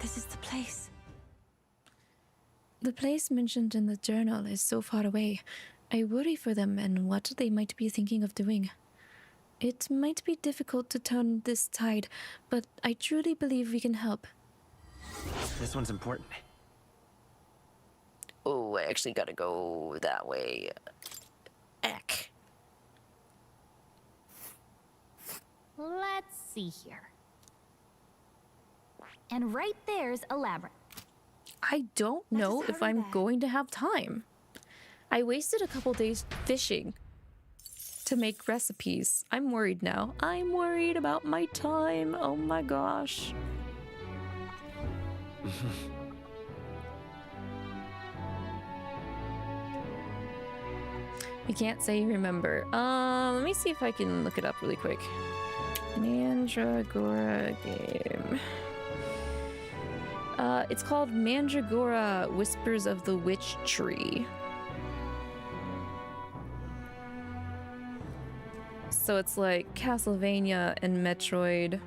This is the place. The place mentioned in the journal is so far away. I worry for them and what they might be thinking of doing. It might be difficult to turn this tide, but I truly believe we can help. This one's important. Oh, I actually gotta go that way. Eck. Let's see here. And right there's a labyrinth. I don't know if I'm going to have time. I wasted a couple days fishing to make recipes. I'm worried now. I'm worried about my time. Oh my gosh. You can't say you remember. Let me see if I can look it up really quick. Mandragora game. It's called Mandragora Whispers of the Witch Tree. So it's like Castlevania and Metroid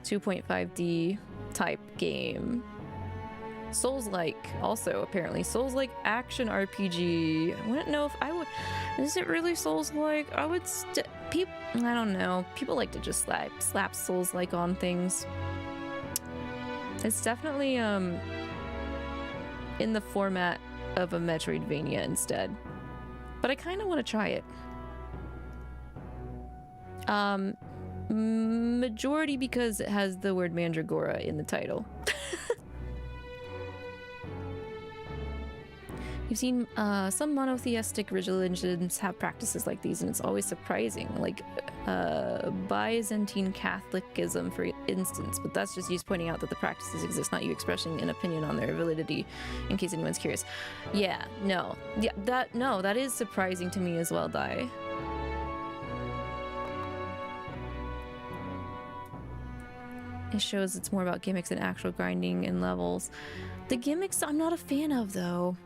2.5D type game. Souls-like, also apparently. Souls-like action RPG. I wouldn't know if I would... Is it really Souls-like? I would... I don't know. People like to just slap Souls-like on things. It's definitely in the format of a Metroidvania instead. But I kind of want to try it. Majority because it has the word Mandragora in the title. You've seen some monotheistic religions have practices like these, and it's always surprising, like Byzantine Catholicism, for instance. But that's just you pointing out that the practices exist, not you expressing an opinion on their validity, in case anyone's curious. Yeah, no. Yeah, that is surprising to me as well, Dai. It shows it's more about gimmicks than actual grinding and levels. The gimmicks I'm not a fan of, though.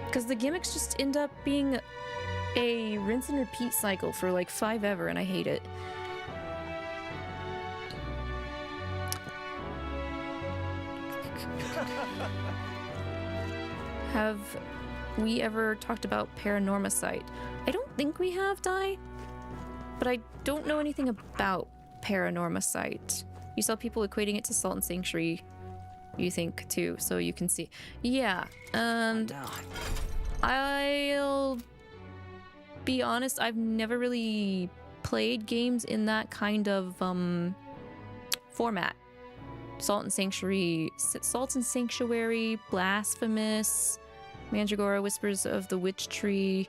Because the gimmicks just end up being a rinse and repeat cycle for like 5 ever, and I hate it. Have we ever talked about Paranormasight? I don't think we have, Dai. But I don't know anything about Paranormasight. You saw people equating it to Salt and Sanctuary, you think, too, so you can see. Yeah, and I'll be honest, I've never really played games in that kind of format. Salt and Sanctuary, Blasphemous, Mandragora, Whispers of the Witch Tree,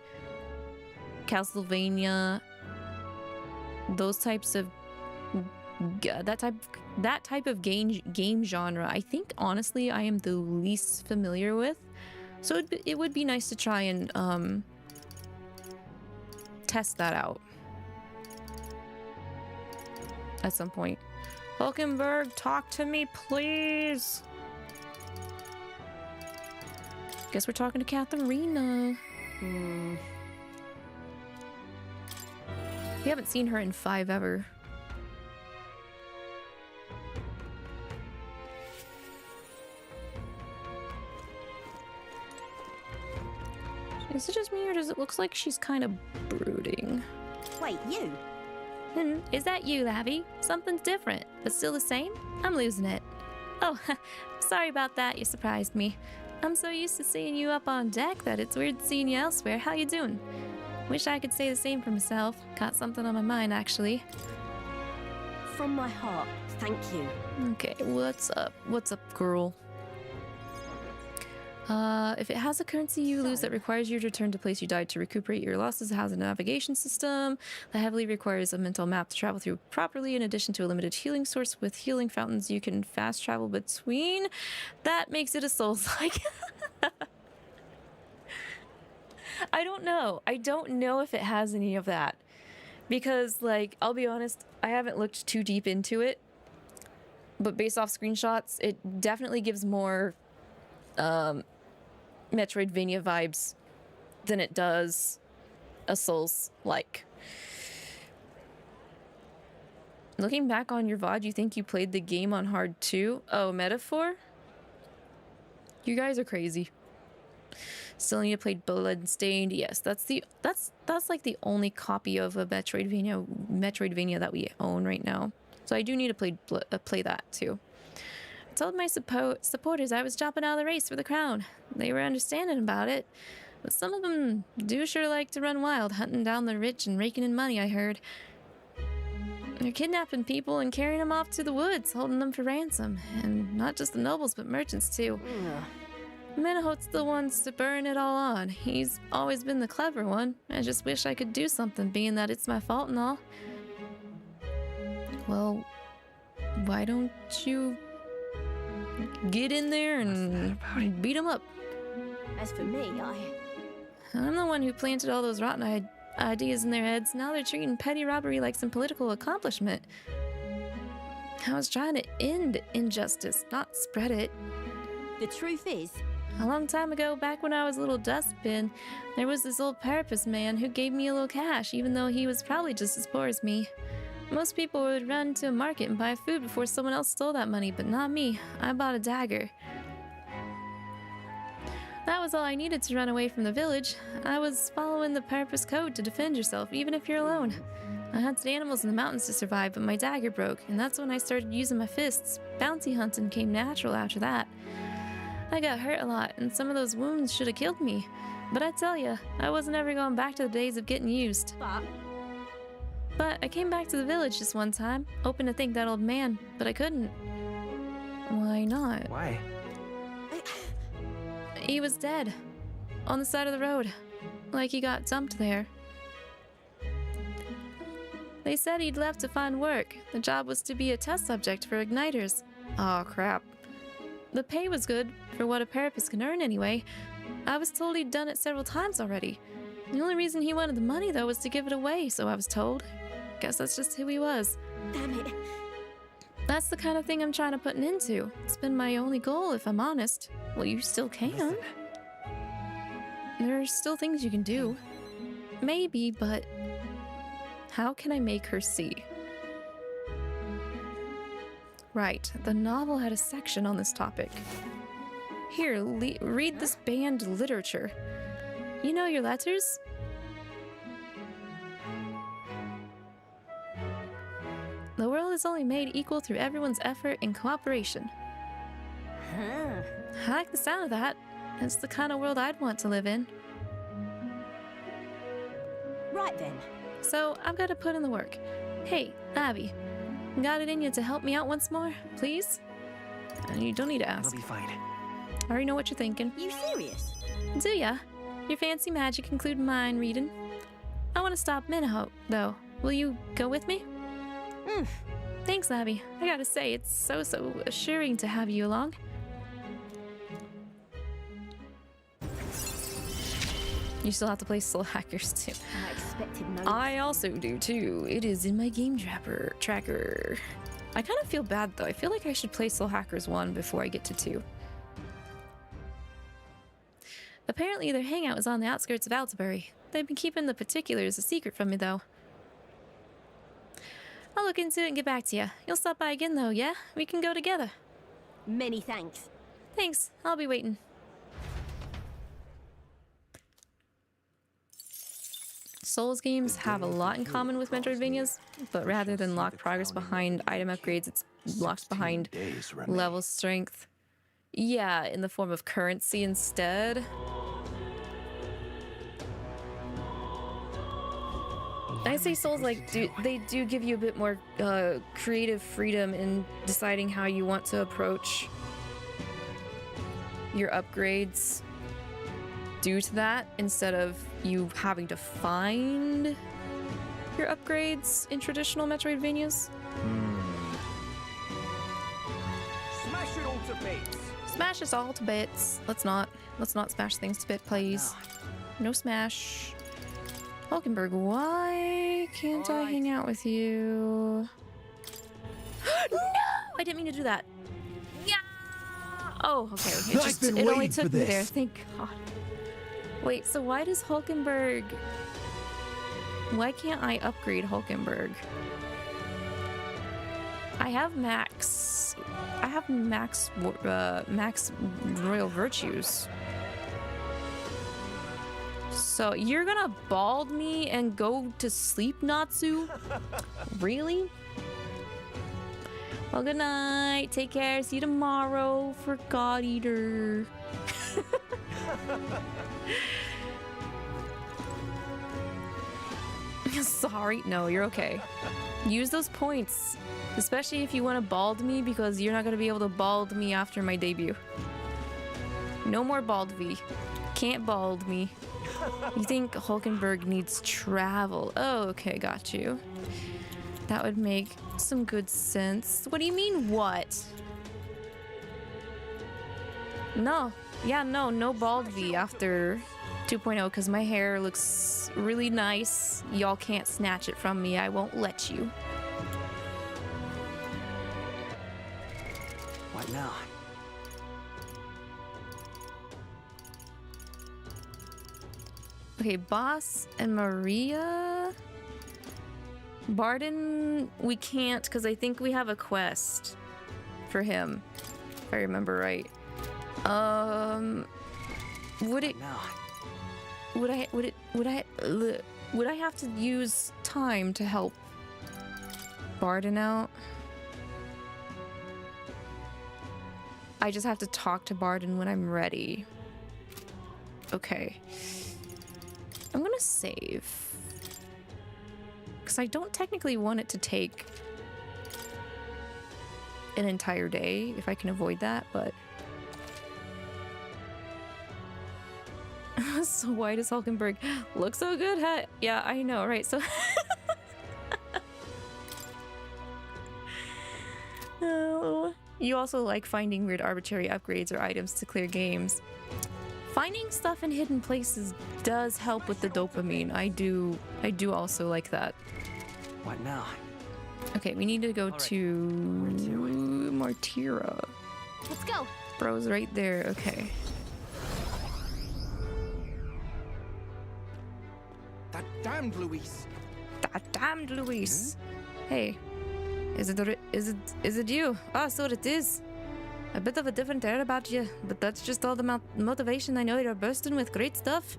Castlevania, those types of that type of game genre. I think honestly I am the least familiar with, so it would be nice to try and test that out at some point. Hulkenburg, talk to me, please. Guess we're talking to Catherina. We haven't seen her in 5 ever. Is it just me, or does it look like she's kind of brooding? Wait, you? Is that you, Lavi? Something's different, but still the same? I'm losing it. Oh, sorry about that. You surprised me. I'm so used to seeing you up on deck that it's weird seeing you elsewhere. How you doing? Wish I could say the same for myself. Got something on my mind, actually. From my heart, thank you. Okay, what's up? What's up, girl? If it has a currency you lose that requires you to return to place you died to recuperate your losses, it has a navigation system that heavily requires a mental map to travel through properly, in addition to a limited healing source with healing fountains you can fast travel between. That makes it a Souls-like. I don't know. I don't know if it has any of that. Because, like, I'll be honest, I haven't looked too deep into it. But based off screenshots, it definitely gives more Metroidvania vibes than it does a Souls-like. Looking back on your VOD, you think you played the game on hard too? Oh, Metaphor? You guys are crazy. Still need to play Bloodstained. Yes, that's like the only copy of a Metroidvania that we own right now. So I do need to play that too. I told my supporters I was dropping out of the race for the crown. They were understanding about it, but some of them do sure like to run wild, hunting down the rich and raking in money, I heard. They're kidnapping people and carrying them off to the woods, holding them for ransom. And not just the nobles, but merchants too. Minahote's the one to burn it all on. He's always been the clever one. I just wish I could do something, being that it's my fault and all. Well, why don't you get in there and beat him up? As for me, I'm the one who planted all those rotten ideas in their heads. Now they're treating petty robbery like some political accomplishment. I was trying to end injustice, not spread it. The truth is, a long time ago, back when I was a little dustbin, there was this old parapus man who gave me a little cash, even though he was probably just as poor as me. Most people would run to a market and buy food before someone else stole that money, but not me. I bought a dagger. That was all I needed to run away from the village. I was following the parapus code to defend yourself, even if you're alone. I hunted animals in the mountains to survive, but my dagger broke, and that's when I started using my fists. Bounty hunting came natural after that. I got hurt a lot, and some of those wounds should have killed me. But I tell ya, I wasn't ever going back to the days of getting used. But I came back to the village just one time, hoping to thank that old man, but I couldn't. Why not? Why? He was dead. On the side of the road. Like he got dumped there. They said he'd left to find work. The job was to be a test subject for igniters. Aw, crap. The pay was good, for what a parapus can earn anyway. I was told he'd done it several times already. The only reason he wanted the money, though, was to give it away, so I was told. Guess that's just who he was. Damn it. That's the kind of thing I'm trying to put an end to. It's been my only goal, if I'm honest. Well, you still can. Listen. There are still things you can do. Maybe, but how can I make her see? Right, the novel had a section on this topic. Here, read this banned literature. You know your letters? The world is only made equal through everyone's effort and cooperation. I like the sound of that. It's the kind of world I'd want to live in. Right then. So, I've got to put in the work. Hey, Abby, got it in you to help me out once more, please? You don't need to ask. It'll be fine. I already know what you're thinking. You serious? Do ya? Your fancy magic including mind reading? I want to stop Minahote, though. Will you go with me? Thanks, Abby. I gotta say, it's so assuring to have you along. You still have to play Soul Hackers too. I expected no. I also do too. It is in my game tracker. I kind of feel bad though. I feel like I should play Soul Hackers 1 before I get to 2. Apparently their hangout was on the outskirts of Altabury. They've been keeping the particulars a secret from me though. I'll look into it and get back to you. You'll stop by again though, yeah? We can go together. Many thanks. Thanks. I'll be waiting. Souls games have a lot in common with Metroidvanias, but rather than locked progress behind item upgrades, it's locked behind level strength. Yeah, in the form of currency instead. I say Souls they do give you a bit more creative freedom in deciding how you want to approach your upgrades due to that, instead of you having to find your upgrades in traditional Metroidvanias. Smash it all to bits. Smash us all to bits. Let's not smash things to bits, please. No smash. Hulkenburg, why can't I hang out with you? No! I didn't mean to do that. Yeah. Oh, okay. It only took me there. Thank God. Wait, so why does Hulkenburg... Why can't I upgrade Hulkenburg? I have max max. I have max royal virtues. So you're gonna bald me and go to sleep, Natsu? Really? Well, good night. Take care. See you tomorrow for God Eater. Sorry. No, you're okay. Use those points. Especially if you want to bald me, because you're not going to be able to bald me after my debut. No more bald V. Can't bald me. You think Hulkenburg needs travel? Oh, okay, got you. That would make some good sense. What do you mean, what? No. Yeah, no bald V after 2.0, because my hair looks really nice. Y'all can't snatch it from me. I won't let you. What now? Okay, Boss and Maria. Bardon, we can't, because I think we have a quest for him, if I remember right. Would I have to use time to help Bardon out? I just have to talk to Bardon when I'm ready. Okay. I'm gonna save. Because I don't technically want it to take an entire day, if I can avoid that, but... So why does Hulkenburg look so good, huh? Yeah, I know, right? So... Oh. You also like finding weird arbitrary upgrades or items to clear games. Finding stuff in hidden places does help with the dopamine. I do also like that. What now? Okay, we need to go to Martira. Let's go. Bro's right there. Okay. That damned Luis. That damned Luis. Hey, is it you? Ah, so it is. A bit of a different air about you, but that's just all the motivation. I know you're bursting with great stuff.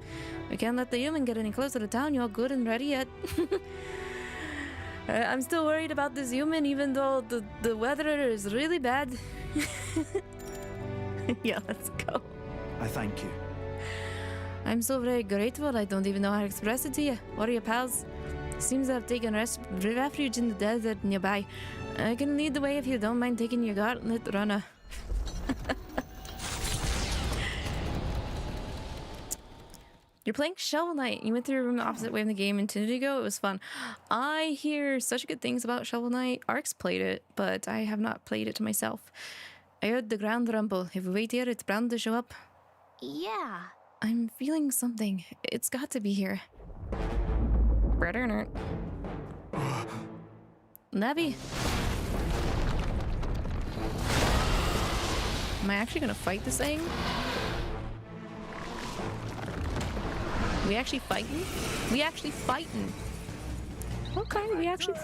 We can't let the human get any closer to town. You're all good and ready yet. I'm still worried about this human, even though the weather is really bad. Yeah, let's go. I thank you. I'm so very grateful. I don't even know how to express it to you. What are your pals? Seems I've taken refuge in the desert nearby. I can lead the way if you don't mind taking your gauntlet runner. You're playing Shovel Knight. You went through a room the opposite way in the game and to go. It was fun. I hear such good things about Shovel Knight. Ark's played it, but I have not played it myself. I heard the ground rumble. If we wait here, it's bound to show up. Yeah. I'm feeling something. It's got to be here. Navi. Am I actually gonna fight this thing? We actually fighting? We actually fighting. Okay, we actually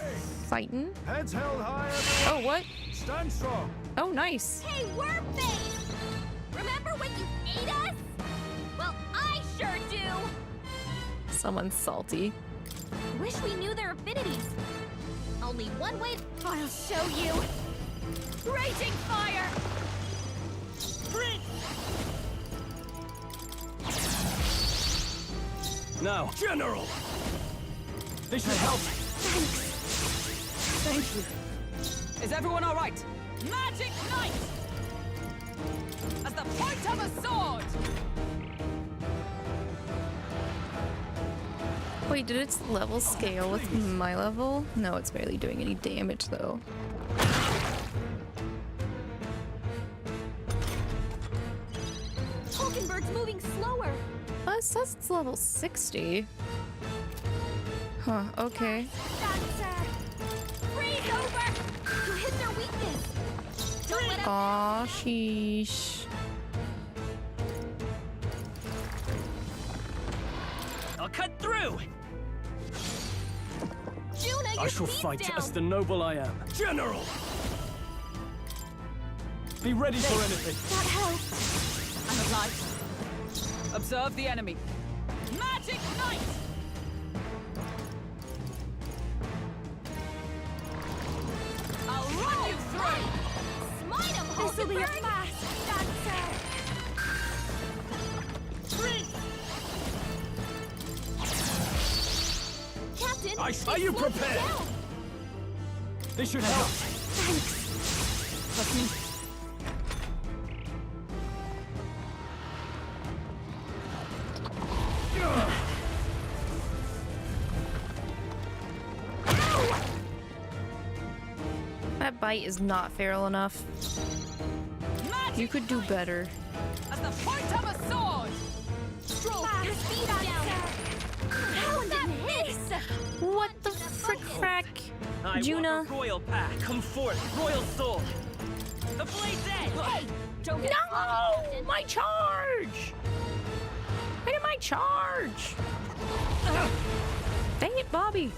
fighting. Heads held high. Oh, what? Stand strong. Oh, nice. Hey, wormface! Remember when you ate us? Well, I sure do. Someone's salty. Wish we knew their affinities. Only one way. I'll show you. Raging fire. Prince. Now, General. This should help. Thank you. Is everyone all right? Magic Knight! As the point of a sword! Wait, did its level scale with my level? No, it's barely doing any damage though. Hulkenburg's moving slower. It says it's level 60. Huh, okay. Freeze over! You hit their weakness. Don't let Aw, sheesh. I'll cut through! Junah, I shall fight down. as the noble I am. General! Be ready for anything. That helped. I'm obliged. Observe the enemy. Magic Knight! I'll run you through! Smite him, Hulkenburg! Dancer! Captain, Are you prepared? Down. This should help. Thanks. Trust me. That bite is not feral enough. You could do better. At the point of a sword! Strohl, your speed down. How did that miss? What the frick frack? Junah. Royal path, come forth, royal soul. The blade's edge. Hey, don't get No! My charge! Where did my charge? Dang it, Bobby.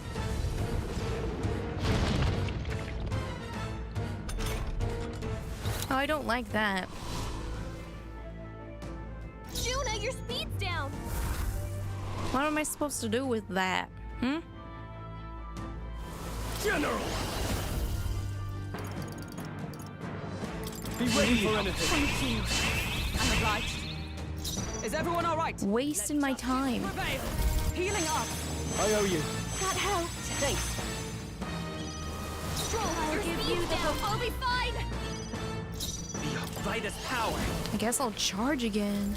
Oh, I don't like that. Junah, your speed's down. What am I supposed to do with that? Hmm? General! Be ready for anything. Thank you. I'm obliged. Is everyone all right? Wasting my time. Prevail. Healing up. I owe you. That helped. Thanks. Strohl, your speed's down. I'll be fine. The Vitus power. I guess I'll charge again.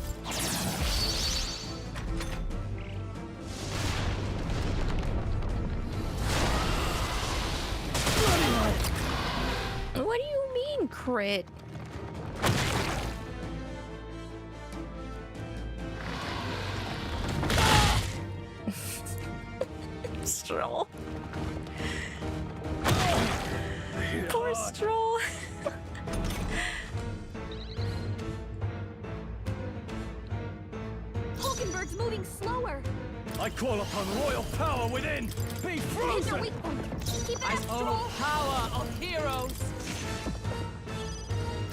What do you mean, crit? Strohl. Poor Strohl. Hulkenburg's moving slower. I call upon royal power within. Be Hit their frozen. weak point. Keep it up, Oh, Strohl. power of heroes.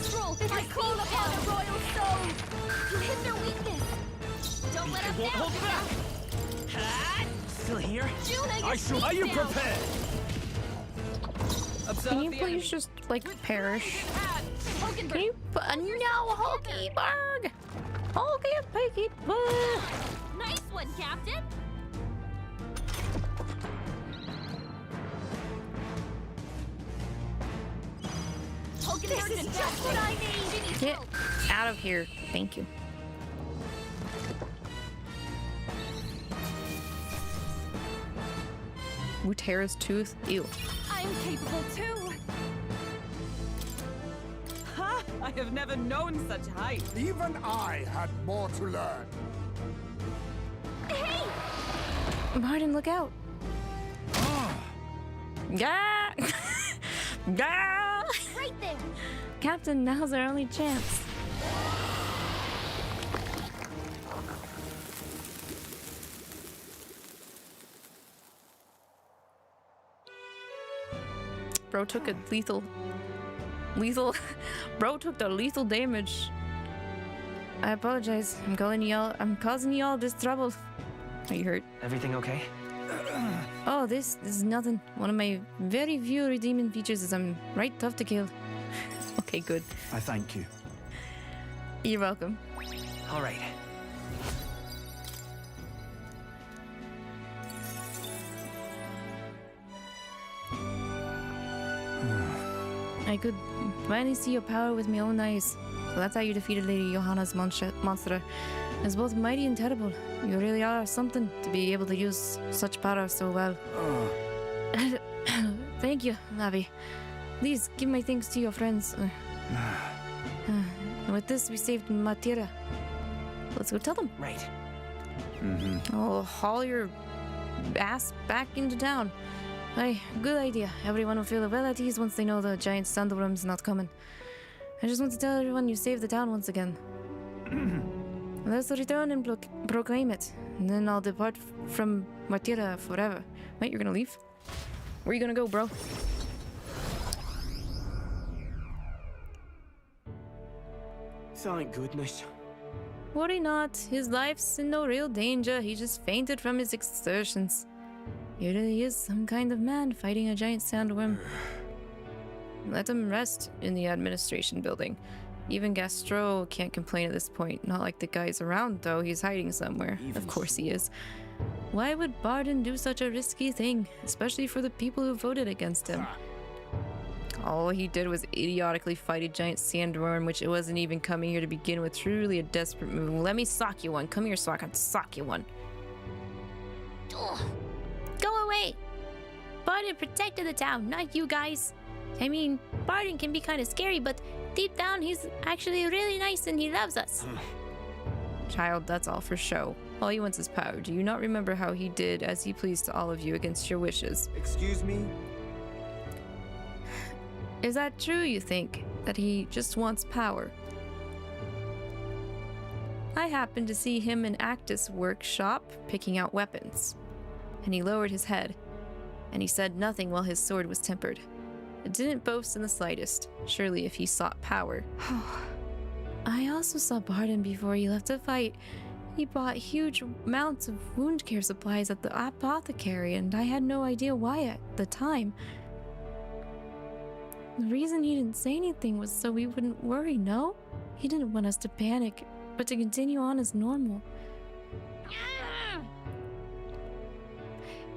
Strohl, I call upon a royal soul. You hit their weakness. Don't let up won't now, hold Junah. back. Still here? Junah, your I shall. Are speed's you down. prepared? Observe Can you the please enemy. just, like, perish? Hulkenburg. Can you put no, Hulkenburg! Hulkenburg! Nice one, Captain. Hulkenburg is just what I need. Get out of here. Thank you. Mutera's tooth? Ew. I'm capable too. Ha! I have never known such height. Even I had more to learn. Hey! Bardon, look out. Gah! Gah! Right there. Captain, now's our only chance. Bro took a lethal. Bro took the lethal damage. I apologize. I'm causing you all this trouble. Are you hurt? Everything okay? Oh, this is nothing. One of my very few redeeming features is I'm right tough to kill. Okay, good. I thank you. You're welcome. All right. I could finally see your power with my own eyes. So that's how you defeated Lady Johanna's monster. It's both mighty and terrible. You really are something to be able to use such power so well. Thank you, Navi. Please give my thanks to your friends. With this, we saved Matira. Let's go tell them. Right. I'll haul your ass back into town. Aye, good idea. Everyone will feel well at ease once they know the giant sandworm's not coming. I just want to tell everyone you saved the town once again. Let's return and proclaim it. And then I'll depart from Matira forever. Wait, you're gonna leave? Where are you gonna go, bro? Thank goodness. Worry not, his life's in no real danger. He just fainted from his exertions. He really is some kind of man fighting a giant sandworm. Let him rest in the administration building. Even Strohl can't complain at this point. Not like the guy's around, though. He's hiding somewhere. Of course he is. Why would Bardon do such a risky thing? Especially for the people who voted against him. All he did was idiotically fight a giant sandworm, which it wasn't even coming here to begin with. Truly a desperate move. Let me sock you one. Come here so I can sock you one. Ugh. Go away! Bardon protected the town, not you guys. I mean, Bardon can be kind of scary, but deep down he's actually really nice and he loves us. Child, that's all for show. All he wants is power. Do you not remember how he did as he pleased to all of you against your wishes? Excuse me? Is that true, you think? That he just wants power? I happened to see him in Actus' workshop picking out weapons. And he lowered his head. And he said nothing while his sword was tempered. It didn't boast in the slightest. Surely if he sought power. I also saw Bardon before he left to fight. He bought huge amounts of wound care supplies at the apothecary, and I had no idea why at the time. The reason he didn't say anything was so we wouldn't worry, no? He didn't want us to panic, but to continue on as normal.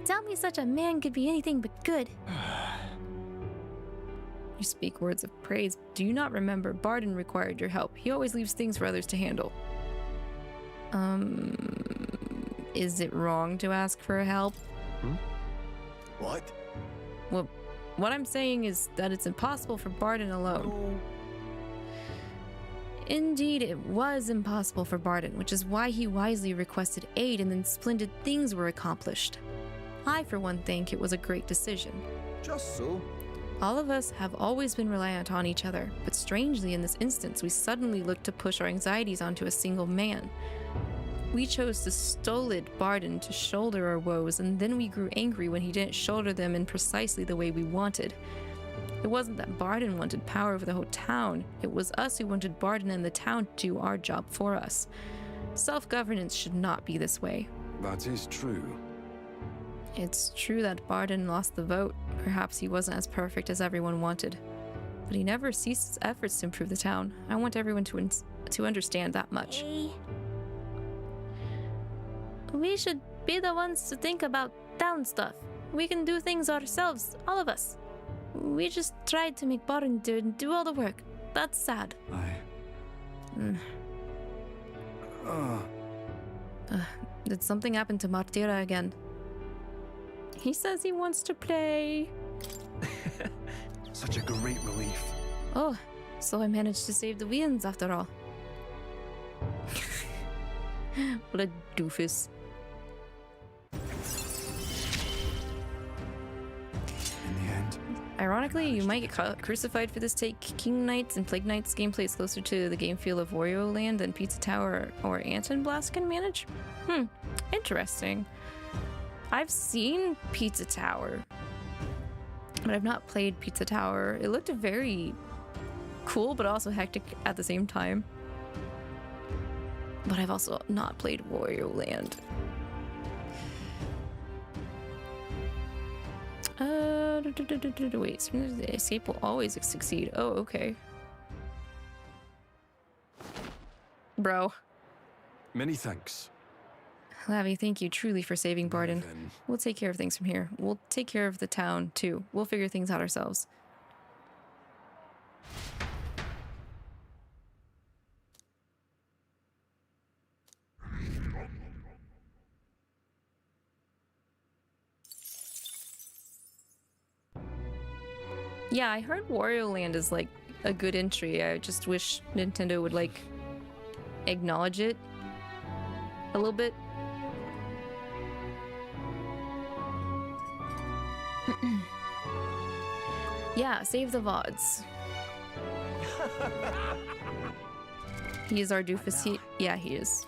Tell me such a man could be anything but good. You speak words of praise. Do you not remember Bardon required your help? He always leaves things for others to handle. Is it wrong to ask for help? What? Well, what I'm saying is that it's impossible for Bardon alone. Indeed, it was impossible for Bardon, which is why he wisely requested aid and then splendid things were accomplished. I, for one, think it was a great decision. Just so. All of us have always been reliant on each other, but strangely in this instance, we suddenly looked to push our anxieties onto a single man. We chose the stolid Bardon to shoulder our woes, and then we grew angry when he didn't shoulder them in precisely the way we wanted. It wasn't that Bardon wanted power over the whole town, it was us who wanted Bardon and the town to do our job for us. Self-governance should not be this way. That is true. It's true that Bardon lost the vote. Perhaps he wasn't as perfect as everyone wanted. But he never ceased his efforts to improve the town. I want everyone to understand that much. Hey. We should be the ones to think about town stuff. We can do things ourselves, all of us. We just tried to make Bardon do all the work. That's sad. Did something happen to Martira again? He says he wants to play. Such a great relief. Oh, so I managed to save the Wiens after all. What a doofus. In the end. Ironically, you might get crucified for this take. King Knights and Plague Knights gameplay is closer to the game feel of Wario Land than Pizza Tower or Anton Blast can manage. Interesting. I've seen Pizza Tower, but I've not played Pizza Tower. It looked very cool, but also hectic at the same time. But I've also not played Wario Land. Wait, the escape will always succeed. Oh, okay. Bro. Many thanks. Lavi, thank you truly for saving Bardon. We'll take care of things from here. We'll take care of the town, too. We'll figure things out ourselves. Yeah, I heard Wario Land is like a good entry. I just wish Nintendo would like acknowledge it a little bit. Yeah, save the VODs. He is our doofus. Yeah, he is.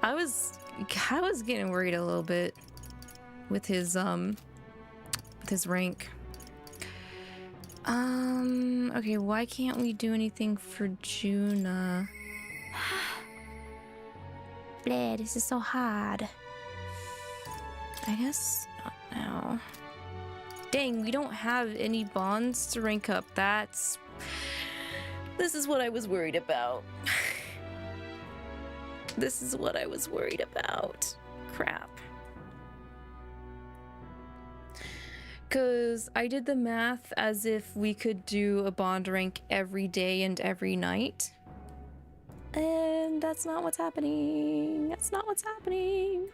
I was getting worried a little bit with his rank. Okay, why can't we do anything for Junah? Bleh, this is so hard. I guess not now. Dang, we don't have any bonds to rank up. This is what I was worried about. This is what I was worried about. Crap. Because I did the math as if we could do a bond rank every day and every night. And that's not what's happening. That's not what's happening.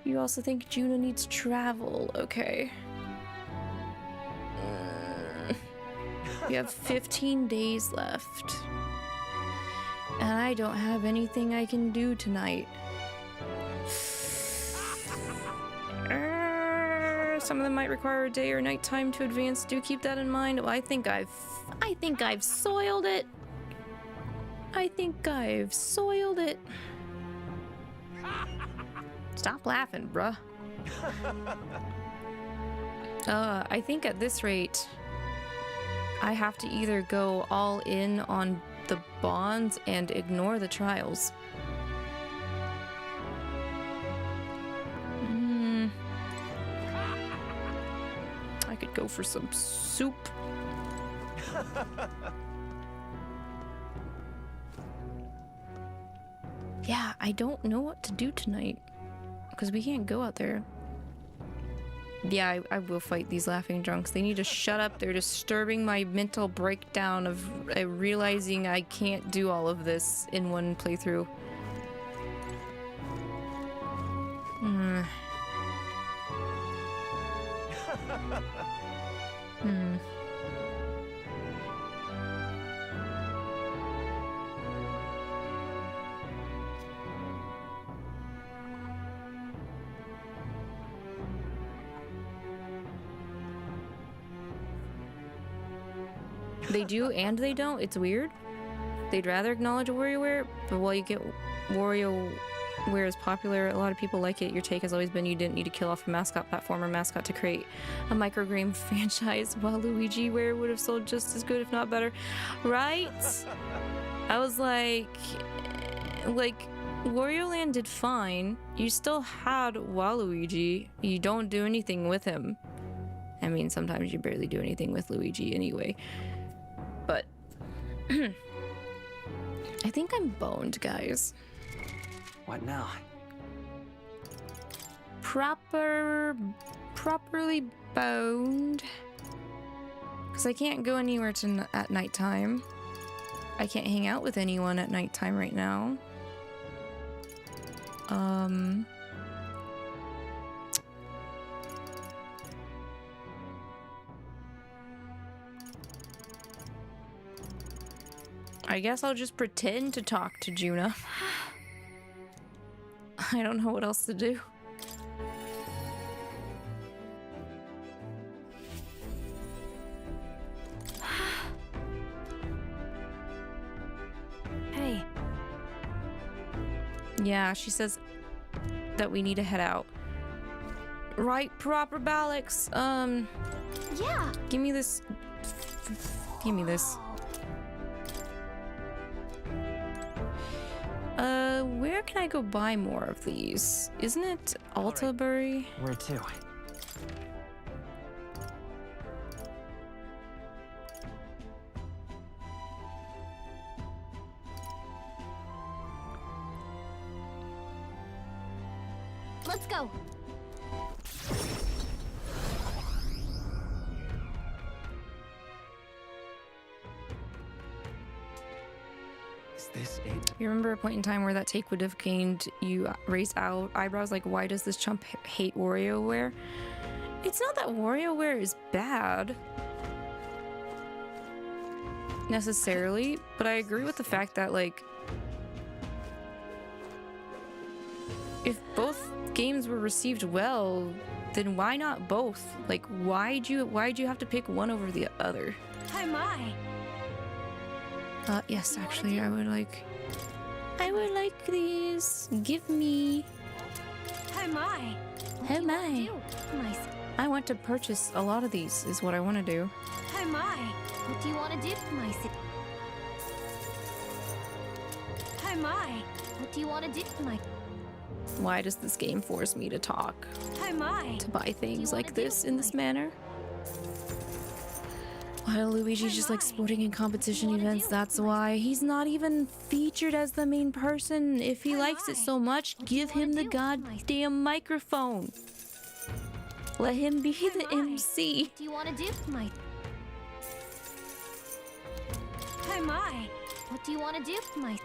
You also think Junah needs travel. Okay. We have 15 days left. And I don't have anything I can do tonight. Some of them might require a day or night time to advance. Do keep that in mind. Well, I think I've soiled it. I think I've soiled it. Stop laughing, bruh. I think at this rate, I have to either go all in on the bonds and ignore the trials. I could go for some soup. Yeah, I don't know what to do tonight because we can't go out there. Yeah, I will fight these laughing drunks. They need to shut up. They're disturbing my mental breakdown of realizing I can't do all of this in one playthrough. They do and they don't. It's weird. They'd rather acknowledge a WarioWare, but while you get WarioWare is popular, a lot of people like it. Your take has always been you didn't need to kill off a mascot platformer mascot to create a microgame franchise, while LuigiWare would have sold just as good, if not better. Right? I was like, Wario Land did fine. You still had Waluigi. You don't do anything with him. I mean, sometimes you barely do anything with Luigi anyway. But I think I'm boned, guys. What now? Properly boned. Because I can't go anywhere at nighttime. I can't hang out with anyone at nighttime right now. I guess I'll just pretend to talk to Junah. I don't know what else to do. Hey. Yeah, she says that we need to head out. Right, proper Balix. Yeah. Give me this. Give me this. Where can I go buy more of these? Isn't it Altabury? Where to? Let's go. This it? You remember a point in time where that take would have gained you raised eyebrows like, why does this chump hate WarioWare? It's not that WarioWare is bad necessarily, but I agree with the fact that, like, if both games were received well, then why not both? Like, why'd you have to pick one over the other? Hi, my. Yes, actually, I would like these. Give me. Hi, my. Oh my. Nice. I want to purchase a lot of these, is what I want to do. Oh my! What do you want to do for my city? Oh my! What do you want to do for my... Why does this game force me to talk? Oh my! To buy things like this in this manner? Why Luigi just like sporting and competition events, that's why. He's not even featured as the main person. If he likes it so much, give him the goddamn microphone. Let him be the MC. What do you want to do for my... Oh my! What do you want to do for my...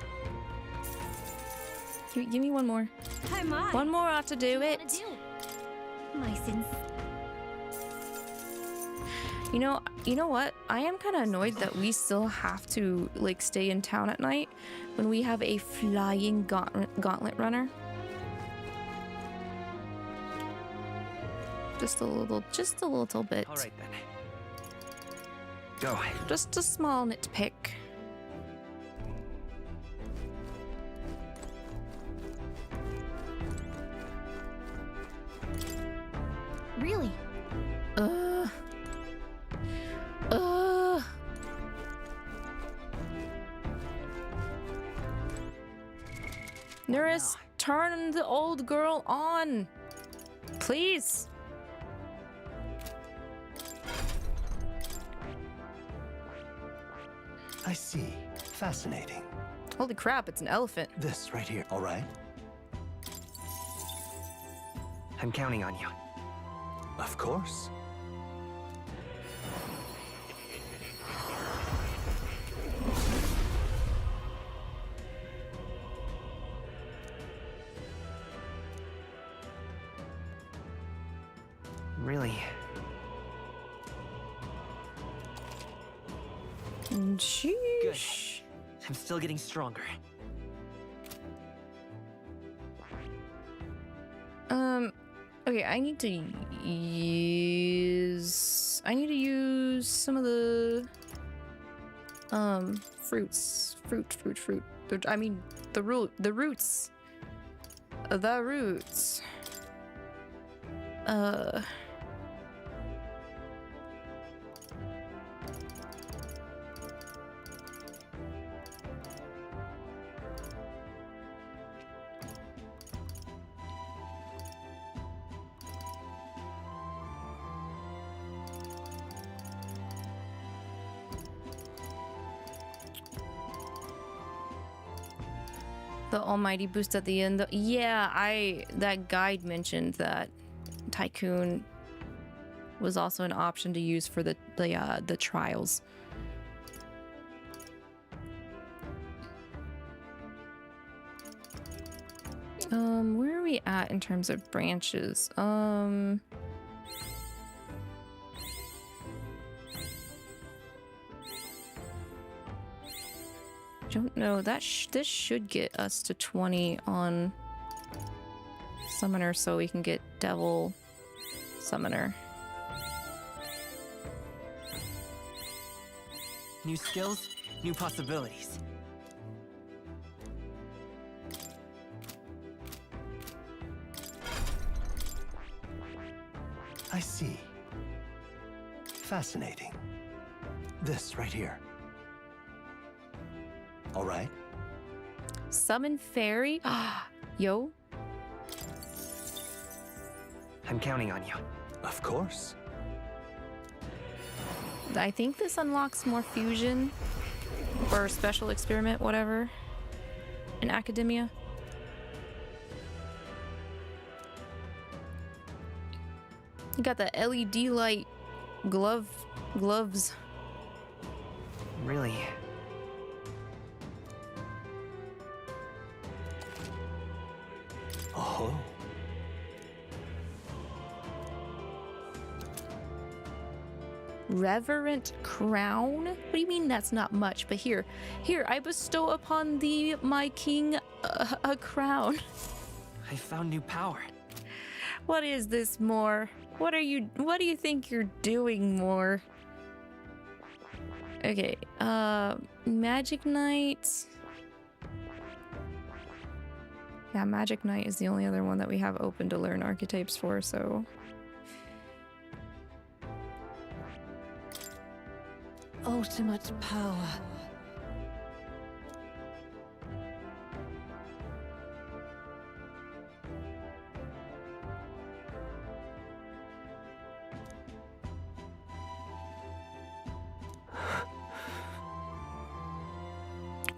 Give me one more. Oh my! One more ought to do it. My sins. You know what? I am kind of annoyed that we still have to like stay in town at night when we have a flying gauntlet runner. Just a little bit. All right then. Go. Just a small nitpick. Really? Neuras, turn the old girl on. Please. I see. Fascinating. Holy crap, it's an elephant. This right here, all right? I'm counting on you. Of course. Really? Sheesh. Good. I'm still getting stronger. Okay, I need to use some of the fruits. I mean the roots. The almighty boost at the end. Yeah, that guide mentioned that Tycoon was also an option to use for the trials. Where are we at in terms of branches? Don't know. This should get us to 20 on Summoner, so we can get Devil Summoner. New skills, new possibilities. I see. Fascinating. This right here. All right. Summon Fairy? Yo. I'm counting on you. Of course. I think this unlocks more fusion or special experiment, whatever, in Academia. You got the LED light gloves. Really? Oh. Reverent crown? What do you mean that's not much? But here, I bestow upon thee, my king, a crown. I found new power. What is this, Moore? What do you think you're doing, Moore? Okay, Magic Knight. Yeah, Magic Knight is the only other one that we have open to learn archetypes for, so ultimate power.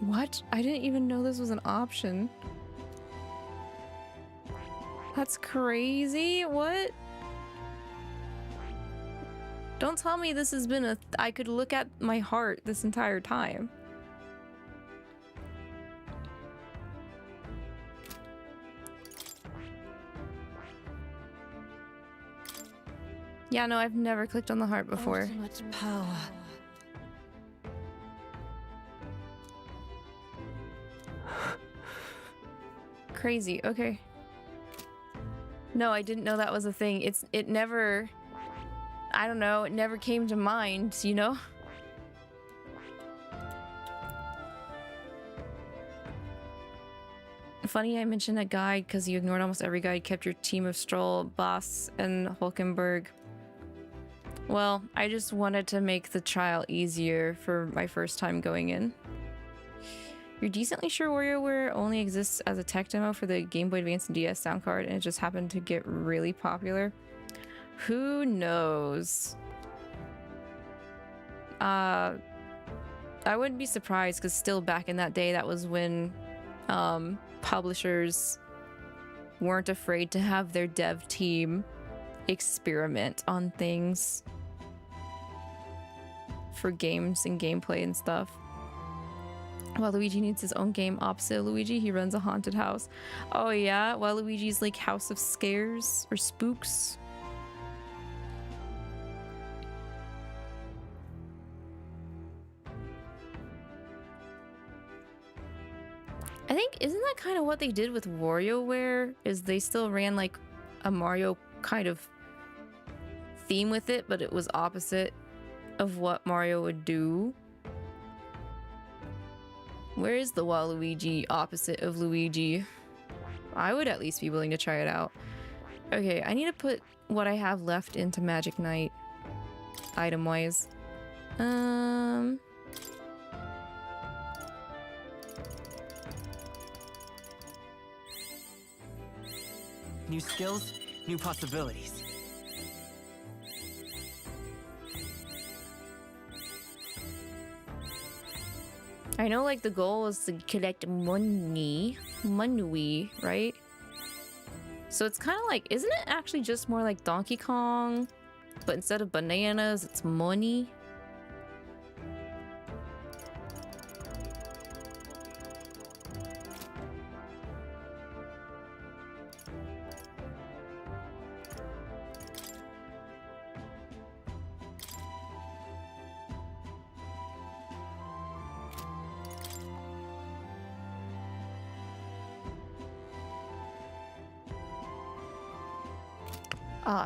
What? I didn't even know this was an option. That's crazy. What? Don't tell me this has been a... I could look at my heart this entire time. Yeah, no, I've never clicked on the heart before. Ultimate power. Crazy. Okay. No, I didn't know that was a thing. It never... I don't know, it never came to mind, you know? Funny I mentioned a guide because you ignored almost every guide, kept your team of Strohl, Boss, and Hulkenburg. Well, I just wanted to make the trial easier for my first time going in. You're decently sure WarioWare only exists as a tech demo for the Game Boy Advance and DS sound card and it just happened to get really popular? Who knows? I wouldn't be surprised because still back in that day, that was when publishers weren't afraid to have their dev team experiment on things for games and gameplay and stuff. Waluigi needs his own game opposite Luigi. He runs a haunted house. Oh yeah? Waluigi's like House of Scares or Spooks. I think, isn't that kind of what they did with WarioWare? Is they still ran like a Mario kind of theme with it, but it was opposite of what Mario would do. Where is the Waluigi opposite of Luigi? I would at least be willing to try it out. Okay, I need to put what I have left into Magic Knight item-wise. New skills, new possibilities. I know like the goal is to collect money, right? So it's kind of like, isn't it actually just more like Donkey Kong, but instead of bananas, it's money?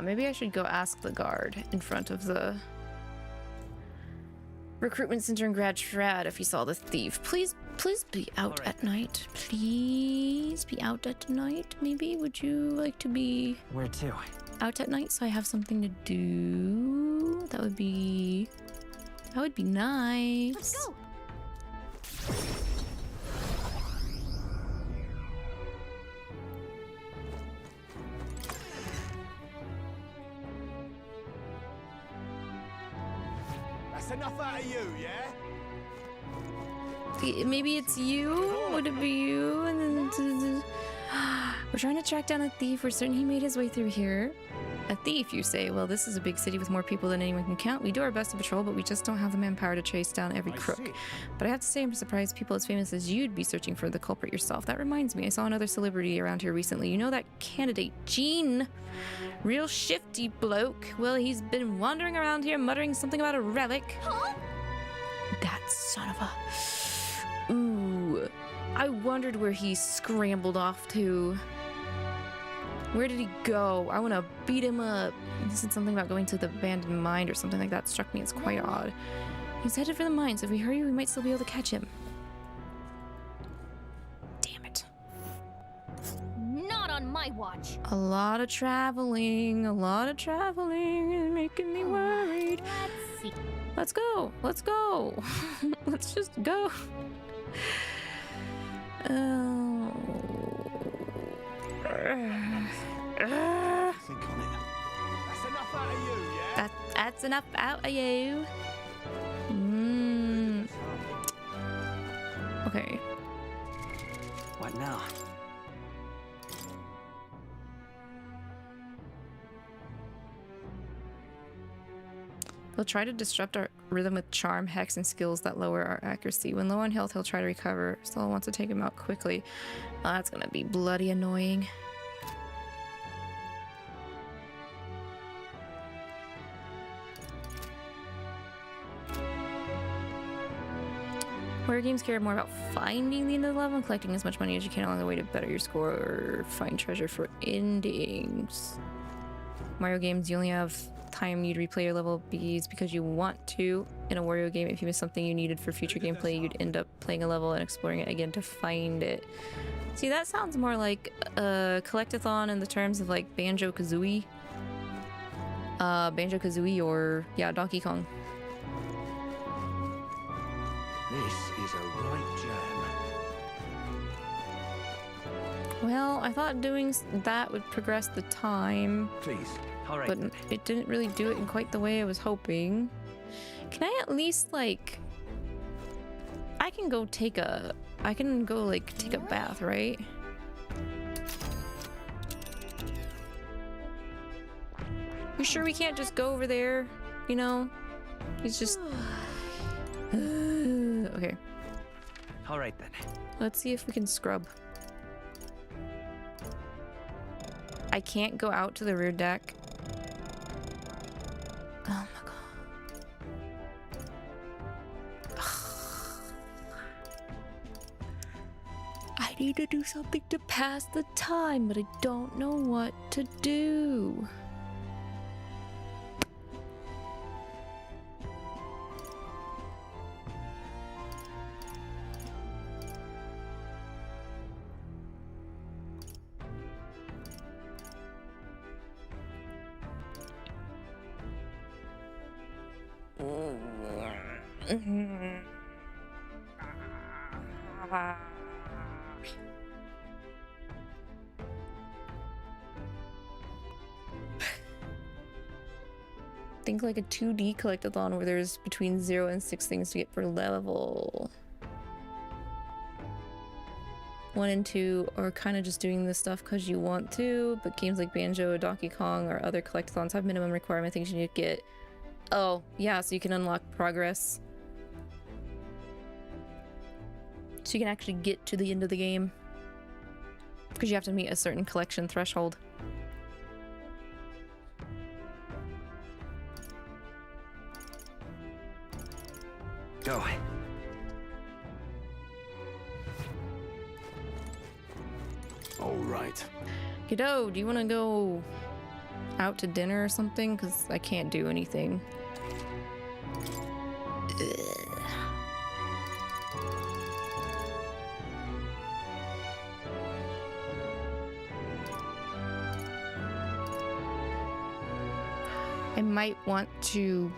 Maybe I should go ask the guard in front of the recruitment center in Grad Trad if he saw the thief. Please be out at night. Please be out at night. Maybe would you like to be Where to? Out at night so I have something to do? That would be nice. Let's go. Enough out of you, yeah? Maybe it's you? Would it be you? And then we're trying to track down a thief. We're certain he made his way through here. A thief, you say? Well, this is a big city with more people than anyone can count. We do our best to patrol, but we just don't have the manpower to chase down every crook. But I have to say, I'm surprised people as famous as you'd be searching for the culprit yourself. That reminds me, I saw another celebrity around here recently. You know that candidate, Gene? Real shifty bloke. Well, he's been wandering around here muttering something about a relic. Huh? That son of a... Ooh. I wondered where he scrambled off to. Where did he go? I want to beat him up. He said something about going to the abandoned mine or something like that. Struck me as quite odd. He's headed for the mines. If we hurry, we might still be able to catch him. Damn it. Not on my watch. A lot of traveling is making me worried. Let's see. Let's go. Let's go. Let's just go. Oh. Think on it. That's enough out of you, yeah? That's enough out of you. Okay. What now? He'll try to disrupt our rhythm with charm, hex, and skills that lower our accuracy. When low on health, he'll try to recover. Strohl wants to take him out quickly. Oh, that's gonna be bloody annoying. Warrior games care more about finding the end of the level and collecting as much money as you can along the way to better your score or find treasure for endings. Mario games, you only have time you'd replay your level Bs because you want to. In a Wario game, if you miss something you needed for future gameplay, you'd end up playing a level and exploring it again to find it. See, that sounds more like a collectathon in the terms of like Banjo-Kazooie. Banjo-Kazooie or, yeah, Donkey Kong. This is a right jam. Well, I thought doing that would progress the time. Please. All right. But it didn't really do it in quite the way I was hoping. Can I at least, like... I can go take a bath, right? You sure we can't just go over there? You know? It's just... okay. All right then. Let's see if we can scrub. I can't go out to the rear deck. Oh my god. I need to do something to pass the time, but I don't know what to do. Think like a 2D collectathon where there's between 0 and 6 things to get per level. 1 and 2 are kind of just doing this stuff because you want to, but games like Banjo, Donkey Kong, or other collectathons have minimum requirement things you need to get. Oh, yeah, so you can unlock progress. So you can actually get to the end of the game. Because you have to meet a certain collection threshold. Go. All right. Kiddo, do you want to go out to dinner or something? Because I can't do anything. I might want to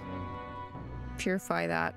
purify that.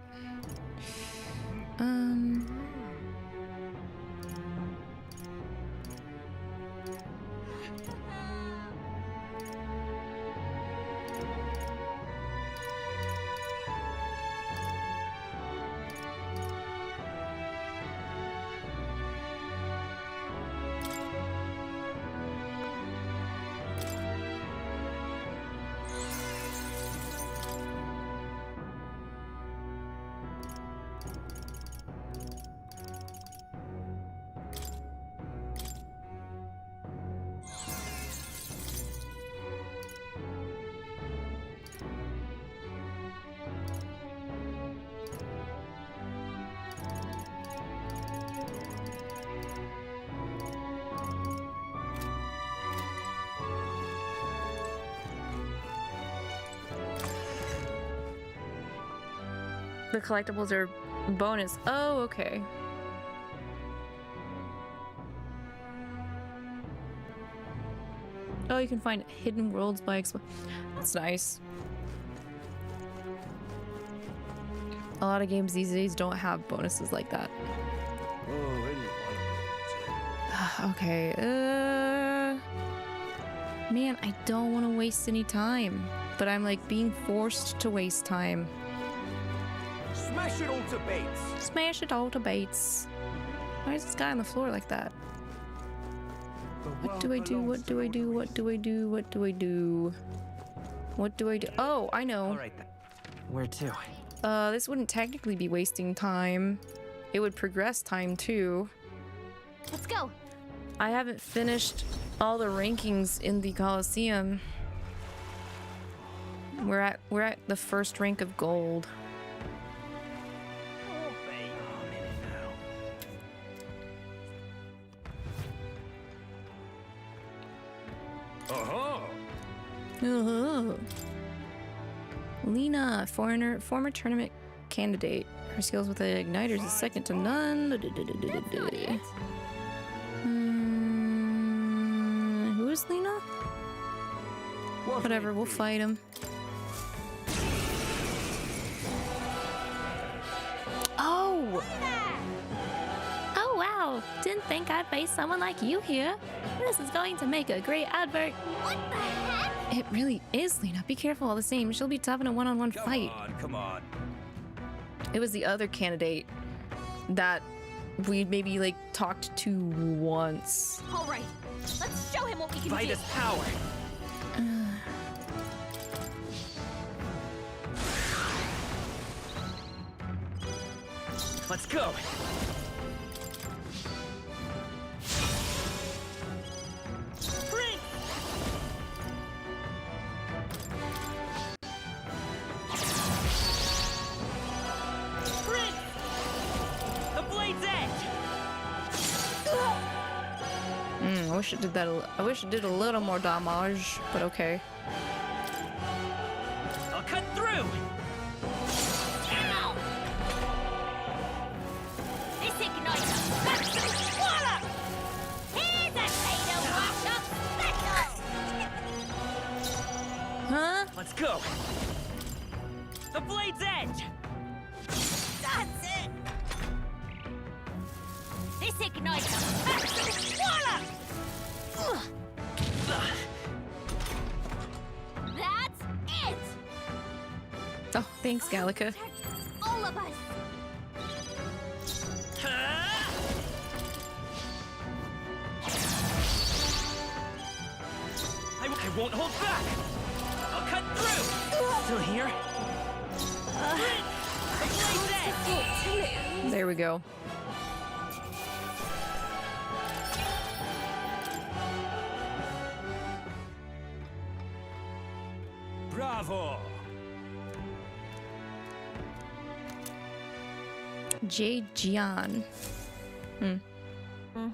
The collectibles are bonus. Oh, okay. Oh, you can find hidden worlds by exploring. That's nice. A lot of games these days don't have bonuses like that. Okay, man, I don't want to waste any time, but I'm like being forced to waste time. Smash it all to bits. Smash it all to bits. Why is this guy on the floor like that? What do I do? What do I do? What do I do? What do I do? What do I do? Oh, I know. All right then. Where to? This wouldn't technically be wasting time. It would progress time too. Let's go. I haven't finished all the rankings in the Coliseum. We're at the first rank of gold. Lena, former tournament candidate. Her skills with the igniters is second to none. Who is Lena? Whatever, we'll fight him. Oh! Oh wow! Didn't think I'd face someone like you here. This is going to make a great advert. What the heck? It really is, Lena. Be careful all the same. She'll be tough in a one-on-one fight. Come on. It was the other candidate that we maybe like talked to once. All right, let's show him what we can By do. this power. Let's go. I wish it did that. I wish it did a little more damage, but okay. I'll cut through. Ow! This igniter. Voila! Here's a potato workshop special. Huh? Let's go. The blade's edge. That's it. This igniter. Voila! That's it. Oh, thanks, 𝐂𝐿𝐿𝐿𝐿𝐿𝐿𝐿. All of us. I won't hold back. I'll cut through. Still here? The blade's edge. There we go. Bravo! Jian. Oh,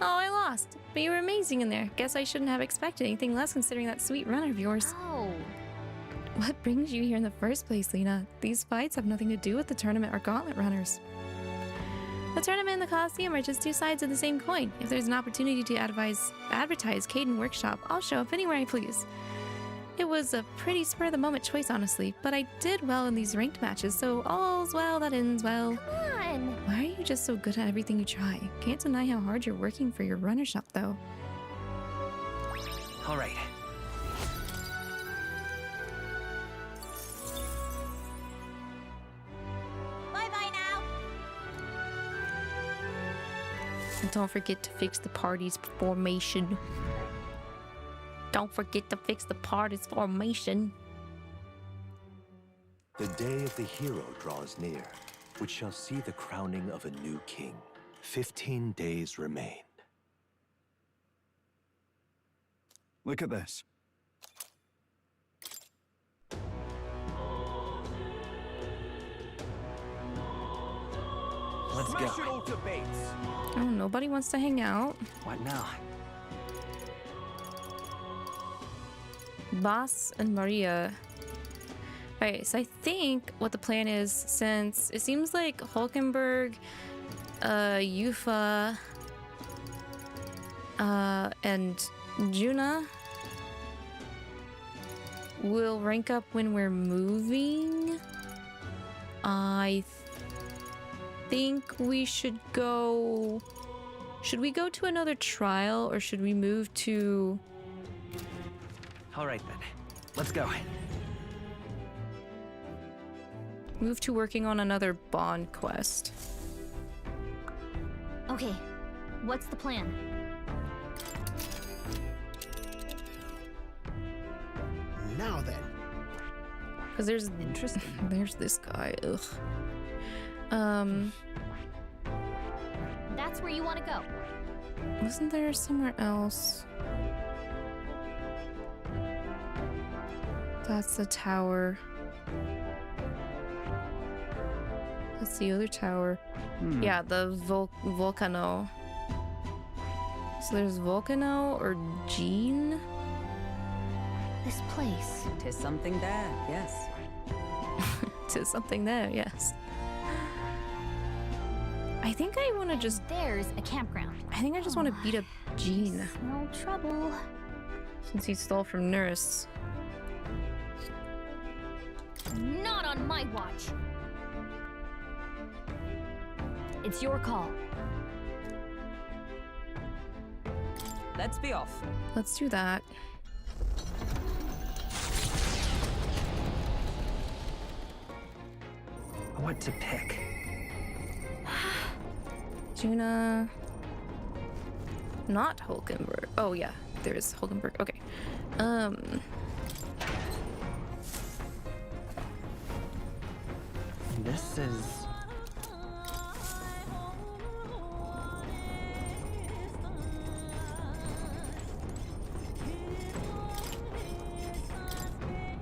I lost. But you were amazing in there. Guess I shouldn't have expected anything less considering that sweet runner of yours. Oh. What brings you here in the first place, Lena? These fights have nothing to do with the tournament or gauntlet runners. The tournament and the Coliseum are just two sides of the same coin. If there's an opportunity to advertise Caden Workshop, I'll show up anywhere I please. It was a pretty spur-of-the-moment choice, honestly, but I did well in these ranked matches, so all's well that ends well. Come on. Why are you just so good at everything you try? Can't deny how hard you're working for your runner-shop, though. All right. Bye-bye now. And don't forget to fix the party's formation. Don't forget to fix the party's formation. The day of the hero draws near, which shall see the crowning of a new king. 15 days remain. Look at this. Let's Smash go. it all to bits. Oh, nobody wants to hang out. What now? Boss and Maria. Alright, so I think what the plan is, since it seems like Hulkenburg, Eupha, and Junah will rank up when we're moving. I think we should go... Should we go to another trial, or should we move to... All right then, let's go. Move to working on another bond quest. Okay, what's the plan? Now then. Because there's... Interesting. There's this guy, ugh. That's where you want to go. Wasn't there somewhere else? That's the tower. That's the other tower. Yeah, the Volcano. So there's Volcano or Jean? This place. Tis something there, yes. Tis something there, yes. I think I want to just... There's a campground. I think I just want to beat up Jean. No trouble. Since he stole from Neuras. Not on my watch. It's your call. Let's be off. Let's do that. What to pick? Junah. Not Hulkenburg. Oh yeah, there's Hulkenburg. Okay. This is...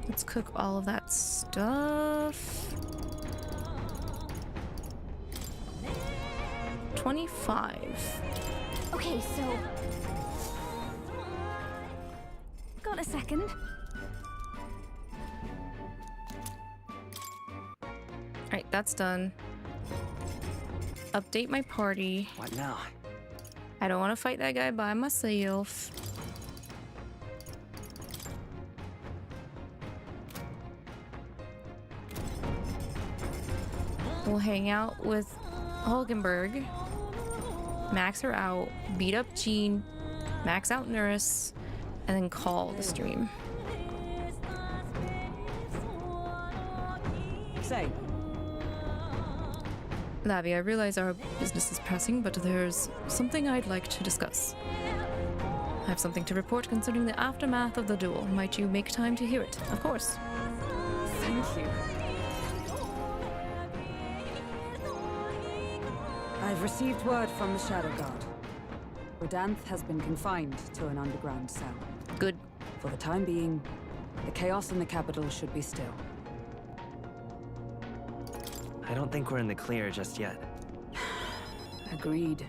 Let's cook all of that stuff. 25. Okay, so... Got a second? Alright, that's done. Update my party. What now? I don't want to fight that guy by myself. We'll hang out with Hulkenburg, max her out, beat up Jean, max out Neuras, and then call the stream. Say. Lavi, I realize our business is pressing, but there's something I'd like to discuss. I have something to report concerning the aftermath of the duel. Might you make time to hear it? Of course. Thank you. I've received word from the Shadow Guard. Rodanth has been confined to an underground cell. Good. For the time being, the chaos in the capital should be still. I don't think we're in the clear just yet. Agreed.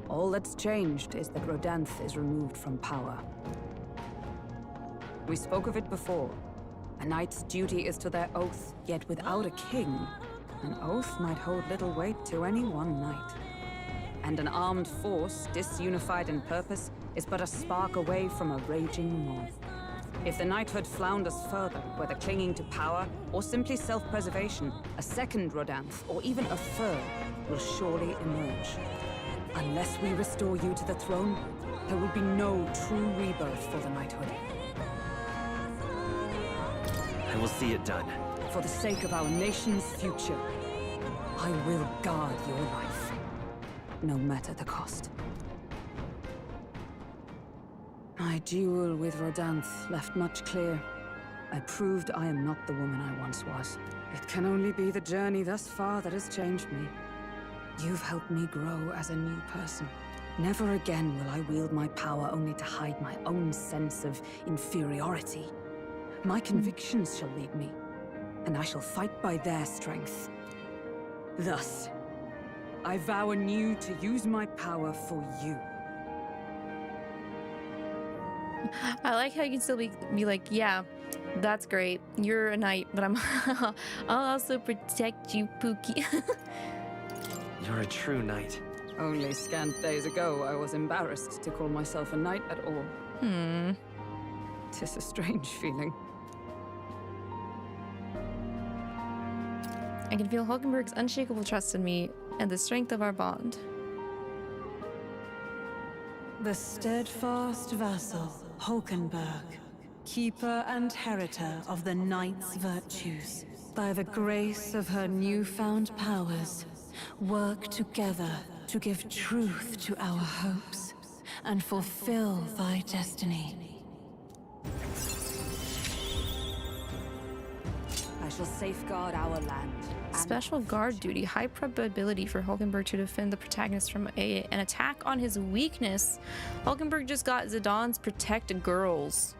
All that's changed is that Rodanth is removed from power. We spoke of it before. A knight's duty is to their oath, yet without a king, an oath might hold little weight to any one knight. And an armed force, disunified in purpose, is but a spark away from a raging mob. If the knighthood flounders further, whether clinging to power or simply self-preservation, a second Rodanth, or even a third, will surely emerge. Unless we restore you to the throne, there will be no true rebirth for the knighthood. I will see it done. For the sake of our nation's future, I will guard your life, no matter the cost. My duel with Rodanth left much clear. I proved I am not the woman I once was. It can only be the journey thus far that has changed me. You've helped me grow as a new person. Never again will I wield my power only to hide my own sense of inferiority. My convictions shall lead me, and I shall fight by their strength. Thus, I vow anew to use my power for you. I like how you can still be like, yeah, that's great. You're a knight, but I'll also protect you, Pookie. You're a true knight. Only scant days ago, I was embarrassed to call myself a knight at all. 'Tis a strange feeling. I can feel Hulkenburg's unshakable trust in me and the strength of our bond. The steadfast vassal, Hulkenburg, keeper and heritor of the knight's virtues, by the grace of her newfound powers, work together to give truth to our hopes and fulfill thy destiny. I shall safeguard our land. Special guard duty. High probability for Hulkenburg to defend the protagonist from an attack on his weakness. Hulkenburg just got Ziddane's Protect Girls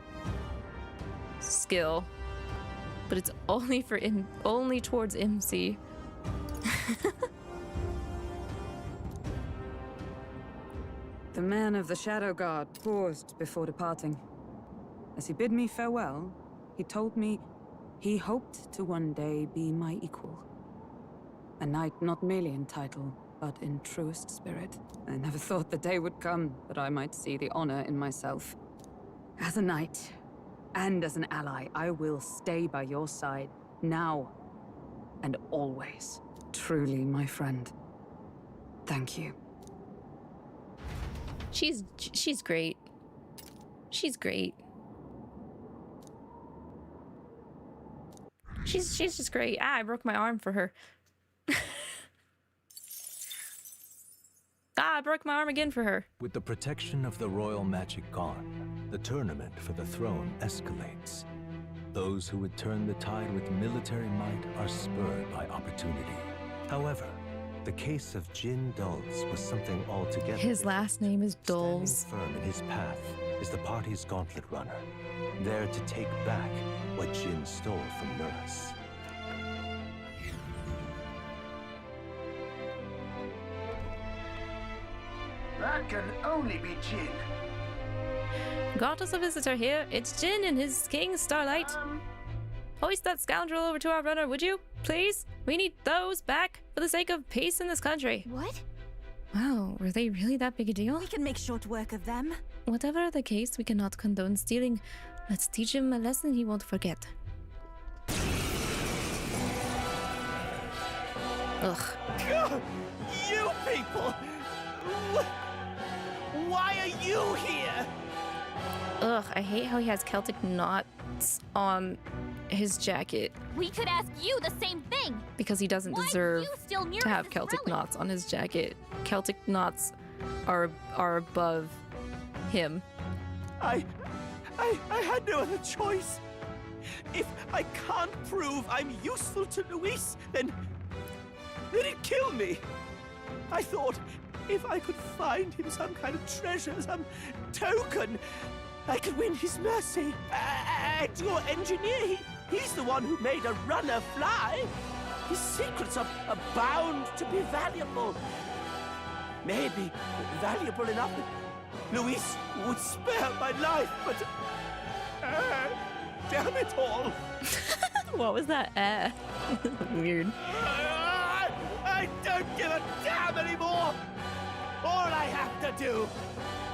skill, but it's only for only towards MC. The man of the Shadow Guard paused before departing. As he bid me farewell, he told me he hoped to one day be my equal. A knight not merely in title, but in truest spirit. I never thought the day would come that I might see the honor in myself. As a knight, and as an ally, I will stay by your side, now and always. Truly, my friend. Thank you. She's great. She's great. She's just great. Ah, I broke my arm for her. I broke my arm again for her. With the protection of the royal magic gone, the tournament for the throne escalates. Those who would turn the tide with military might are spurred by opportunity. However, the case of Jin Dulz was something altogether. His last name is Dulz. Standing firm in his path is the party's gauntlet runner, there to take back what Jin stole from Neuras. That can only be Jin. Got us a visitor here. It's Jin and his king, Starlight. Hoist that scoundrel over to our runner, would you? Please? We need those back for the sake of peace in this country. What? Wow, were they really that big a deal? We can make short work of them. Whatever the case, we cannot condone stealing. Let's teach him a lesson he won't forget. Ugh. You people! Why are you here? Ugh, I hate how he has Celtic knots on his jacket. We could ask you the same thing. Because he doesn't deserve to have Celtic knots on his jacket. Celtic knots are above him. I had no other choice. If I can't prove I'm useful to Luis, then he'd kill me. I thought if I could find him some kind of treasure, some token, I could win his mercy. And your engineer, he's the one who made a runner fly. His secrets are bound to be valuable. Maybe valuable enough that Luis would spare my life, but damn it all. What was that? Weird. I don't give a damn anymore. All I have to do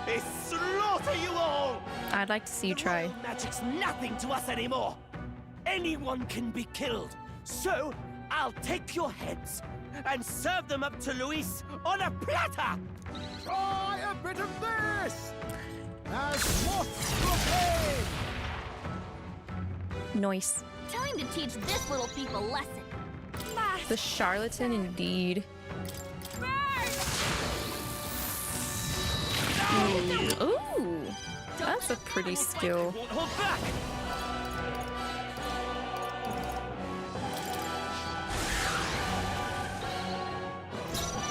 is slaughter you all. I'd like to see you try. Royal magic's nothing to us anymore. Anyone can be killed. So I'll take your heads and serve them up to Luis on a platter. Try a bit of this. As what's pain. Nice. Time to teach this little thief a lesson. The charlatan indeed. Ooh, that's a pretty skill. Won't hold back.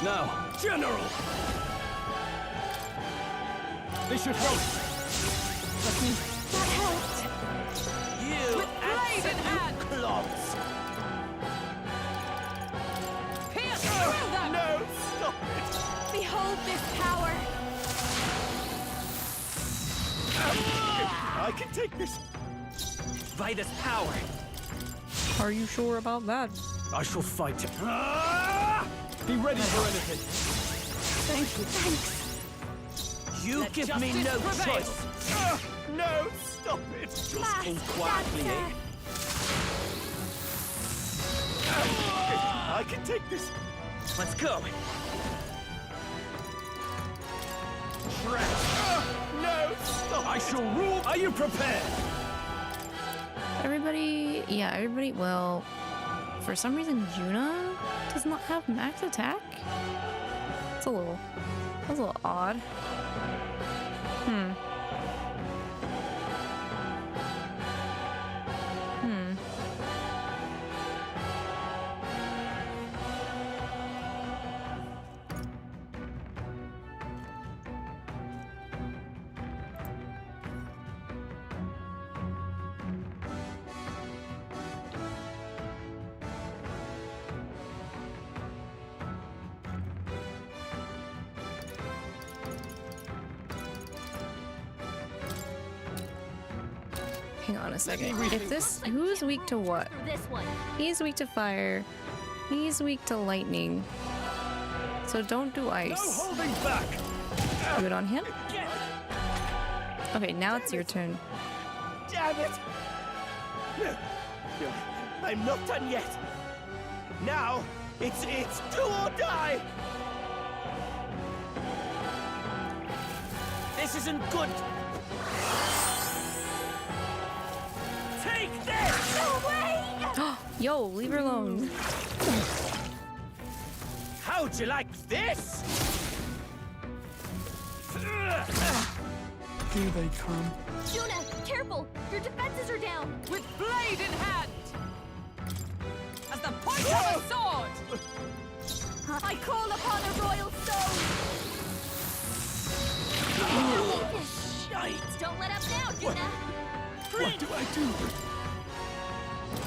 Now, General. They should help. That helped. You absolute clods. Pierce through them. No, stop it. Behold this power. I can take this. By this power. Are you sure about that? I shall fight him. Be ready for anything. Thank you. Thanks. You Let give me no justice choice. No, stop it. Just think quietly, eh? I can take this. Let's go. No, stop. I shall rule. Are you prepared? Everybody, yeah, everybody. Well, for some reason, Junah does not have max attack. That's a little odd. Hang on a second. If this, who's weak to what? This one. He's weak to fire. He's weak to lightning. So don't do ice. No holding back. Do it on him. Okay, now it's your turn. Damn it! No, I'm not done yet. Now it's do or die. This isn't good. Take this! No way! Yo, leave her alone. How'd you like this? Here they come. Junah, careful! Your defenses are down! With blade in hand! As the point of a sword! I call upon a royal soul! Shite! Don't let up now, Junah! What do I do?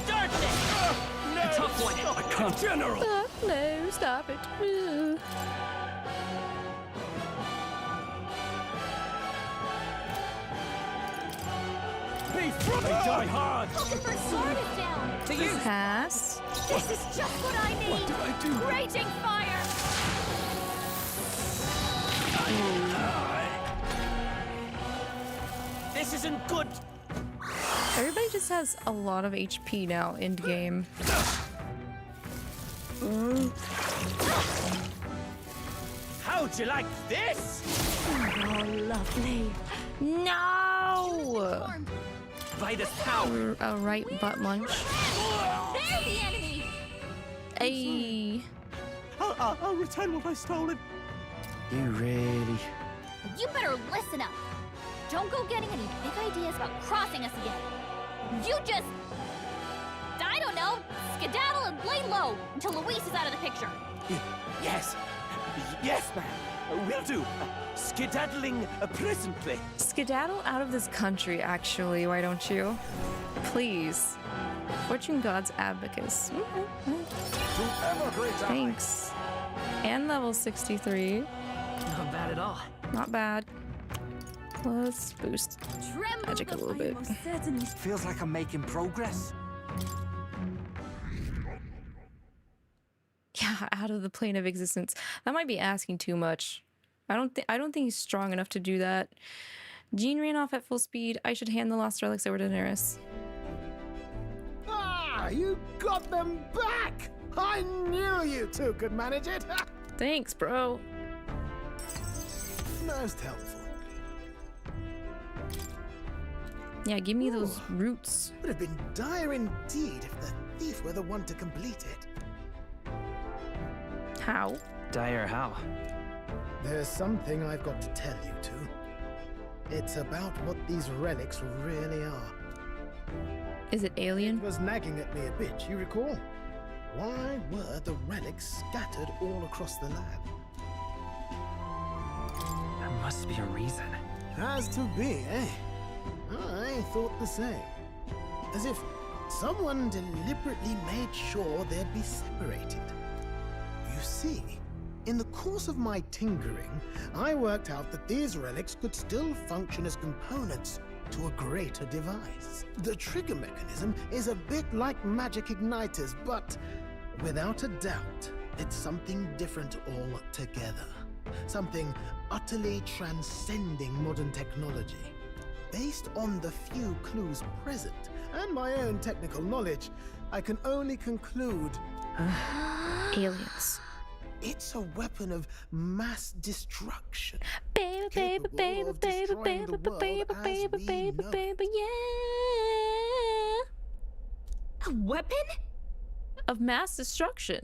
Darkness! No! A tough one! I can't. General! Stop, no, stop it. Be free! Die hard! Hulkenburg's sword is down! To you! Pass. This is just what I need! What do I do? Raging fire! This isn't good! Everybody just has a lot of HP now, end game. How'd you like this? Oh, lovely. No! By this power! A right butt munch. There's the enemy! Ayy. I'll return what I've stolen. You really... You better listen up. Don't go getting any big ideas about crossing us again. You just... I don't know, skedaddle and lay low until Luis is out of the picture. Yes. Yes, ma'am. Will do. Skedaddling presently. Skedaddle out of this country, actually, why don't you? Please. Fortune God's Abacus. Thanks. And level 63. Not bad at all. Not bad. Let's boost magic a little bit. Feels like I'm making progress. Yeah, out of the plane of existence. That might be asking too much. I don't think he's strong enough to do that. Jean ran off at full speed. I should hand the lost relics over to Neuras. Ah, you got them back! I knew you two could manage it! Thanks, bro. Most helpful. Yeah, give me those roots. Would have been dire indeed if the thief were the one to complete it. How? Dire how? There's something I've got to tell you two. It's about what these relics really are. Is it alien? It was nagging at me a bit, you recall? Why were the relics scattered all across the lab? There must be a reason. Has to be, eh? I thought the same. As if someone deliberately made sure they'd be separated. You see, in the course of my tinkering, I worked out that these relics could still function as components to a greater device. The trigger mechanism is a bit like magic igniters, but without a doubt, it's something different altogether. Something utterly transcending modern technology. Based on the few clues present, and my own technical knowledge, I can only conclude Aliens. It's a weapon of mass destruction. Baby, baby, baby, baby, baby, baby, baby, baby, baby, yeah. A weapon? Of mass destruction.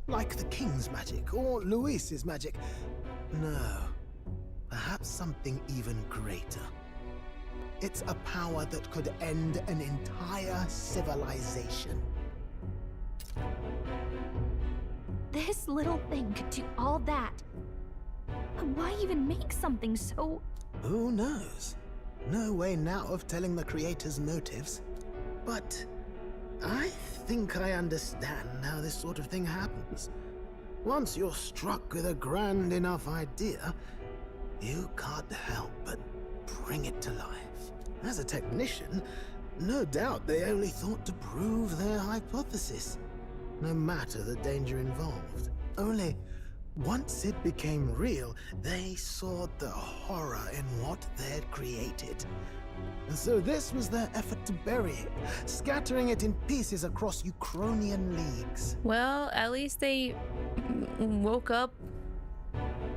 Like the king's magic or Luis's magic. No. Perhaps something even greater. It's a power that could end an entire civilization. This little thing could do all that. Why even make something so... Who knows? No way now of telling the creator's motives. But I think I understand how this sort of thing happens. Once you're struck with a grand enough idea, you can't help but bring it to life. As a technician, no doubt they only thought to prove their hypothesis, no matter the danger involved. Only, once it became real, they saw the horror in what they'd created. And so this was their effort to bury it, scattering it in pieces across Ukrainian leagues. Well, at least they woke up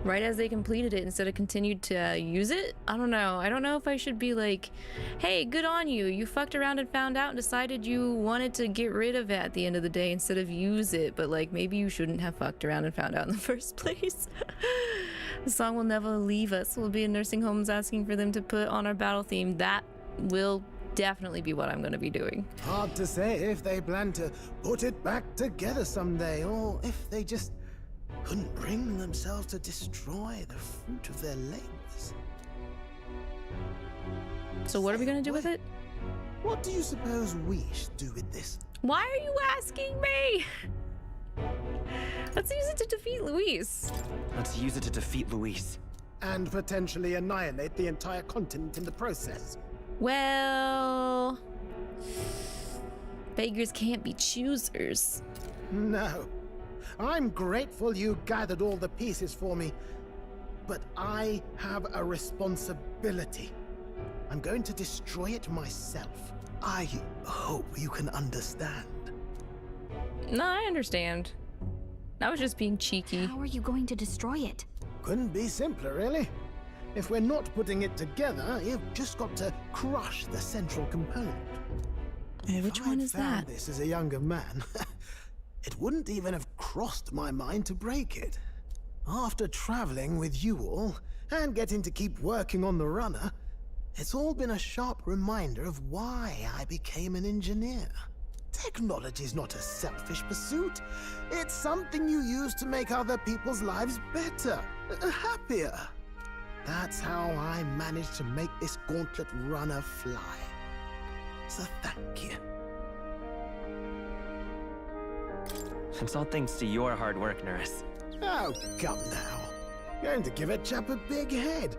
right as they completed it instead of continued to use it. I don't know. I don't know if I should be like, hey, good on you. You fucked around and found out and decided you wanted to get rid of it at the end of the day instead of use it. But like, maybe you shouldn't have fucked around and found out in the first place. The song Will Never Leave Us will be in nursing homes asking for them to put on our battle theme. That will definitely be what I'm going to be doing. Hard to say if they plan to put it back together someday, or if they just couldn't bring themselves to destroy the fruit of their labors. So what are we going to do with it? What do you suppose we should do with this? Why are you asking me? Let's use it to defeat Luis. Let's use it to defeat Luis. And potentially annihilate the entire continent in the process. Well, beggars can't be choosers. No. I'm grateful you gathered all the pieces for me, but I have a responsibility. I'm going to destroy it myself. I hope you can understand. No, I understand. I was just being cheeky. How are you going to destroy it? Couldn't be simpler, really. If we're not putting it together, you've just got to crush the central component. Which one is that? If I'd found this as a younger man, it wouldn't even have crossed my mind to break it. After traveling with you all, and getting to keep working on the runner, it's all been a sharp reminder of why I became an engineer. Technology's not a selfish pursuit. It's something you use to make other people's lives better, happier. That's how I managed to make this gauntlet runner fly. So thank you. It's all thanks to your hard work, Neuras. Oh, come now. Going to give a chap a big head.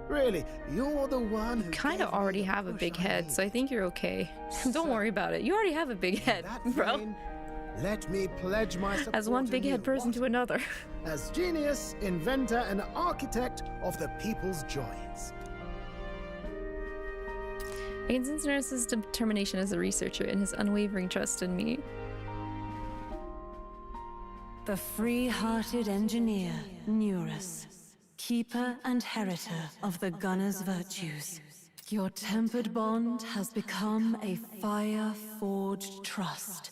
Really, you're the one who kind of already have a big head, so I think you're okay. Don't worry about it. You already have a big head, bro. Let me pledge my support as one big head person to another. As genius, inventor, and architect of the people's joys. I can sense Neuras' determination as a researcher and his unwavering trust in me. The free-hearted engineer, Neuras, keeper and heritor of the gunner's virtues. Your tempered bond has become a fire-forged trust.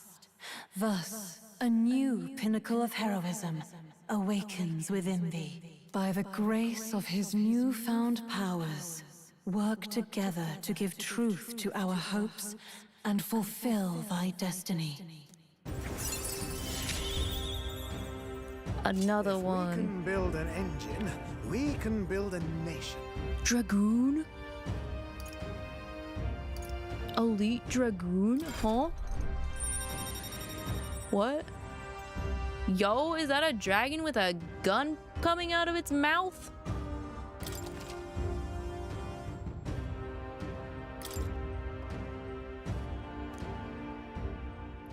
Thus, a new pinnacle of heroism awakens within thee. By the grace of his newfound powers, work together to give truth to our hopes and fulfill thy destiny. Another one. We can build an engine. We can build a nation. Dragoon? Elite Dragoon? Huh? What? Yo, is that a dragon with a gun coming out of its mouth?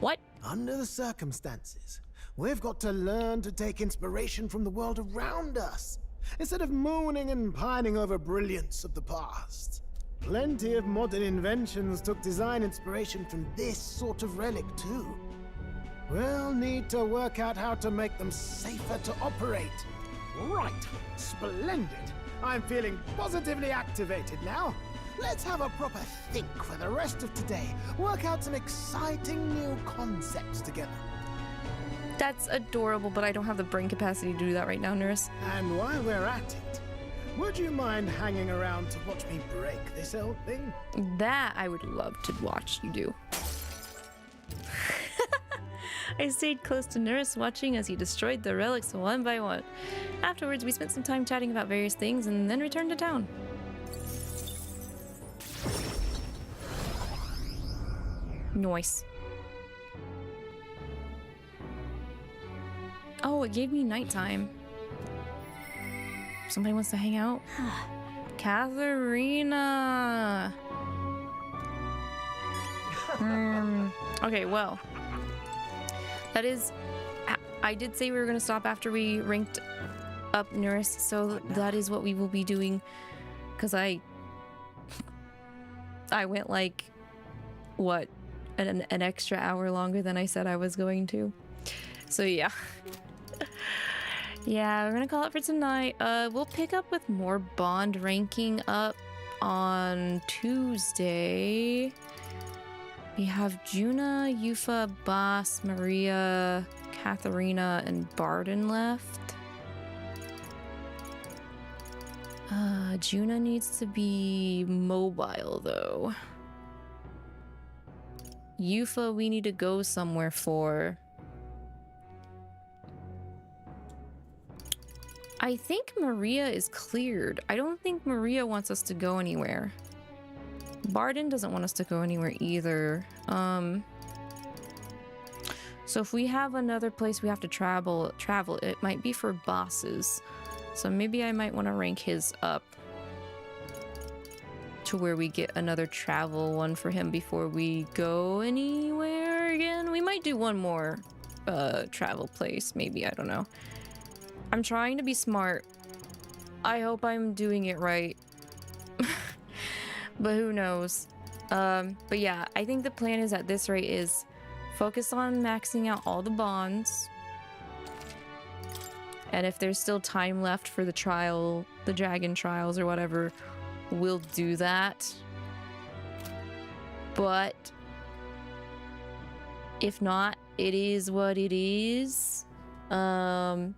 What? Under the circumstances, we've got to learn to take inspiration from the world around us, instead of mooning and pining over brilliance of the past. Plenty of modern inventions took design inspiration from this sort of relic too. We'll need to work out how to make them safer to operate. Right. Splendid. I'm feeling positively activated now. Let's have a proper think for the rest of today. Work out some exciting new concepts together. That's adorable, but I don't have the brain capacity to do that right now, Neuras. And while we're at it, would you mind hanging around to watch me break this old thing? That I would love to watch you do. I stayed close to Neuras, watching as he destroyed the relics one by one. Afterwards, we spent some time chatting about various things and then returned to town. Nice. Oh, it gave me nighttime. Somebody wants to hang out? Catherina! Okay, well. That is... I did say we were going to stop after we ranked up Neuras, so that is what we will be doing. Because I went like... What? An extra hour longer than I said I was going to. So yeah. Yeah, we're gonna call it for tonight. We'll pick up with more bond ranking up on Tuesday. We have Junah, Eupha, Boss, Maria, Catherina, and Bardon left. Junah needs to be mobile though. Eupha, we need to go somewhere for. I think Maria is cleared. I don't think Maria wants us to go anywhere. Bardon doesn't want us to go anywhere either. So if we have another place we have to travel, it might be for bosses. So maybe I might want to rank his up to where we get another travel one for him before we go anywhere again. We might do one more travel place, maybe, I don't know. I'm trying to be smart. I hope I'm doing it right. But who knows? But yeah, I think the plan is at this rate is focus on maxing out all the bonds. And if there's still time left for the trial, the dragon trials or whatever, we'll do that. But if not, it is what it is. And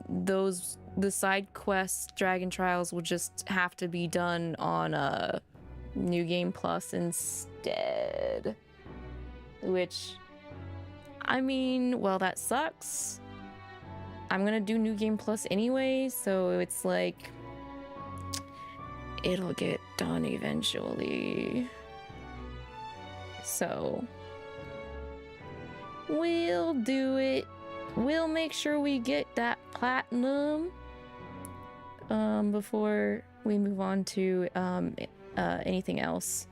the side quests, dragon trials, will just have to be done on New Game Plus instead. Which, I mean, well, that sucks. I'm gonna do New Game Plus anyway, so it's like it'll get done eventually. So we'll do it. We'll make sure we get that platinum before we move on to anything else.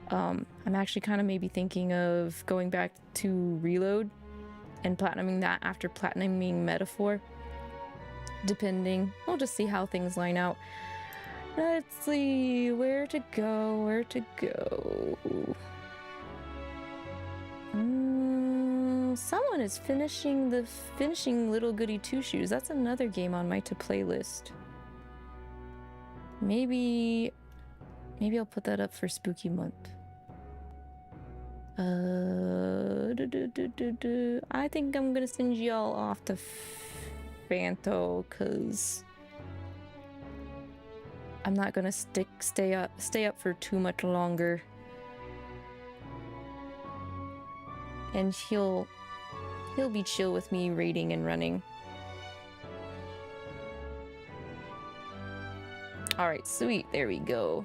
I'm actually kind of maybe thinking of going back to Reload and platinuming that after platinuming Metaphor. Depending. We'll just see how things line out. Let's see where to go. Someone is finishing Little Goody Two Shoes. That's another game on my to-play list. Maybe I'll put that up for Spooky Month. I think I'm gonna send y'all off to Phanto, cause I'm not gonna stay up for too much longer. And he'll be chill with me raiding and running. Alright, sweet, there we go.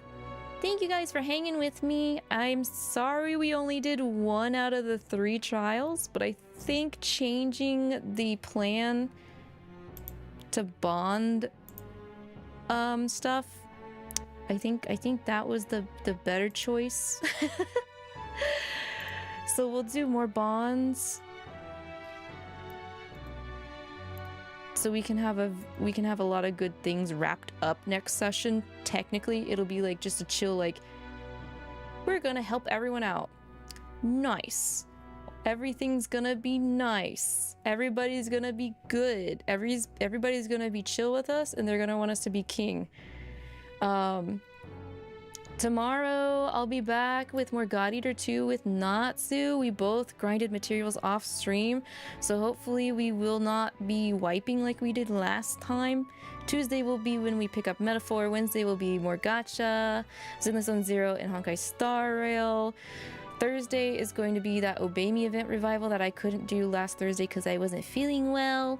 Thank you guys for hanging with me. I'm sorry we only did 1 out of the 3 trials, but I think changing the plan to bond stuff, I think that was the better choice. So we'll do more bonds. So we can have a lot of good things wrapped up next session. Technically, it'll be like just a chill, like, we're gonna help everyone out. Nice. Everything's gonna be nice. Everybody's gonna be good. Everybody's gonna be chill with us, and they're gonna want us to be king. Tomorrow I'll be back with more God Eater 2 with Natsu. We both grinded materials off stream, so hopefully we will not be wiping like we did last time. Tuesday will be when we pick up Metaphor. Wednesday will be more gacha, Zenless Zone Zero, and Honkai Star Rail. Thursday is going to be that Obey Me event revival that I couldn't do last Thursday because I wasn't feeling well.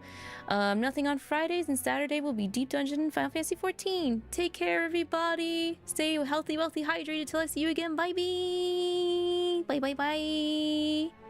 Nothing on Fridays, and Saturday will be Deep Dungeon and Final Fantasy XIV. Take care, everybody. Stay healthy, wealthy, hydrated till I see you again. Bye-bye. Bye-bye-bye.